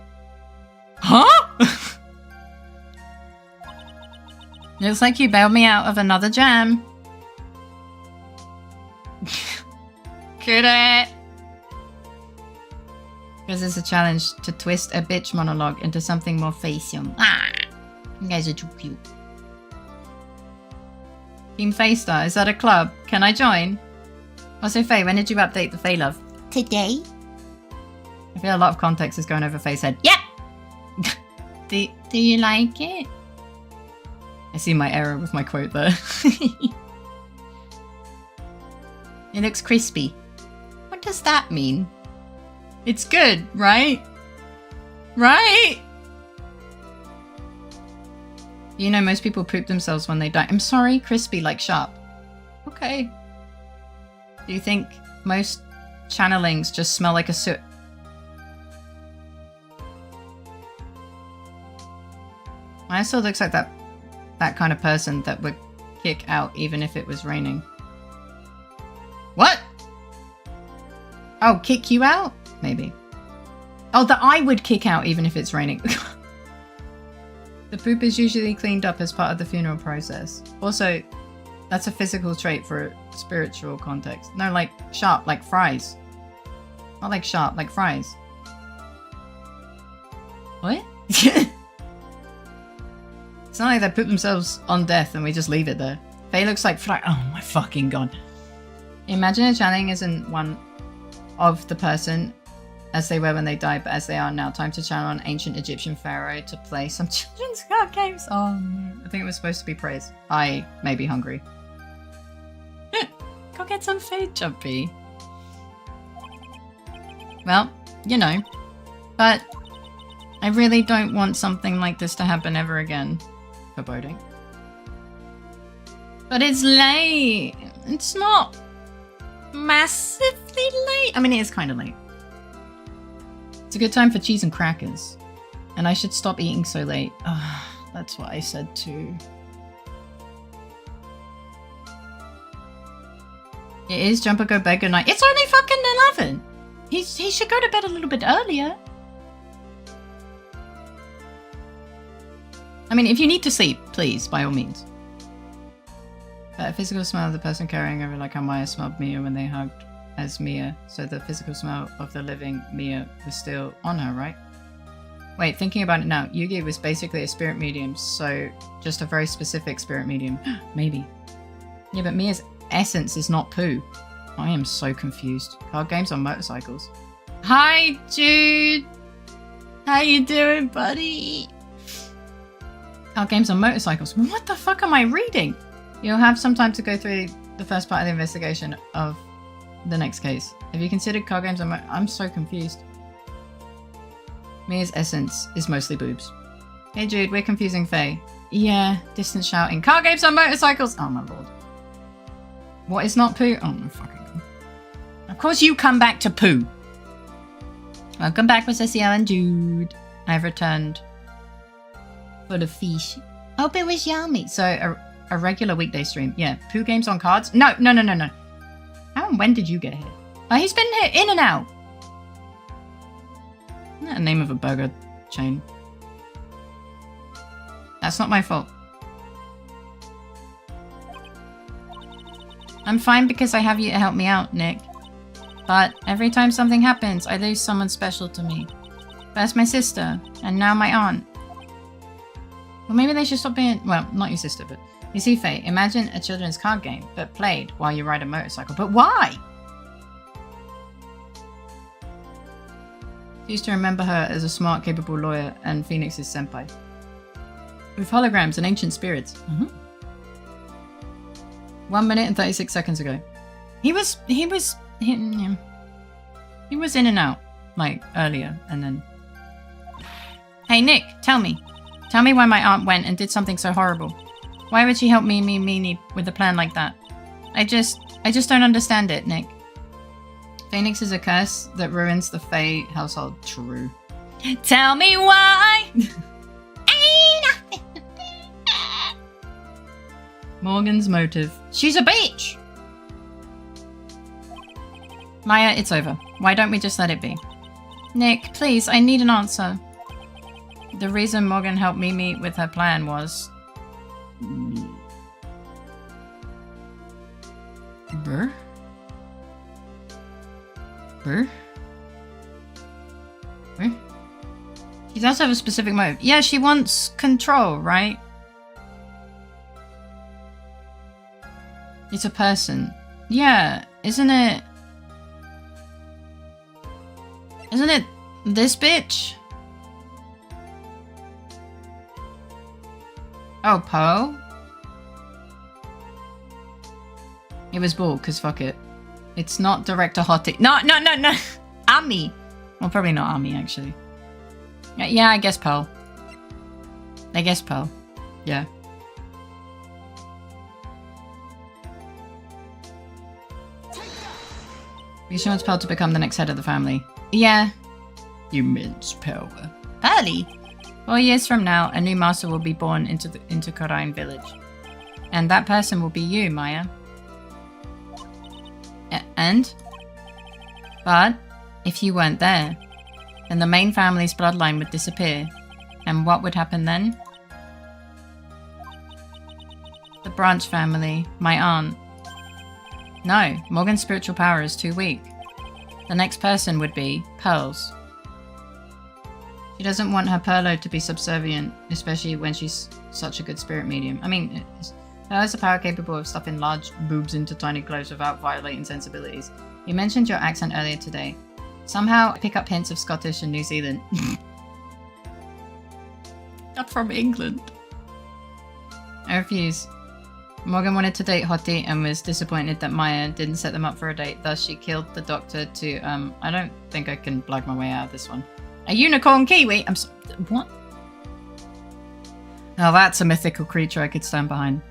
Huh? Looks like you bailed me out of another jam. Could it? Because it's a challenge to twist a bitch monologue into something more facium. Ah, you guys are too cute. Team Faystar, is that a club? Can I join? Also, Faye, when did you update the Faye Love? Today? I feel a lot of context is going over Faye's head. Yep! Do you like it? I see my error with my quote there. It looks crispy. What does that mean? It's good, right? Right? You know, most people poop themselves when they die. I'm sorry, crispy like sharp. Okay. Do you think most channelings just smell like a soot? Mine still looks like that kind of person that would kick out even if it was raining. What? Oh, kick you out? Maybe. Oh, that I would kick out even if it's raining. The poop is usually cleaned up as part of the funeral process. Also, that's a physical trait for a spiritual context. No, like sharp, like fries. Not like sharp, like fries. What? It's not like they poop themselves on death and we just leave it there. Faye looks like fry. Oh my fucking god. Imagine a channeling isn't one of the person as they were when they died, but as they are now. Time to channel an ancient Egyptian pharaoh to play some children's card games. Oh no. I think it was supposed to be praise. I may be hungry. Go get some food, Jumpy. Well, you know. But I really don't want something like this to happen ever again. Foreboding. But it's late. It's not massively late. I mean, it is kind of late. It's a good time for cheese and crackers. And I should stop eating so late. That's what I said too. It is Jumper Go Bed Good Night. It's only fucking 11. He should go to bed a little bit earlier. I mean, if you need to sleep, please, by all means. But a physical smell of the person carrying over, like how Maya smelled Mia when they hugged as Mia. So the physical smell of the living Mia was still on her, right? Wait, thinking about it now, Yugi was basically a spirit medium, so just a very specific spirit medium. Maybe. Yeah, but Mia's essence is not poo. I am so confused. Card games on motorcycles. Hi, Jude! How you doing, buddy? Card games on motorcycles. What the fuck am I reading? You'll have some time to go through the first part of the investigation of the next case. Have you considered card games on I'm so confused. Mia's essence is mostly boobs. Hey Jude, we're confusing Faye. Yeah, distant shouting. Card games on motorcycles! Oh my lord. What is not poo? Oh my fucking god. Of course you come back to poo. Welcome back, Mr. CL and Jude. I've returned. Full of fish. Hope it was yummy. So, a regular weekday stream. Yeah. Poo games on cards? No. How and when did you get here? He's been here in and out. Isn't that the name of a burger chain? That's not my fault. I'm fine because I have you to help me out, Nick. But every time something happens, I lose someone special to me. First my sister, and now my aunt. Well, maybe they should stop being... Well, not your sister, but... You see, Faye, imagine a children's card game, but played while you ride a motorcycle. But why? She used to remember her as a smart, capable lawyer and Phoenix's senpai. With holograms and ancient spirits. 1 minute and 36 seconds ago. He was in and out, like, earlier, and then... Hey, Nick, tell me. Tell me why my aunt went and did something so horrible. Why would she help me with a plan like that? I just don't understand it, Nick. Phoenix is a curse that ruins the Fae household. True. Tell me why! Morgan's motive. She's a bitch! Maya, it's over. Why don't we just let it be? Nick, please, I need an answer. The reason Morgan helped Mimi with her plan was... Brr? Brr? Brr? She does have a specific motive. Yeah, she wants control, right? It's a person. Yeah, isn't it... Isn't it this bitch? Oh, Poe? It was Bull, because fuck it. It's not Director Hottie. No! Ami! Well, probably not Ami, actually. Yeah, I guess Poe. Yeah. She wants Pearl to become the next head of the family. Yeah. Immense power. Early. 4 years from now, a new master will be born into Korine village. And that person will be you, Maya. But, if you weren't there, then the main family's bloodline would disappear. And what would happen then? The branch family, my aunt. No, Morgan's spiritual power is too weak. The next person would be Pearl's. She doesn't want her Perlo to be subservient, especially when she's such a good spirit medium. I mean, Pearl has a power capable of stuffing large boobs into tiny clothes without violating sensibilities. You mentioned your accent earlier today. Somehow I pick up hints of Scottish and New Zealand. Not from England. I refuse. Morgan wanted to date Hottie and was disappointed that Maya didn't set them up for a date, thus she killed the doctor to, I don't think I can blag my way out of this one. A unicorn kiwi? What? Now that's a mythical creature I could stand behind.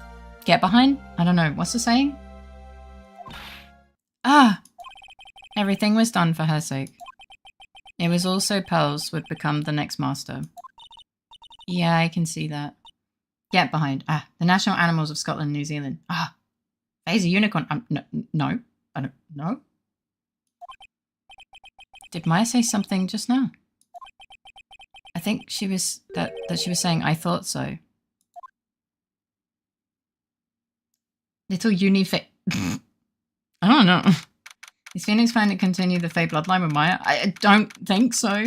Get behind? I don't know. What's the saying? Ah! Everything was done for her sake. It was also Pearl's would become the next master. Yeah, I can see that. Get behind. Ah, the national animals of Scotland and New Zealand. Ah, Faye's a unicorn. No, I don't know. Did Maya say something just now? I think she was that she was saying I thought so. Little Unifae. I don't know. Is Phoenix planning to continue the Fae bloodline with Maya? I don't think so.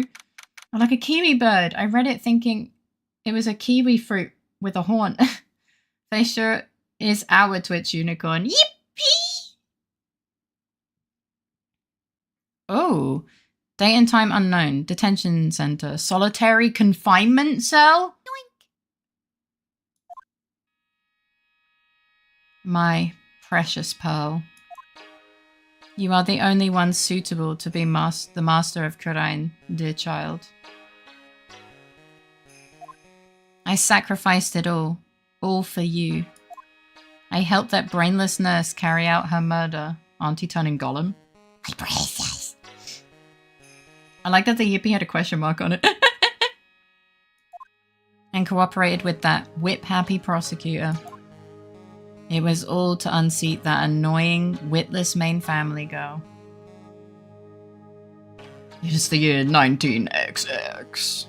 Or like a kiwi bird. I read it thinking it was a kiwi fruit with a horn. Faye sure is our Twitch unicorn. Yippee! Oh. Date and time unknown. Detention center. Solitary confinement cell? Yoink. My precious Pearl. You are the only one suitable to be the master of Korine, dear child. I sacrificed it all for you. I helped that brainless nurse carry out her murder. Auntie turning Gollum. My precious. I like that the yippee had a question mark on it. And cooperated with that whip-happy prosecutor. It was all to unseat that annoying, witless main family girl. It's the year 19XX.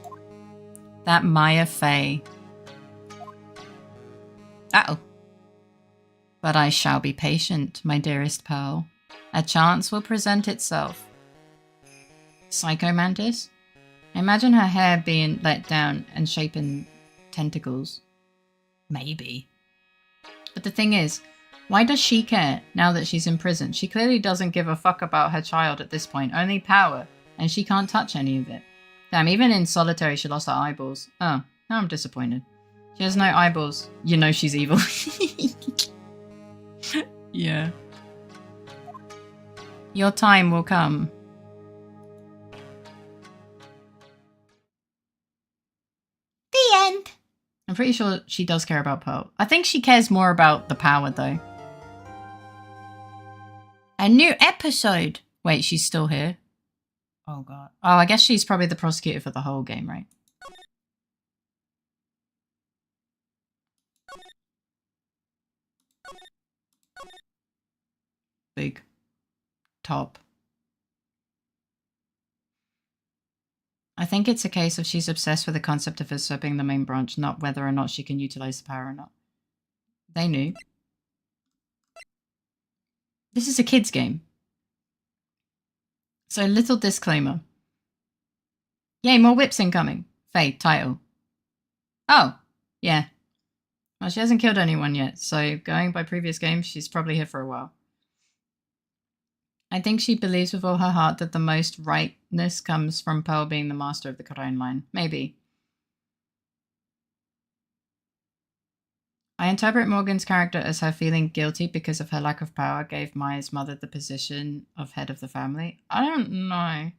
That Maya Faye. Uh-oh. But I shall be patient, my dearest Pearl. A chance will present itself. Psycho Mantis? I imagine her hair being let down and shaping tentacles. Maybe. But the thing is, why does she care now that she's in prison? She clearly doesn't give a fuck about her child at this point, only power, and she can't touch any of it. Damn, even in solitary she lost her eyeballs. Oh, now I'm disappointed. She has no eyeballs. You know she's evil. Yeah. Your time will come. The end. I'm pretty sure she does care about Pearl. I think she cares more about the power, though. A new episode. Wait, she's still here? Oh, God. Oh, I guess she's probably the prosecutor for the whole game, right? Big. Top. I think it's a case of she's obsessed with the concept of usurping the main branch, not whether or not she can utilize the power or not. They knew. This is a kid's game. So, little disclaimer. Yay, more whips incoming. Faye, title. Oh, yeah. Well, she hasn't killed anyone yet, so going by previous games, she's probably here for a while. I think she believes with all her heart that the most rightness comes from Pearl being the master of the Crown line. Maybe. I interpret Morgan's character as her feeling guilty because of her lack of power gave Maya's mother the position of head of the family. I don't know.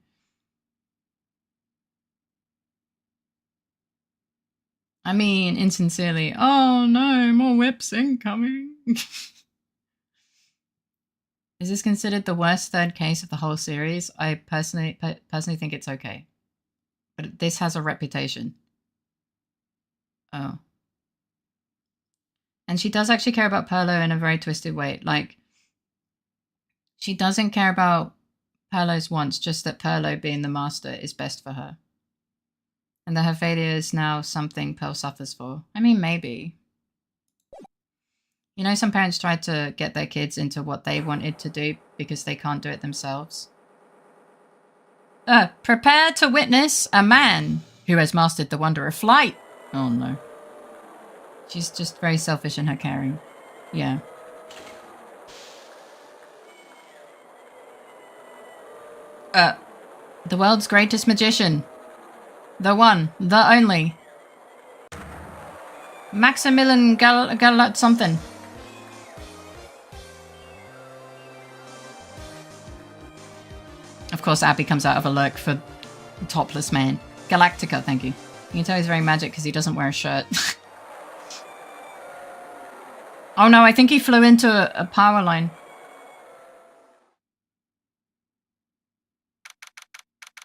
I mean, insincerely, oh no, more whips incoming. Is this considered the worst third case of the whole series? I personally think it's okay. But this has a reputation. Oh. And she does actually care about Perlo in a very twisted way. Like, she doesn't care about Perlo's wants, just that Perlo being the master is best for her. And that her failure is now something Pearl suffers for. I mean, maybe. You know, some parents try to get their kids into what they wanted to do because they can't do it themselves. Prepare to witness a man who has mastered the wonder of flight. Oh no. She's just very selfish in her caring. Yeah. The world's greatest magician. The one, the only. Maximilian Galat something. Of course, Abby comes out of a lurk for topless man. Galactica, thank you. You can tell he's very magic because he doesn't wear a shirt. Oh no, I think he flew into a power line.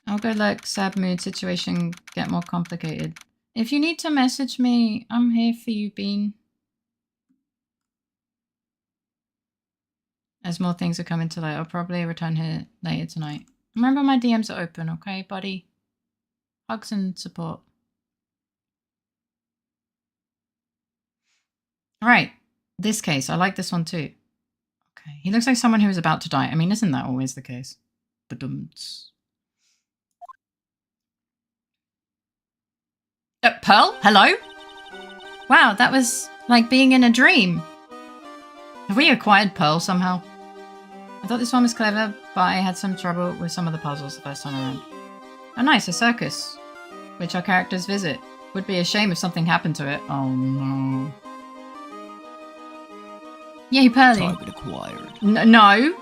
I'll go look, sad mood, situation get more complicated. If you need to message me, I'm here for you, Bean. As more things are coming to light, I'll probably return here later tonight. Remember my DMs are open, okay, buddy? Hugs and support. Alright, this case. I like this one too. Okay, he looks like someone who is about to die. I mean, isn't that always the case? Ba-dum-ts. Pearl? Hello? Wow, that was like being in a dream. Have we acquired Pearl somehow? I thought this one was clever, but I had some trouble with some of the puzzles the first time around. Oh nice, a circus, which our characters visit. Would be a shame if something happened to it. Oh no. Yay, Pearly. Target acquired. No.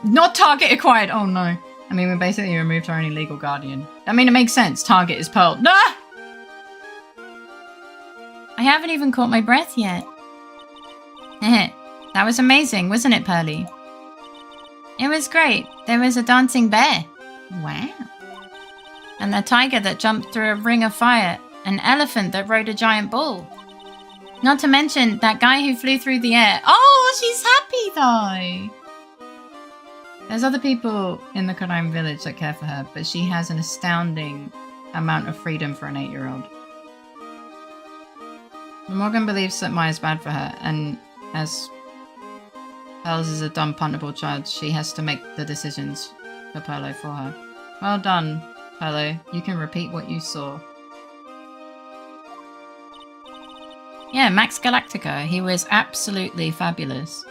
Not target acquired. Oh no. I mean, we basically removed our only legal guardian. I mean, it makes sense. Target is Pearl. No! I haven't even caught my breath yet. That was amazing, wasn't it, Pearly? It was great. There was a dancing bear. Wow. And a tiger that jumped through a ring of fire. An elephant that rode a giant bull. Not to mention that guy who flew through the air. Oh, she's happy though. There's other people in the Kodai village that care for her, but she has an astounding amount of freedom for an 8-year-old. Morgan believes that Maya's bad for her, and as Pearls is a dumb, puntable child. She has to make the decisions for Perlo for her. Well done, Perlo. You can repeat what you saw. Yeah, Max Galactica. He was absolutely fabulous.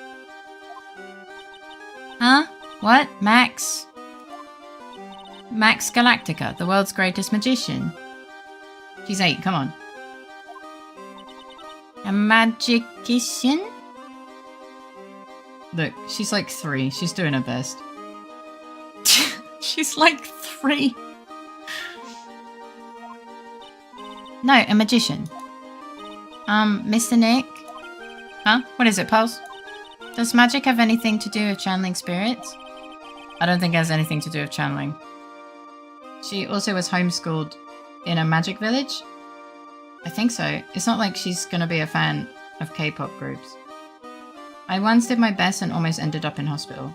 Huh? What? Max? Max Galactica, the world's greatest magician. She's 8, come on. A magician? Look, she's like 3. She's doing her best. She's like 3. No, a magician. Mr. Nick? Huh? What is it, Pulse? Does magic have anything to do with channeling spirits? I don't think it has anything to do with channeling. She also was homeschooled in a magic village? I think so. It's not like she's gonna be a fan of K-pop groups. I once did my best and almost ended up in hospital.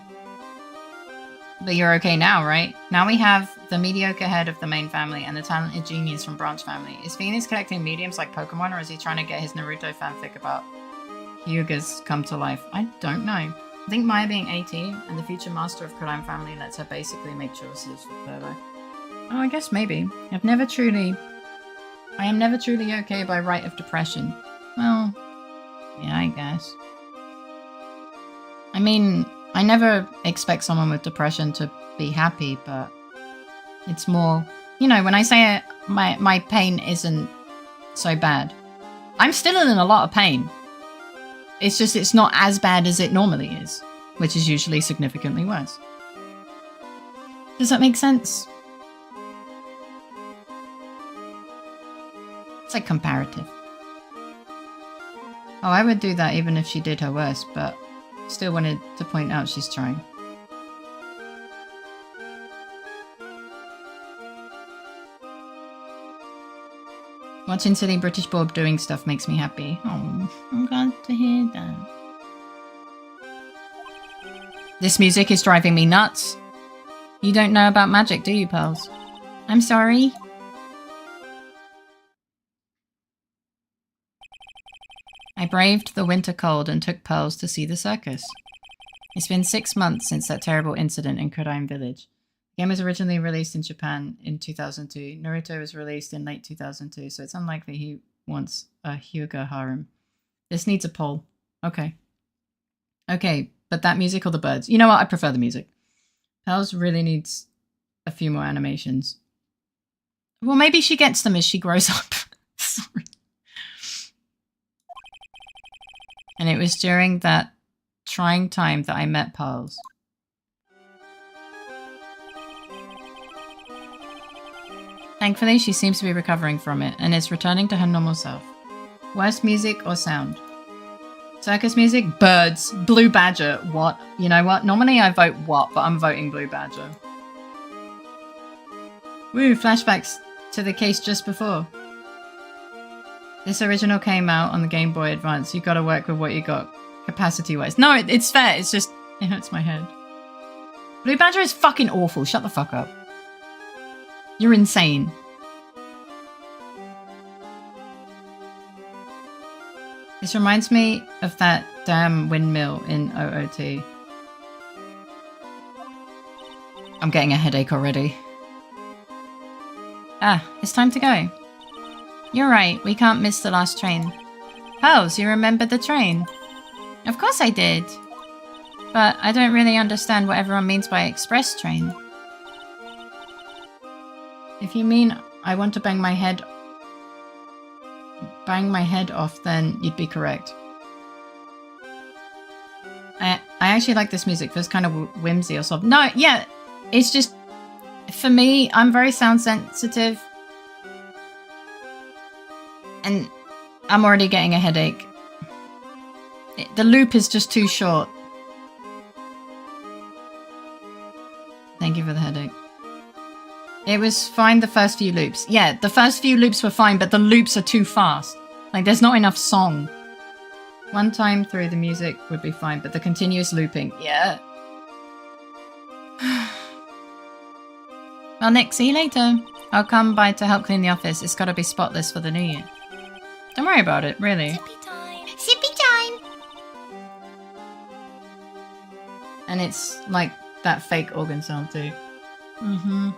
But you're okay now, right? Now we have the mediocre head of the main family and the talented genius from Branch family. Is Phoenix collecting mediums like Pokemon, or is he trying to get his Naruto fanfic about Hyuga's come to life? I don't know. I think Maya being 18 and the future master of Crime family lets her basically make choices for Perlo. Oh, I guess maybe. I am never truly okay by right of depression. Well, yeah, I guess. I mean, I never expect someone with depression to be happy, but it's more, you know, when I say my pain isn't so bad, I'm still in a lot of pain. It's just, it's not as bad as it normally is, which is usually significantly worse. Does that make sense? It's like comparative. Oh, I would do that even if she did her worst, but still wanted to point out she's trying. Watching silly British Bob doing stuff makes me happy. Oh, I'm glad to hear that. This music is driving me nuts. You don't know about magic, do you, Pearls? I'm sorry. I braved the winter cold and took Pearls to see the circus. It's been 6 months since that terrible incident in Kodai Village. The game was originally released in Japan in 2002. Naruto was released in late 2002, so it's unlikely he wants a Hyuga harem. This needs a poll. Okay. Okay, but that music or the birds? You know what? I prefer the music. Pearls really needs a few more animations. Well, maybe she gets them as she grows up. Sorry. And it was during that trying time that I met Pearls. Thankfully, she seems to be recovering from it and is returning to her normal self. Worst music or sound? Circus music? Birds. Blue Badger. What? You know what? Normally I vote what, but I'm voting Blue Badger. Woo, flashbacks to the case just before. This original came out on the Game Boy Advance. You gotta work with what you got, capacity-wise. No, it's fair. It's just, it hurts my head. Blue Badger is fucking awful. Shut the fuck up. You're insane. This reminds me of that damn windmill in OOT. I'm getting a headache already. Ah, it's time to go. You're right, we can't miss the last train. Pearls, you remember the train? Of course I did. But I don't really understand what everyone means by express train. If you mean I want to bang my head off, then you'd be correct. I actually like this music. Feels kind of whimsy or something. No, yeah, it's just, for me, I'm very sound sensitive. And I'm already getting a headache. The loop is just too short. Thank you for the headache. It was fine the first few loops. Yeah, the first few loops were fine, but the loops are too fast. Like, there's not enough song. One time through the music would be fine, but the continuous looping, yeah. Well, Nick, see you later. I'll come by to help clean the office. It's gotta be spotless for the new year. Don't worry about it, really. Sippy time. Sippy time. And it's like that fake organ sound too. I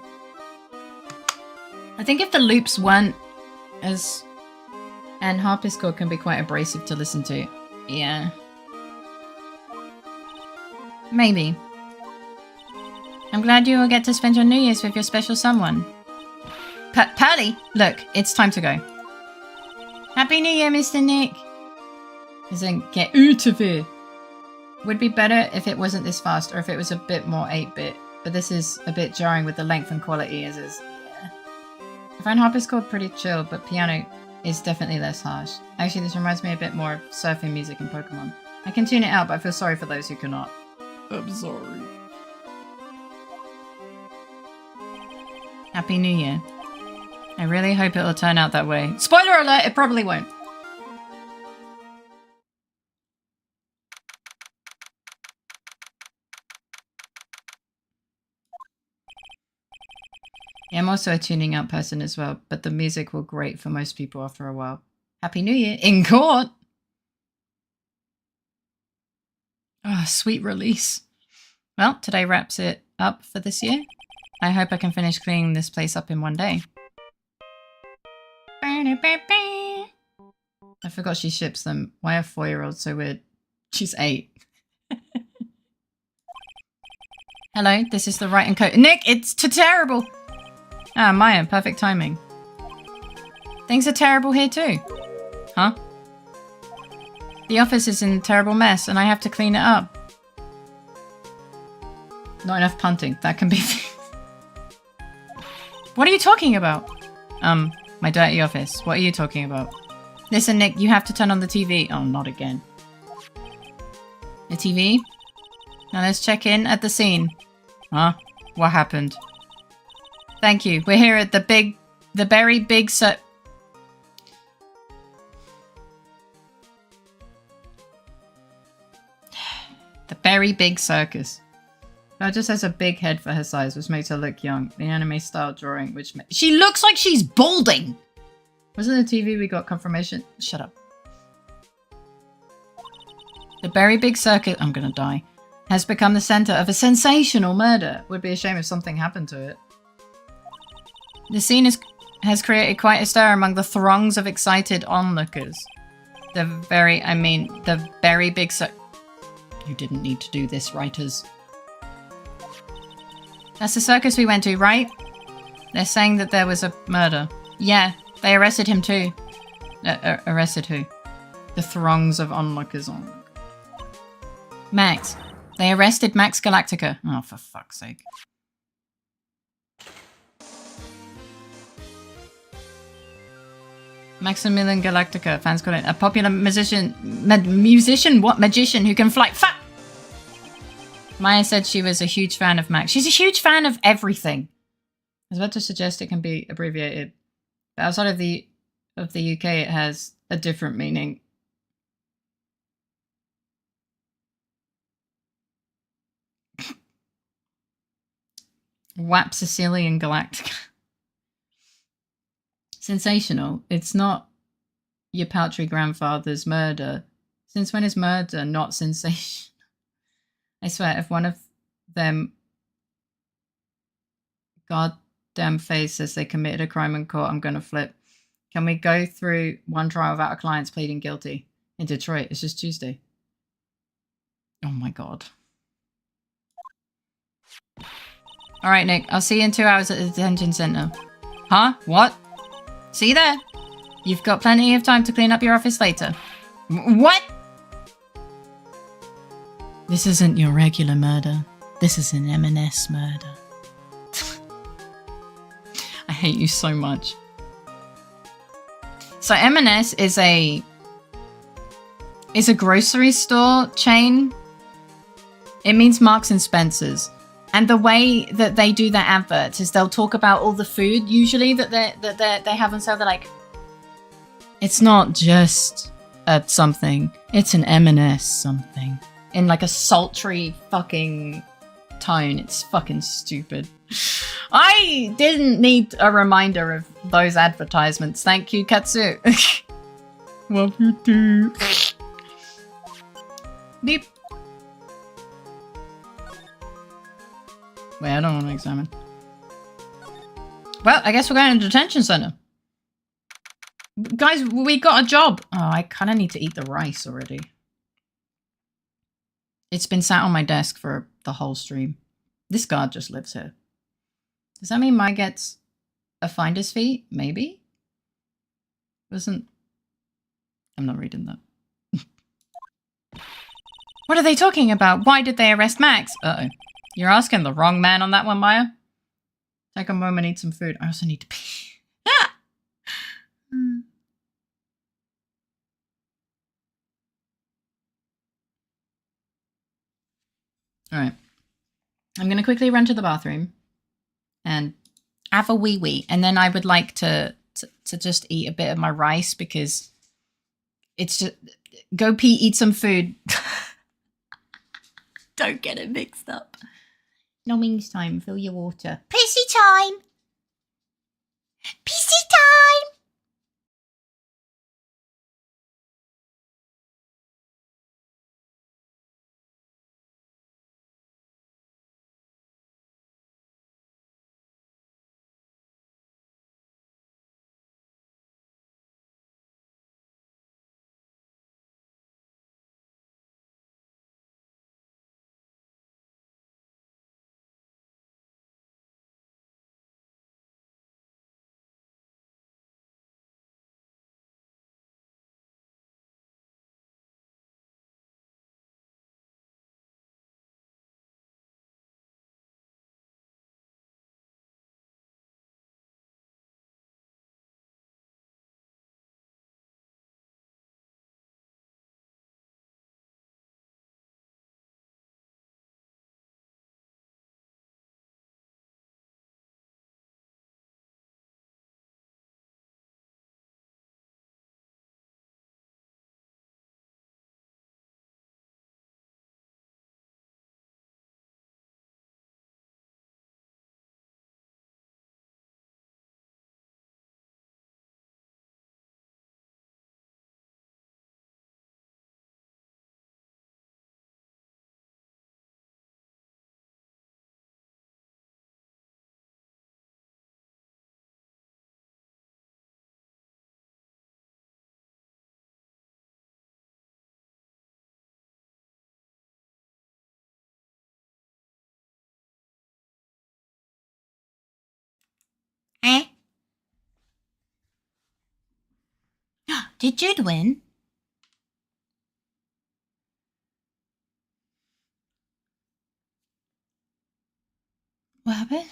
think if the loops weren't as... And harpsichord can be quite abrasive to listen to. Yeah. Maybe. I'm glad you will get to spend your New Year's with your special someone. Pearly, look, it's time to go. Happy New Year, Mr. Nick. As in, get out of here. Would be better if it wasn't this fast, or if it was a bit more 8-bit. But this is a bit jarring with the length and quality as is. Yeah. I find harpsichord pretty chill, but piano is definitely less harsh. Actually, this reminds me a bit more of surfing music in Pokemon. I can tune it out, but I feel sorry for those who cannot. I'm sorry. Happy New Year. I really hope it'll turn out that way. Spoiler alert, it probably won't. Yeah, I'm also a tuning out person as well, but the music will grate for most people after a while. Happy New Year in court! Oh, sweet release. Well, today wraps it up for this year. I hope I can finish cleaning this place up in one day. I forgot she ships them. Why are 4-year-olds so weird? She's 8. Hello, this is the writing code. Nick, it's terrible! Ah, Maya, perfect timing. Things are terrible here too. Huh? The office is in a terrible mess and I have to clean it up. Not enough punting. That can be... What are you talking about? My dirty office. What are you talking about? Listen, Nick, you have to turn on the TV. Oh, not again. The TV? Now let's check in at the scene. Huh? What happened? Thank you. We're here at the very big The very big circus. Belle just has a big head for her size, which makes her look young. The anime style drawing, which she looks like she's balding! Wasn't the TV we got confirmation? Shut up. The very big circus, I'm gonna die, has become the center of a sensational murder. Would be a shame if something happened to it. The scene has created quite a stir among the throngs of excited onlookers. The very big You didn't need to do this, writers. That's the circus we went to, right? They're saying that there was a murder. Yeah, they arrested him too. Arrested who? The throngs of onlookers. Oh. Max. They arrested Max Galactica. Oh, for fuck's sake. Maximilian Galactica, fans call it a popular musician. What? Magician who can fly. Fuck! Maya said she was a huge fan of Max. She's a huge fan of everything. I was about to suggest it can be abbreviated. But outside of the UK, it has a different meaning. WAP Sicilian Galactica. Sensational. It's not your paltry grandfather's murder. Since when is murder not sensation? I swear, if one of them goddamn face says they committed a crime in court, I'm gonna flip. Can we go through one trial without our clients pleading guilty? In Detroit, it's just Tuesday. Oh my god. Alright, Nick, I'll see you in 2 hours at the detention center. Huh? What? See you there. You've got plenty of time to clean up your office later. What? This isn't your regular murder. This is an M&S murder. I hate you so much. So M&S is a grocery store chain. It means Marks and Spencer's. And the way that they do their adverts is they'll talk about all the food usually that they have on sale. They're like, it's not just a something, it's an M&S something. In like a sultry fucking tone. It's fucking stupid. I didn't need a reminder of those advertisements. Thank you, Katsu. Love you too. Beep. Wait, I don't want to examine. Well, I guess we're going to detention center. Guys, we got a job. Oh, I kind of need to eat the rice already. It's been sat on my desk for the whole stream. This guard just lives here. Does that mean Mai gets a finder's fee? Maybe? I'm not reading that. What are they talking about? Why did they arrest Max? Uh-oh. You're asking the wrong man on that one, Maya. Take a moment, eat some food. I also need to pee. Ah! All right. I'm going to quickly run to the bathroom and have a wee-wee. And then I would like to just eat a bit of my rice because it's just... Go pee, eat some food. Don't get it mixed up. No means time. Fill your water. Pissy time! Pissy time! Eh? Did Jude win? What happened?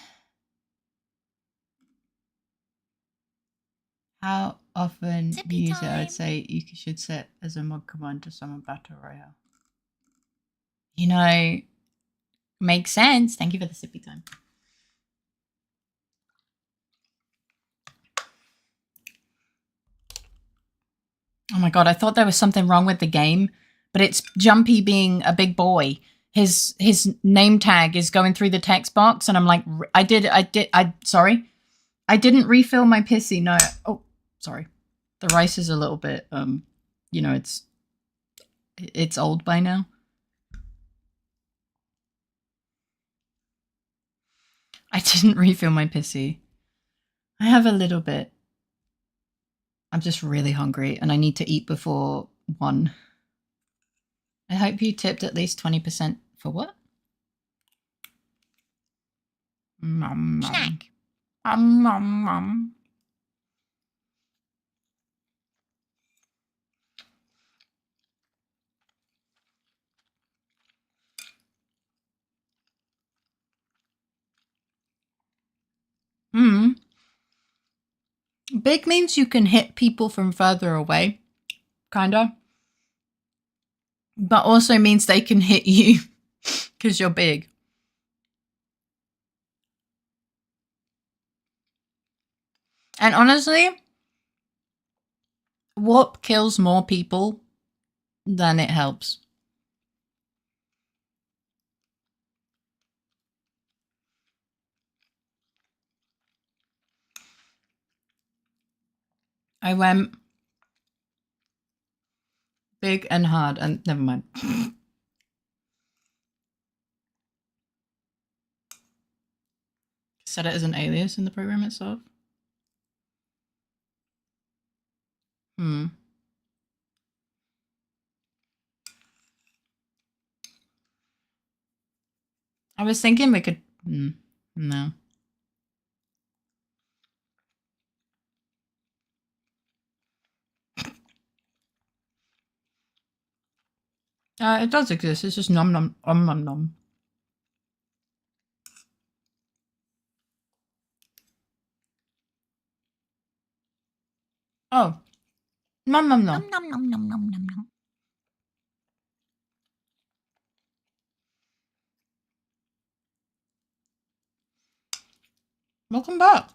How often Zippy you use it? time. I'd say you should set as a mod command to summon Battle Royale. You know, makes sense. Thank you for the sippy time. Oh my god, I thought there was something wrong with the game, but it's Jumpy being a big boy. His name tag is going through the text box, and I'm like, sorry. I didn't refill my pissy, no. Oh, sorry. The rice is a little bit, you know, it's old by now. I didn't refill my pissy. I have a little bit. I'm just really hungry and I need to eat before 1. I hope you tipped at least 20% for what? Snack. Big means you can hit people from further away, kinda. But also means they can hit you because you're big. And honestly, warp kills more people than it helps. I went big and hard and never mind. Set it as an alias in the program itself. I was thinking we could... no. It does exist. It's just nom nom nom nom. Oh. Nom nom nom. Nom nom nom nom nom nom. Welcome back.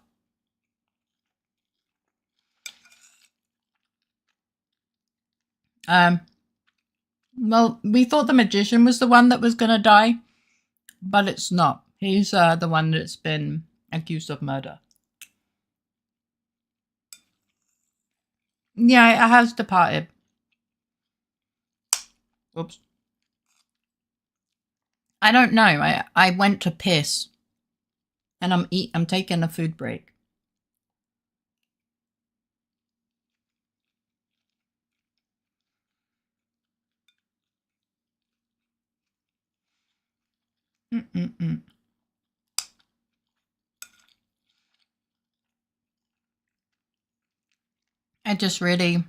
Well, we thought the magician was the one that was gonna die, but it's not. He's the one that's been accused of murder. Yeah, it has departed. Oops. I don't know. I went to piss, and I'm taking a food break. I just really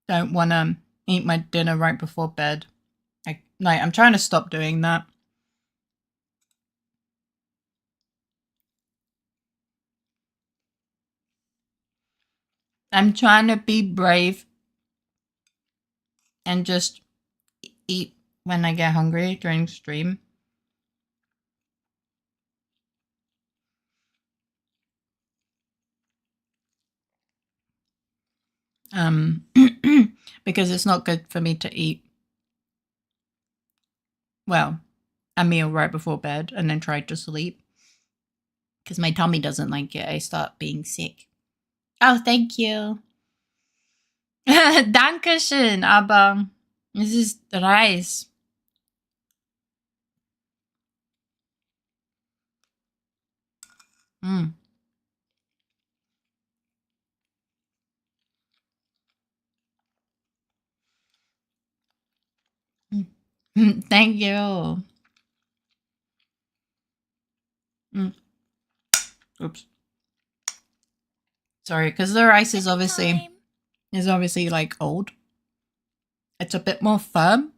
don't want to eat my dinner right before bed. I'm trying to stop doing that. I'm trying to be brave and just eat when I get hungry during stream. Because it's not good for me to eat, well, a meal right before bed and then try to sleep. Because my tummy doesn't like it. I start being sick. Oh, thank you. Dankeschön, aber es ist Reis. Thank you. Oops. Sorry, because the rice is obviously like old. It's a bit more firm.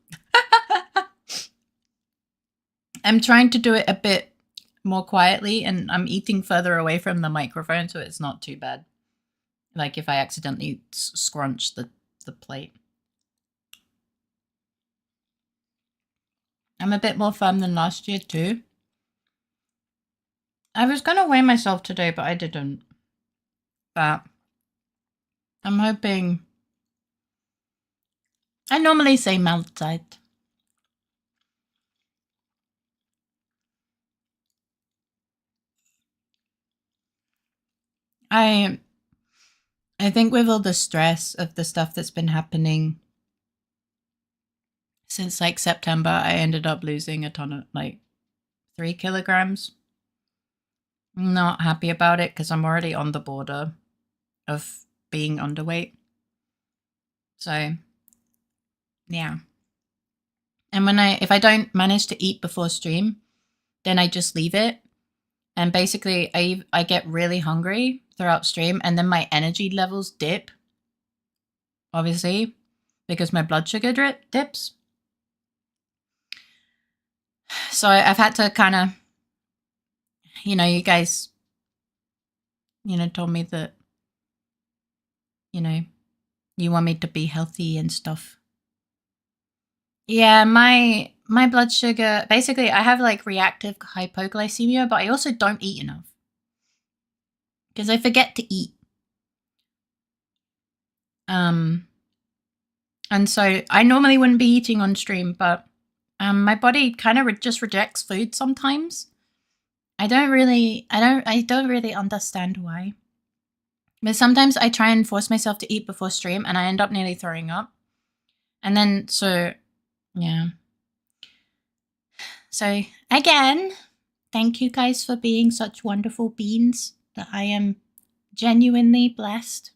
I'm trying to do it a bit more quietly, and I'm eating further away from the microphone, so it's not too bad. Like if I accidentally scrunch the plate. I'm a bit more firm than last year too. I was gonna weigh myself today, but I didn't. But I'm hoping... I normally say Mahlzeit. I think with all the stress of the stuff that's been happening since like September, I ended up losing a ton of like 3 kilograms. I'm not happy about it because I'm already on the border of being underweight. So yeah. And if I don't manage to eat before stream, then I just leave it. And basically I get really hungry throughout stream, and then my energy levels dip, obviously, because my blood sugar dips. So I've had to kind of, you guys, told me that, you want me to be healthy and stuff. Yeah, my blood sugar, basically I have like reactive hypoglycemia, but I also don't eat enough. Because I forget to eat. And so I normally wouldn't be eating on stream, but my body kind of just rejects food sometimes. I don't really understand why. But sometimes I try and force myself to eat before stream, and I end up nearly throwing up. And then, so, yeah. So, again, thank you guys for being such wonderful beings that I am genuinely blessed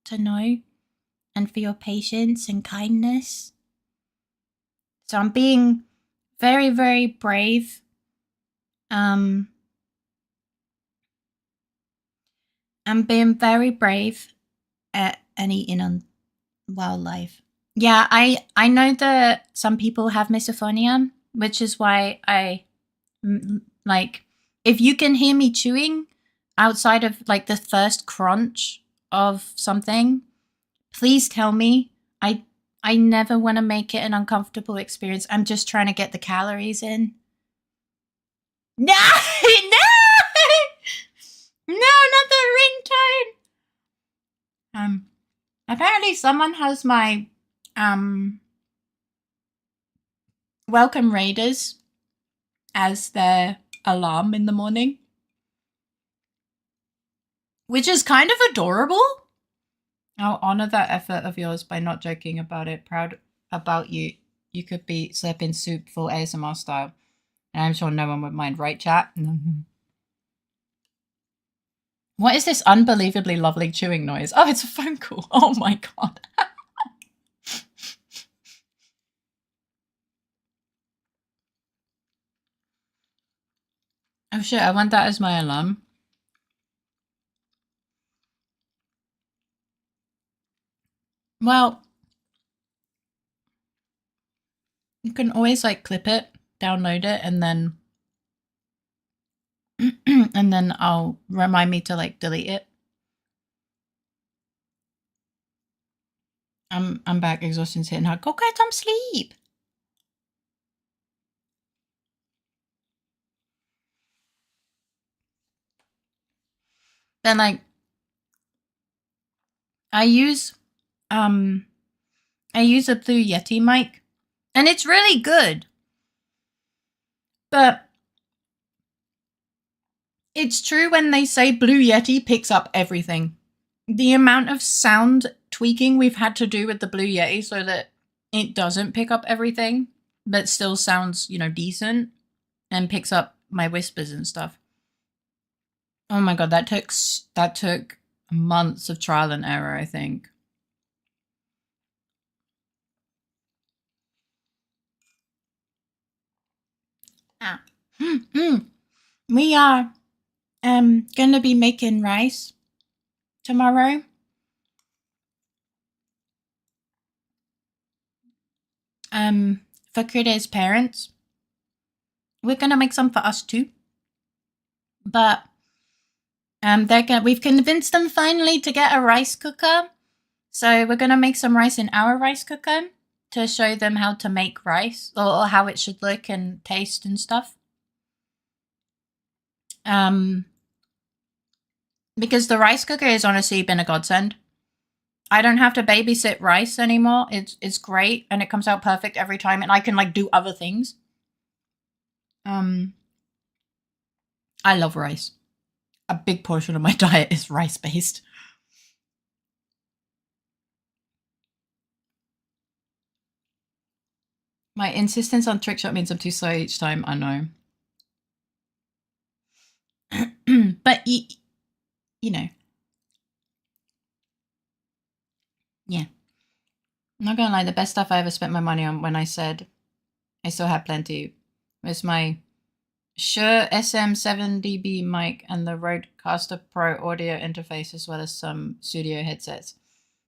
to know, and for your patience and kindness. So I'm being very, very brave. I'm being very brave at eating on wildlife. Yeah, I know that some people have misophonia, which is why I like, if you can hear me chewing outside of like the first crunch of something, please tell me. I never want to make it an uncomfortable experience. I'm just trying to get the calories in. No, no, no, not the ringtone. Apparently someone has my welcome raiders as their alarm in the morning, which is kind of adorable. I'll honor that effort of yours by not joking about it. Proud about you. You could be slurping soup full ASMR style. And I'm sure no one would mind, right, chat? What is this unbelievably lovely chewing noise? Oh, it's a phone call. Oh my god. Oh shit, I want that as my alarm. Well, you can always like clip it, download it, and then and then I'll remind me to like delete it. I'm back, exhaustion's hitting hard. Go get some sleep. Then like I use a Blue Yeti mic, and it's really good. But it's true when they say Blue Yeti picks up everything. The amount of sound tweaking we've had to do with the Blue Yeti so that it doesn't pick up everything, but still sounds, you know, decent and picks up my whispers and stuff. Oh my god, that took months of trial and error, I think. We are gonna be making rice tomorrow. For Krid's parents. We're gonna make some for us too. But we've convinced them finally to get a rice cooker. So we're gonna make some rice in our rice cooker to show them how to make rice, or how it should look and taste and stuff. Because the rice cooker has honestly been a godsend. I don't have to babysit rice anymore. It's great, and it comes out perfect every time, and I can like do other things. I love rice. A big portion of my diet is rice based. My insistence on trick shot means I'm too slow each time. I know. But you know. Yeah. I'm not gonna lie, the best stuff I ever spent my money on when I said I still had plenty was my Shure SM7DB mic and the Rodecaster Pro audio interface, as well as some studio headsets.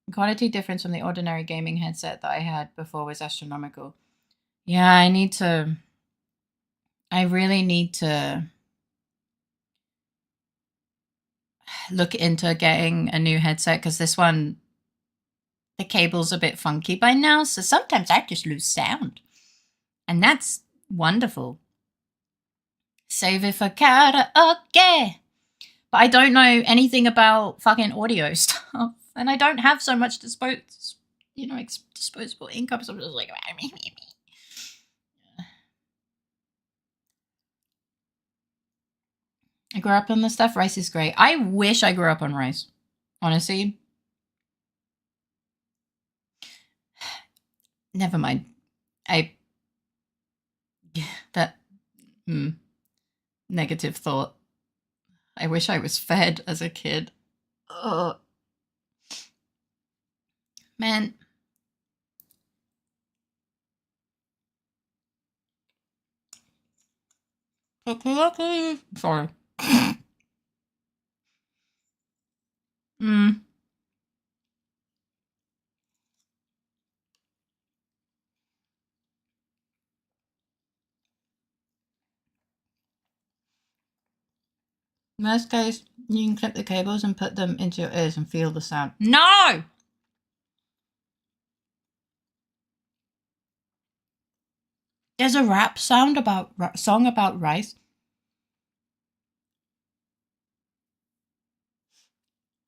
The quality difference from the ordinary gaming headset that I had before was astronomical. Yeah, I really need to look into getting a new headset, because this one, the cable's a bit funky by now, so sometimes I just lose sound. And that's wonderful. Save it for karaoke. But I don't know anything about fucking audio stuff. And I don't have so much disposable income, so I'm just like, I grew up on the stuff. Rice is great. I wish I grew up on rice. Honestly. Never mind. Negative thought. I wish I was fed as a kid. Ugh. Man. Sorry. In most case, you can clip the cables and put them into your ears and feel the sound. No! There's a rap song about rice.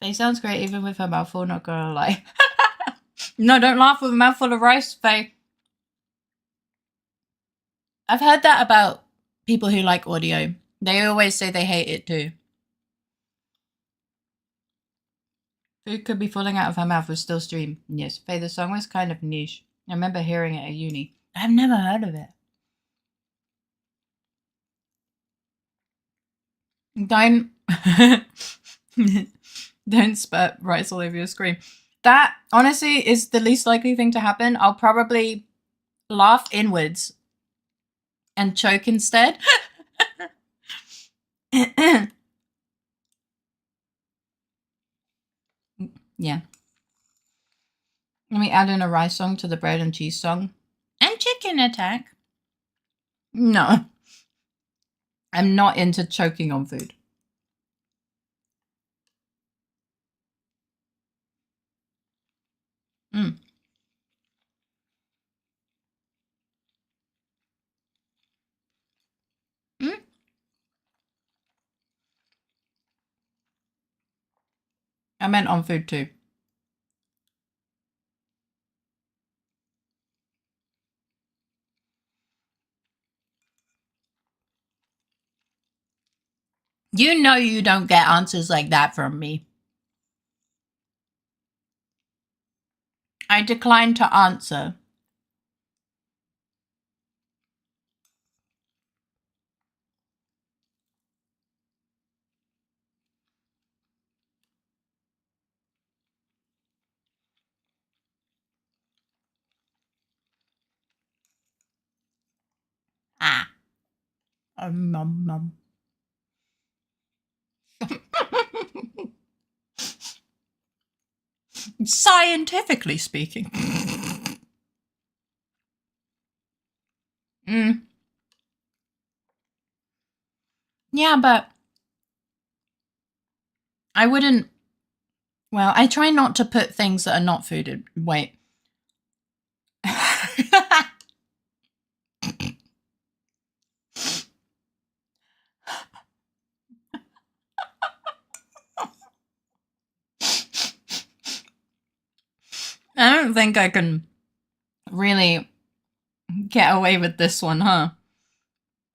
Faye sounds great even with her mouth full, not gonna lie. No, don't laugh with a mouthful of rice, Faye. I've heard that about people who like audio. They always say they hate it too. Food could be falling out of her mouth, but still stream. Yes, Faye, the song was kind of niche. I remember hearing it at uni. I've never heard of it. Don't spurt rice all over your screen. That, honestly, is the least likely thing to happen. I'll probably laugh inwards and choke instead. Yeah. Let me add in a rice song to the bread and cheese song. And chicken attack. No. I'm not into choking on food. I meant on food too. You know you don't get answers like that from me. I decline to answer. Nom. Scientifically speaking. Yeah, but I wouldn't. Well, I try not to put things that are not food. Wait. I don't think I can really get away with this one, huh?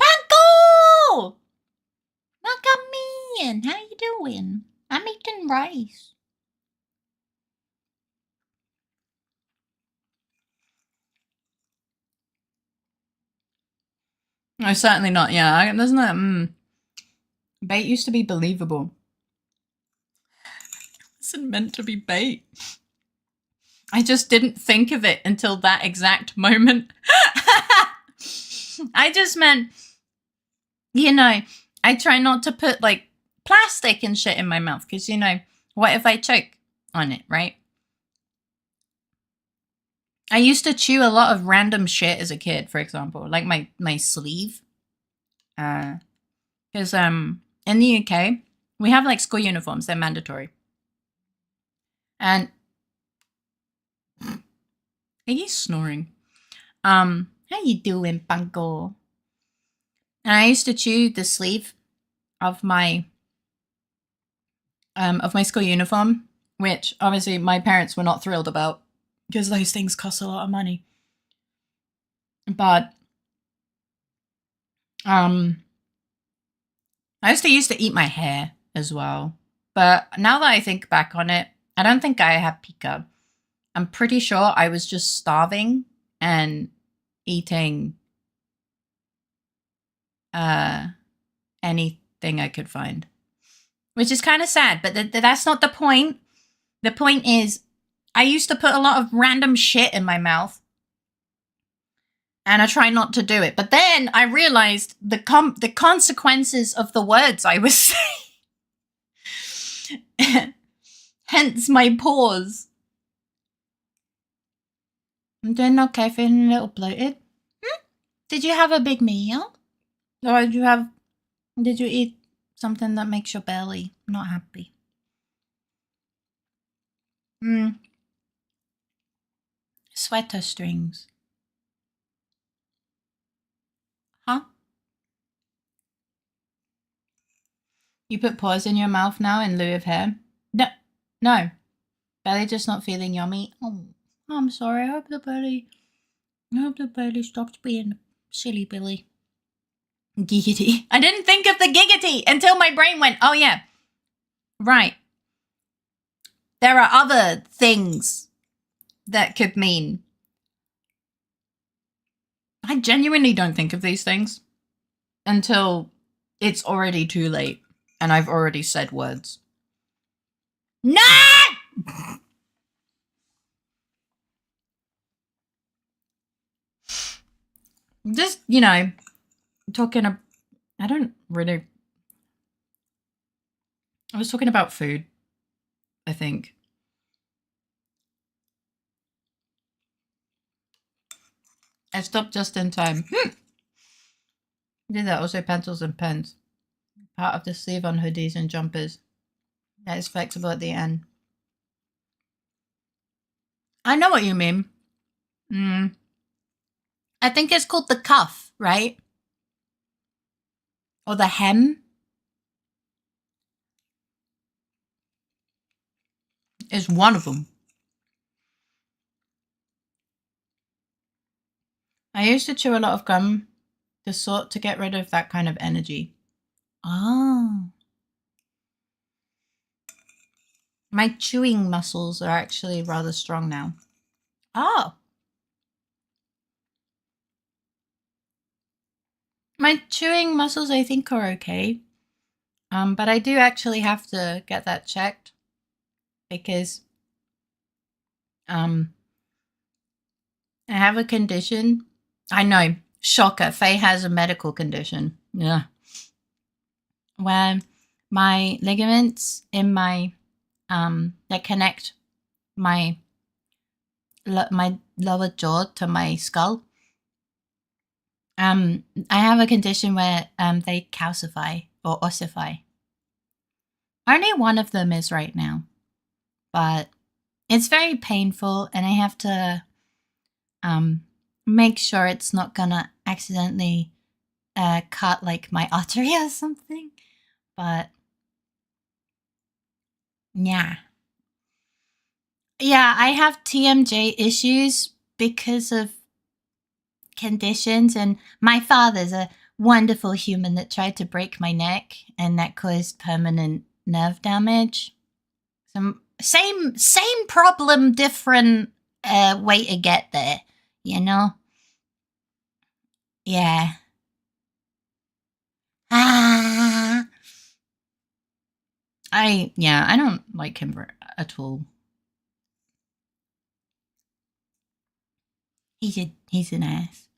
Panko! Welcome in. How you doing? I'm eating rice. No, certainly not. Yeah, doesn't that? Bait used to be believable. It wasn't meant to be bait. I just didn't think of it until that exact moment. I just meant, you know, I try not to put like plastic and shit in my mouth because, you know, what if I choke on it, right? I used to chew a lot of random shit as a kid, for example, like my sleeve. Because in the UK, we have like school uniforms, they're mandatory. And are you snoring? How you doing, Panko? And I used to chew the sleeve of my school uniform, which obviously my parents were not thrilled about because those things cost a lot of money. But I used to eat my hair as well. But now that I think back on it, I don't think I had pica. I'm pretty sure I was just starving and eating anything I could find. Which is kind of sad, but that's not the point. The point is, I used to put a lot of random shit in my mouth. And I try not to do it. But then I realized the consequences of the words I was saying. Hence my pause. I'm doing okay, feeling a little bloated. Did you have a big meal? Or did you eat something that makes your belly not happy? Sweater strings. Huh? You put paws in your mouth now in lieu of hair? No. Belly just not feeling yummy. Oh, I'm sorry. I hope the belly stops being silly Billy. Giggity. I didn't think of the giggity until my brain went, oh yeah. Right. There are other things that could mean. I genuinely don't think of these things until it's already too late and I've already said words. No! Just, talking about, I was talking about food, I think. I stopped just in time. Did that also pencils and pens. Part of the sleeve on hoodies and jumpers. That is flexible at the end. I know what you mean. I think it's called the cuff, right? Or the hem. Is one of them. I used to chew a lot of gum to get rid of that kind of energy. Oh. My chewing muscles are actually rather strong now. Oh. My chewing muscles, I think, are okay. But I do actually have to get that checked because I have a condition. I know, shocker. Faye has a medical condition. Yeah. Where my ligaments in my that connect my lower jaw to my skull. I have a condition where they calcify or ossify. Only one of them is right now, but it's very painful, and I have to make sure it's not gonna accidentally cut like my artery or something. But yeah, I have TMJ issues because of conditions, and my father's a wonderful human that tried to break my neck, and that caused permanent nerve damage. Same problem, different way to get there, Yeah. I don't like him at all. He's an ass.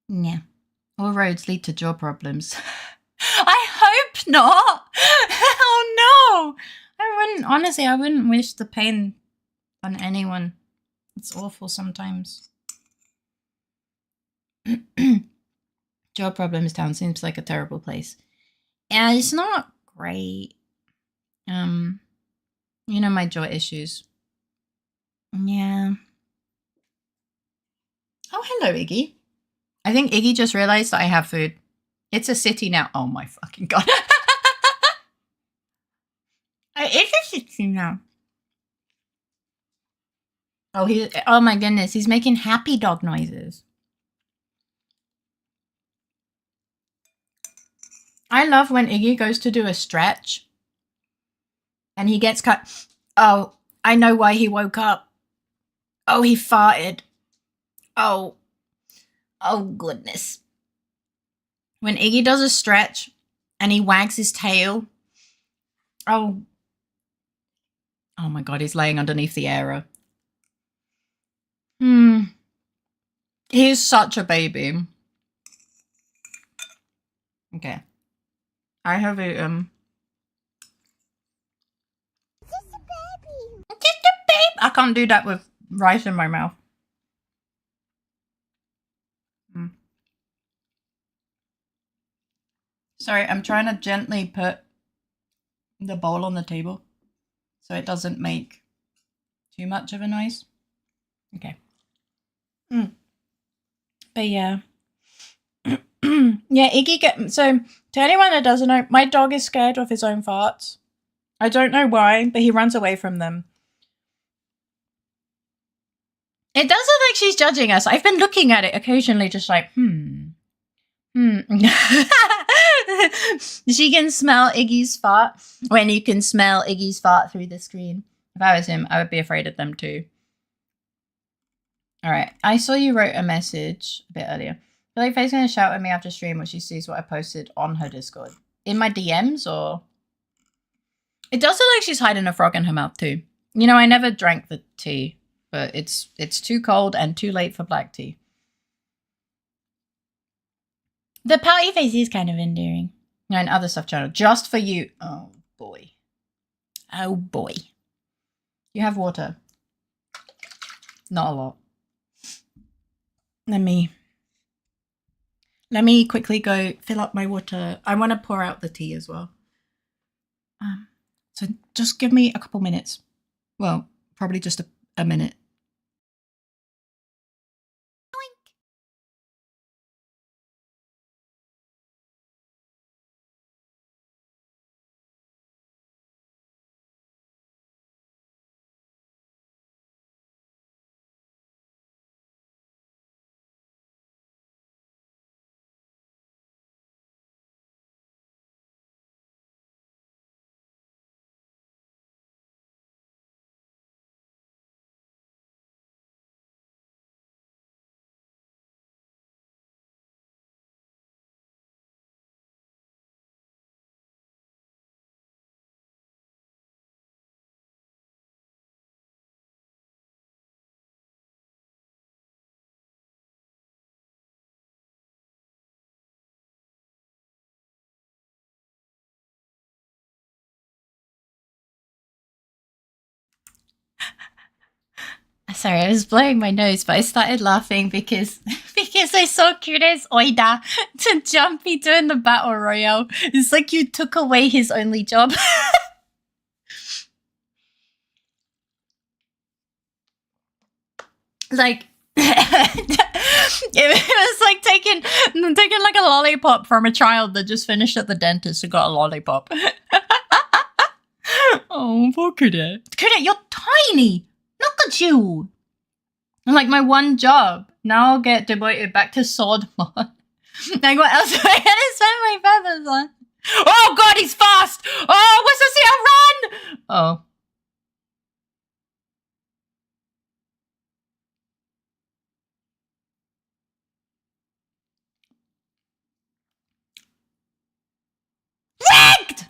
Yeah. All roads lead to jaw problems. I hope not. Oh no. I wouldn't wish the pain on anyone. It's awful sometimes. Jaw problems town seems like a terrible place. Yeah, it's not great. My jaw issues. Yeah. Oh, hello, Iggy. I think Iggy just realized that I have food. It's a city now. Oh my fucking god. It's a city now. Oh my goodness, he's making happy dog noises. I love when Iggy goes to do a stretch and he gets cut. Oh, I know why he woke up. Oh, he farted. Oh goodness. When Iggy does a stretch and he wags his tail. Oh my god, he's laying underneath the arrow. He's such a baby. Okay. I have a Just a baby. Just a baby. I can't do that with rice in my mouth. Sorry, I'm trying to gently put the bowl on the table so it doesn't make too much of a noise. Okay. But yeah. Yeah, Iggy so to anyone that doesn't know, my dog is scared of his own farts. I don't know why, but he runs away from them. It does look like she's judging us. I've been looking at it occasionally, just like, She can smell Iggy's fart when you can smell Iggy's fart through the screen. If I was him, I would be afraid of them too. All right. I saw you wrote a message a bit earlier. I feel like Faye's going to shout at me after stream when she sees what I posted on her Discord. In my DMs or? It does look like she's hiding a frog in her mouth too. You know, I never drank the tea, but it's too cold and too late for black tea. The pouty face is kind of endearing. No, and other stuff channel. Just for you. Oh, boy. Oh, boy. You have water. Not a lot. Let me quickly go fill up my water. I want to pour out the tea as well. So just give me a couple minutes. Well, probably just a minute. Sorry, I was blowing my nose, but I started laughing because I saw Kure's oida to Jumpy doing the battle royale. It's like you took away his only job. Like it was like taking like a lollipop from a child that just finished at the dentist and got a lollipop. Oh, poor Kure. Kure, you're tiny. Look at you. Like my one job. Now I'll get demoted back to sword mod. Like what else am I gonna spend my feathers on? Oh god, he's fast! Oh, what's this here? Run! Oh. Rigged!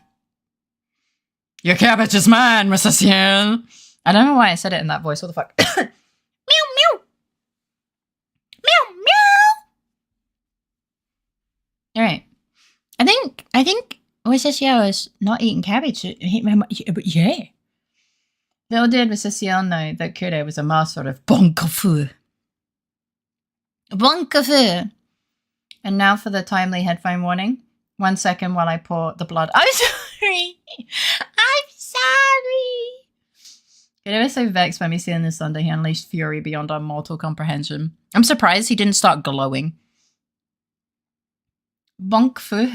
Your cabbage is mine, Mr. Ciel. I don't know why I said it in that voice. What the fuck? Meow, meow. Meow, meow. All right. I think Mr. Ciel is not eating cabbage. But yeah. Little did Mr. Ciel know that Kure was a master of bonkafu. Bonkafu. And now for the timely headphone warning. 1 second while I pour the blood. I'm sorry. I'm sorry. Kure was so vexed by me seeing this Sunday. He unleashed fury beyond our mortal comprehension. I'm surprised he didn't start glowing. Bonkfu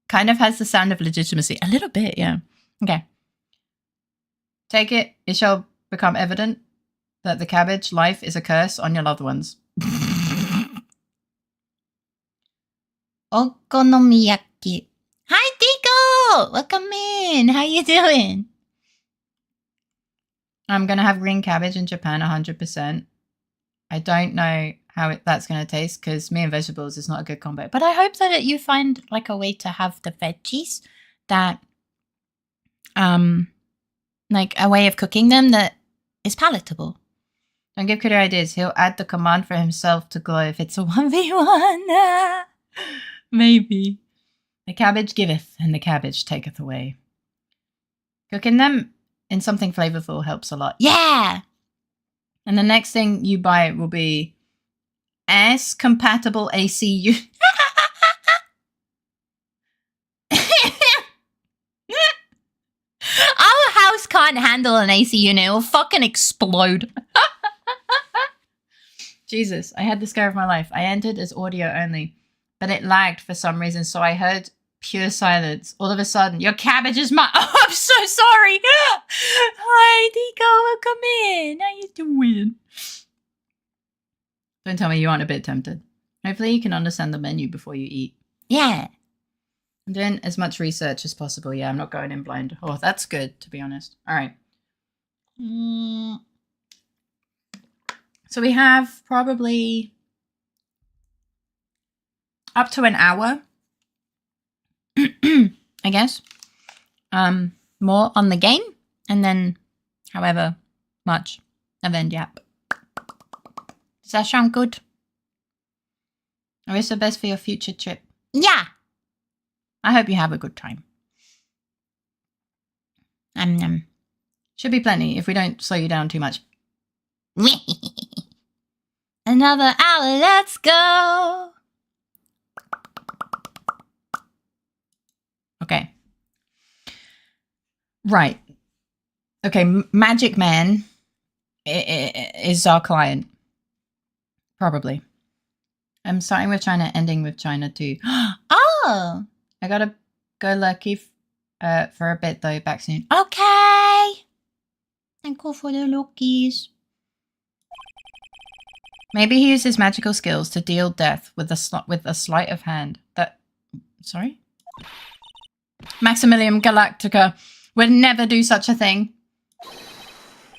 kind of has the sound of legitimacy. A little bit, yeah. Okay. Take it. It shall become evident that the cabbage life is a curse on your loved ones. Okonomiyaki. Hi, Tico! Welcome in. How you doing? I'm going to have green cabbage in Japan 100%. I don't know that's going to taste, because me and vegetables is not a good combo. But I hope that you find like a way to have the veggies that, like a way of cooking them that is palatable. Don't give Critter ideas. He'll add the command for himself to glow if it's a 1v1. Maybe. The cabbage giveth and the cabbage taketh away. Cooking them in something flavorful helps a lot. Yeah! And the next thing you buy will be S-compatible ACU. Our house can't handle an AC unit. It will fucking explode. Jesus, I had the scare of my life. I entered as audio only, but it lagged for some reason, so I heard pure silence. All of a sudden, your cabbage is my— Oh, I'm so sorry. Hi, Tico. Welcome in. How you doing? Don't tell me you aren't a bit tempted. Hopefully you can understand the menu before you eat. Yeah. I'm doing as much research as possible. Yeah, I'm not going in blind. Oh, that's good, to be honest. All right. So we have probably up to an hour, I guess. More on the game, and then however much, and then YAP. Does that sound good? I wish the best for your future trip. Yeah! I hope you have a good time. Should be plenty if we don't slow you down too much. Another hour, let's go! Okay. Right. Okay, Magic Man is our client. Probably. I'm starting with China, ending with China too. Oh! I gotta go lucky for a bit though, back soon. Okay! Thank you for the lookies. Maybe he uses magical skills to deal death with a sleight of hand. Sorry? Maximilian Galactica would never do such a thing.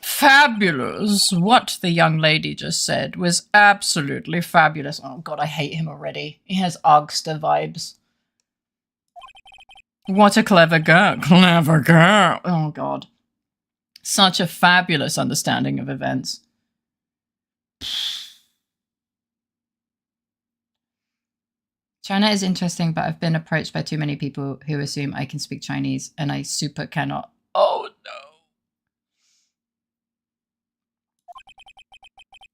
Fabulous. What the young lady just said was absolutely fabulous. Oh god, I hate him already. He has Ogster vibes. What a clever girl. Clever girl. Oh god. Such a fabulous understanding of events. China is interesting, but I've been approached by too many people who assume I can speak Chinese, and I super cannot. Oh no.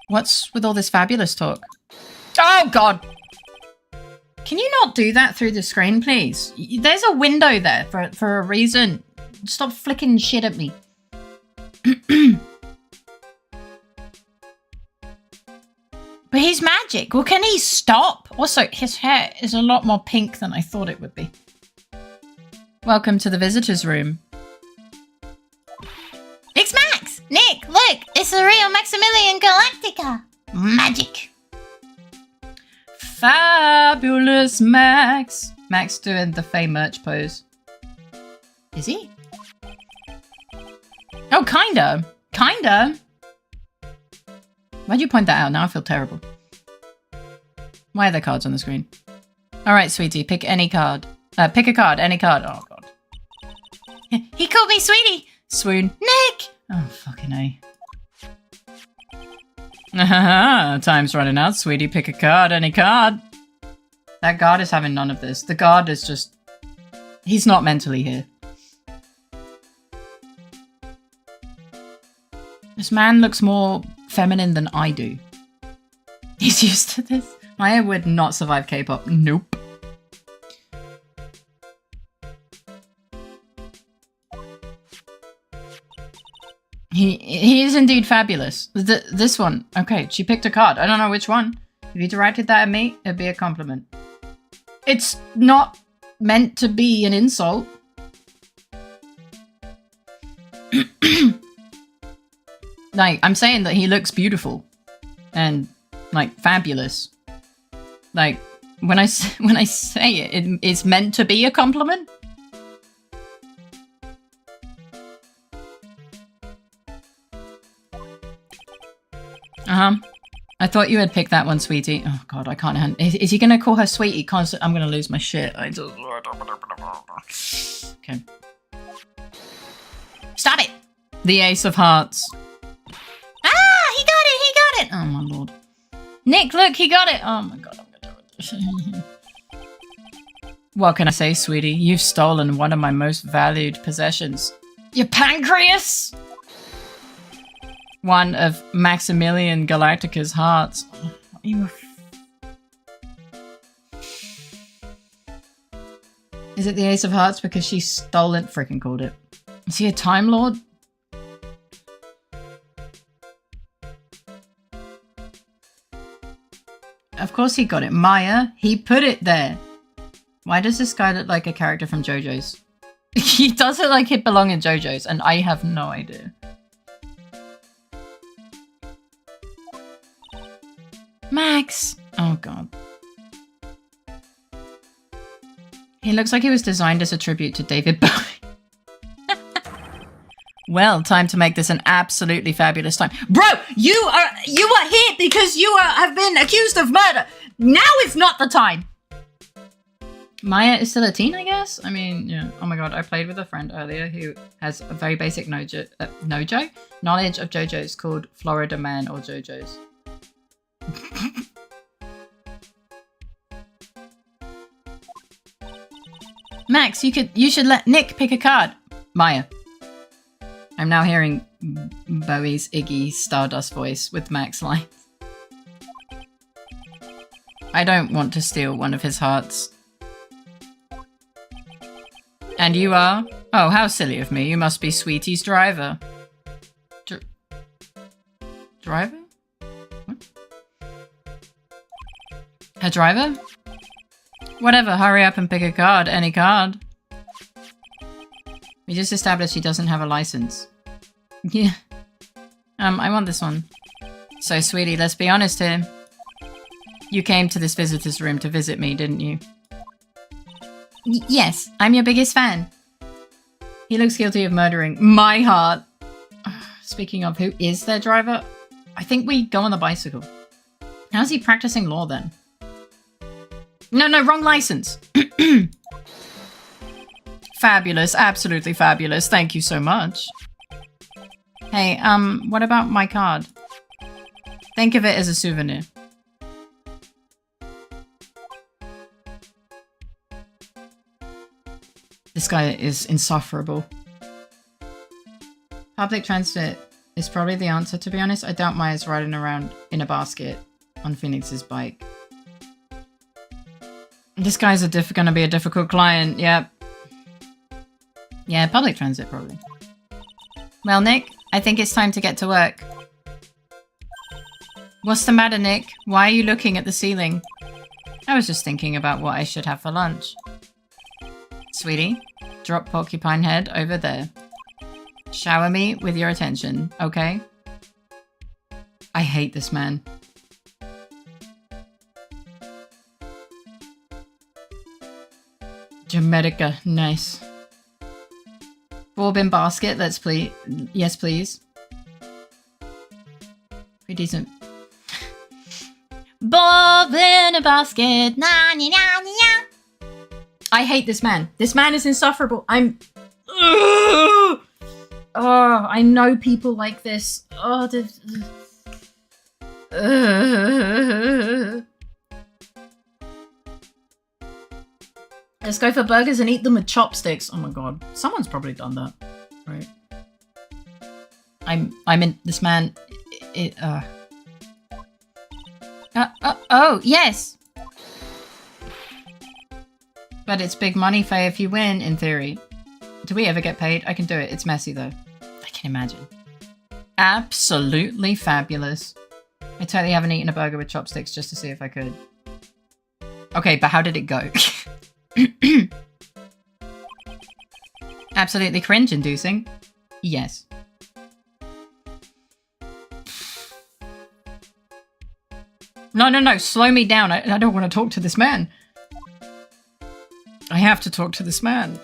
What's with all this fabulous talk? Oh god! Can you not do that through the screen, please? There's a window there for a reason. Stop flicking shit at me. But he's magic. Well, can he stop? Also, his hair is a lot more pink than I thought it would be. Welcome to the visitor's room. It's Max! Nick, look! It's the real Maximilian Galactica! Magic! Fabulous Max! Max doing the Fae merch pose. Is he? Oh, kinda. Kinda. Why'd you point that out? Now I feel terrible. Why are there cards on the screen? Alright, sweetie, pick any card. Pick a card, any card. Oh, God. He called me sweetie! Swoon. Nick! Oh, fucking A. Time's running out, sweetie. Pick a card, any card. That guard is having none of this. The guard is just... He's not mentally here. This man looks more feminine than I do. He's used to this. Maya would not survive K-pop. Nope. He is indeed fabulous. This one. Okay, she picked a card. I don't know which one. If you directed that at me, it'd be a compliment. It's not meant to be an insult. Like, I'm saying that he looks beautiful and, like, fabulous. Like, when I say it, it's meant to be a compliment. I thought you had picked that one, sweetie. Oh god, I can't. Is he gonna call her sweetie? Constant. I'm gonna lose my shit. I just. Okay. Stop it. The Ace of Hearts. Ah, he got it. He got it. Oh my lord. Nick, look, he got it. Oh my god, I'm gonna do it. What can I say, sweetie? You've stolen one of my most valued possessions. Your pancreas. One of Maximilian Galactica's hearts. Is it the Ace of Hearts because she stole it? Freaking called it. Is he a Time Lord? Of course he got it. Maya, he put it there. Why does this guy look like a character from JoJo's? He does look like he'd belong in JoJo's, and I have no idea. Max! Oh god. He looks like he was designed as a tribute to David Bowie. Well, time to make this an absolutely fabulous time. Bro, you are here because you have been accused of murder. Now is not the time. Maya is still a teen, I guess? I mean, yeah. Oh my god, I played with a friend earlier who has a very basic knowledge of JoJo's called Florida Man or JoJo's. Max, you should let Nick pick a card. Maya. I'm now hearing Bowie's Iggy Stardust voice with Max lines. I don't want to steal one of his hearts. And you are? Oh, how silly of me. You must be Sweetie's driver. Driver? What? Her driver? Whatever, hurry up and pick a card. Any card. We just established he doesn't have a license. Yeah. I want this one. So, sweetie, let's be honest here. You came to this visitor's room to visit me, didn't you? Yes, I'm your biggest fan. He looks guilty of murdering my heart. Speaking of, who is their driver? I think we go on the bicycle. How's he practicing law then? No, wrong license. Fabulous, absolutely fabulous. Thank you so much. Hey, what about my card? Think of it as a souvenir. This guy is insufferable. Public transit is probably the answer, to be honest. I doubt Maya's riding around in a basket on Phoenix's bike. This guy's gonna be a difficult client, yep. Yeah, public transit, probably. Well, Nick, I think it's time to get to work. What's the matter, Nick? Why are you looking at the ceiling? I was just thinking about what I should have for lunch. Sweetie, drop Porcupine Head over there. Shower me with your attention, okay? I hate this man. Jamaica, nice. Bourbon basket, let's please. Yes, please. Pretty decent. Bob in a basket, na na na na. I hate this man. This man is insufferable. Oh, I know people like this. Oh, let's go for burgers and eat them with chopsticks. Oh my god. Someone's probably done that. Right. I'm in this man. Oh, yes. But it's big money, Faye, if you win, in theory. Do we ever get paid? I can do it. It's messy, though. I can imagine. Absolutely fabulous. I totally haven't eaten a burger with chopsticks just to see if I could. Okay, but how did it go? Absolutely cringe-inducing. Yes. No. Slow me down. I don't want to talk to this man. I have to talk to this man.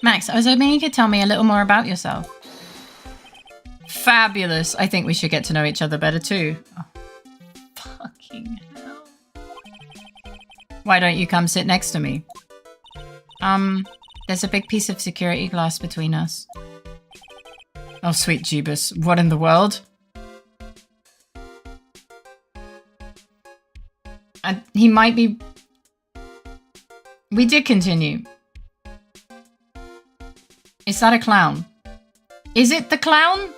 Max, I was hoping you could tell me a little more about yourself. Fabulous. I think we should get to know each other better too. Oh, fucking hell. Why don't you come sit next to me? There's a big piece of security glass between us. Oh, sweet Jeebus. What in the world? He might be... We did continue. Is that a clown? Is it the clown?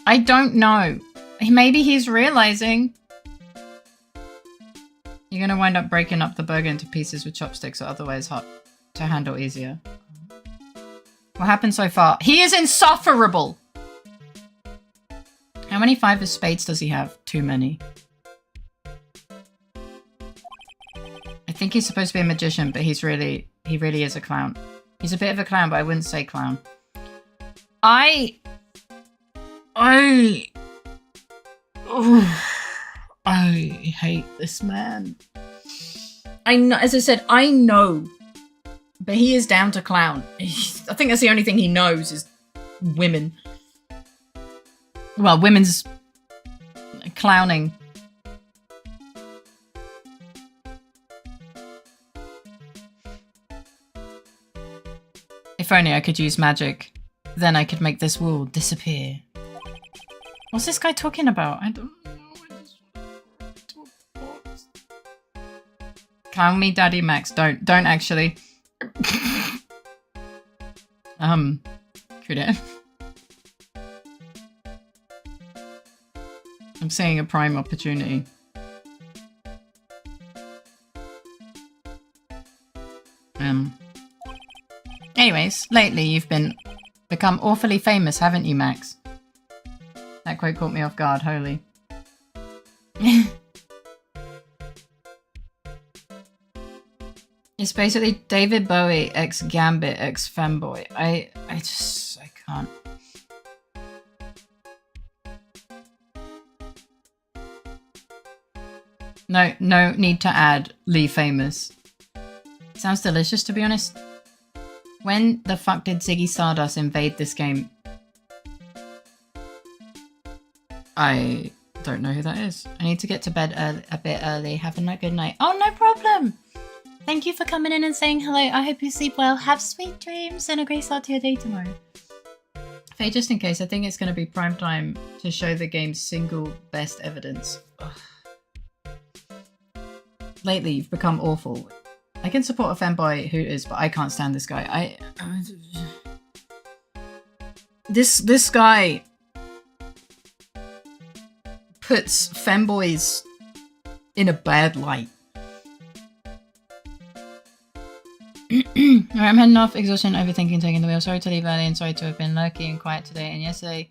I don't know. Maybe he's realizing. You're gonna wind up breaking up the burger into pieces with chopsticks or otherwise hot to handle easier. What happened so far? He is insufferable! How many 5 of spades does he have? Too many. I think he's supposed to be a magician, but he really is a clown. He's a bit of a clown, but I wouldn't say clown. I hate this man. I know, as I said, I know, but he is down to clown. I think that's the only thing he knows is women. Well, women's clowning. If only I could use magic. Then I could make this wall disappear. What's this guy talking about? I don't know. I just want to box. Clown me Daddy Max. Don't actually. Could it? I'm seeing a prime opportunity. Anyways, lately you've become awfully famous, haven't you, Max? That quote caught me off guard, holy. It's basically David Bowie x Gambit x Femboy. I can't. No need to add Lee famous. Sounds delicious, to be honest. When the fuck did Ziggy Stardust invade this game? I don't know who that is. I need to get to bed a bit early. Have a good night. Oh, no problem. Thank you for coming in and saying hello. I hope you sleep well. Have sweet dreams and a great start to your day tomorrow. Faye, just in case, I think it's going to be prime time to show the game's single best evidence. Ugh. Lately, you've become awful. I can support a femboy who is, but I can't stand this guy. This guy puts femboys in a bad light. Alright, I'm heading off. Exhaustion, overthinking, taking the wheel. Sorry to leave early and sorry to have been lurky and quiet today and yesterday.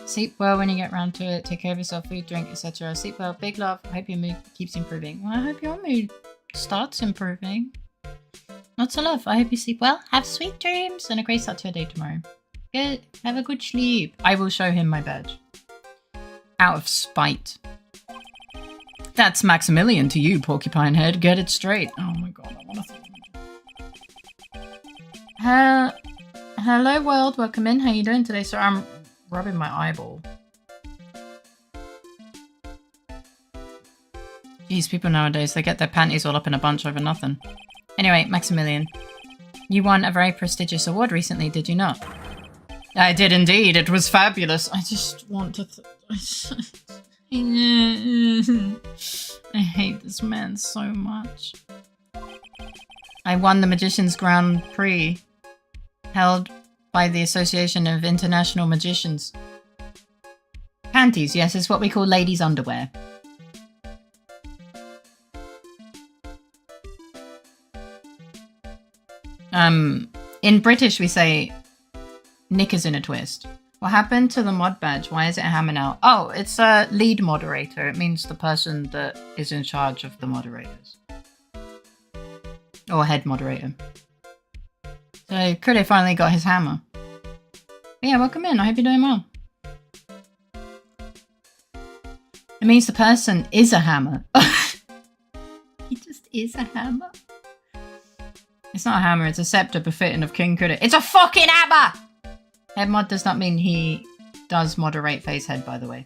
Sleep well when you get round to it. Take care of yourself, food, drink, etc. Sleep well. Big love. I hope your mood keeps improving. Well, I hope your mood starts improving. Lots of love. I hope you sleep well. Have sweet dreams and a great start to your day tomorrow. Good. Have a good sleep. I will show him my badge. Out of spite. That's Maximilian to you, Porcupine Head. Get it straight. Oh my god, I want to... Hello world, welcome in. How you doing today? So I'm rubbing my eyeball. Jeez, people nowadays, they get their panties all up in a bunch over nothing. Anyway, Maximilian, you won a very prestigious award recently, did you not? I did indeed. It was fabulous. I just want to... I hate this man so much. I won the Magician's Grand Prix, held by the Association of International Magicians. Panties, yes, it's what we call ladies' underwear. In British we say knickers in a twist. What happened to the mod badge? Why is it a hammer now? Oh, it's a lead moderator. It means the person that is in charge of the moderators. Or head moderator. So Krille finally got his hammer. But yeah, welcome in. I hope you're doing well. It means the person is a hammer. He just is a hammer. It's not a hammer, it's a scepter befitting of King Krille. It's a fucking hammer! Head mod does not mean he does moderate face head, by the way.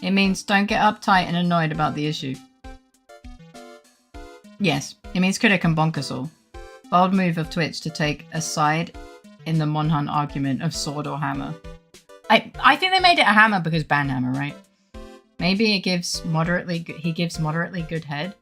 It means don't get uptight and annoyed about the issue. Yes, it means critic and bonk us all. Bold move of Twitch to take a side in the Monhan argument of sword or hammer. I think they made it a hammer because banhammer, right? Maybe he gives moderately good head.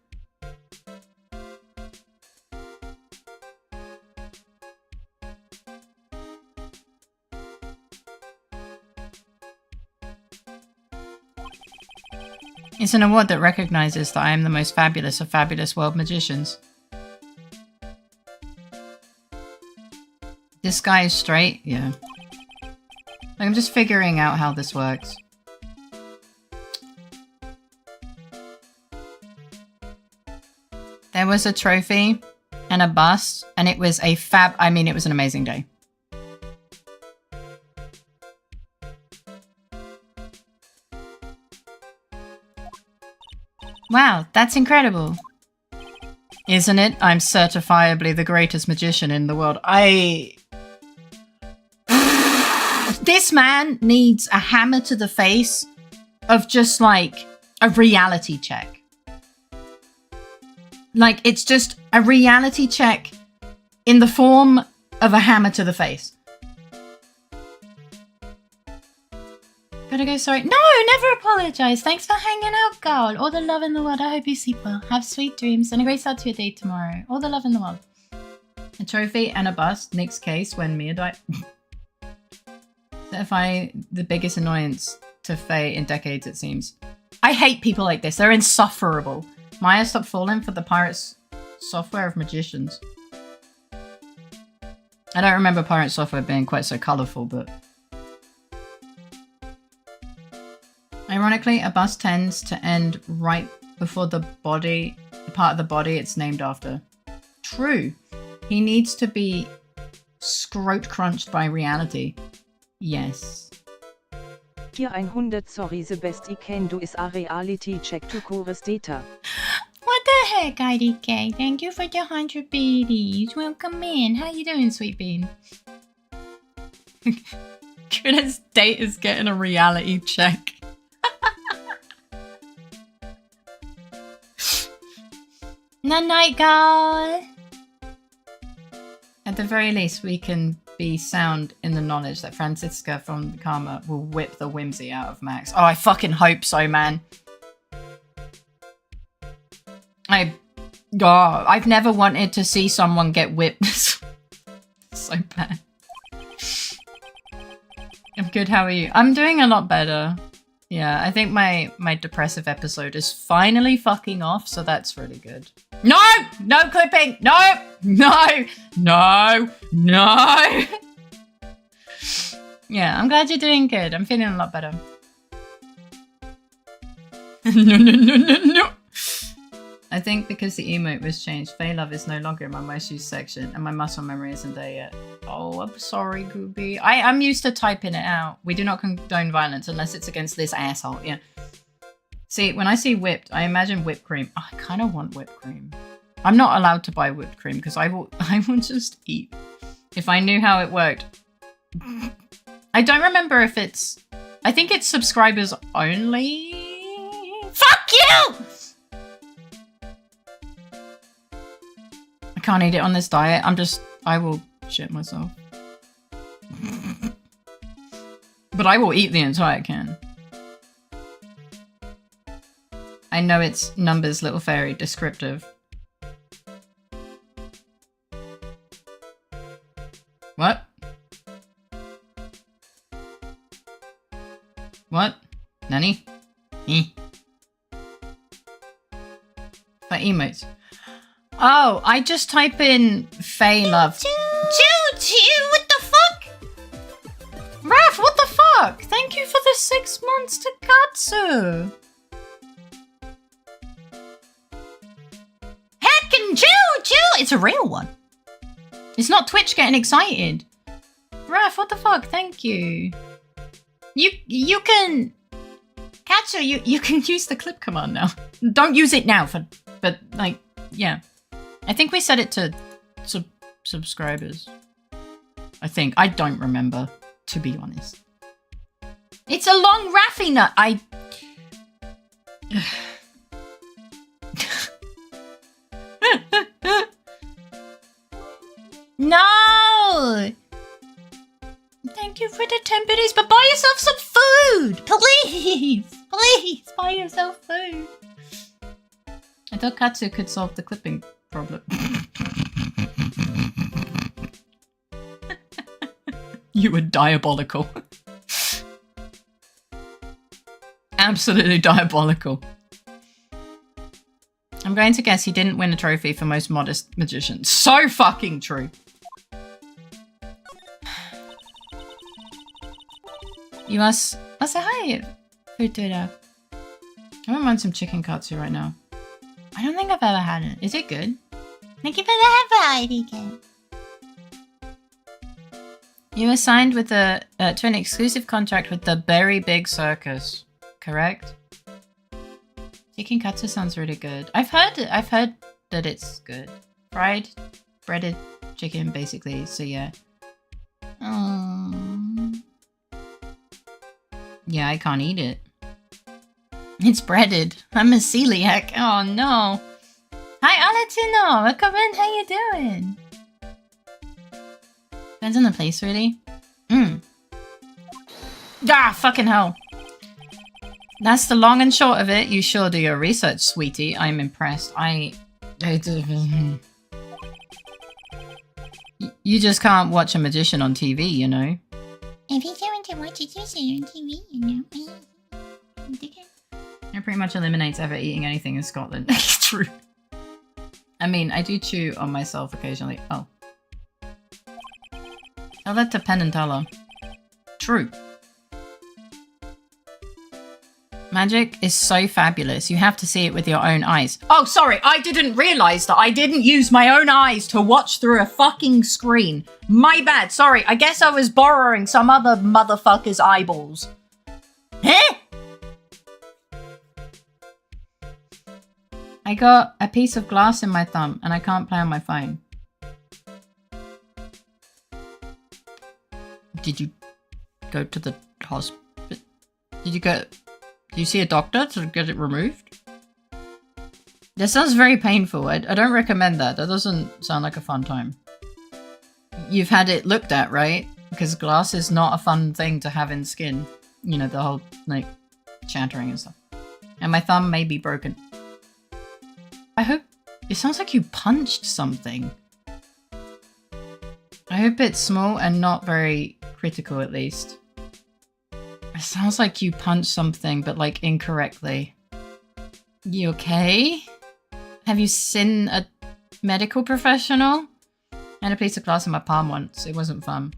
It's an award that recognizes that I am the most fabulous of fabulous world magicians. This guy is straight? Yeah. I'm just figuring out how this works. There was a trophy and a bust, and it was a it was an amazing day. Wow, that's incredible. Isn't it? I'm certifiably the greatest magician in the world. This man needs a hammer to the face of just like a reality check. Like, it's just a reality check in the form of a hammer to the face. Gotta go, sorry. No, never apologize. Thanks for hanging out, girl. All the love in the world. I hope you sleep well. Have sweet dreams and a great start to your day tomorrow. All the love in the world. A trophy and a bust. Nick's case when Mia died. Certify the biggest annoyance to Faye in decades, it seems. I hate people like this. They're insufferable. Maya, stop falling for the pirates' software of magicians. I don't remember pirate software being quite so colourful, but... Ironically, a bust tends to end right before the part of the body it's named after. True. He needs to be scrote crunched by reality. Yes. Tier 100 sorry the best I can do is a reality check to chorus data. What the heck, IDK? Thank you for the 100 biddies. Welcome in. How you doing, sweet bean? Goodness, date is getting a reality check. Night night, girl. At the very least, we can be sound in the knowledge that Francisca from the Karma will whip the whimsy out of Max. Oh, I fucking hope so, man. I've never wanted to see someone get whipped. So bad. I'm good, how are you? I'm doing a lot better. Yeah, I think my depressive episode is finally fucking off, so that's really good. No! No clipping! No! No! No! No! Yeah, I'm glad you're doing good. I'm feeling a lot better. No. I think because the emote was changed, Faye Love is no longer in my most used section, and my muscle memory isn't there yet. Oh, I'm sorry, Gooby. I'm used to typing it out. We do not condone violence unless it's against this asshole. Yeah. See, when I see whipped, I imagine whipped cream. Oh, I kind of want whipped cream. I'm not allowed to buy whipped cream because I will just eat. If I knew how it worked. I don't remember if it's... I think it's subscribers only. Fuck you! I can't eat it on this diet. I will shit myself. But I will eat the entire can. I know it's numbers, LittleFaerii, descriptive. What? What? Nani? For emotes. Oh, I just type in Faye Love. What the fuck? Raph, what the fuck? Thank you for the 6 months to Katsu. Heckin' Choo! It's a real one. It's not Twitch getting excited. Raph, what the fuck? Thank you. You can... Katsu, you can use the clip command now. Don't use it now, but like, yeah. I think we set it to subscribers. I think. I don't remember, to be honest. It's a long Raffi nut. No! Thank you for the 10 biddies, but buy yourself some food! Please! Please, buy yourself food! I thought Katsu could solve the clipping problem. You were diabolical. Absolutely diabolical. I'm going to guess he didn't win a trophy for most modest magician. So fucking true. You must... Oh, say hi, Futura. I want some chicken katsu right now. I don't think I've ever had it. Is it good? Thank you for the happy weekend. You were signed with to an exclusive contract with the Berry Big Circus, correct? Chicken katsu sounds really good. I've heard that it's good. Fried, breaded chicken, basically. So yeah. Yeah, I can't eat it. It's breaded. I'm a celiac. Oh no. Hi, Alatino. Welcome in. How you doing? Depends on the place, really. Ah, fucking hell. That's the long and short of it. You sure do your research, sweetie. I'm impressed. You just can't watch a magician on TV, you know? If you don't want to watch it, you see on TV, you know. It pretty much eliminates ever eating anything in Scotland. True. I mean, I do chew on myself occasionally. Oh. Tell that to Penn and Teller. True. Magic is so fabulous. You have to see it with your own eyes. Oh, sorry. I didn't realize that I didn't use my own eyes to watch through a fucking screen. My bad. Sorry. I guess I was borrowing some other motherfucker's eyeballs. Huh? I got a piece of glass in my thumb and I can't play on my phone. Did you go to the hospital? Did you see a doctor to get it removed? That sounds very painful. I don't recommend that. That doesn't sound like a fun time. You've had it looked at, right? Because glass is not a fun thing to have in skin. You know, the whole, like, shattering and stuff. And my thumb may be broken. I hope... It sounds like you punched something. I hope it's small and not very critical, at least. It sounds like you punched something, but, like, incorrectly. You okay? Have you seen a medical professional? I had a piece of glass in my palm once. It wasn't fun.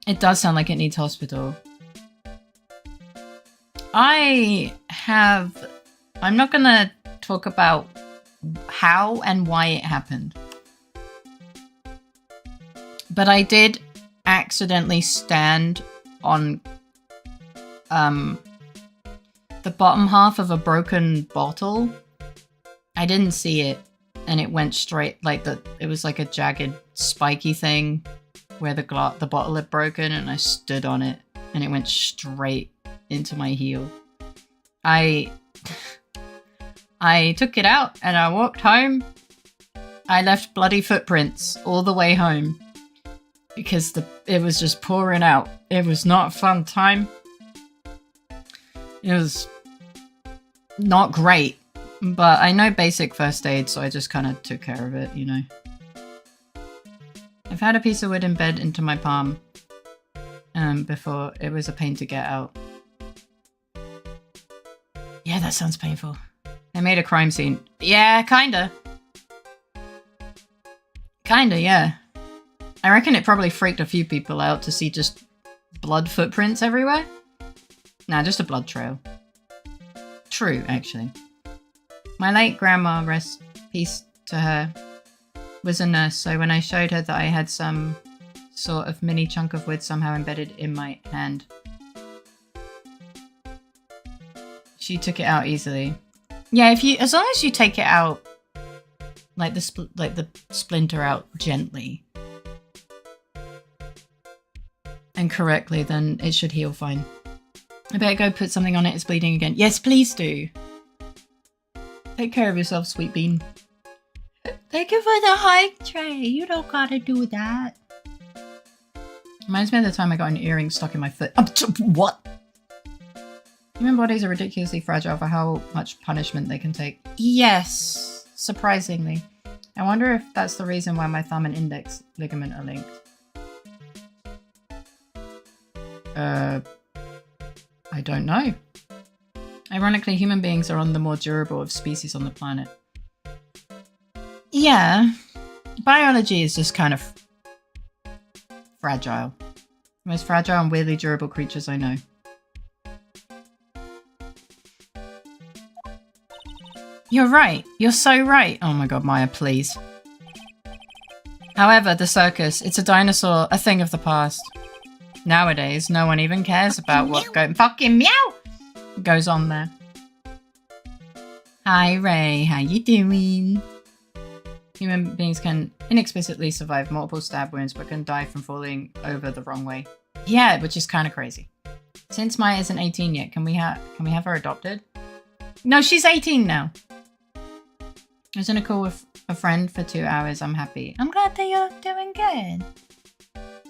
It does sound like it needs hospital. I'm not gonna talk about how and why it happened. But I did accidentally stand on the bottom half of a broken bottle. I didn't see it, and it went straight, like, it was like a jagged, spiky thing where the bottle had broken, and I stood on it, and it went straight into my heel. I took it out, and I walked home. I left bloody footprints all the way home because it was just pouring out. It was not a fun time. It was not great, but I know basic first aid, so I just kind of took care of it, you know. I've had a piece of wood embed into my palm before. It was a pain to get out. Yeah, that sounds painful. They made a crime scene. Yeah, kinda. Kinda, yeah. I reckon it probably freaked a few people out to see just blood footprints everywhere. Nah, just a blood trail. True, actually. My late grandma, rest peace to her, was a nurse, so when I showed her that I had some sort of mini chunk of wood somehow embedded in my hand, she took it out easily. Yeah, as long as you take it out, like the splinter out gently, and correctly, then it should heal fine. I better go put something on it. It's bleeding again. Yes, please do. Take care of yourself, sweet bean. Thank you for the hike tray. You don't gotta do that. Reminds me of the time I got an earring stuck in my foot. What? Human bodies are ridiculously fragile for how much punishment they can take. Yes, surprisingly. I wonder if that's the reason why my thumb and index ligament are linked. I don't know. Ironically, human beings are on the more durable of species on the planet. Yeah, biology is just kind of fragile. The most fragile and weirdly durable creatures I know. You're right. You're so right. Oh my god, Maya, please. However, the circus, it's a dinosaur, a thing of the past. Nowadays, no one even cares about what fucking meow goes on there. Hi, Ray. How you doing? Human beings can inexplicably survive multiple stab wounds, but can die from falling over the wrong way. Yeah, which is kind of crazy. Since Maya isn't 18 yet, can we have her adopted? No, she's 18 now. I was in a call with a friend for 2 hours. I'm happy. I'm glad that you're doing good.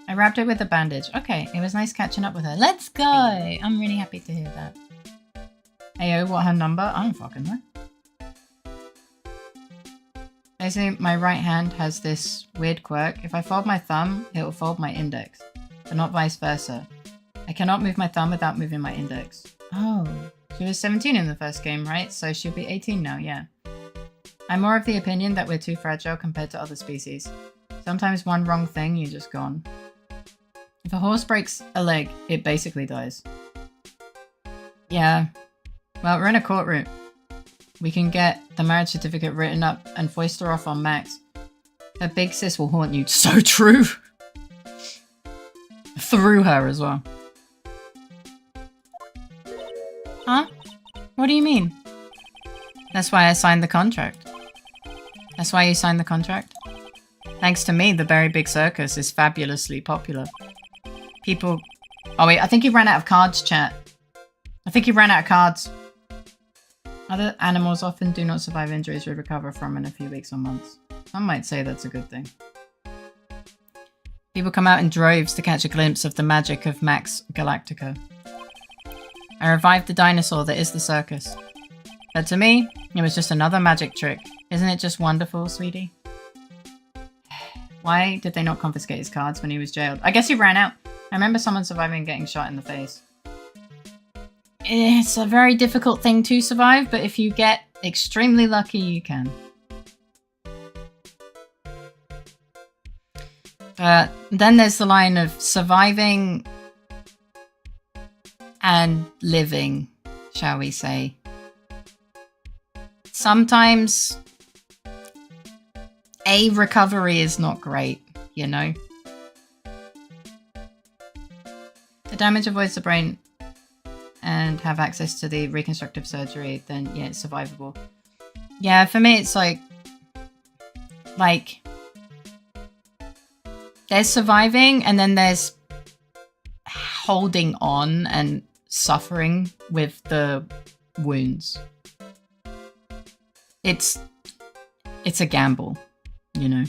I wrapped it with a bandage. Okay, it was nice catching up with her. Let's go. I'm really happy to hear that. Ayo, what her number? I don't fucking know. Basically, my right hand has this weird quirk. If I fold my thumb, it will fold my index, but not vice versa. I cannot move my thumb without moving my index. Oh, she was 17 in the first game, right? So she'll be 18 now, yeah. I'm more of the opinion that we're too fragile compared to other species. Sometimes one wrong thing, you're just gone. If a horse breaks a leg, it basically dies. Yeah. Well, we're in a courtroom. We can get the marriage certificate written up and foist her off on Max. Her big sis will haunt you. So true! Through her as well. Huh? What do you mean? That's why I signed the contract. That's why you signed the contract? Thanks to me, the very big circus is fabulously popular. People... Oh wait, I think he ran out of cards, chat. I think he ran out of cards. Other animals often do not survive injuries we recover from in a few weeks or months. Some might say that's a good thing. People come out in droves to catch a glimpse of the magic of Max Galactica. I revived the dinosaur that is the circus. But to me, it was just another magic trick. Isn't it just wonderful, sweetie? Why did they not confiscate his cards when he was jailed? I guess he ran out. I remember someone surviving and getting shot in the face. It's a very difficult thing to survive, but if you get extremely lucky, you can. But then there's the line of surviving and living, shall we say. Sometimes a recovery is not great, you know? The damage avoids the brain and have access to the reconstructive surgery, then yeah, it's survivable. Yeah, for me it's like there's surviving and then there's holding on and suffering with the wounds. It's a gamble, you know.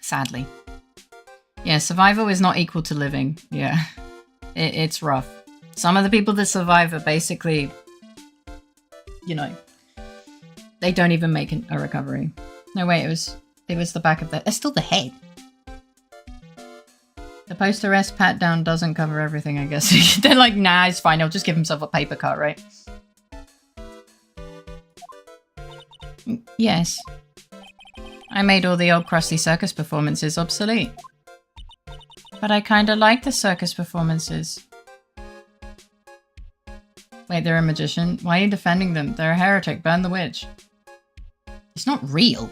Sadly. Yeah, survival is not equal to living. Yeah. It's rough. Some of the people that survive are basically, you know, they don't even make a recovery. No, wait, it was the back of the... It's still the head. The post-arrest pat-down doesn't cover everything, I guess. They're like, nah, it's fine. He'll just give himself a paper cut, right? Yes. I made all the old crusty circus performances obsolete. But I kinda like the circus performances. Wait, they're a magician? Why are you defending them? They're a heretic. Burn the witch. It's not real.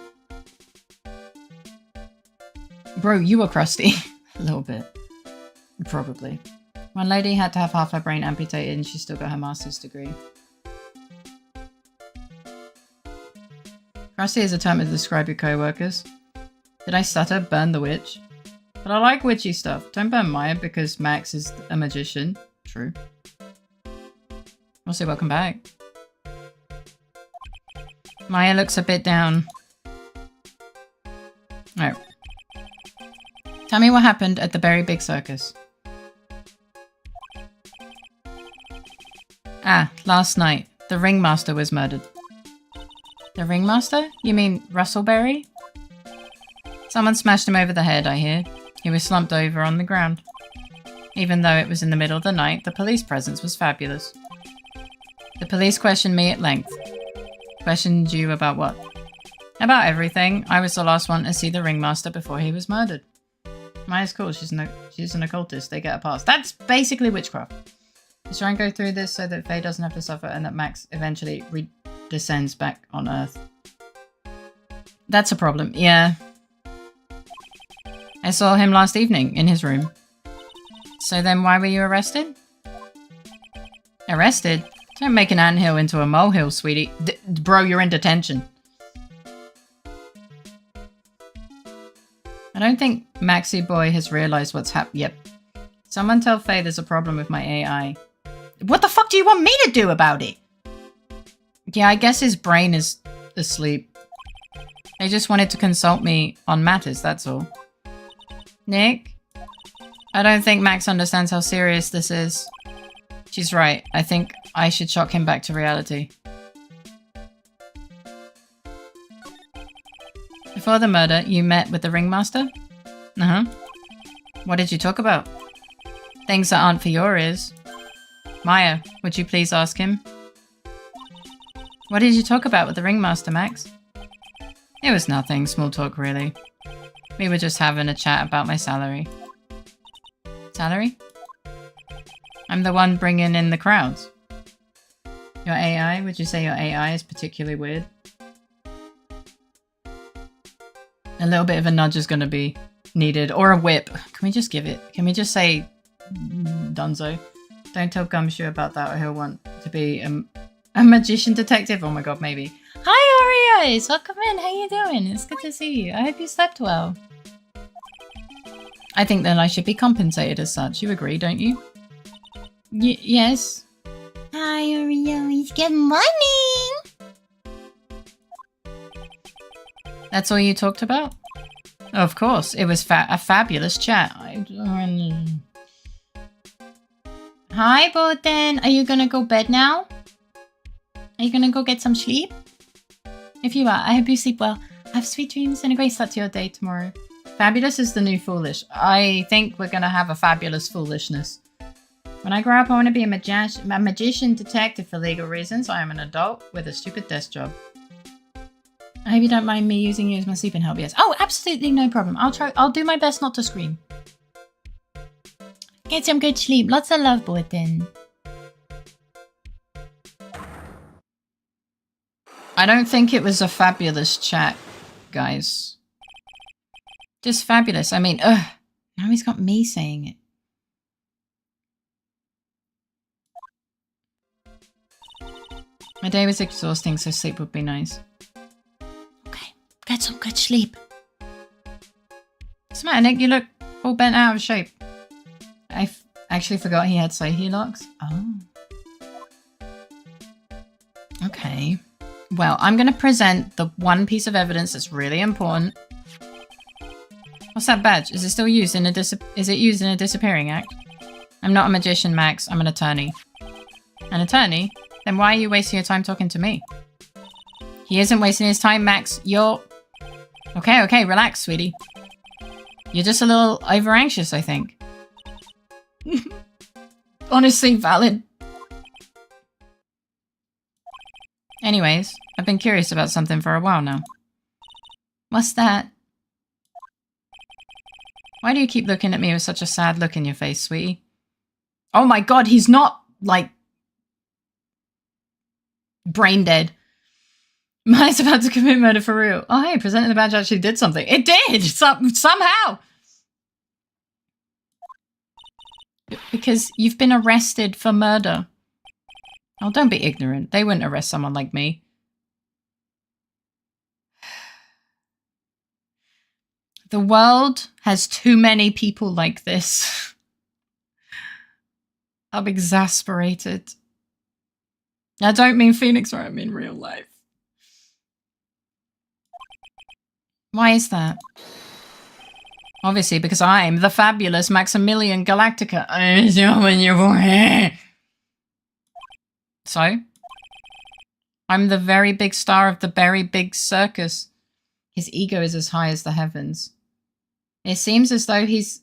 Bro, you were crusty. A little bit. Probably. One lady had to have half her brain amputated and she still got her master's degree. Crusty is a term to describe your co-workers. Did I stutter? Burn the witch. But I like witchy stuff. Don't burn Maya because Max is a magician. True. Also, welcome back. Maya looks a bit down. Alright. Tell me what happened at the very big circus. Ah, last night. The ringmaster was murdered. The ringmaster? You mean Russellberry? Someone smashed him over the head, I hear. He was slumped over on the ground. Even though it was in the middle of the night, the police presence was fabulous. The police questioned me at length. Questioned you about what? About everything. I was the last one to see the ringmaster before he was murdered. Maya's cool. She's an occultist. They get a pass. That's basically witchcraft. Let's try and go through this so that Faye doesn't have to suffer and that Max eventually descends back on Earth. That's a problem. Yeah. I saw him last evening in his room. So then why were you arrested? Arrested? Don't make an anthill into a molehill, sweetie. Bro, you're in detention. I don't think Maxi Boy has realized what's happened. Yep. Someone tell Faye there's a problem with my AI. What the fuck do you want me to do about it? Yeah, I guess his brain is asleep. They just wanted to consult me on matters, that's all. Nick? I don't think Max understands how serious this is. She's right. I think I should shock him back to reality. Before the murder, you met with the ringmaster? Uh-huh. What did you talk about? Things that aren't for your ears. Maya, would you please ask him? What did you talk about with the ringmaster, Max? It was nothing, small talk really. We were just having a chat about my salary. Salary? I'm the one bringing in the crowds. Your AI? Would you say your AI is particularly weird? A little bit of a nudge is going to be needed. Or a whip. Can we just give it? Can we just say Dunzo? Don't tell Gumshoe about that or he'll want to be a magician detective. Oh my god, maybe. Hi Oreos! Welcome in. How you doing? It's good to see you. I hope you slept well. I think that I should be compensated as such. You agree, don't you? Yes. Hi Oreos. Good morning! That's all you talked about? Of course. It was a fabulous chat. Hi, Boden. Are you gonna go bed now? Are you gonna go get some sleep? If you are, I hope you sleep well. Have sweet dreams and a great start to your day tomorrow. Fabulous is the new foolish. I think we're gonna have a fabulous foolishness. When I grow up, I want to be a magician detective for legal reasons. I am an adult with a stupid desk job. I hope you don't mind me using you as my sleeping help. Yes. Oh, absolutely no problem. I'll do my best not to scream. Get some good sleep. Lots of love, Boyden. I don't think it was a fabulous chat, guys. Just fabulous. I mean, ugh. Now he's got me saying it. My day was exhausting, so sleep would be nice. Okay, get some good sleep. What's the matter, Nick? You look all bent out of shape. I actually forgot he had Sahi locks. Oh. Okay. Well, I'm going to present the one piece of evidence that's really important. What's that badge? Is it still used in a disappearing act? I'm not a magician, Max. I'm an attorney. An attorney? Then why are you wasting your time talking to me? He isn't wasting his time, Max. You're... Okay, relax, sweetie. You're just a little over-anxious, I think. Honestly, valid. Anyways, I've been curious about something for a while now. What's that? Why do you keep looking at me with such a sad look in your face, sweetie? Oh my god, he's not, like... brain dead. Maya's about to commit murder for real. Oh, hey, presenting the badge actually did something. It did! Somehow! Because you've been arrested for murder. Oh, don't be ignorant. They wouldn't arrest someone like me. The world has too many people like this. I'm exasperated. I don't mean Phoenix, right? I mean real life. Why is that? Obviously, because I'm the fabulous Maximilian Galactica. So? I'm the very big star of the very big circus. His ego is as high as the heavens. It seems as though he's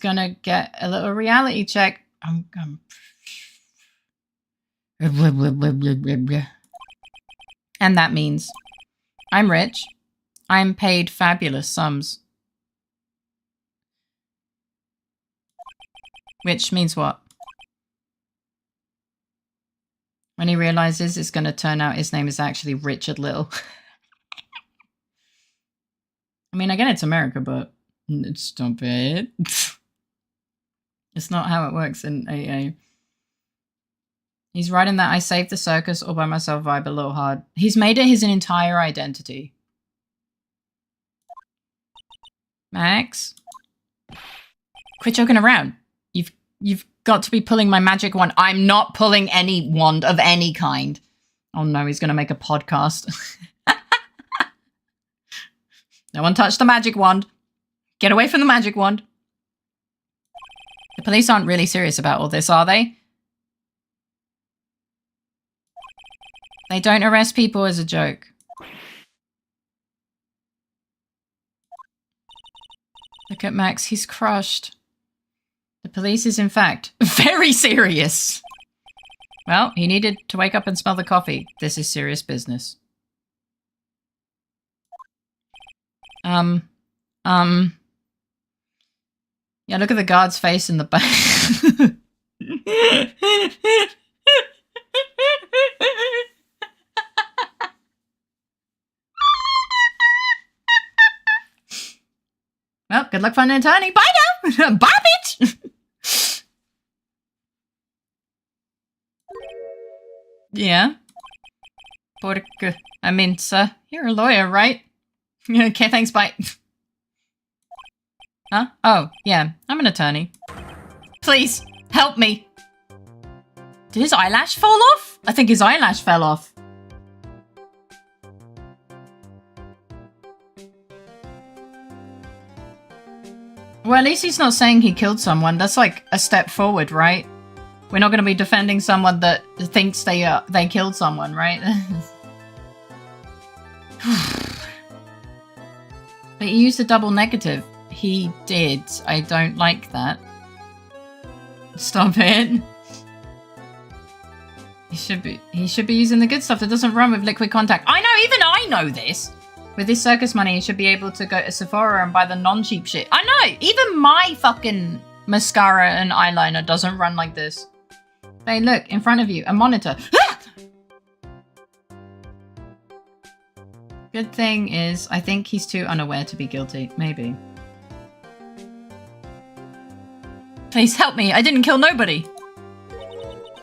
gonna get a little reality check. And that means I'm rich. I'm paid fabulous sums. Which means what? When he realizes it's going to turn out his name is actually Richard Little. I mean, I get it's America, but stop it. It's not how it works in AA. He's writing that I saved the circus all by myself vibe a little hard. He's made it his entire identity. Max? Quit joking around. You've got to be pulling my magic wand. I'm not pulling any wand of any kind. Oh no, he's going to make a podcast. No one touch the magic wand. Get away from the magic wand. The police aren't really serious about all this, are they? They don't arrest people as a joke. Look at Max, he's crushed. The police is, in fact, very serious. Well, he needed to wake up and smell the coffee. This is serious business. Yeah, look at the guard's face in the back. Well, good luck finding an attorney. Bye now! Bye, bitch! Yeah. Porque, I mean, sir, you're a lawyer, right? Okay, thanks, bye. Huh? Oh, yeah, I'm an attorney. Please, help me. Did his eyelash fall off? I think his eyelash fell off. Well, at least he's not saying he killed someone. That's like a step forward, right? We're not going to be defending someone that thinks they killed someone, right? But he used a double negative. He did. I don't like that. Stop it. He should be using the good stuff that doesn't run with liquid contact. I know, even I know this. With his circus money, he should be able to go to Sephora and buy the non-cheap shit. I know, even my fucking mascara and eyeliner doesn't run like this. Hey, look, in front of you, a monitor. Good thing is, I think he's too unaware to be guilty. Maybe. Please help me. I didn't kill nobody.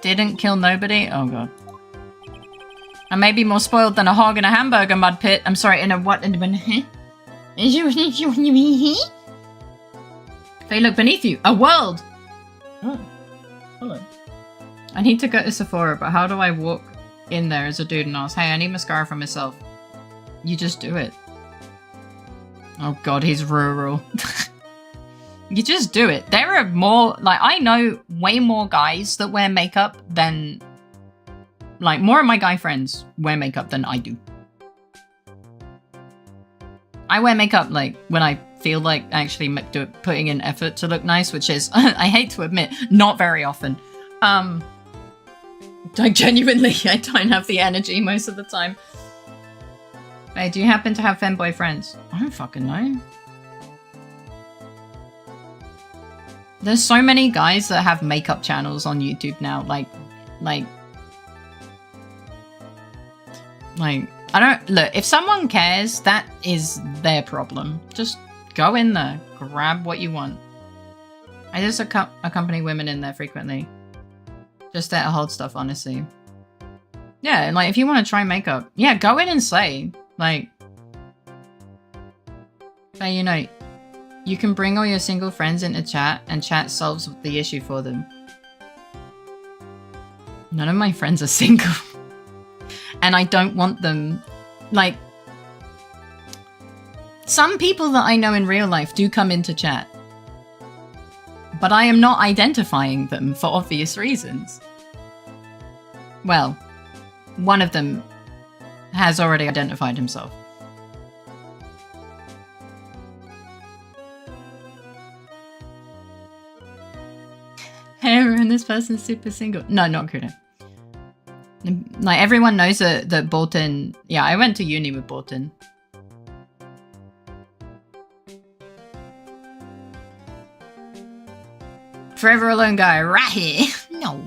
Didn't kill nobody? Oh, God. I may be more spoiled than a hog in a hamburger mud pit. I'm sorry, in a what? Hey, look beneath you. A world. Oh. Hello. I need to go to Sephora, but how do I walk in there as a dude and ask, hey, I need mascara for myself? You just do it. Oh, God, he's rural. You just do it. There are more, like, I know way more guys that wear makeup than, like, more of my guy friends wear makeup than I do. I wear makeup, like, when I feel like actually putting in effort to look nice, which is, I hate to admit, not very often. Like, genuinely, I don't have the energy most of the time. Hey, do you happen to have femboy friends? I don't fucking know. There's so many guys that have makeup channels on YouTube now. Like, I don't, look, if someone cares, that is their problem. Just go in there, grab what you want. I just accompany women in there frequently. Just there to hold stuff, honestly. Yeah, and like, if you want to try makeup, yeah, go in and slay. Like, But you know, you can bring all your single friends into chat and chat solves the issue for them. None of my friends are single. And I don't want them, like, some people that I know in real life do come into chat. But I am not identifying them for obvious reasons. Well, one of them has already identified himself. Hey everyone, this person's super single. No, not Kudo. Like, everyone knows that Bolton... Yeah, I went to uni with Bolton. Forever alone guy, right here. No.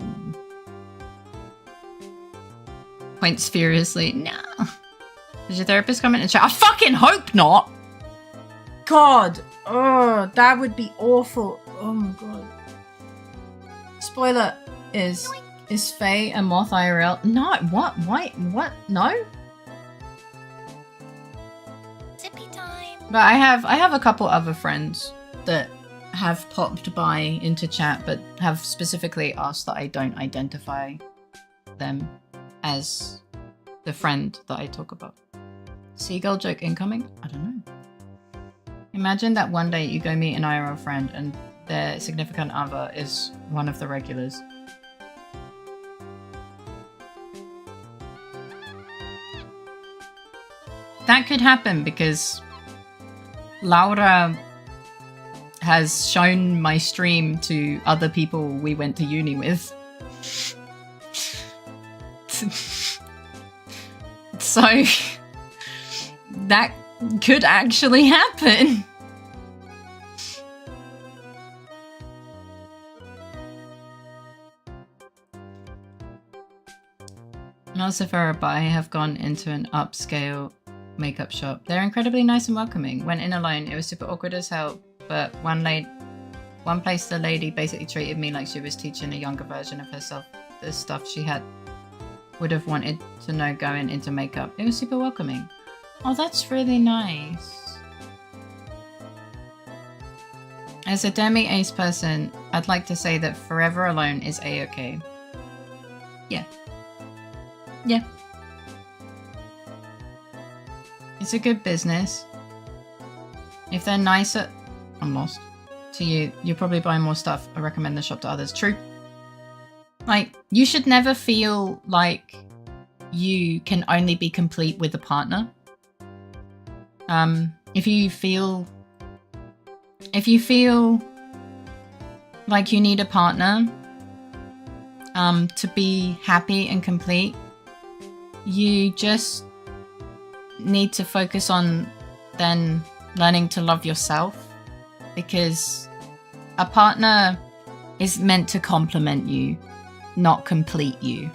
Points furiously. No. Does your therapist comment in chat? I fucking hope not. God. Oh, that would be awful. Oh my god. Spoiler is Faye a moth IRL? No, what? Why? What? No? Zippy time. But I have a couple other friends that have popped by into chat but have specifically asked that I don't identify them as the friend that I talk about. Seagull joke incoming? I don't know. Imagine that one day you go meet an IRL friend and their significant other is one of the regulars. That could happen because Laura has shown my stream to other people we went to uni with. So that could actually happen. Not so far, but I have gone into an upscale makeup shop. They're incredibly nice and welcoming. Went in alone. It was super awkward as hell, but one place the lady basically treated me like she was teaching a younger version of herself the stuff she would have wanted to know going into makeup. It was super welcoming. Oh, that's really nice. As a demi-ace person, I'd like to say that Forever Alone is a-okay. Yeah. Yeah. It's a good business. If they're nicer... I'm lost. To you, you're probably buying more stuff. I recommend the shop to others. True. Like, you should never feel like you can only be complete with a partner. If you feel like you need a partner to be happy and complete, you just need to focus on then learning to love yourself, because a partner is meant to complement you, not complete you.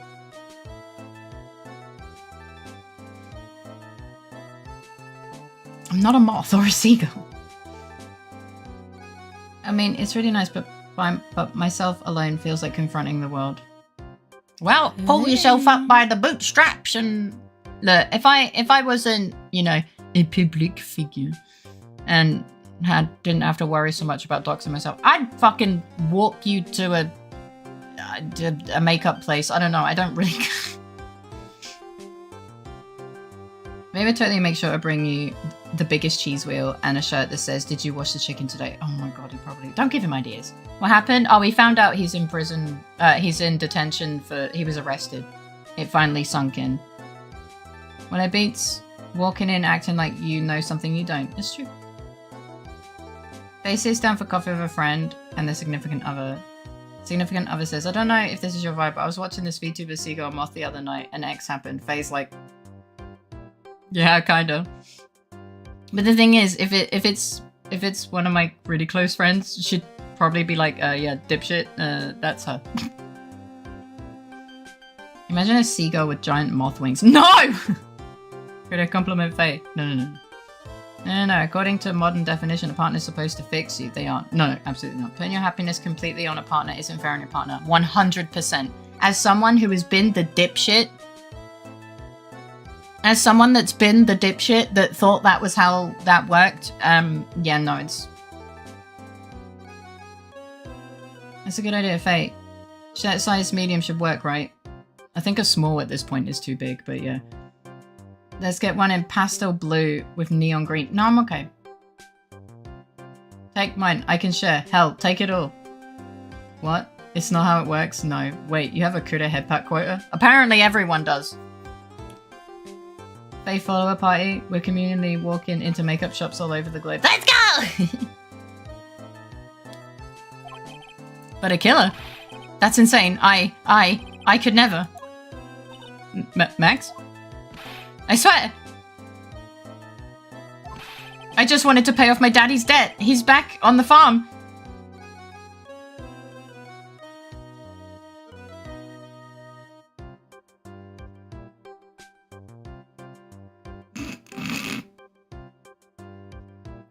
I'm not a moth or a seagull. I mean, it's really nice, but myself alone feels like confronting the world. Well, pull yourself up by the bootstraps and look. If I wasn't, you know, a public figure and didn't have to worry so much about doxing myself, I'd fucking walk you to a makeup place. I don't know. I don't really. Maybe totally make sure to bring you the biggest cheese wheel and a shirt that says, "Did you wash the chicken today?" Oh my god, he probably... Don't give him ideas. What happened? Oh, we found out he's in prison. He's in detention for... He was arrested. It finally sunk in. When it beats walking in acting like you know something you don't. It's true. They sit down for coffee with a friend and the significant other. Significant other says, "I don't know if this is your vibe, but I was watching this VTuber Seagull Moth the other night and X happened." Faye's like... Yeah, kinda. But the thing is, if it's one of my really close friends, she'd probably be like, yeah, dipshit, that's her. Imagine a seagull with giant moth wings. No! Could I compliment Faye? No. No. According to modern definition, a partner's supposed to fix you. They aren't. No, absolutely not. Putting your happiness completely on a partner isn't fair on your partner. 100%. As someone who has been the dipshit As someone that's been the dipshit that thought that was how that worked, yeah, no, it's a good idea, Faye. Shirt size medium should work, right? I think a small at this point is too big, but yeah. Let's get one in pastel blue with neon green. No, I'm okay. Take mine. I can share. Hell, take it all. What? It's not how it works? No. Wait, you have a Kuda headpack quota? Apparently everyone does. Faye follower party. We're communally walking into makeup shops all over the globe. Let's go! But a killer? That's insane. I could never. Max? I swear! I just wanted to pay off my daddy's debt. He's back on the farm.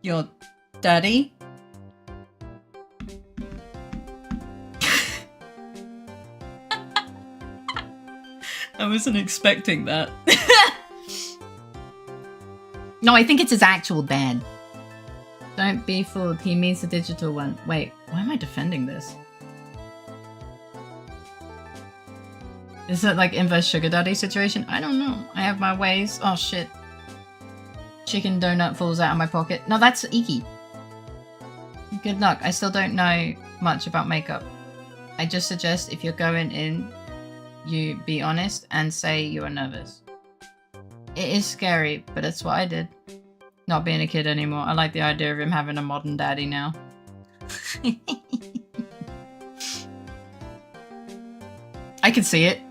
Your daddy? I wasn't expecting that. No, I think it's his actual dad. Don't be fooled. He means the digital one. Wait, why am I defending this? Is it like inverse sugar daddy situation? I don't know. I have my ways. Oh shit. Chicken donut falls out of my pocket. No, that's icky. Good luck. I still don't know much about makeup. I just suggest if you're going in, you be honest and say you are nervous. It is scary, but that's what I did. Not being a kid anymore. I like the idea of him having a modern daddy now. I could see it,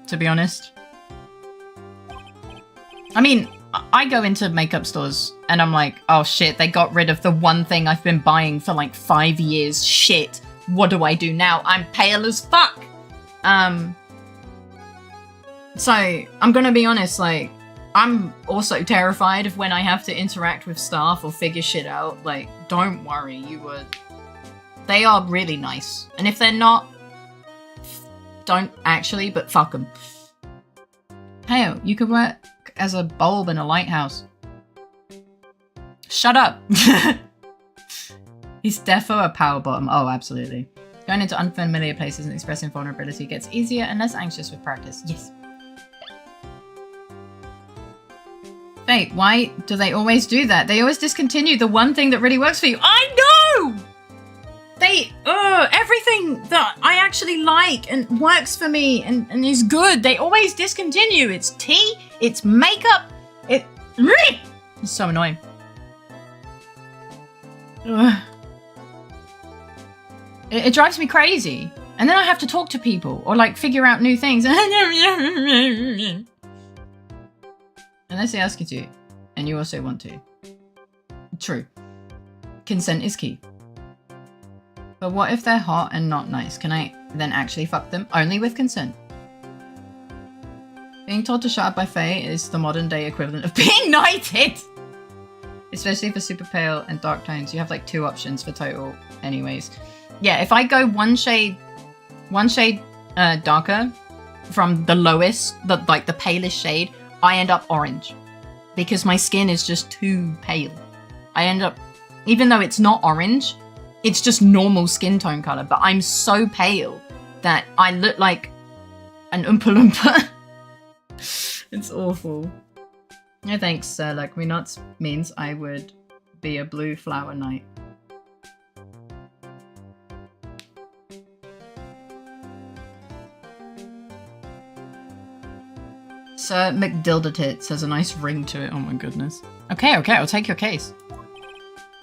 to be honest. I mean, I go into makeup stores and I'm like, oh shit, they got rid of the one thing I've been buying for like 5 years. Shit, what do I do now? I'm pale as fuck. So I'm gonna be honest, like, I'm also terrified of when I have to interact with staff or figure shit out. Like, don't worry, they are really nice. And if they're not, don't actually, but fuck them. Hey, you could work as a bulb in a lighthouse. Shut up. He's defo a power bottom. Oh, absolutely. Going into unfamiliar places and expressing vulnerability gets easier and less anxious with practice. Yes. Wait, why do they always do that? They always discontinue the one thing that really works for you. I know! Everything that I actually like and works for me and is good, they always discontinue. It's tea, it's makeup, it's so annoying. It drives me crazy. And then I have to talk to people or like figure out new things. Unless they ask you to, and you also want to. True. Consent is key. But what if they're hot and not nice? Can I then actually fuck them? Only with consent. Being told to shut up by Faye is the modern day equivalent of being knighted! Especially for super pale and dark tones. You have like 2 options for total anyways. Yeah, if I go one shade darker from the lowest, the palest shade, I end up orange because my skin is just too pale. I end up, even though it's not orange, it's just normal skin tone color, but I'm so pale that I look like an Oompa Loompa. It's awful. No thanks, sir. Like me nuts means I would be a blue flower knight. Sir McDildertits has a nice ring to it. Oh my goodness. Okay, I'll take your case.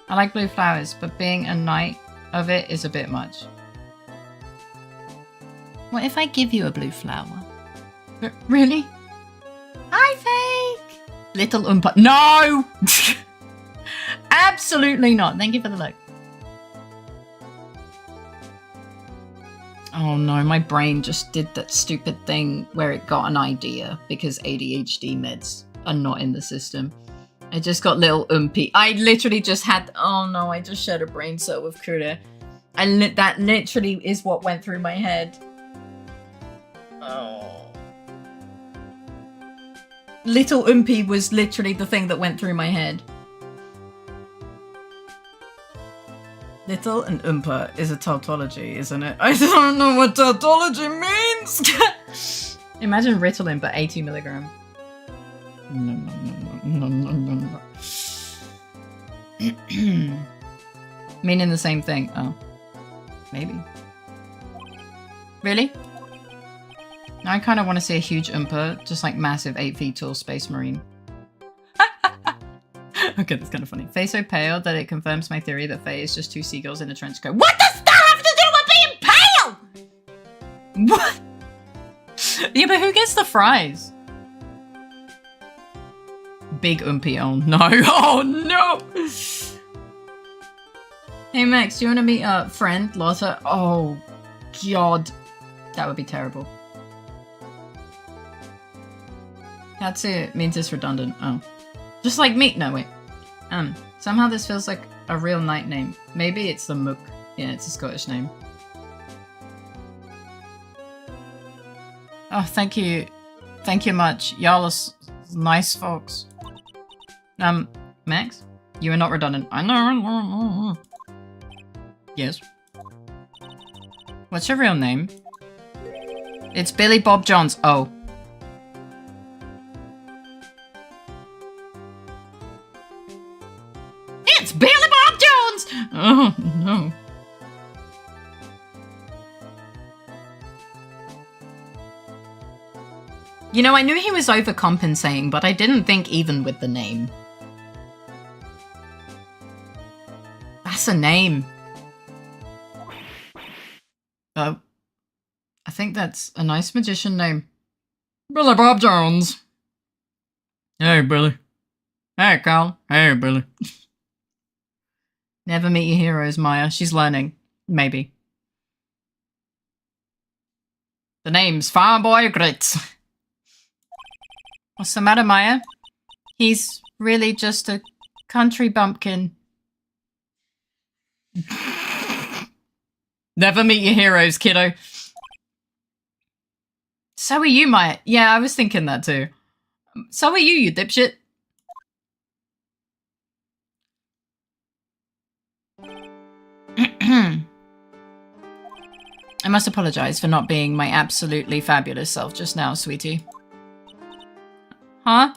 I like blue flowers, but being a knight of it is a bit much. What if I give you a blue flower? Really? Hi, Fake! Little Oompa. No! Absolutely not. Thank you for the look. Oh no, my brain just did that stupid thing where it got an idea because ADHD meds are not in the system. I just got little oompy. I literally just had, oh no, I just shared a brain cell with Kuda. That literally is what went through my head. Oh. Little Oompy was literally the thing that went through my head. Little and Oompa is a tautology, isn't it? I don't know what tautology means! Imagine Ritalin, but 80 milligram. No. Meaning the same thing. Oh. Maybe. Really? I kind of want to see a huge Oompa, just like massive 8 feet tall space marine. Okay, that's kind of funny. Faye so pale that it confirms my theory that Faye is just 2 seagulls in a trench coat. What does that have to do with being pale? What? Yeah, but who gets the fries? Big Oompy. Oh no. Oh no. Hey Max, do you want to meet a friend, Lotta? Oh god. That would be terrible. Katsu means it's redundant. Oh. Just like me. No, wait. Somehow this feels like a real knight name. Maybe it's the Mook. Yeah, it's a Scottish name. Oh, thank you. Thank you much. Y'all are nice folks. Max? You are not redundant. I know. Yes. What's your real name? It's Billy Bob Johns. Oh. It's Billy Bob Jones! Oh, no. You know, I knew he was overcompensating, but I didn't think even with the name. That's a name. Oh. I think that's a nice magician name. Billy Bob Jones. Hey, Billy. Hey, Carl. Hey, Billy. Never meet your heroes, Maya. She's learning. Maybe. The name's Fireboy Grits. What's the matter, Maya? He's really just a country bumpkin. Never meet your heroes, kiddo. So are you, Maya. Yeah, I was thinking that too. So are you dipshit. I must apologize for not being my absolutely fabulous self just now, sweetie. Huh?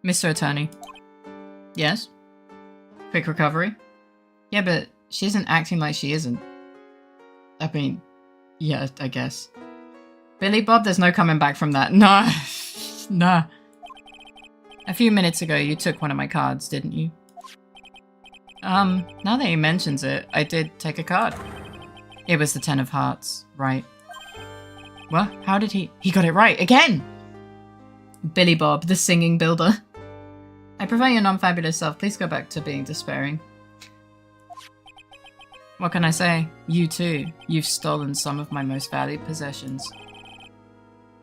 Mr. Attorney. Yes? Quick recovery? Yeah, but she isn't acting like she isn't. I mean, yeah, I guess. Billy Bob, there's no coming back from that. No. Nah. A few minutes ago, you took one of my cards, didn't you? Now that he mentions it, I did take a card. It was the 10 of Hearts, right? What? How did he? He got it right, again! Billy Bob, the singing builder. I prefer your non-fabulous self. Please go back to being despairing. What can I say? You too. You've stolen some of my most valued possessions.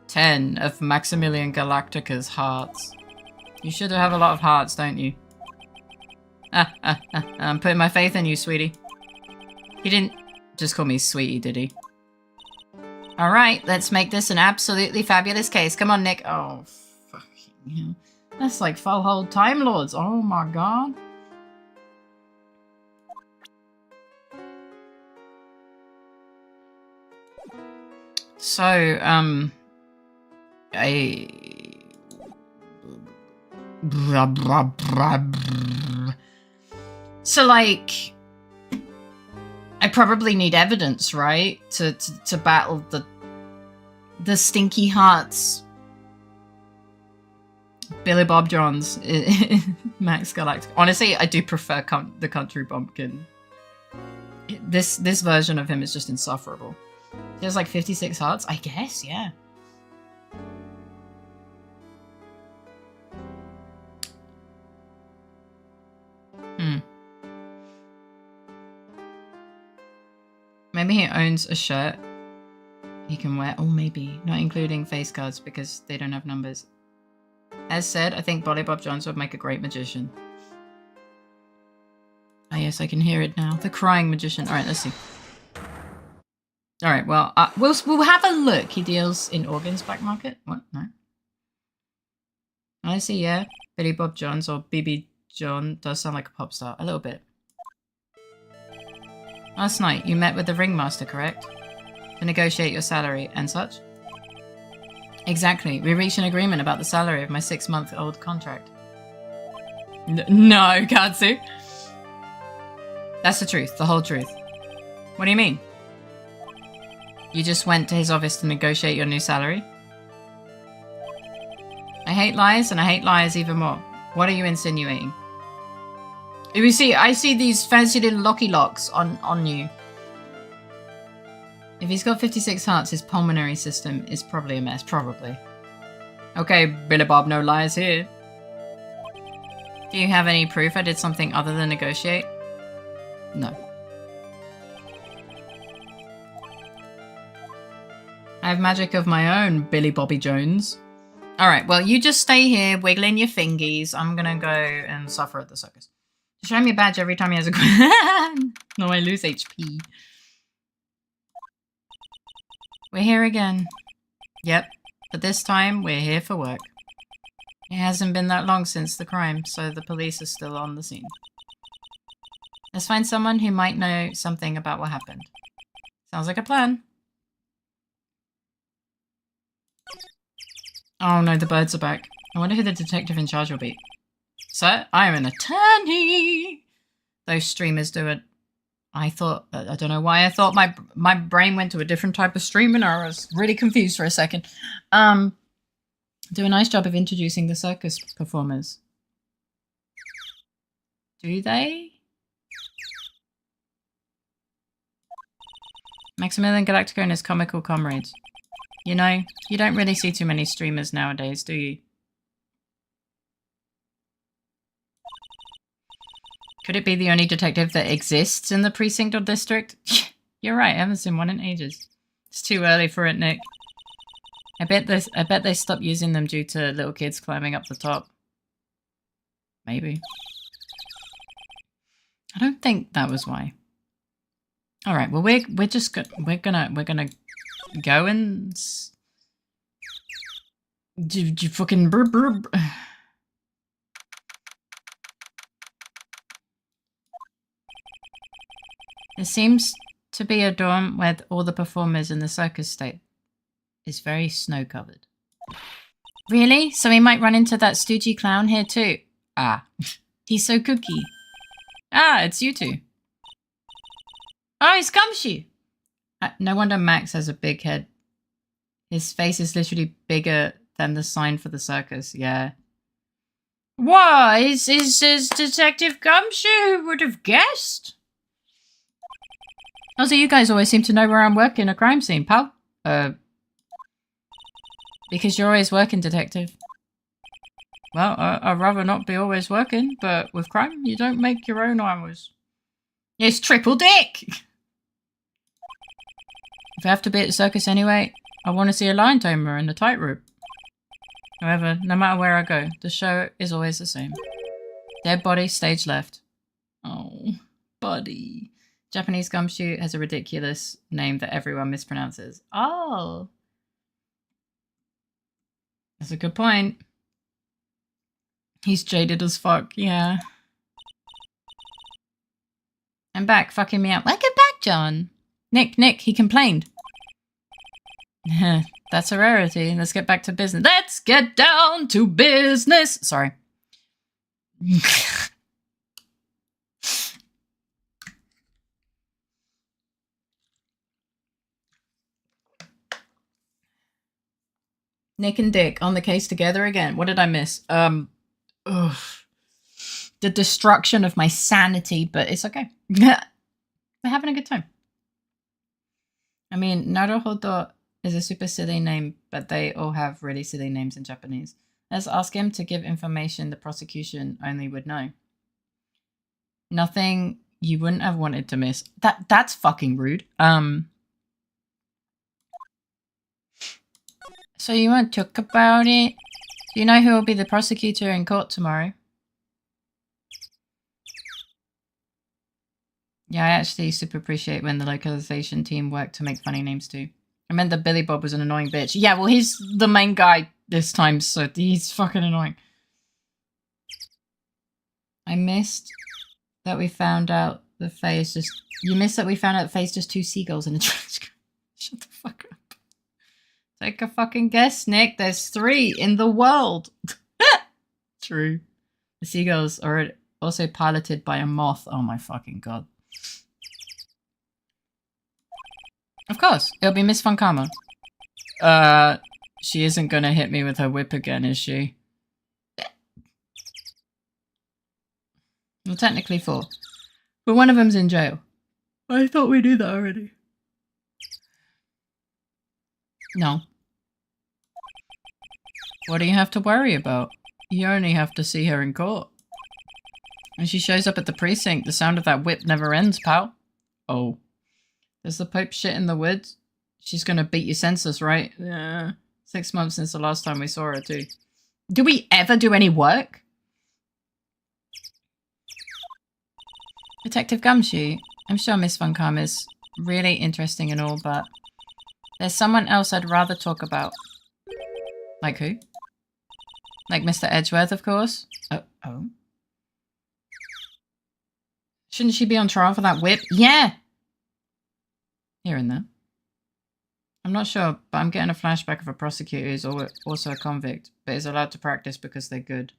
10 of Maximilian Galactica's hearts. You should have a lot of hearts, don't you? I'm putting my faith in you, sweetie. He didn't just call me sweetie, did he? Alright, let's make this an absolutely fabulous case. Come on, Nick. Oh, fucking hell. That's like full hold Time Lords. Oh my god. So, So, like, I probably need evidence, right? To battle the stinky hearts. Billy Bob Johns, Max Galactic. Honestly, I do prefer the country bumpkin. This version of him is just insufferable. He has like 56 hearts? I guess, yeah. Maybe he owns a shirt he can wear. Oh, maybe. Not including face cards because they don't have numbers. As said, I think Billy Bob Jones would make a great magician. Ah, yes, I can hear it now. The crying magician. Alright, let's see. Alright, well, we'll have a look. He deals in organs black market? What? No. Honestly, yeah. Billy Bob Jones or BB John does sound like a pop star. A little bit. Last night, you met with the ringmaster, correct? To negotiate your salary and such? Exactly. We reached an agreement about the salary of my 6-month-old contract. No, Katsu. That's the truth. The whole truth. What do you mean? You just went to his office to negotiate your new salary? I hate lies, and I hate liars even more. What are you insinuating? You see, I see these fancy little locky locks on you. If he's got 56 hearts, his pulmonary system is probably a mess. Probably. Okay, Billy Bob, no lies here. Do you have any proof I did something other than negotiate? No. I have magic of my own, Billy Bobby Jones. Alright, well, you just stay here, wiggling your fingies. I'm gonna go and suffer at the circus. Show me a badge every time he has a... No, I lose HP. We're here again. Yep, but this time we're here for work. It hasn't been that long since the crime, so the police are still on the scene. Let's find someone who might know something about what happened. Sounds like a plan. Oh no, the birds are back. I wonder who the detective in charge will be. Sir, I am an attorney! Those streamers do it. I don't know why I thought my brain went to a different type of streamer. I was really confused for a second. Do a nice job of introducing the circus performers. Do they? Maximilian Galactico and his comical comrades. You know, you don't really see too many streamers nowadays, do you? Could it be the only detective that exists in the precinct or district? You're right, I haven't seen one in ages. It's too early for it, Nick. I bet they stopped using them due to little kids climbing up the top. Maybe. I don't think that was why. All right, well we're gonna go and fucking burp. There seems to be a dorm where all the performers in the circus state is very snow-covered. Really? So we might run into that stoogey clown here too? Ah, he's so kooky. Ah, it's you two. Oh, it's Gumshoe! No wonder Max has a big head. His face is literally bigger than the sign for the circus, yeah. Why, is Detective Gumshoe? Who would have guessed? Also, you guys always seem to know where I'm working a crime scene, pal. Because you're always working, detective. Well, I'd rather not be always working, but with crime, you don't make your own hours. It's triple dick! If I have to be at the circus anyway, I want to see a lion tamer and a tightrope. However, no matter where I go, the show is always the same. Dead body, stage left. Oh, buddy. Japanese Gumshoe has a ridiculous name that everyone mispronounces. Oh. That's a good point. He's jaded as fuck, yeah. I'm back, fucking me up. Welcome back, John. Nick, he complained. That's a rarity. Let's get back to business. Let's get down to business. Sorry. Nick and Dick on the case together again. What did I miss? The destruction of my sanity, but it's okay. We're having a good time. I mean, Naruhodo is a super silly name, but they all have really silly names in Japanese. Let's ask him to give information the prosecution only would know. Nothing you wouldn't have wanted to miss. That's fucking rude. So you want to talk about it? Do you know who will be the prosecutor in court tomorrow? Yeah, I actually super appreciate when the localization team work to make funny names too. I meant that Billy Bob was an annoying bitch. Yeah, well, he's the main guy this time, so he's fucking annoying. I missed that we found out the Fae is just... You missed that we found out the Fae is just 2 seagulls in a trash can. Shut the fuck up. Take a fucking guess, Nick. There's 3 in the world. True. The seagulls are also piloted by a moth. Oh my fucking god. Of course, it'll be Miss Von Karma. She isn't gonna hit me with her whip again, is she? Well, technically 4. But one of them's in jail. I thought we knew that already. No. What do you have to worry about? You only have to see her in court. When she shows up at the precinct, the sound of that whip never ends, pal. Oh. There's the Pope shit in the woods. She's gonna beat you senseless, right? Yeah. 6 months since the last time we saw her, too. Do we ever do any work? Detective Gumshoe. I'm sure Miss Von Karma is really interesting and all, but there's someone else I'd rather talk about. Like who? Like Mr. Edgeworth, of course. Oh. Shouldn't she be on trial for that whip? Yeah! Here and there. I'm not sure, but I'm getting a flashback of a prosecutor who's also a convict, but is allowed to practice because they're good.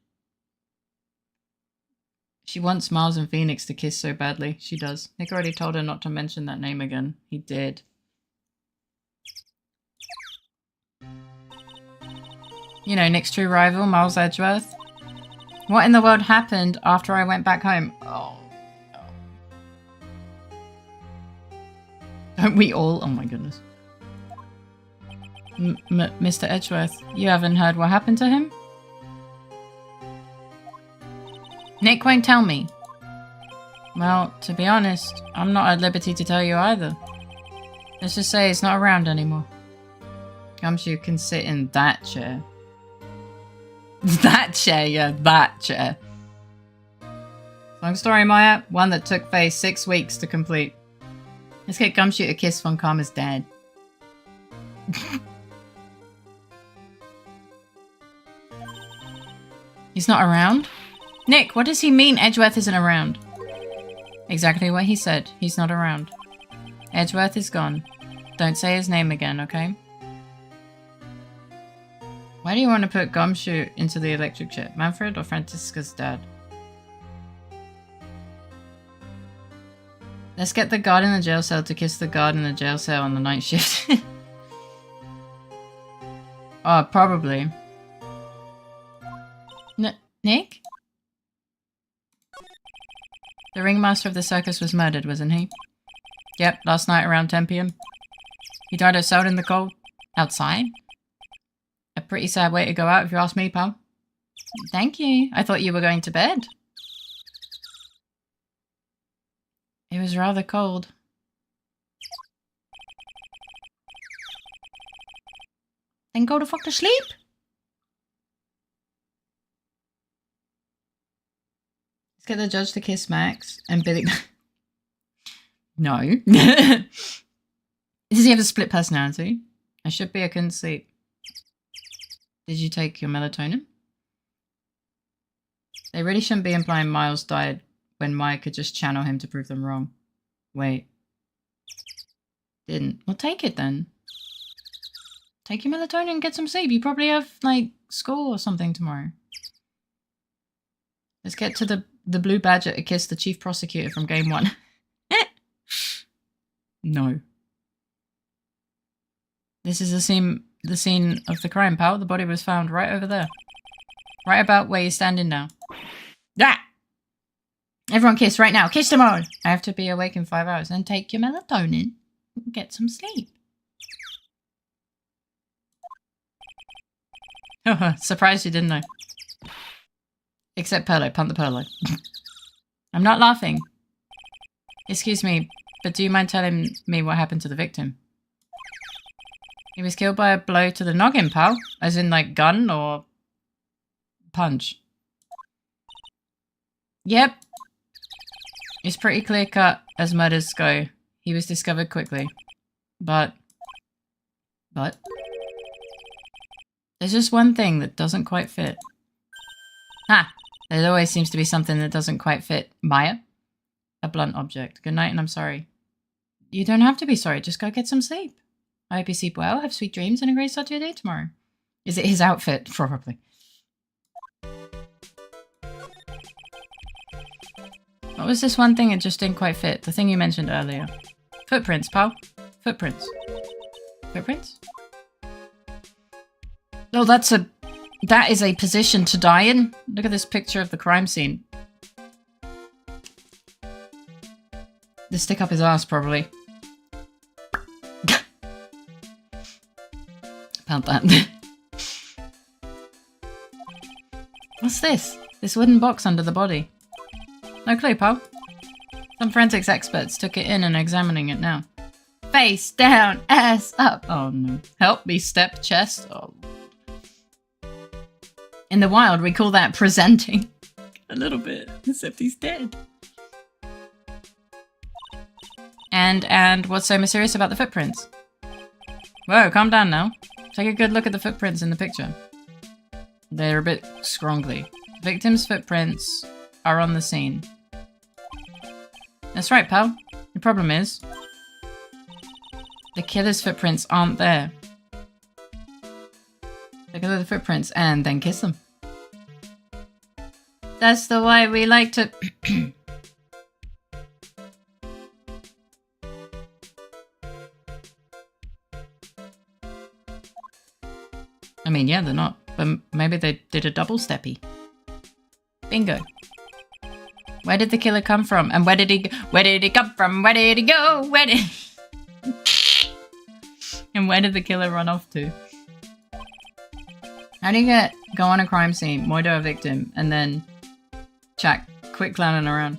She wants Miles and Phoenix to kiss so badly. She does. Nick already told her not to mention that name again. He did. You know, Nick's true rival, Miles Edgeworth. What in the world happened after I went back home? Oh, no. Don't we all? Oh my goodness. Mr. Edgeworth, you haven't heard what happened to him? Nick won't tell me. Well, to be honest, I'm not at liberty to tell you either. Let's just say it's not around anymore. Gumshoe can sit in that chair. That chair, yeah, that chair. Long story, Maya. One that took Faye 6 weeks to complete. Let's get Gumshoe to kiss Von Karma's dad. He's not around? Nick, what does he mean Edgeworth isn't around? Exactly what he said. He's not around. Edgeworth is gone. Don't say his name again, okay? Why do you want to put Gumshoe into the electric chair? Manfred or Francisca's dad? Let's get the guard in the jail cell to kiss the guard in the jail cell on the night shift. Oh, probably. Nick? The ringmaster of the circus was murdered, wasn't he? Yep, last night around 10 PM. He died outside in the cold. Outside? A pretty sad way to go out if you ask me, pal. Thank you. I thought you were going to bed. It was rather cold. Then go the fuck to sleep. Let's get the judge to kiss Max and Billy. No. Does he have a split personality? I should be. I couldn't sleep. Did you take your melatonin? They really shouldn't be implying Miles died when Maya could just channel him to prove them wrong. Wait. Didn't. Well, take it then. Take your melatonin and get some sleep. You probably have, like, school or something tomorrow. Let's get to the blue badger to kiss the chief prosecutor from game 1. No. This is the scene of the crime, pal. The body was found right over there. Right about where you're standing now. Ah! Everyone kiss right now. Kiss them all. I have to be awake in 5 hours. Then take your melatonin and get some sleep. Surprised you, didn't I? Except Perlo. Punt the Perlo. I'm not laughing. Excuse me, but do you mind telling me what happened to the victim? He was killed by a blow to the noggin, pal. As in, like, gun or punch. Yep. It's pretty clear-cut as murders go. He was discovered quickly. But? There's just one thing that doesn't quite fit. Ah! There always seems to be something that doesn't quite fit. Maya? A blunt object. Good night and I'm sorry. You don't have to be sorry. Just go get some sleep. I hope you sleep well, have sweet dreams, and a great start to your day tomorrow. Is it his outfit? Probably. What was this one thing it just didn't quite fit? The thing you mentioned earlier. Footprints, pal. Footprints. Footprints? Oh, that is a position to die in. Look at this picture of the crime scene. The stick up his ass, probably. About that. What's this? This wooden box under the body. No clue, pal. Some forensics experts took it in and are examining it now. Face down, ass up. Oh no. Help me step chest. Oh. In the wild, we call that presenting. A little bit, except he's dead. And what's so mysterious about the footprints? Whoa, calm down now. Take a good look at the footprints in the picture. They're a bit scroungly. Victims' footprints are on the scene. That's right, pal. The problem is, the killer's footprints aren't there. Take a look at the footprints and then kiss them. That's the way we like to... I mean, yeah, they're not. But maybe they did a double steppy. Bingo. Where did the killer come from? And where did he come from? Where did he go? Where did... And where did the killer run off to? How do you go on a crime scene, murder a victim, and then quit clowning around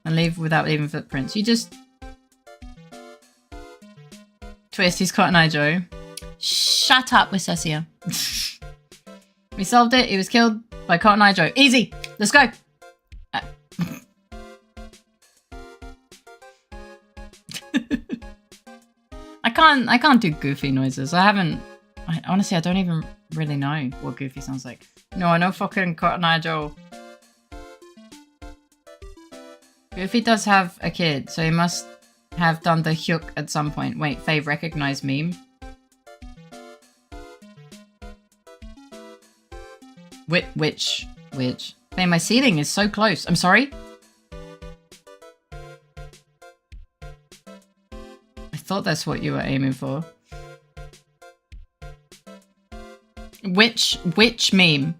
and leave without leaving footprints? You just... Twist, he's Cotton Eye Joe. Shut up with Cessia. We solved it. He was killed by Cotton Eye Joe. Easy. Let's go. I can't do goofy noises. Honestly, I don't even really know what Goofy sounds like. No, I know fucking Cotton Eye Joe. Goofy does have a kid, so he must have done the hook at some point. Wait, Faye, recognize meme? Which? Faye, my ceiling is so close. I'm sorry? I thought that's what you were aiming for. Which meme?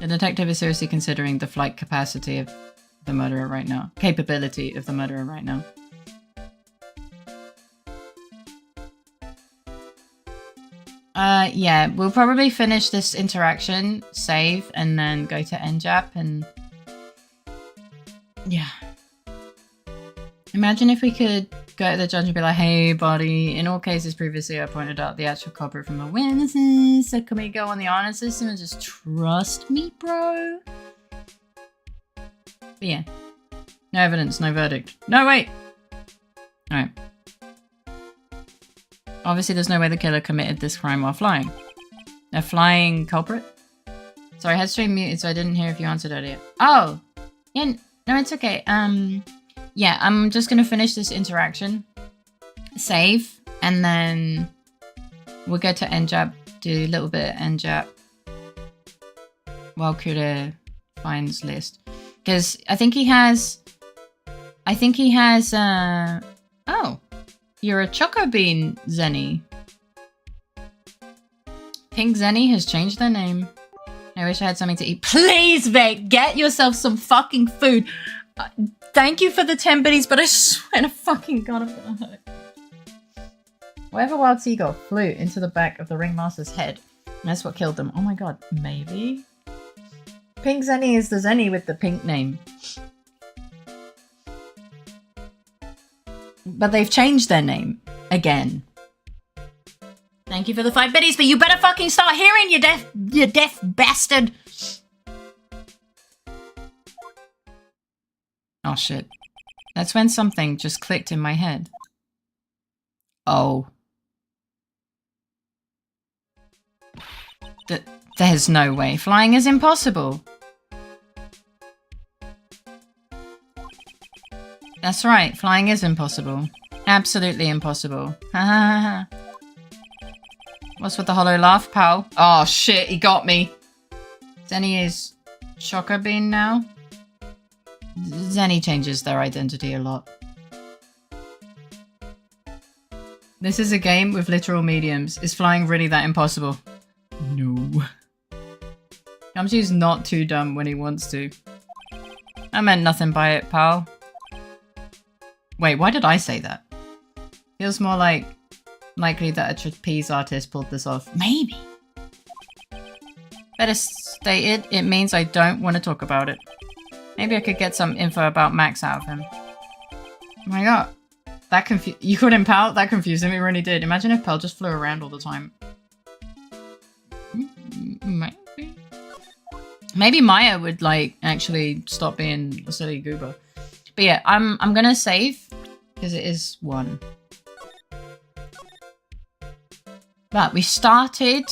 The detective is seriously considering the flight capacity of the murderer right now. Capability of the murderer right now. Yeah, we'll probably finish this interaction, save, and then go to NJAP and... Yeah. Imagine if we could go to the judge and be like, hey buddy, in all cases previously I pointed out the actual culprit from the witnesses, so can we go on the honor system and just trust me, bro? But yeah. No evidence, no verdict. No, wait! Alright. Obviously there's no way the killer committed this crime while flying. A flying culprit? Sorry, headstream muted so I didn't hear if you answered earlier. Oh! Yeah, no, it's okay. Yeah, I'm just gonna finish this interaction, save, and then we'll go to NJAP, do a little bit of NJAP while Kuda finds list. Because I think he has, oh, you're a Choco Bean Zenny. Pink Zenny has changed their name. I wish I had something to eat. Please, Vic, get yourself some fucking food. Thank you for the 10 biddies, but I swear to fucking God, I'm gonna hurt. Whatever wild seagull flew into the back of the ringmaster's head. That's what killed them. Oh my God, maybe? Pink Zenny is the Zenny with the pink name. But they've changed their name. Again. Thank you for the 5 biddies, but you better fucking start hearing, you deaf bastard! Oh shit. That's when something just clicked in my head. Oh. There's no way. Flying is impossible. That's right. Flying is impossible. Absolutely impossible. Ha ha ha. What's with the hollow laugh, pal? Oh shit, he got me. Zenny is Choco Bean now. Zenny changes their identity a lot. This is a game with literal mediums. Is flying really that impossible? No. Gumshoe's not too dumb when he wants to. I meant nothing by it, pal. Wait, why did I say that? Feels more like likely that a trapeze artist pulled this off. Maybe. Better stated, it means I don't want to talk about it. Maybe I could get some info about Max out of him. Oh my god. That you called him Pal? That confused him, it really did. Imagine if Pal just flew around all the time. Maybe. Maybe Maya would, like, actually stop being a silly goober. But yeah, I'm gonna save, because it is 1. But we started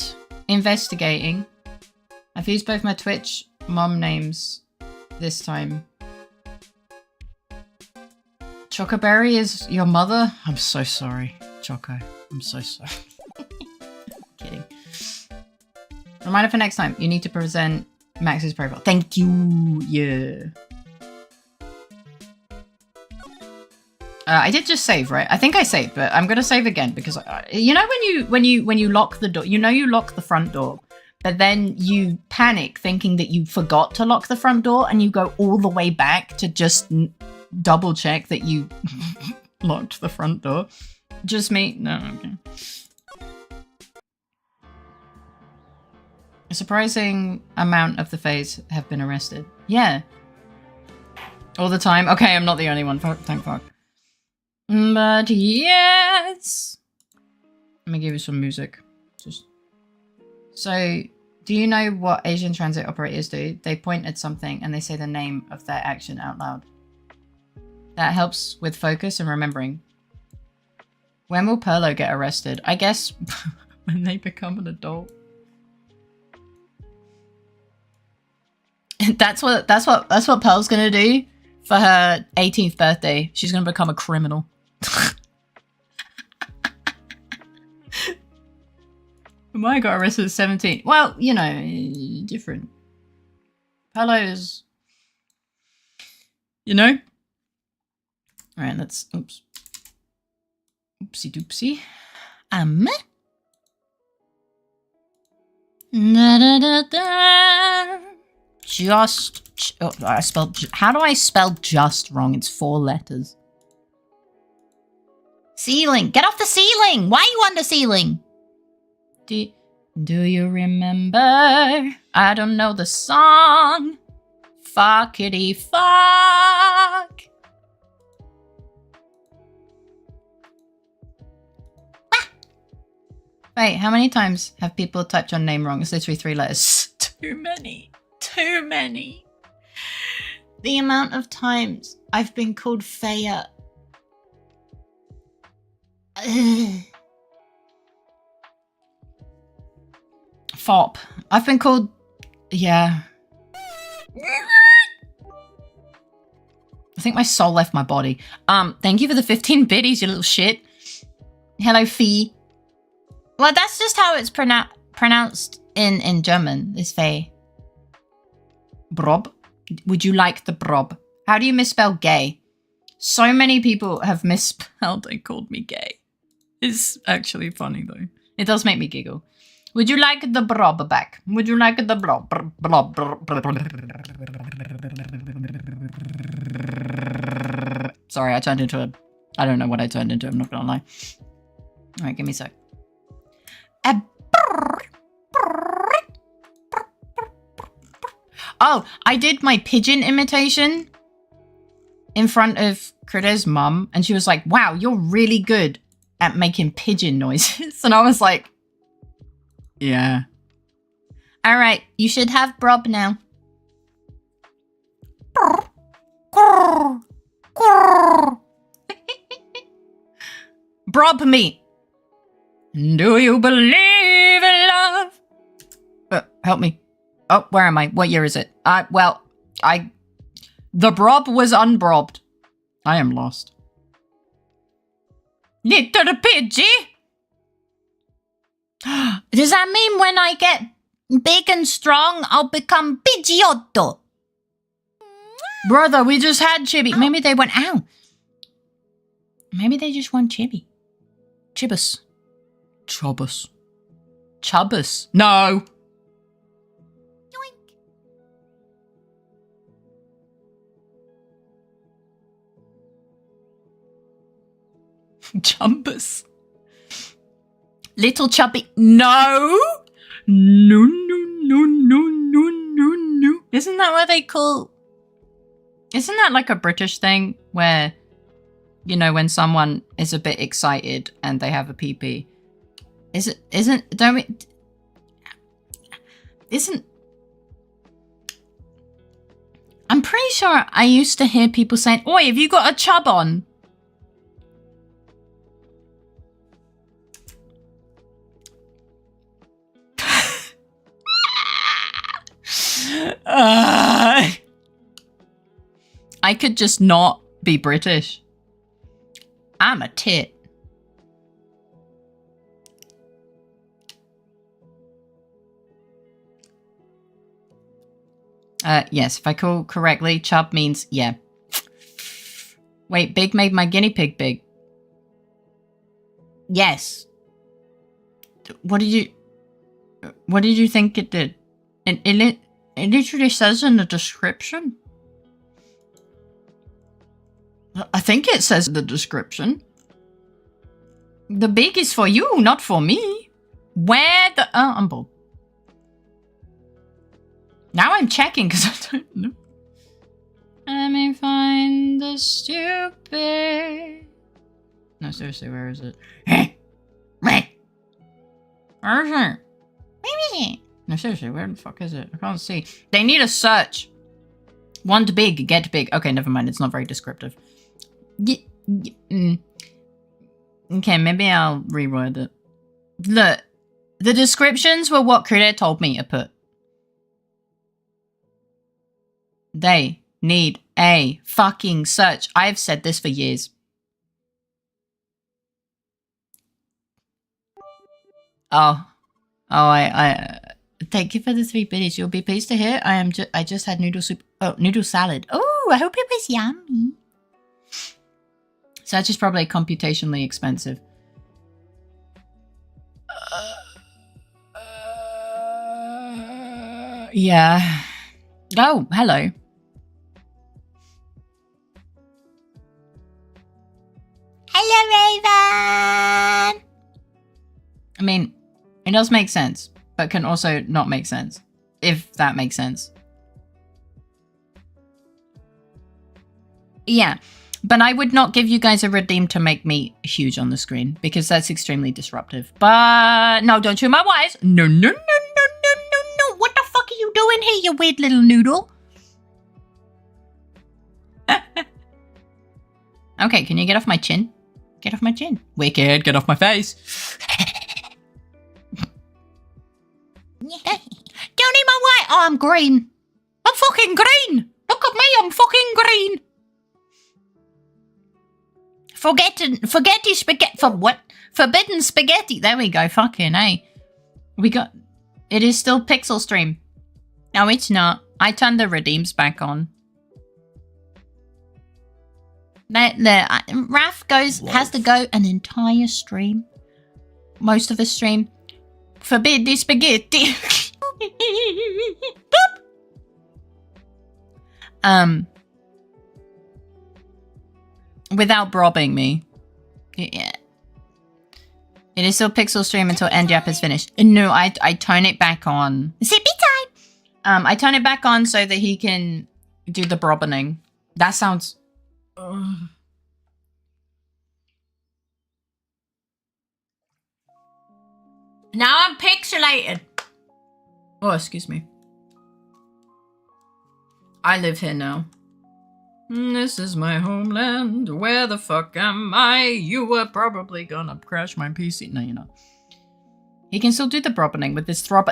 investigating. I've used both my Twitch mom names this time. Chocoberry is your mother? I'm so sorry, Choco. I'm so sorry. Kidding. Reminder for next time, you need to present Max's profile. Thank you. Yeah. I did just save, right? I think I saved, but I'm gonna save again because you know when you lock the door, you know you lock the front door, but then you panic thinking that you forgot to lock the front door, and you go all the way back to just double check that you locked the front door. Just me? No, okay. A surprising amount of the Faes have been arrested. Yeah. All the time. Okay, I'm not the only one. Thank fuck. But yes. Let me give you some music. So, do you know what Asian transit operators do? They point at something and they say the name of their action out loud. That helps with focus and remembering. When will Perlo get arrested? I guess when they become an adult. That's what Pearl's gonna do for her 18th birthday. She's gonna become a criminal. Maya got arrested at 17. Well, you know, different. Pearlo's, you know. All right, let's. Oops. Oopsie doopsie. Da, da, da. Just. Oh, I spelled. How do I spell just wrong? It's 4 letters. Ceiling. Get off the ceiling. Why are you on the ceiling? Do you remember? I don't know the song. Fuckity fuck. Wait, how many times have people typed your name wrong? It's literally 3 letters. Too many. Too many. The amount of times I've been called Faya. Fop. I've been called... Yeah. I think my soul left my body. Thank you for the 15 biddies, you little shit. Hello, Fee. Well, that's just how it's pronounced in German, is Fey. Brob? Would you like the brob? How do you misspell gay? So many people have misspelled and called me gay. It's actually funny, though. It does make me giggle. Would you like the brob back? Would you like the blob? Sorry, I turned into a... I don't know what I turned into, I'm not gonna lie. Alright, give me a sec. Oh, I did my pigeon imitation in front of Critter's mum, and she was like, wow, you're really good at making pigeon noises. And I was like, yeah. All right, you should have brob now. Brob me. Do you believe in love? help me. Oh, where am I? What year is it? The brob was unbrobbed. I am lost. Little Pidgey? Does that mean when I get big and strong, I'll become Pidgeotto? Brother, we just had Chibi. Maybe they went, ow. Maybe they just want Chibi. Chibus. Chubbus. Chubbus. No. Yoink. Chumbus. Little chubby. No. No. Isn't that what they call... Isn't that like a British thing where, you know, when someone is a bit excited and they have a pee-pee? I'm pretty sure I used to hear people saying, oi, have you got a chub on? I could just not be British. I'm a tit. Yes, if I call correctly, chub means yeah. Wait, big made my guinea pig big. Yes. What did you think it did? It literally says in the description. I think it says in the description. The big is for you, not for me. Where the... Oh, I'm bored. Now I'm checking because I don't know. Let me find the stupid... No, seriously, where is it? Where is it? No, seriously, where the fuck is it? I can't see. They need a search. Want big, get big. Okay, never mind. It's not very descriptive. Okay, maybe I'll reword it. Look, the descriptions were what Critter told me to put. They need a fucking search. I've said this for years. I thank you for the 3 biddies. You'll be pleased to hear I just had noodle soup. Oh, noodle salad. Oh, I hope it was yummy. Search is probably computationally expensive. Yeah. Oh, hello. Hello, Raven. I mean, it does make sense, but can also not make sense, if that makes sense. Yeah, but I would not give you guys a redeem to make me huge on the screen, because that's extremely disruptive. But no, don't chew my wires. No. What the fuck are you doing here, you weird little noodle? Okay, can you get off my chin? Get off my chin. Wicked, get off my face. Don't eat my white. Oh, I'm green. I'm fucking green. Look at me, I'm fucking green. Forgetty spaghetti. For what? Forbidden spaghetti. There we go. Fucking A. We got... It is still Pixel Stream. No, it's not. I turned the redeems back on. Raph has to go an entire stream. Most of the stream. Forbid the spaghetti. Without brobbing me. Yeah. It is still Pixel Stream until NJAP is finished. No, I turn it back on. Zippy time! I turn it back on so that he can do the brobbening. That sounds... Now I'm pixelated. Oh, excuse me. I live here now. This is my homeland. Where the fuck am I? You were probably gonna crash my PC. No, you're not. He can still do the brobbening with this throb.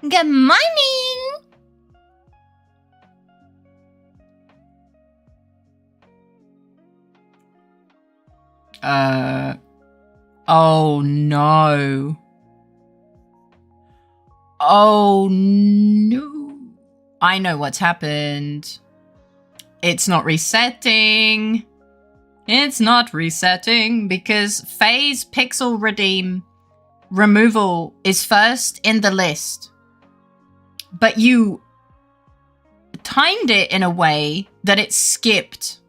Good morning. Oh no. Oh no. I know what's happened. It's not resetting. It's not resetting because phase pixel redeem removal is first in the list. But you timed it in a way that it skipped.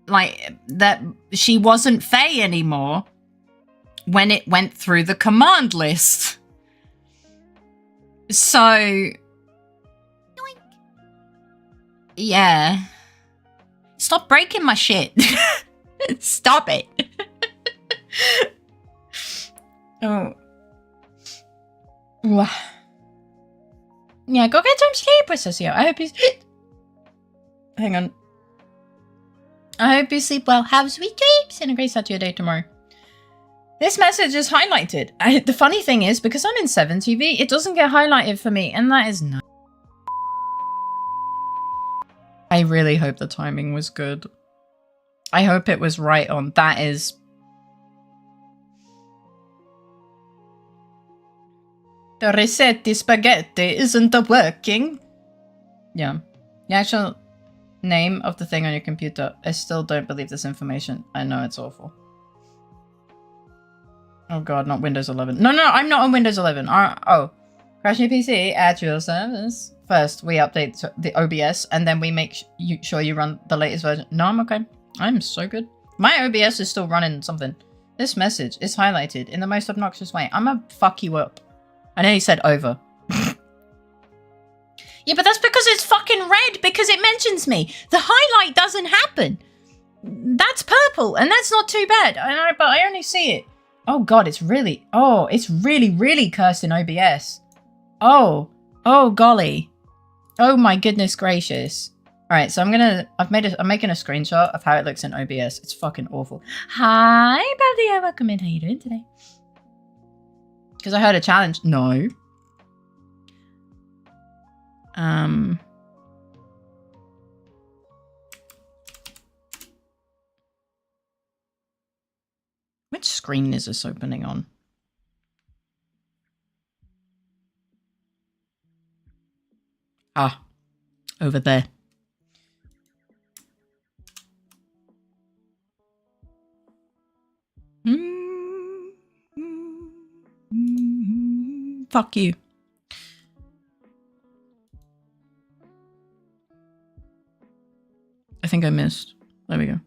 Like, that she wasn't Fae anymore when it went through the command list. So... Yoink. Yeah. Stop breaking my shit. Stop it. Oh. Yeah, go get some sleep, Associate. I hope you... Hang on. I hope you sleep well. Have sweet dreams and a great start to your day tomorrow. This message is highlighted. The funny thing is, because I'm in 7 TV, it doesn't get highlighted for me, and that is nice. I really hope the timing was good. I hope it was right on. That is... The Rossetti spaghetti isn't working. Yeah. The actual name of the thing on your computer. I still don't believe this information. I know it's awful. Oh god, not Windows 11. No, I'm not on Windows 11. Oh. Crash your PC, add to your service. First, we update the OBS, and then we make sure you run the latest version. No, I'm okay. I'm so good. My OBS is still running something. This message is highlighted in the most obnoxious way. I'm gonna fuck you up. I know you said over. Yeah, but that's because it's fucking red, because it mentions me. The highlight doesn't happen. That's purple, and that's not too bad. I know, but I only see it. Oh god, it's really... Oh, it's really, really cursed in OBS. Oh. Oh, golly. Oh my goodness gracious. Alright, so I'm making a screenshot of how it looks in OBS. It's fucking awful. Hi, buddy. Welcome in. How you doing today? Because I heard a challenge. No. Which screen is this opening on? Ah, over there. Fuck you. I think I missed. There we go.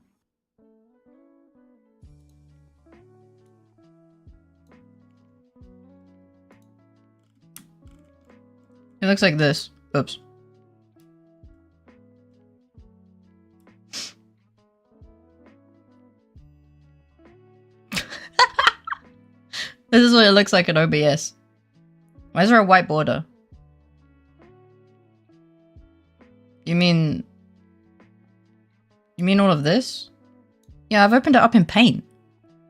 It looks like this. Oops. This is what it looks like in OBS. Why is there a white border? You mean all of this? Yeah, I've opened it up in Paint.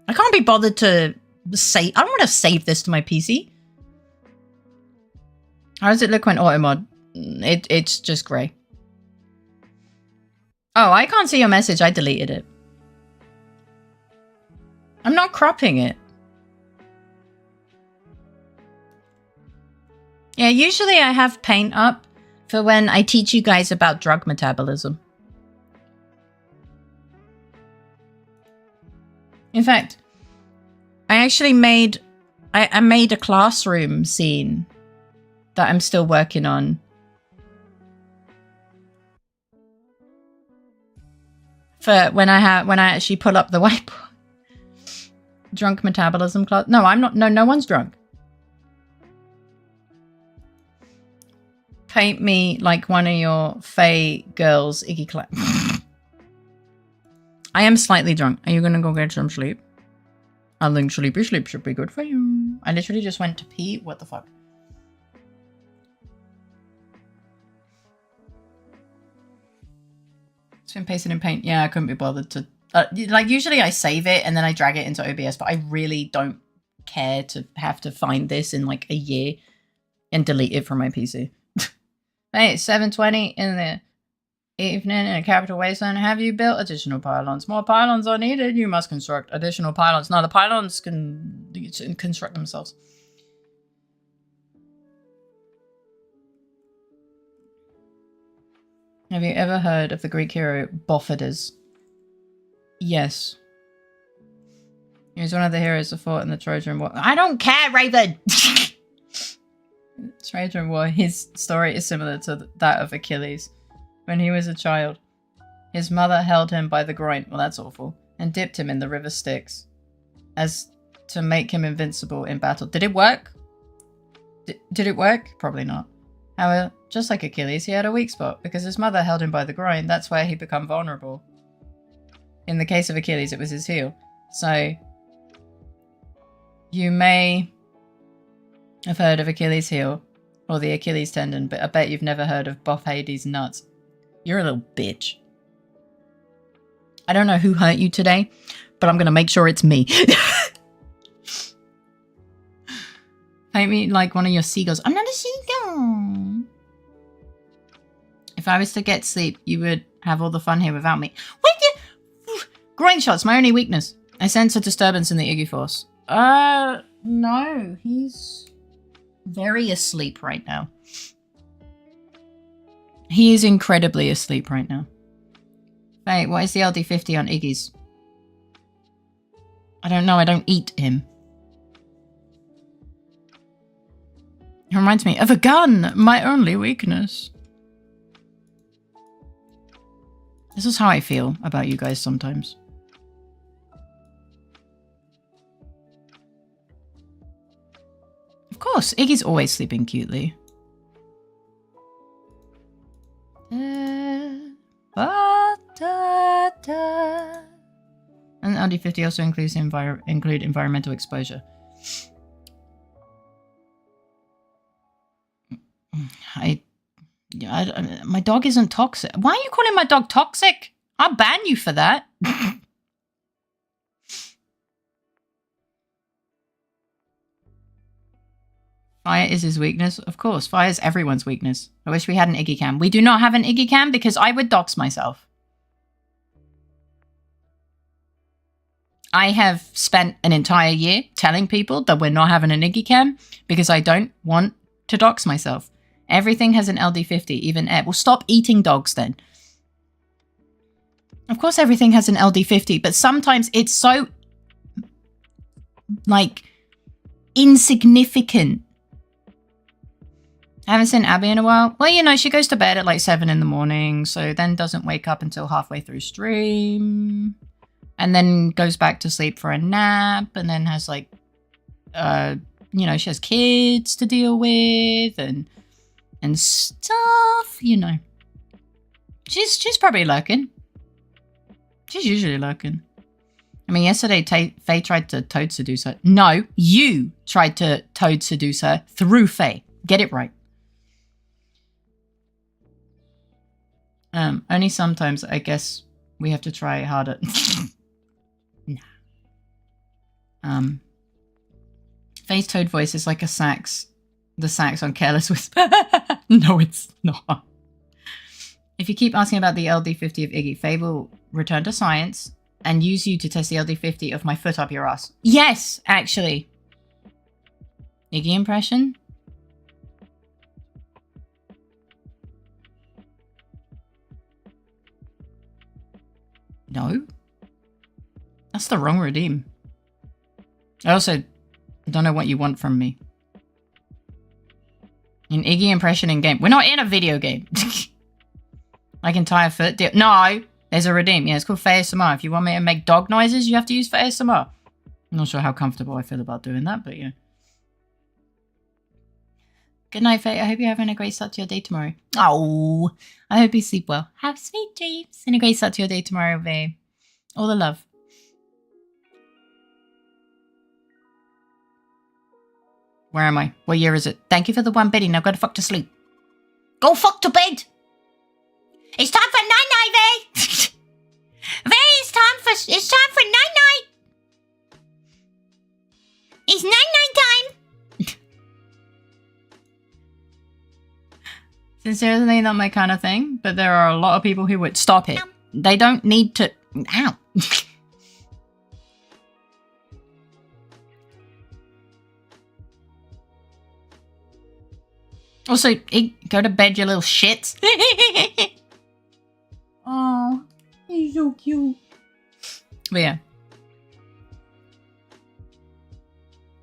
I can't be bothered to save. I don't want to save this to my PC. How does it look when auto mod? It's just grey. Oh, I can't see your message. I deleted it. I'm not cropping it. Yeah, usually I have Paint up for when I teach you guys about drug metabolism. In fact, I actually made a classroom scene that I'm still working on. For when I actually pull up the whiteboard. Drunk metabolism class. No, I'm not. No one's drunk. Paint me like one of your Fae girls, Iggy Clap. I am slightly drunk. Are you gonna go get some sleep? I think sleepy sleep should be good for you. I literally just went to pee. What the fuck? It's been pasted in Paint. Yeah, I couldn't be bothered to... like, usually I save it and then I drag it into OBS, but I really don't care to have to find this in, like, a year. and delete it from my PC. Hey, it's 7:20 in the evening in a capital wasteland. Have you built additional pylons? More pylons are needed. You must construct additional pylons. No, the pylons can construct themselves. Have you ever heard of the Greek hero Bophides? Yes. He was one of the heroes that fought in the Trojan War. I don't care, Raven! Trojan War, his story is similar to that of Achilles. When he was a child, his mother held him by the groin, well that's awful, and dipped him in the river Styx, as to make him invincible in battle. Did it work? Did it work? Probably not. However, just like Achilles, he had a weak spot. Because his mother held him by the groin, that's where he became vulnerable. In the case of Achilles, it was his heel. So, you may have heard of Achilles' heel, or the Achilles tendon, but I bet you've never heard of Bophides' nuts. You're a little bitch. I don't know who hurt you today, but I'm going to make sure it's me. Paint me like one of your seagulls. I'm not a seagull. If I was to get sleep, you would have all the fun here without me. Groin shots, my only weakness. I sense a disturbance in the Iggy force. No. He's very asleep right now. He is incredibly asleep right now. Wait, what is the LD50 on Iggy's? I don't know, I don't eat him. It reminds me of a gun, my only weakness. This is how I feel about you guys sometimes. Of course, Iggy's always sleeping cutely. And LD50 also includes environmental exposure. My dog isn't toxic. Why are you calling my dog toxic? I'll ban you for that. Fire is his weakness. Of course, fire is everyone's weakness. I wish we had an Iggy cam. We do not have an Iggy cam because I would dox myself. I have spent an entire year telling people that we're not having an Iggy cam because I don't want to dox myself. Everything has an LD50, even air. Well, stop eating dogs then. Of course everything has an LD50, but sometimes it's so, like, insignificant. I haven't seen Abby in a while. Well, you know, she goes to bed at like 7 in the morning, so then doesn't wake up until halfway through stream. And then goes back to sleep for a nap, and then has like, you know, she has kids to deal with and stuff, you know. She's probably lurking. She's usually lurking. I mean, yesterday Faye tried to toad seduce her. No, you tried to toad seduce her through Faye. Get it right. Only sometimes, I guess, we have to try harder. Nah. Faye's toad voice is like a sax. The sax on Careless Whisper. No, it's not. If you keep asking about the LD50 of Iggy, Faye will return to science and use you to test the LD50 of my foot up your ass. Yes, actually. Iggy impression? No. That's the wrong redeem. I also don't know what you want from me. An Iggy impression in game. We're not in a video game. Like entire foot deal. No, there's a redeem. Yeah, it's called Faye ASMR. If you want me to make dog noises, you have to use Faye ASMR. I'm not sure how comfortable I feel about doing that, but yeah. Good night, Faye. I hope you're having a great start to your day tomorrow. Oh, I hope you sleep well. Have sweet dreams and a great start to your day tomorrow, babe. All the love. Where am I? What year is it? Thank you for the 1 biddy. Now go to fuck to sleep. Go fuck to bed. It's time for night-night, Faye. Faye, it's time for night-night. It's night-night time. Sincerely, not my kind of thing, but there are a lot of people who would stop it. They don't need to. Ow. Also, go to bed, you little shit. Oh, he's so cute. But yeah.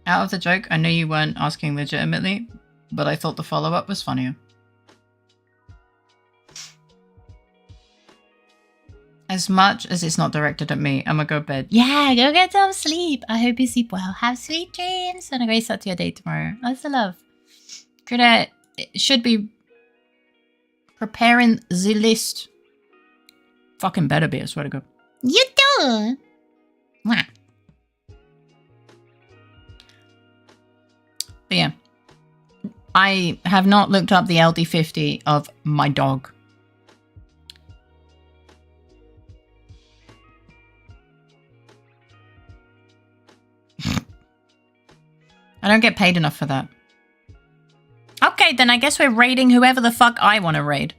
Out of the joke, I know you weren't asking legitimately, but I thought the follow-up was funnier. As much as it's not directed at me, I'm gonna go to bed. Yeah, go get some sleep. I hope you sleep well. Have sweet dreams and a great start to your day tomorrow. Lots of love. Could should be preparing the list. Fucking better be, I swear to God. You do. Mwah. But yeah, I have not looked up the LD50 of my dog. I don't get paid enough for that. Okay, then I guess we're raiding whoever the fuck I want to raid.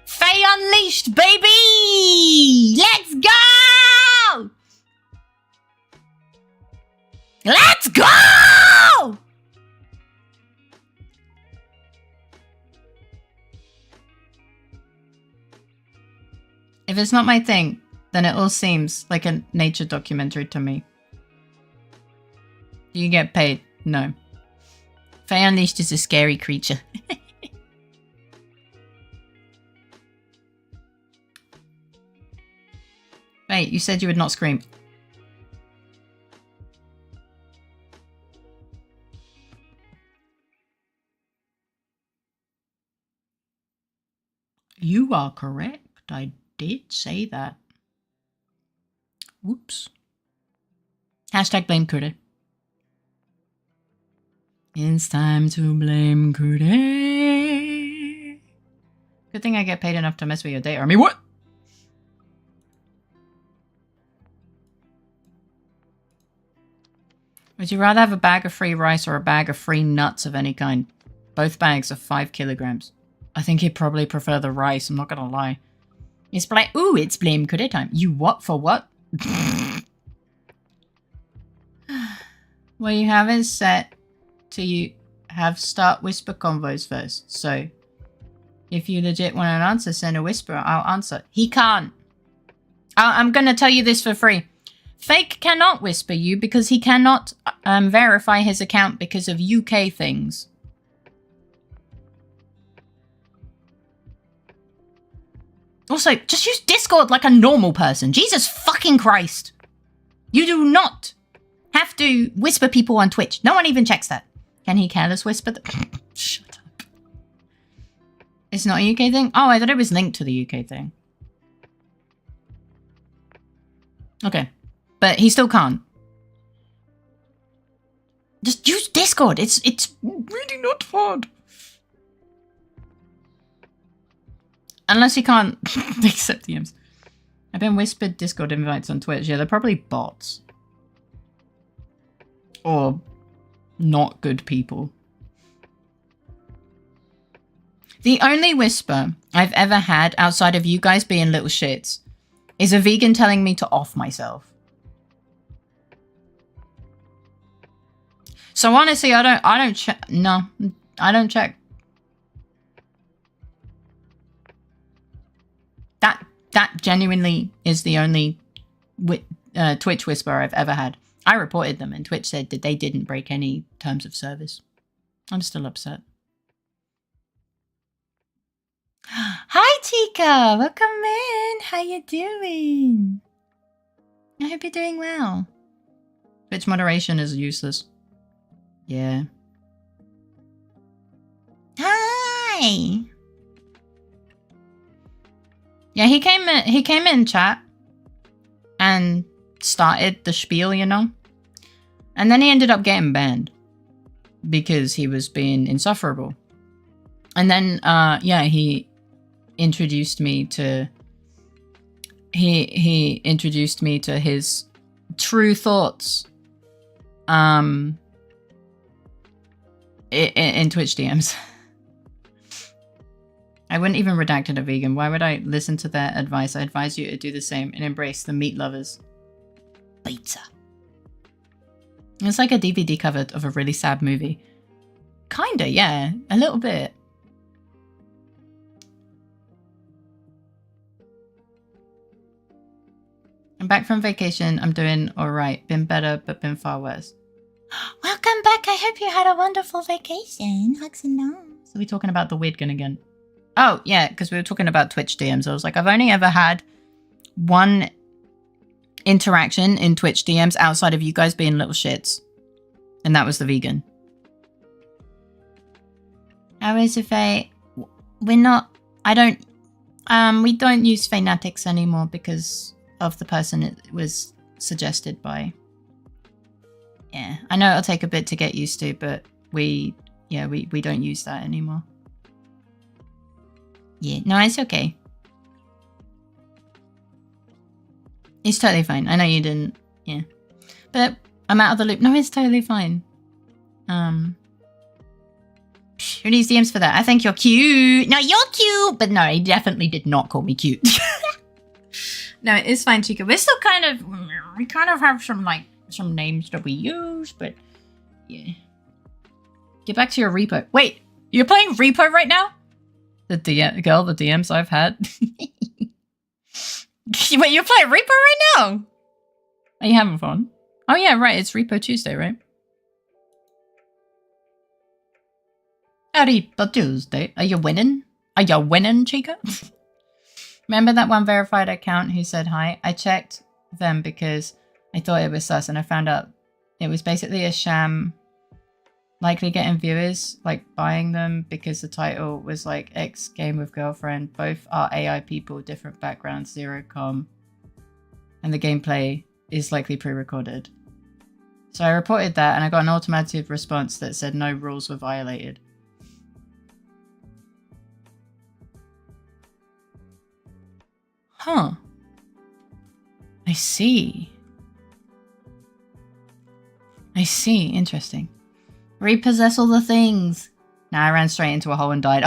Fae Unleashed, baby! Let's go! Let's go! If it's not my thing, then it all seems like a nature documentary to me. Do you get paid? No. Fae Unleashed is a scary creature. Wait, you said you would not scream. You are correct. I did say that. Whoops. Hashtag blame Kuda. It's time to blame Kuda. Good thing I get paid enough to mess with your data. I mean, what? Would you rather have a bag of free rice or a bag of free nuts of any kind? Both bags are 5 kilograms. I think he'd probably prefer the rice, I'm not gonna lie. It's blame. Ooh, it's blame Kuda time. You what for what? Well, you have it set to you have start whisper convos first. So if you legit want an answer, send a whisper. I'll answer. He can't. I'm gonna tell you this for free. Fake cannot whisper you because he cannot verify his account because of UK things. Also, just use Discord like a normal person. Jesus fucking Christ. You do not have to whisper people on Twitch. No one even checks that. Can he careless whisper? Shut up. It's not a UK thing? Oh, I thought it was linked to the UK thing. Okay. But he still can't. Just use Discord. It's really not hard. Unless he can't accept DMs. I've been whispered Discord invites on Twitch. Yeah, they're probably bots. Or not good people. The only whisper I've ever had outside of you guys being little shits is a vegan telling me to off myself. So honestly, I don't check. No, I don't check. That genuinely is the only Twitch whisper I've ever had. I reported them and Twitch said that they didn't break any terms of service. I'm still upset. Hi, Tika. Welcome in. How you doing? I hope you're doing well. Twitch moderation is useless. Yeah. Hi. Yeah, he came in chat and started the spiel, you know? And then he ended up getting banned because he was being insufferable. And then yeah, he introduced me to he introduced me to his true thoughts in Twitch DMs. I wouldn't even redact it a vegan. Why would I listen to their advice? I advise you to do the same and embrace the meat lovers. Pizza. It's like a DVD cover of a really sad movie. Kinda, yeah. A little bit. I'm back from vacation. I'm doing alright. Been better, but been far worse. Welcome back. I hope you had a wonderful vacation. Hugs and loves. Are we talking about the weird gun again? Oh, yeah, because we were talking about Twitch DMs. I was like, I've only ever had one interaction in Twitch DMs outside of you guys being little shits. And that was the vegan. How is it, Faye? We don't use fanatics anymore because of the person it was suggested by. Yeah, I know it'll take a bit to get used to, but we don't use that anymore. Yeah, no, it's okay. It's totally fine. I know you didn't, yeah. But I'm out of the loop. No, it's totally fine. Who needs DMs for that? I think you're cute. No, you're cute. But no, he definitely did not call me cute. No, it's fine, Chica. We kind of have some names that we use, but yeah. Get back to your repo. Wait, you're playing repo right now? The DMs I've had. Wait, you're playing repo right now? Are you having fun? Oh yeah, right. It's Repo Tuesday, right? Repo Tuesday. Are you winning? Are you winning, Chica? Remember that one verified account who said hi? I checked them because I thought it was sus, and I found out it was basically a sham. Likely getting viewers, like buying them because the title was like X game with girlfriend. Both are AI people, different backgrounds, zero com. And the gameplay is likely pre-recorded. So I reported that and I got an automated response that said no rules were violated. Huh. I see. Interesting. Repossess all the things. Nah, I ran straight into a hole and died.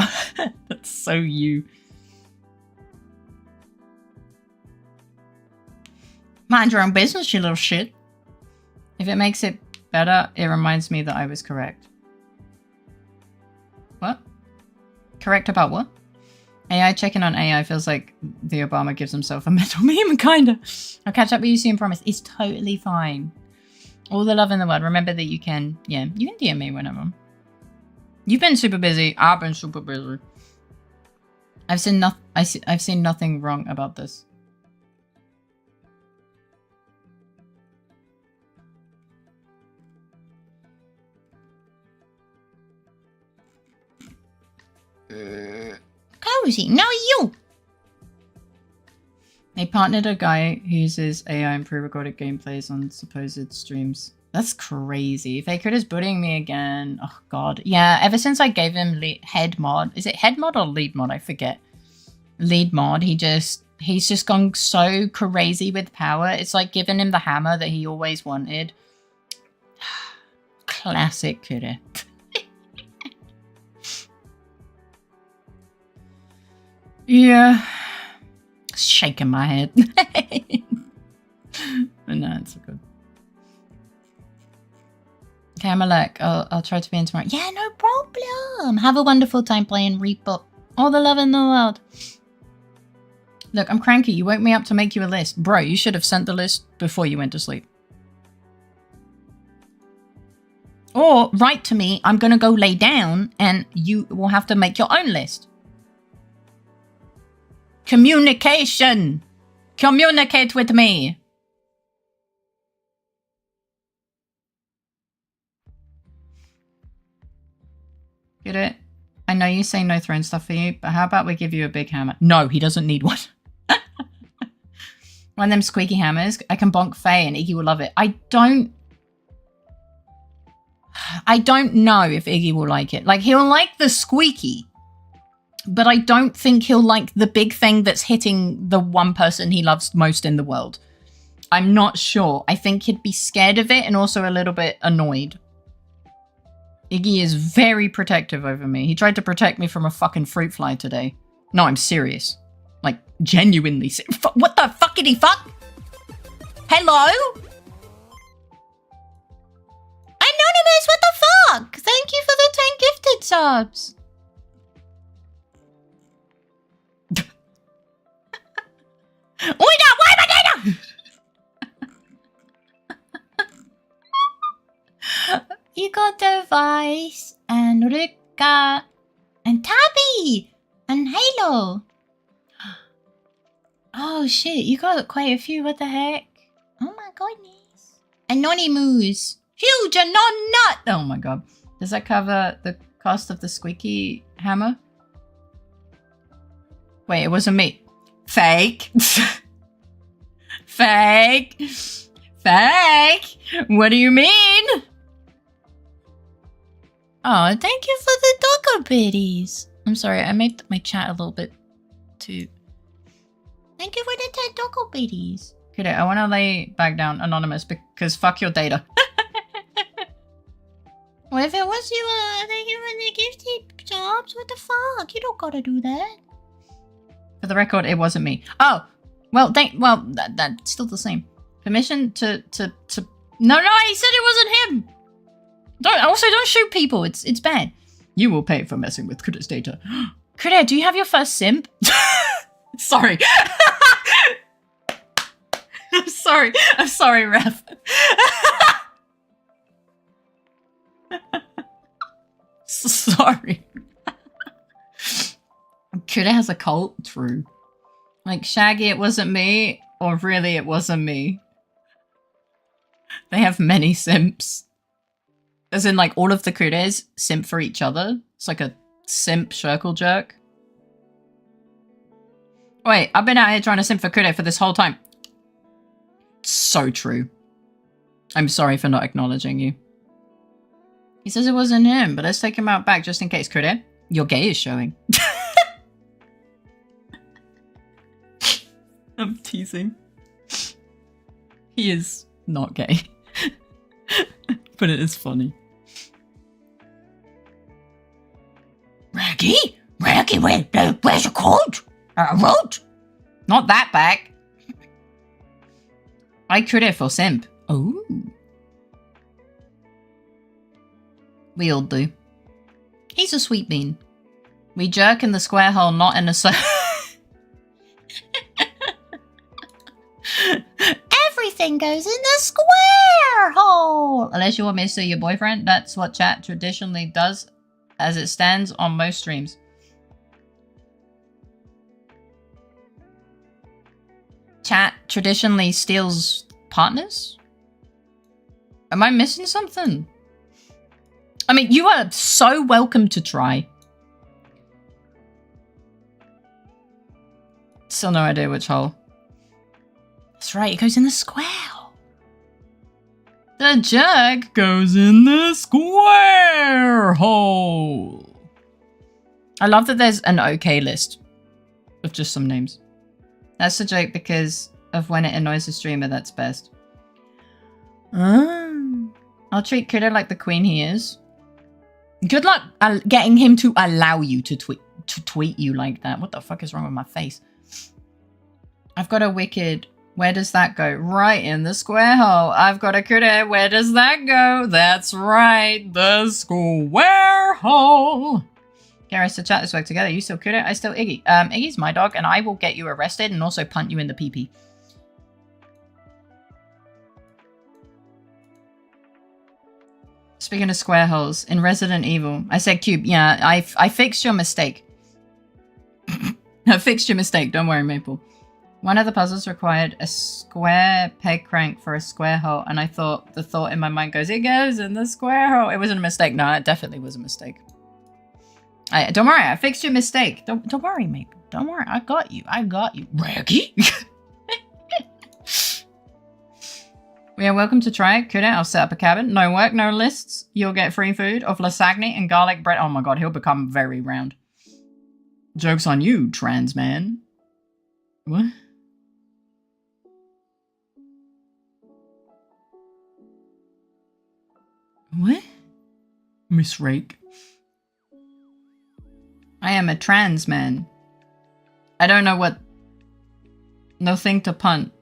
That's so you. Mind your own business, you little shit. If it makes it better, it reminds me that I was correct. What? Correct about what? AI checking on AI feels like the Obama gives himself a mental meme, kinda. I'll catch up with you soon, promise. It's totally fine. All the love in the world. Remember that you can DM me whenever. You've been super busy. I've been super busy. I've seen nothing wrong about this. Cozy, no you. They partnered a guy who uses AI and pre-recorded gameplays on supposed streams. That's crazy. Faker is bullying me again. Oh god. Yeah, ever since I gave him head mod. Is it head mod or lead mod? I forget. Lead mod. He's just gone so crazy with power. It's like giving him the hammer that he always wanted. Classic kiddo. Yeah. Shaking my head. But no, it's good. Okay, I'm alert. I'll try to be in tomorrow. Yeah, no problem. Have a wonderful time playing Repo. All the love in the world. Look, I'm cranky. You woke me up to make you a list. Bro, you should have sent the list before you went to sleep. Or write to me, I'm going to go lay down and you will have to make your own list. Communication. Communicate with me. Get it? I know you say no throwing stuff for you, but how about we give you a big hammer? No, he doesn't need one. One of them squeaky hammers. I can bonk Faye and Iggy will love it. I don't know if Iggy will like it. Like, he'll like the squeaky. But I don't think he'll like the big thing that's hitting the one person he loves most in the world. I'm not sure. I think he'd be scared of it and also a little bit annoyed. Iggy is very protective over me. He tried to protect me from a fucking fruit fly today. No, I'm serious. Like, genuinely serious. What the fuckity fuck? Hello? Anonymous, what the fuck? Thank you for the 10 gifted subs. Why am I You got Device and Rika and Tabby and Halo. Oh shit, you got quite a few. What the heck? Oh my goodness. Anonymous. Huge and non-nut! Oh my god. Does that cover the cost of the squeaky hammer? Wait, it wasn't me. Fake. Fake. Fake. What do you mean? Oh, thank you for the doggo biddies. I'm sorry, I made my chat a little bit too... Thank you for the 10 doggo biddies. Okay, I want to lay back down Anonymous because fuck your data. Well, if it was you, thank you for the gifted jobs. What the fuck? You don't gotta do that. For the record, it wasn't me. Oh, well, that's still the same. Permission to... No, he said it wasn't him. Don't shoot people. It's bad. You will pay for messing with Critter's data. Critter, do you have your first simp? Sorry. I'm sorry, Ref. Sorry. Critter has a cult? True. Like, Shaggy, it wasn't me, or really it wasn't me. They have many simps. As in, like, all of the critters simp for each other. It's like a simp circle jerk. Wait, I've been out here trying to simp for critter for this whole time. So true. I'm sorry for not acknowledging you. He says it wasn't him, but let's take him out back just in case. Critter, your gay is showing. I'm teasing. He is not gay. But it is funny. Raggy, where's your coat? Wrote. Not that back. I critter for simp. Oh. We all do. He's a sweet bean. We jerk in the square hole, not in a Everything goes in the square hole. Unless you want me to sue your boyfriend, that's what chat traditionally does as it stands on most streams. Chat traditionally steals partners? Am I missing something? I mean, you are so welcome to try. Still no idea which hole. That's right, it goes in the square hole. The jerk goes in the square hole. I love that there's an okay list of just some names. That's the joke because of when it annoys the streamer that's best. I'll treat Critter like the queen he is. Good luck getting him to allow you to tweet you like that. What the fuck is wrong with my face? I've got a wicked. Where does that go? Right in the square hole. I've got a critter. Where does that go? That's right, the square hole. Garrus, to chat this work together. You still critter? I still Iggy. Iggy's my dog, and I will get you arrested and also punt you in the pee-pee. Speaking of square holes, in Resident Evil, I said cube. Yeah, I fixed your mistake. I fixed your mistake. Don't worry, Maple. One of the puzzles required a square peg crank for a square hole, and I thought, the thought in my mind goes, it goes in the square hole. It wasn't a mistake. No, it definitely was a mistake. Don't worry, I fixed your mistake. Don't worry, Maple. Don't worry, I got you. I got you. Raggy? We are welcome to try it. Could I'll set up a cabin. No work, no lists. You'll get free food of lasagna and garlic bread. Oh my god, he'll become very round. Joke's on you, trans man. What? What? Miss Rake. I am a trans man. I don't know what... Nothing to punt.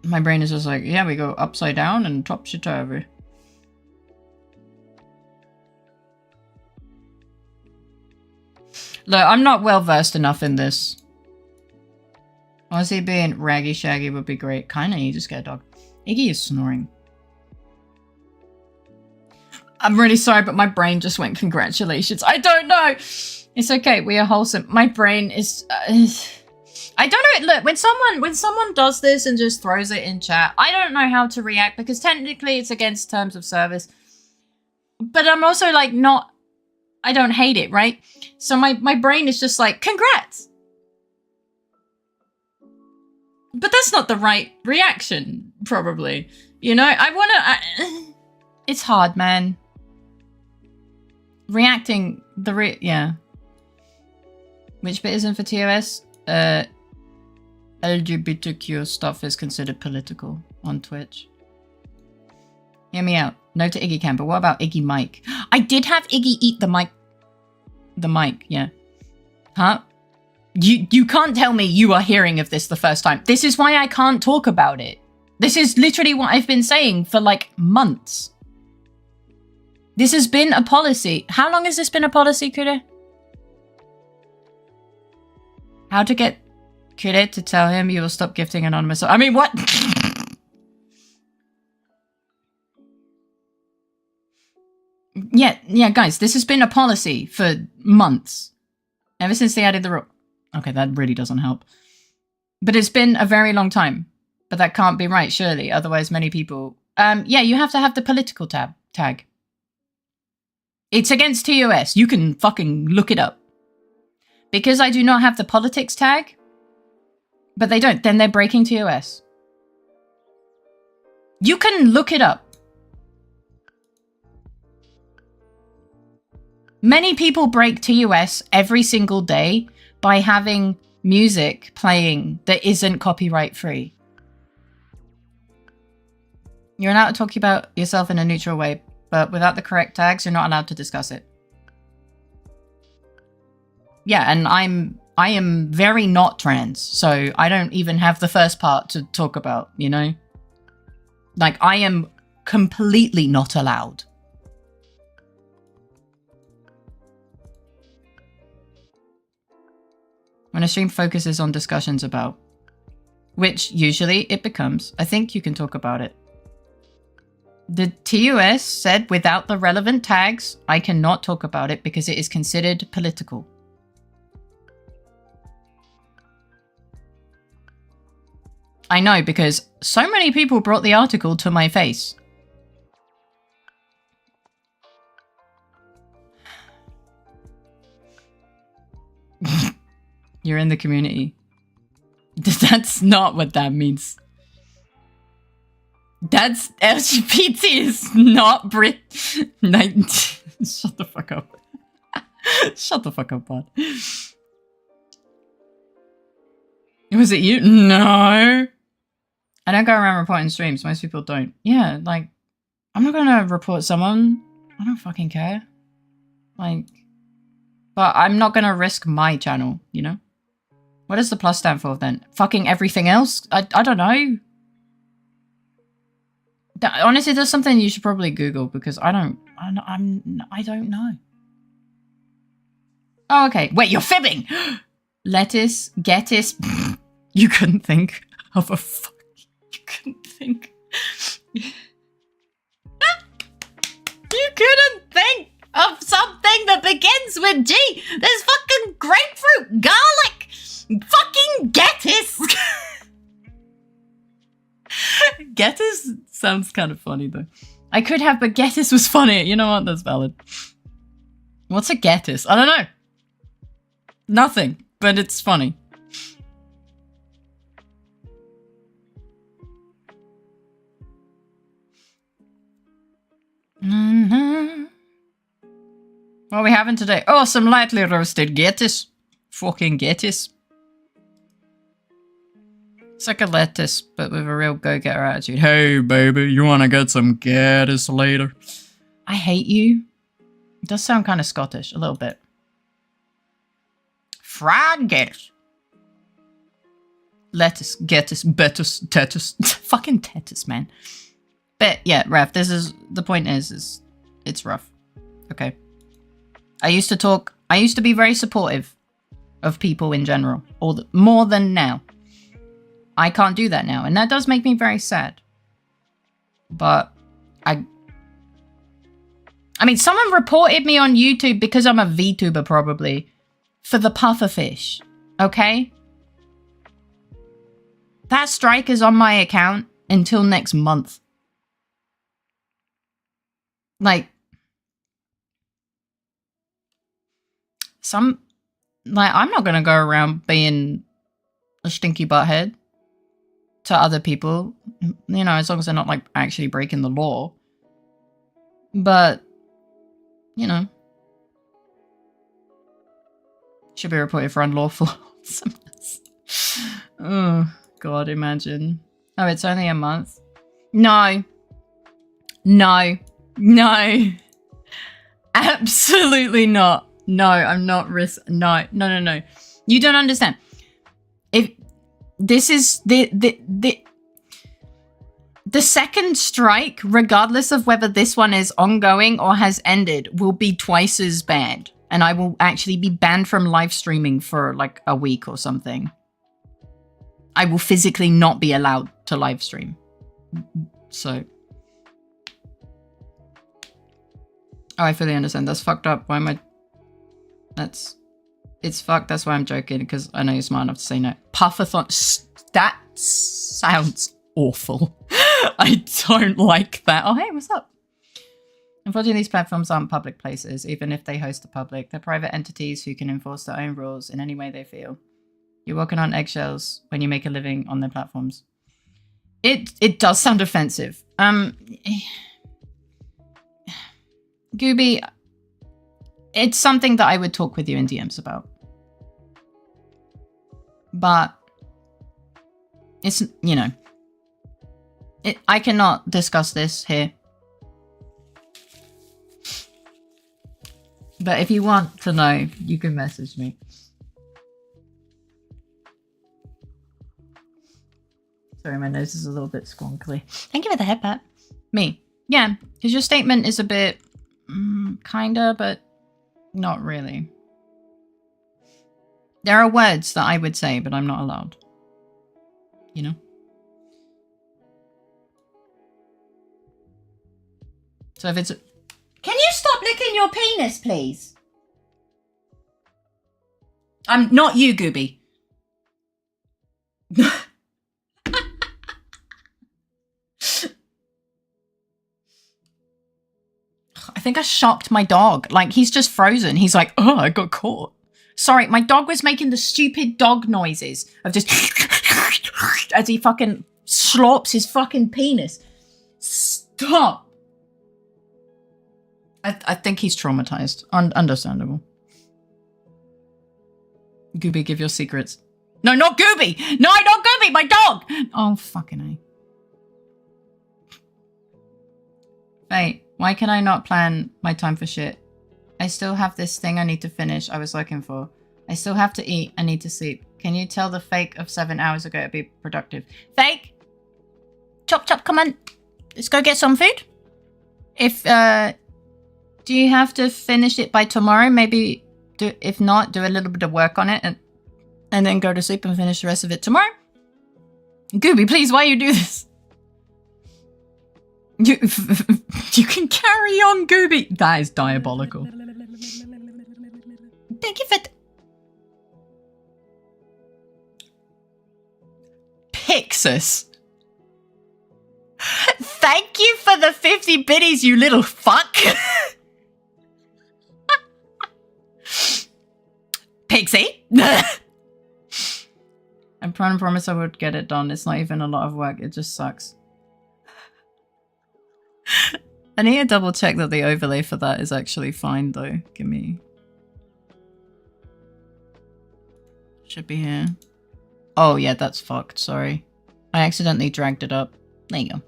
My brain is just like, yeah, we go upside down and topsy-turvy. Look, I'm not well versed enough in this. Honestly, being Raggy Shaggy would be great. Kinda, you just get a dog. Iggy is snoring. I'm really sorry, but my brain just went, congratulations. I don't know. It's okay. We are wholesome. My brain is... I don't know. Look, when someone does this and just throws it in chat, I don't know how to react because technically it's against terms of service. But I'm also like not... I don't hate it, right? So my brain is just like, congrats. But that's not the right reaction, probably. You know, I want to... It's hard, man. Reacting... Yeah. Which bit isn't for TOS? LGBTQ stuff is considered political on Twitch. Hear me out. No to Iggy Cam, but what about Iggy Mike? I did have Iggy eat the mic. The mic, yeah. Huh? You can't tell me you are hearing of this the first time. This is why I can't talk about it. This is literally what I've been saying for like months. This has been a policy. How long has this been a policy, Kude? How to get Kude to tell him you will stop gifting anonymous... I mean, what? Yeah, guys, this has been a policy for months. Ever since they added the rule. Okay, that really doesn't help. But it's been a very long time. But that can't be right, surely. Otherwise, many people... yeah, you have to have the political tag. It's against TOS. You can fucking look it up. Because I do not have the politics tag, but they don't, then they're breaking TOS. You can look it up. Many people break TOS every single day by having music playing that isn't copyright free. You're allowed to talk about yourself in a neutral way, but without the correct tags, you're not allowed to discuss it. Yeah, and I am very not trans, so I don't even have the first part to talk about, you know? Like, I am completely not allowed. When a stream focuses on discussions about, which usually it becomes, I think you can talk about it. The TOS said without the relevant tags, I cannot talk about it because it is considered political. I know, because so many people brought the article to my face. You're in the community. That's not what that means. That's LGBT is not Brit. Shut the fuck up. Shut the fuck up, bud. Was it you? No. I don't go around reporting streams. Most people don't. Yeah, like, I'm not gonna report someone. I don't fucking care. Like, but I'm not gonna risk my channel, you know? What does the plus stand for then? Fucking everything else? I don't know. Honestly, there's something you should probably Google because I don't know. Oh, okay. Wait, you're fibbing! Lettuce, gettuce. You couldn't think of a fuck. You couldn't think. You couldn't think of something that begins with G. There's fucking grapefruit, garlic, fucking gettuce. Gettuce sounds kind of funny though. I could have, but gettuce was funny. You know what? That's valid. What's a gettuce? I don't know. Nothing, but it's funny. What are we having today? Oh, some lightly roasted gettuce. Fucking gettuce. It's like a lettuce, but with a real go-getter attitude. Hey, baby, you want to get some gettuce later? I hate you. It does sound kind of Scottish, a little bit. Fraggle. Lettuce, gettuce, betus, tetus. Fucking tetus, man. But yeah, Rev, the point is it's rough. Okay. I used to be very supportive of people in general, more than now. I can't do that now, and that does make me very sad. But I mean, someone reported me on YouTube because I'm a VTuber, probably, for the pufferfish, okay? That strike is on my account until next month. Like, I'm not gonna go around being a stinky butthead to other people, you know, as long as they're not, like, actually breaking the law. But, you know, should be reported for unlawful awesomeness. Oh, God, imagine. Oh, it's only a month? No. No. No. Absolutely not. No, I'm not No. You don't understand. If this is the second strike, regardless of whether this one is ongoing or has ended, will be twice as bad. And I will actually be banned from live streaming for like a week or something. I will physically not be allowed to live stream. So. Oh, I fully understand. That's fucked up. Why am I... It's fucked. That's why I'm joking, because I know you're smart enough to say no. Puffathon. That sounds awful. I don't like that. Oh, hey, what's up? Unfortunately, these platforms aren't public places, even if they host the public. They're private entities who can enforce their own rules in any way they feel. You're walking on eggshells when you make a living on their platforms. It does sound offensive. Gooby, it's something that I would talk with you in DMs about. But it's, you know, I cannot discuss this here. But if you want to know, you can message me. Sorry, my nose is a little bit squonkly. Thank you for the headbutt. Me. Yeah, because your statement is a bit... kinda, but not really. There are words that I would say, but I'm not allowed. You know? So if it's... Can you stop licking your penis, please? I'm not you, Gooby. I think I shocked my dog. Like, he's just frozen. He's like, oh, I got caught. Sorry, my dog was making the stupid dog noises of just as he fucking slurps his fucking penis. Stop. I think he's traumatized. Understandable. Gooby, give your secrets. No, not Gooby. No, not Gooby, my dog. Oh, fucking A. Wait. Why can I not plan my time for shit? I still have this thing I need to finish I was looking for. I still have to eat. I need to sleep. Can you tell the fake of 7 hours ago to be productive? Fake! Chop chop, come on. Let's go get some food. If, do you have to finish it by tomorrow? Maybe, if not, do a little bit of work on it and then go to sleep and finish the rest of it tomorrow? Gooby, please, why you do this? You can carry on, Gooby. That is diabolical. Thank you for... Pixus. Thank you for the 50 biddies, you little fuck. Pixie. I'm trying to promise I would get it done. It's not even a lot of work. It just sucks. I need to double check that the overlay for that is actually fine though. Give me... Should be here. Oh yeah, that's fucked. Sorry. I accidentally dragged it up. There you go.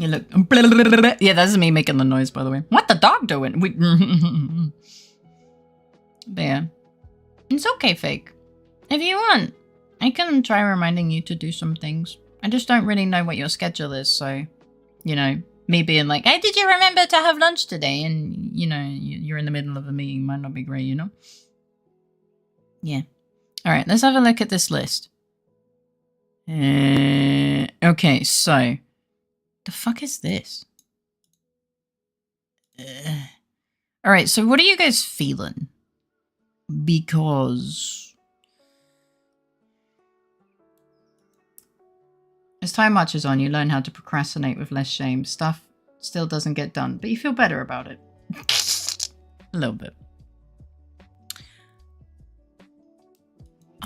You look. Yeah, that's me making the noise, by the way. What the dog doing? But yeah. It's okay, Fake. If you want, I can try reminding you to do some things. I just don't really know what your schedule is, so, you know, me being like, hey, did you remember to have lunch today? And, you know, you're in the middle of a meeting, might not be great, you know? Yeah. All right, let's have a look at this list. Okay, so, the fuck is this? All right, so what are you guys feeling? Because as time marches on, you learn how to procrastinate with less shame. Stuff still doesn't get done, but you feel better about it. A little bit.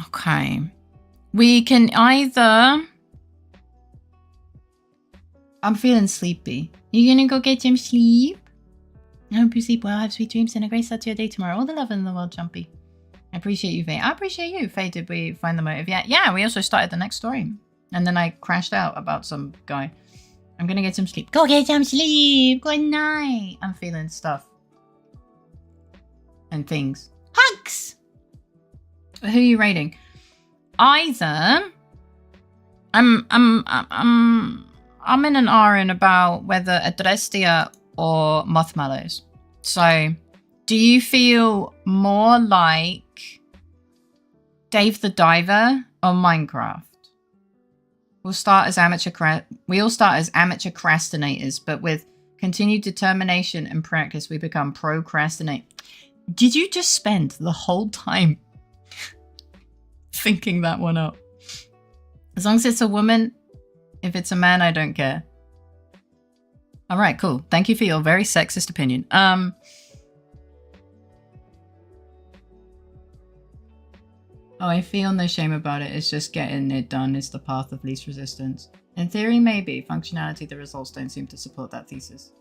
Okay. We can either... I'm feeling sleepy. You gonna go get some sleep? I hope you sleep well, have sweet dreams, and a great start to your day tomorrow. All the love in the world, Jumpy. I appreciate you, Faye. I appreciate you. Faye, did we find the motive yet? Yeah, we also started the next story. And then I crashed out about some guy. I'm gonna get some sleep. Go get some sleep. Good night. I'm feeling stuff. And things. Hugs! Who are you rating? Either... I'm in an R about whether Adrestia or Mothmallows. So, do you feel more like Dave the Diver or Minecraft? We all start as amateur procrastinators, but with continued determination and practice, we become procrastinate. Did you just spend the whole time thinking that one up? As long as it's a woman, if it's a man, I don't care. All right, cool. Thank you for your very sexist opinion. Oh, I feel no shame about it. It's just getting it done is the path of least resistance. In theory, maybe. Functionality, the results don't seem to support that thesis.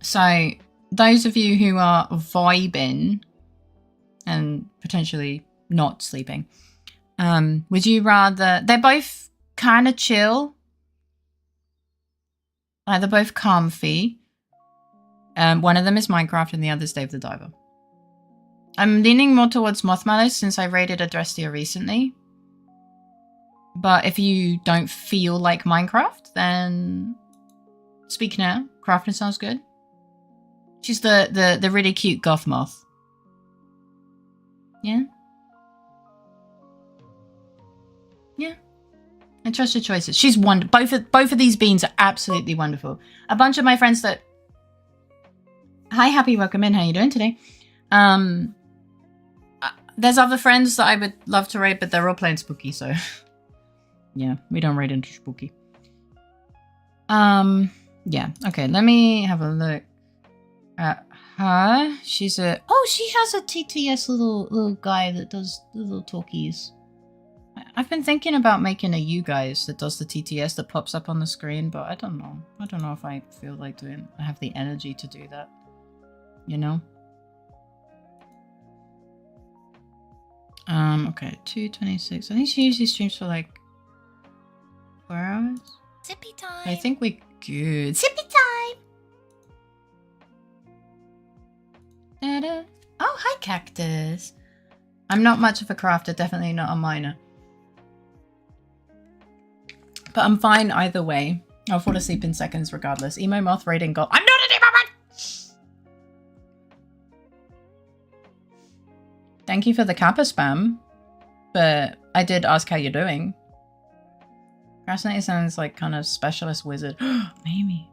So, those of you who are vibing and potentially not sleeping, would you rather... They're both kind of chill. They're both comfy. One of them is Minecraft and the other is Dave the Diver. I'm leaning more towards Mothmallows since I raided Adrestia recently. But if you don't feel like Minecraft, then speak now. Crafting sounds good. She's the really cute goth moth. Yeah? Yeah. I trust your choices. She's wonderful. Both of these beans are absolutely wonderful. A bunch of my friends that... Hi, Happy, welcome in. How you doing today? There's other friends that I would love to raid, but they're all playing Spooky, so... yeah, we don't raid into Spooky. Yeah. Okay, let me have a look at her. She's a... Oh, she has a TTS little guy that does little talkies. I've been thinking about making a you guys that does the TTS that pops up on the screen, but I don't know. I don't know if I feel like doing... I have the energy to do that. You know? Okay, 2:26. I think she usually streams for like 4 hours. Sippy time. I think we're good. Sippy time. Da-da. Oh, hi, Cactus. I'm not much of a crafter, definitely not a miner. But I'm fine either way. I'll fall asleep in seconds regardless. Emo Moth raiding gold. I'm not an emo moth! Thank you for the Kappa spam. But I did ask how you're doing. Procrastinator sounds like kind of specialist wizard. Maybe.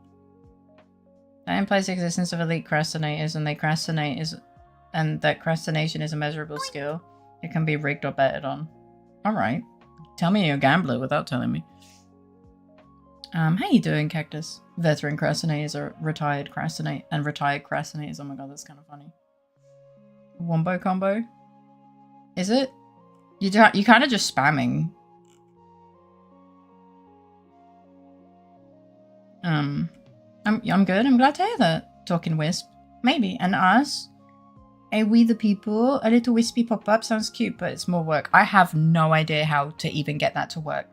That implies the existence of elite procrastinators and that procrastination is a measurable skill. It can be rigged or betted on. Alright. Tell me you're a gambler without telling me. How you doing, Cactus? Veteran procrastinators are retired procrastinators and retired procrastinators. Oh my god, that's kind of funny. Wombo combo? Is it? You kind of just spamming. I'm good. I'm glad to hear that. Talking Wisp. Maybe. And us? A We the People? A little wispy pop-up sounds cute, but it's more work. I have no idea how to even get that to work.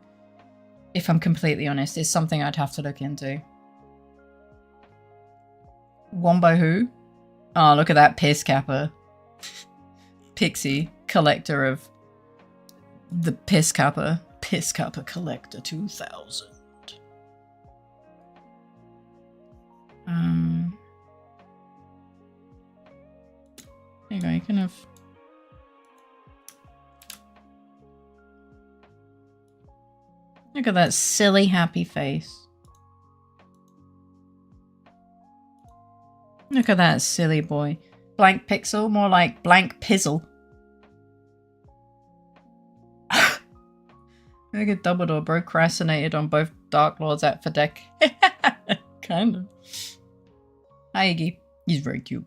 if I'm completely honest. It's something I'd have to look into. Wombo who? Oh, look at that piss capper. Pixie, collector of the piss capper. Piss capper collector 2000. There you go, you can have... Look at that silly happy face. Look at that silly boy. Blank pixel, more like blank pizzle. Look at Dumbledore procrastinated on both Dark Lords at Fadek. Kind of. Hi Iggy. He's very cute.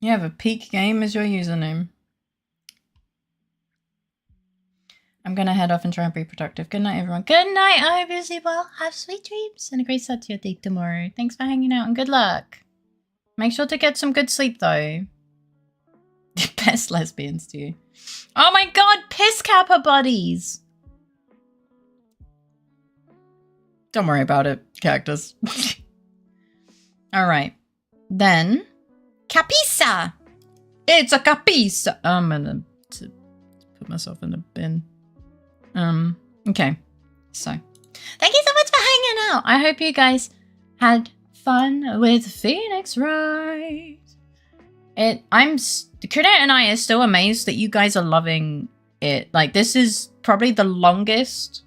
You have a peak game as your username. I'm gonna head off and try and be productive. Good night, everyone. Good night. I hope you sleep well. Have sweet dreams and a great start to your day tomorrow. Thanks for hanging out and good luck. Make sure to get some good sleep though. Best lesbians to you. Oh my god, piss capper buddies. Don't worry about it, cactus. Alright. Then Capisa! It's a Capisa! I'm gonna put myself in the bin. Okay. So, thank you so much for hanging out. I hope you guys had fun with Phoenix Wright. Kuda and I are still amazed that you guys are loving it. Like, this is probably the longest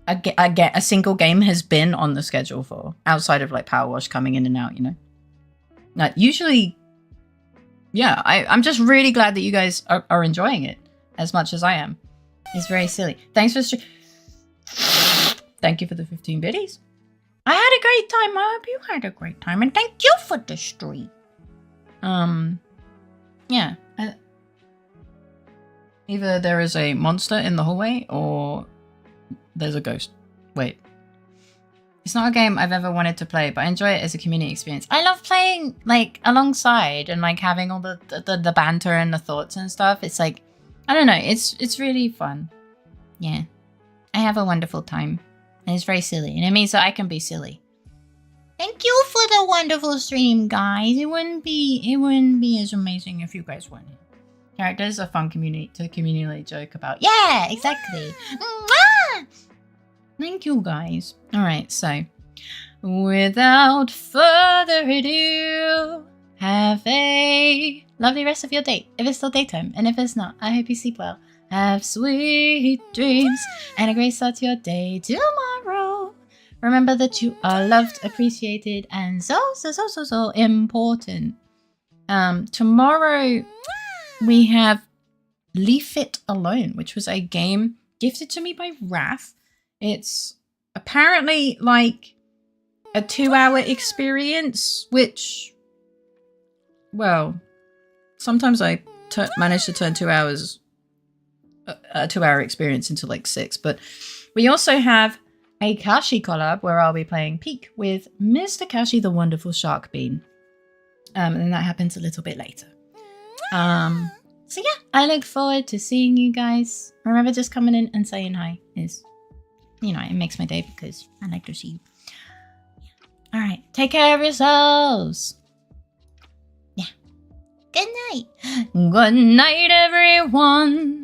a single game has been on the schedule for, outside of like Power Wash coming in and out, you know. Like, usually, yeah, I'm just really glad that you guys are enjoying it as much as I am. It's very silly. Thanks for thank you for the 15 biddies. I had a great time. I hope you had a great time, and thank you for the stream. Yeah. Either there is a monster in the hallway or there's a ghost. Wait. It's not a game I've ever wanted to play, but I enjoy it as a community experience. I love playing like alongside and like having all the banter and the thoughts and stuff. It's like, I don't know. It's really fun. Yeah. I have a wonderful time. And it's very silly. And it means that I can be silly. Thank you for the wonderful stream, guys. It wouldn't be as amazing if you guys weren't here. Characters are fun to communally joke about. Yeah, exactly. Mwah! Thank you, guys. All right, so without further ado, have a lovely rest of your day. If it's still daytime, and if it's not, I hope you sleep well. Have sweet dreams and a great start to your day tomorrow. Remember that you are loved, appreciated, and so important. Tomorrow we have Leave It Alone, which was a game gifted to me by Wrath. It's apparently like a 2-hour experience, which, well, sometimes I manage to turn 2 hours, a 2-hour experience into like 6. But we also have a Kashi collab where I'll be playing Peak with Mr. Kashi, the wonderful shark bean. And then that happens a little bit later. So yeah, I look forward to seeing you guys. Remember, just coming in and saying hi is, you know, it makes my day because I like to see you. All right, take care of yourselves. Yeah. Good night. Good night, everyone.